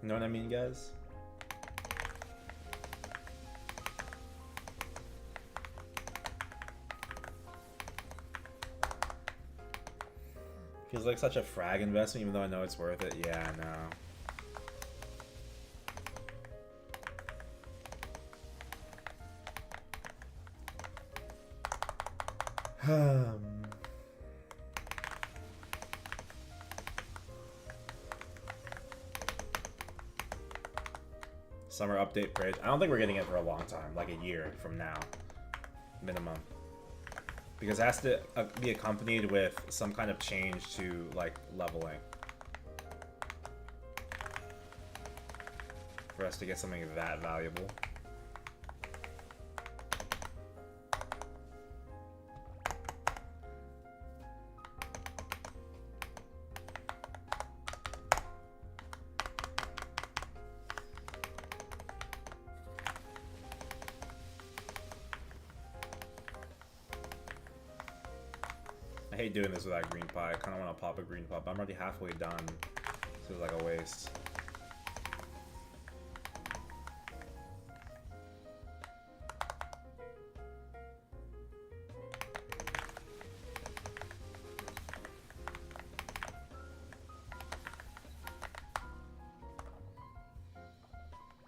Speaker 1: You know what I mean, guys? Feels like such a frag investment, even though I know it's worth it. Yeah, I know. Summer update bridge. I don't think we're getting it for a long time, like a year from now, minimum. Because it has to be accompanied with some kind of change to, like, leveling. For us to get something that valuable. hate doing this without green pie. I kind of want to pop a green pie, but I'm already halfway done. So it's like a waste.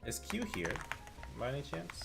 Speaker 1: Is Q here, by any chance?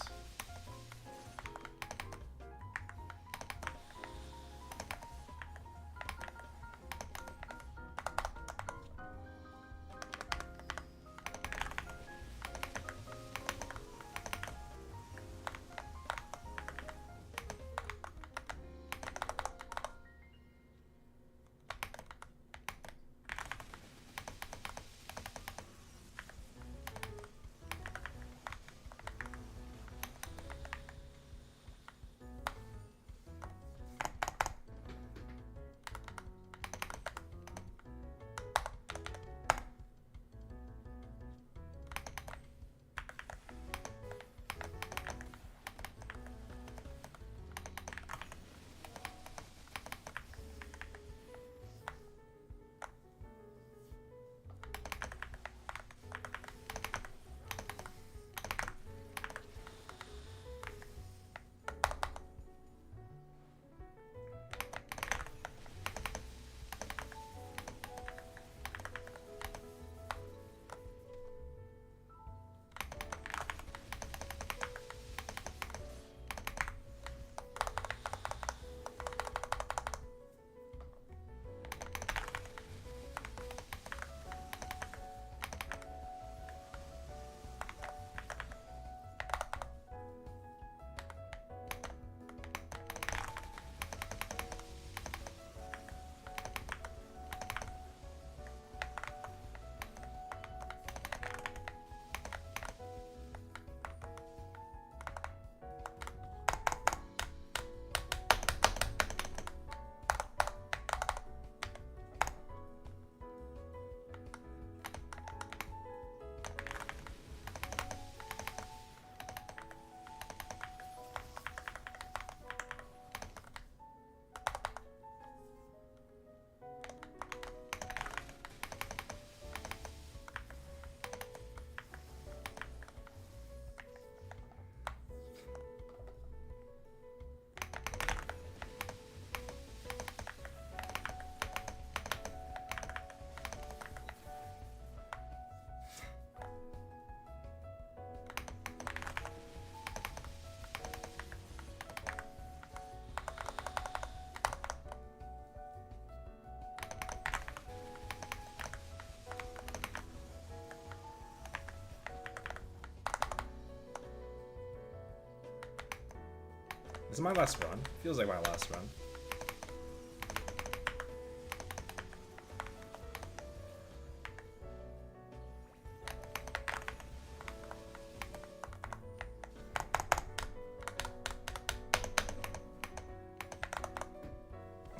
Speaker 1: This is my last run. Feels like my last run.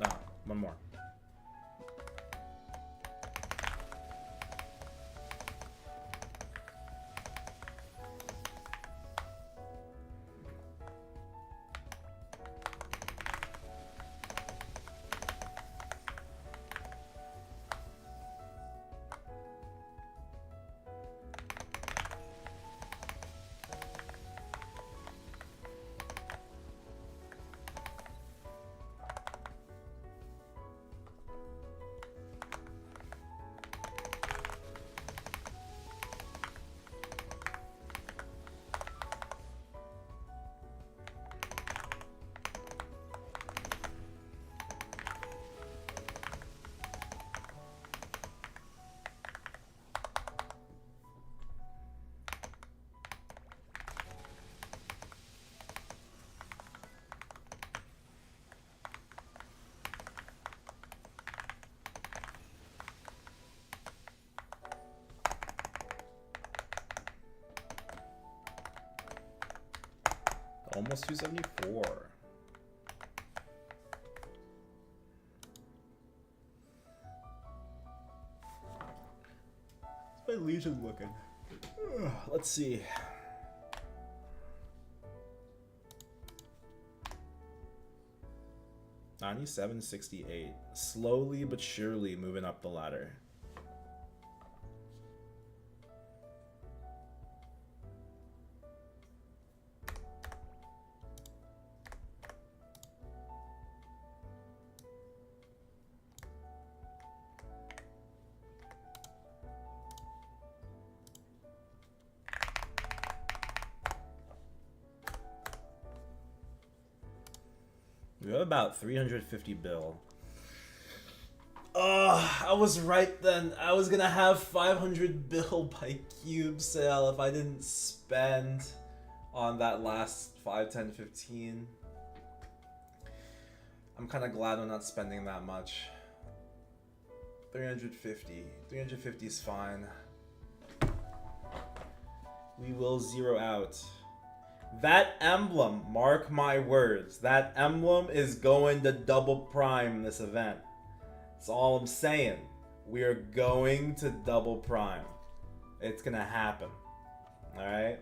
Speaker 1: Ah, one more. Almost 274. How's my legion looking? Ugh, let's see. 97.68. Slowly but surely moving up the ladder. We have about 350 bill. Oh, I was right then. I was gonna have 500 bill by cube sale if I didn't spend on that last 5, 10, 15. I'm kind of glad I'm not spending that much. 350. 350 is fine. We will zero out. That emblem, mark my words, that emblem is going to double prime this event. That's all I'm saying. We are going to double prime. It's gonna happen. Alright?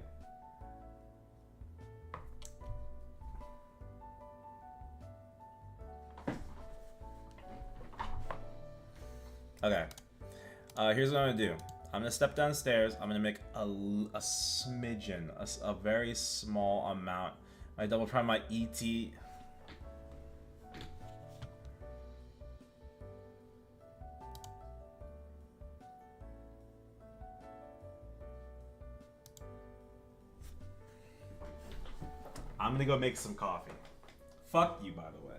Speaker 1: Okay. Here's what I'm gonna do. I'm gonna step downstairs. I'm gonna make a smidgen, a very small amount. I double prime my ET. I'm gonna go make some coffee. Fuck you, by the way.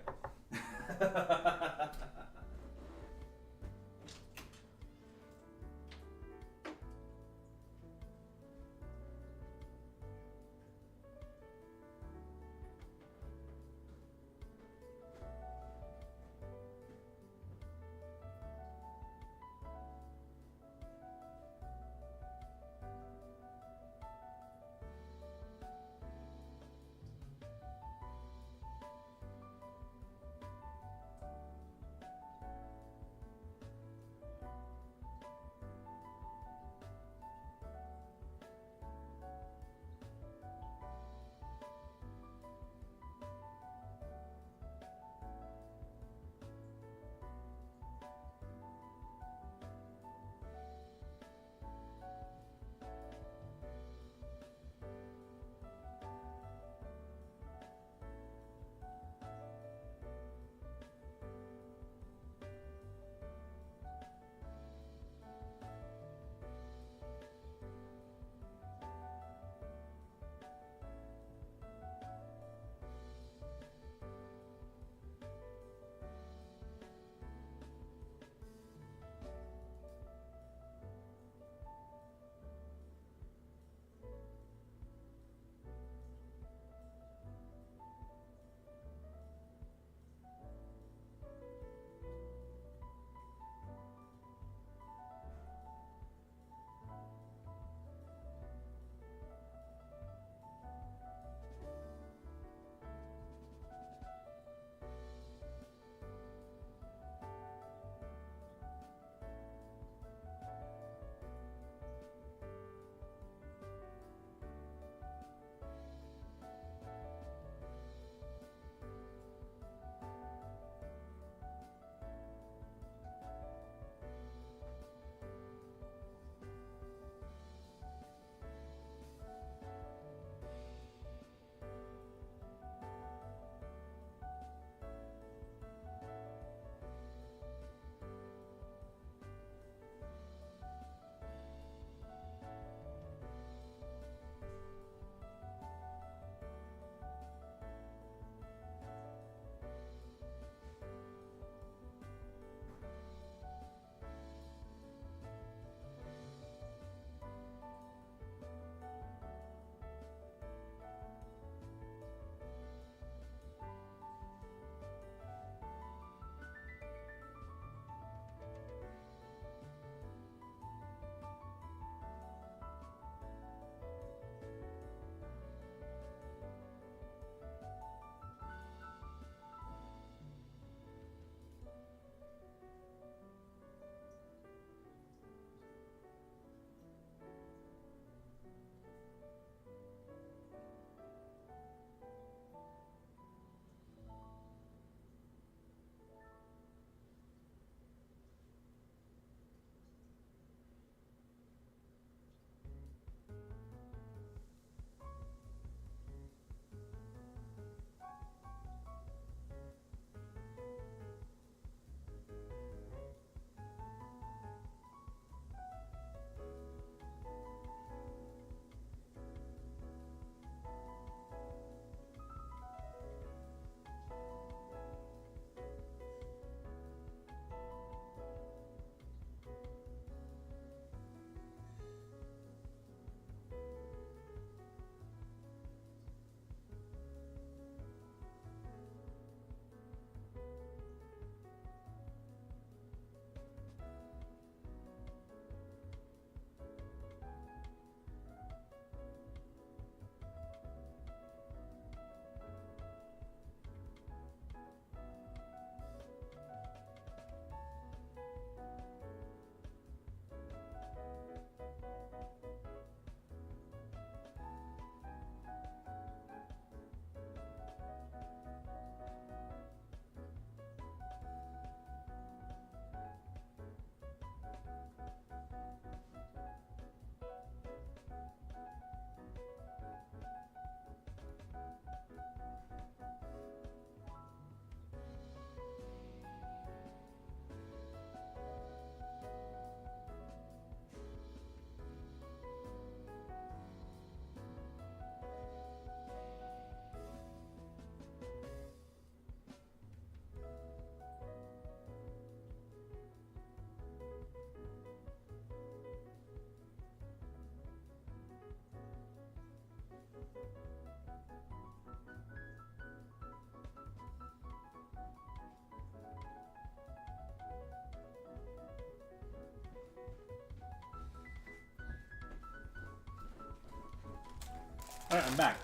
Speaker 1: Alright, I'm back.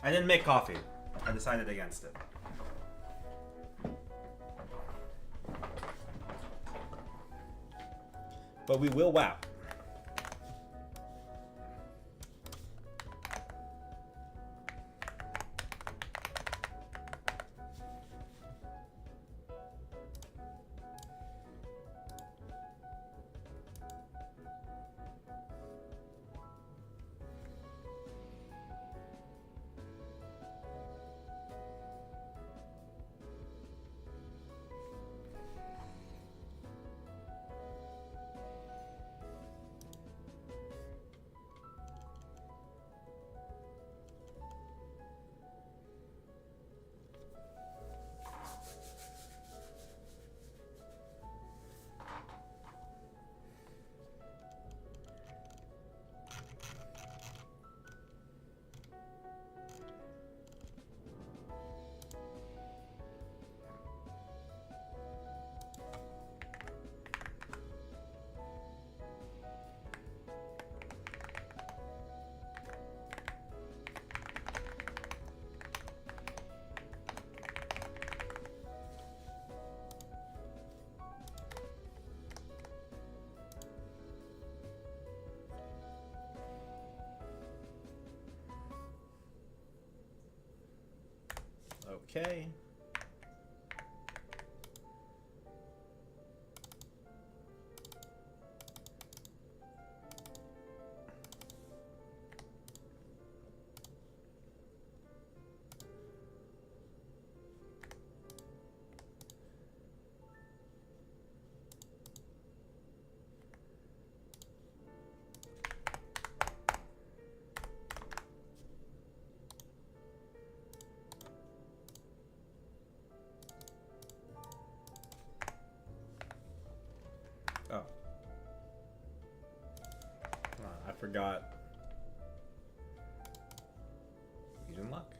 Speaker 1: I didn't make coffee. I decided against it. But we will WAP. Okay. Oh. I forgot. Fusion luck.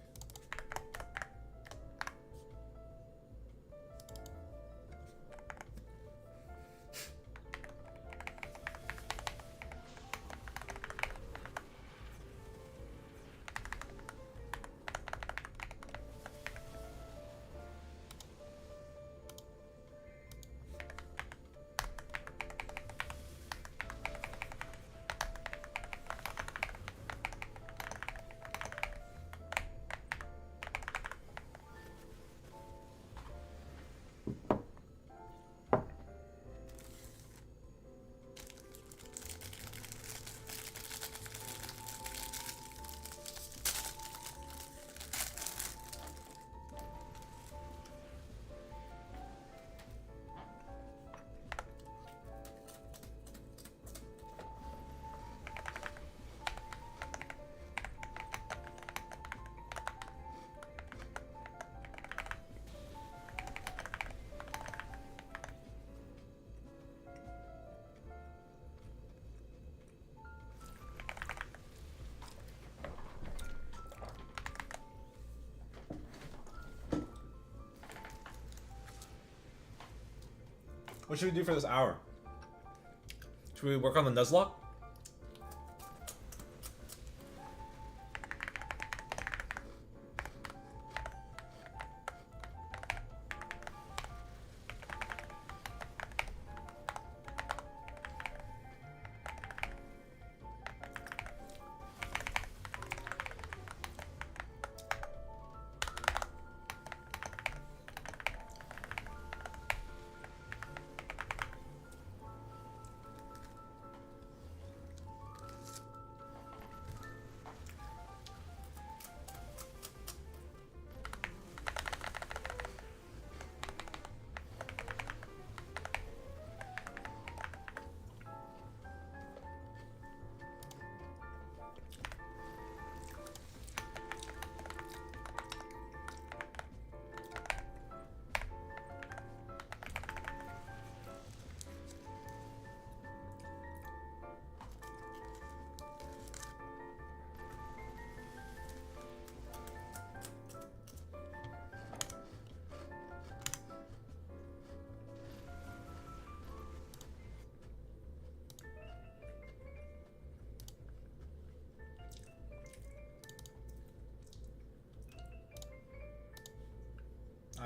Speaker 1: What should we do for this hour? Should we work on the Nuzlocke?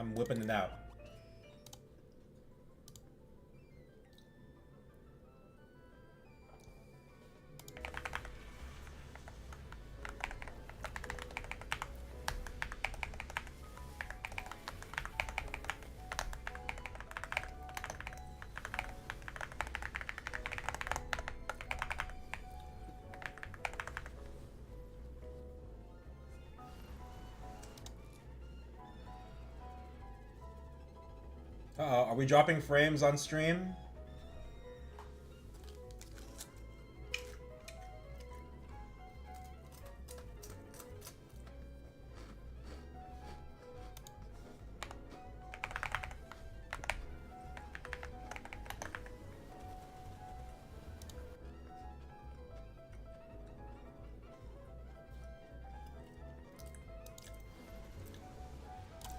Speaker 1: I'm whipping it out. Uh-oh, are we dropping frames on stream?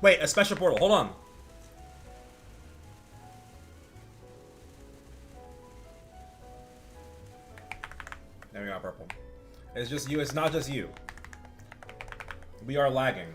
Speaker 1: Wait, a special portal. Hold on. There we go, purple. It's just you. It's not just you. We are lagging.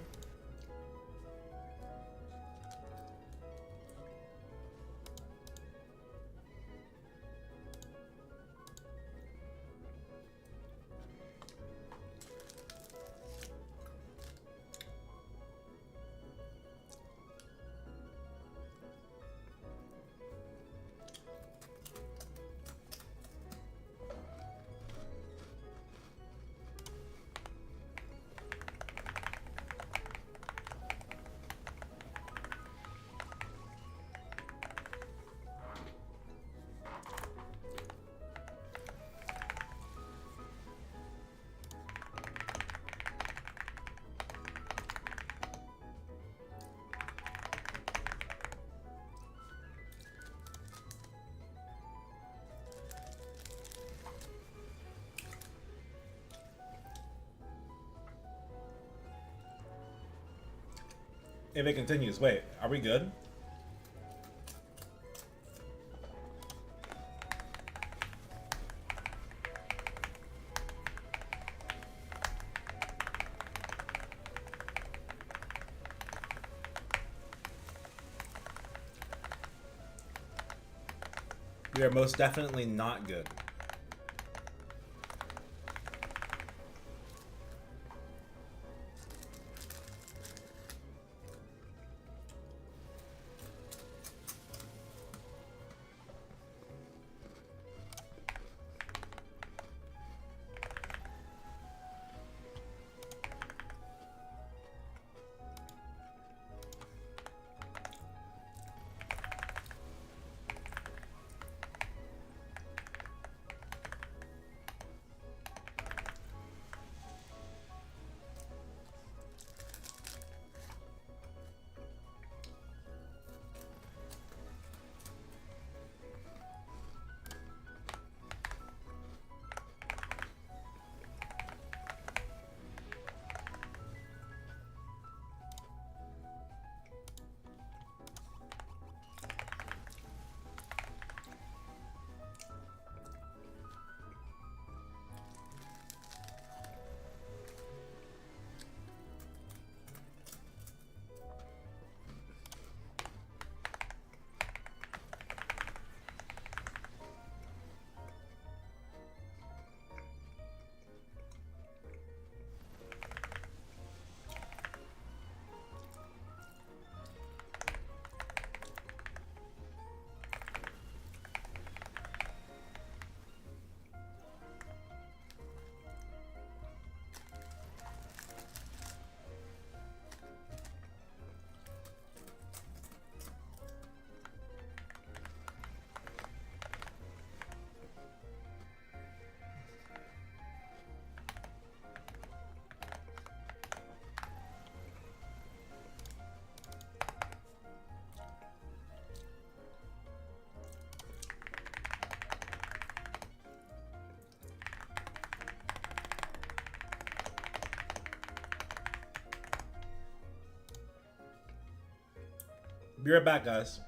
Speaker 1: If it continues, wait, are we good? We are most definitely not good. Be right back, guys.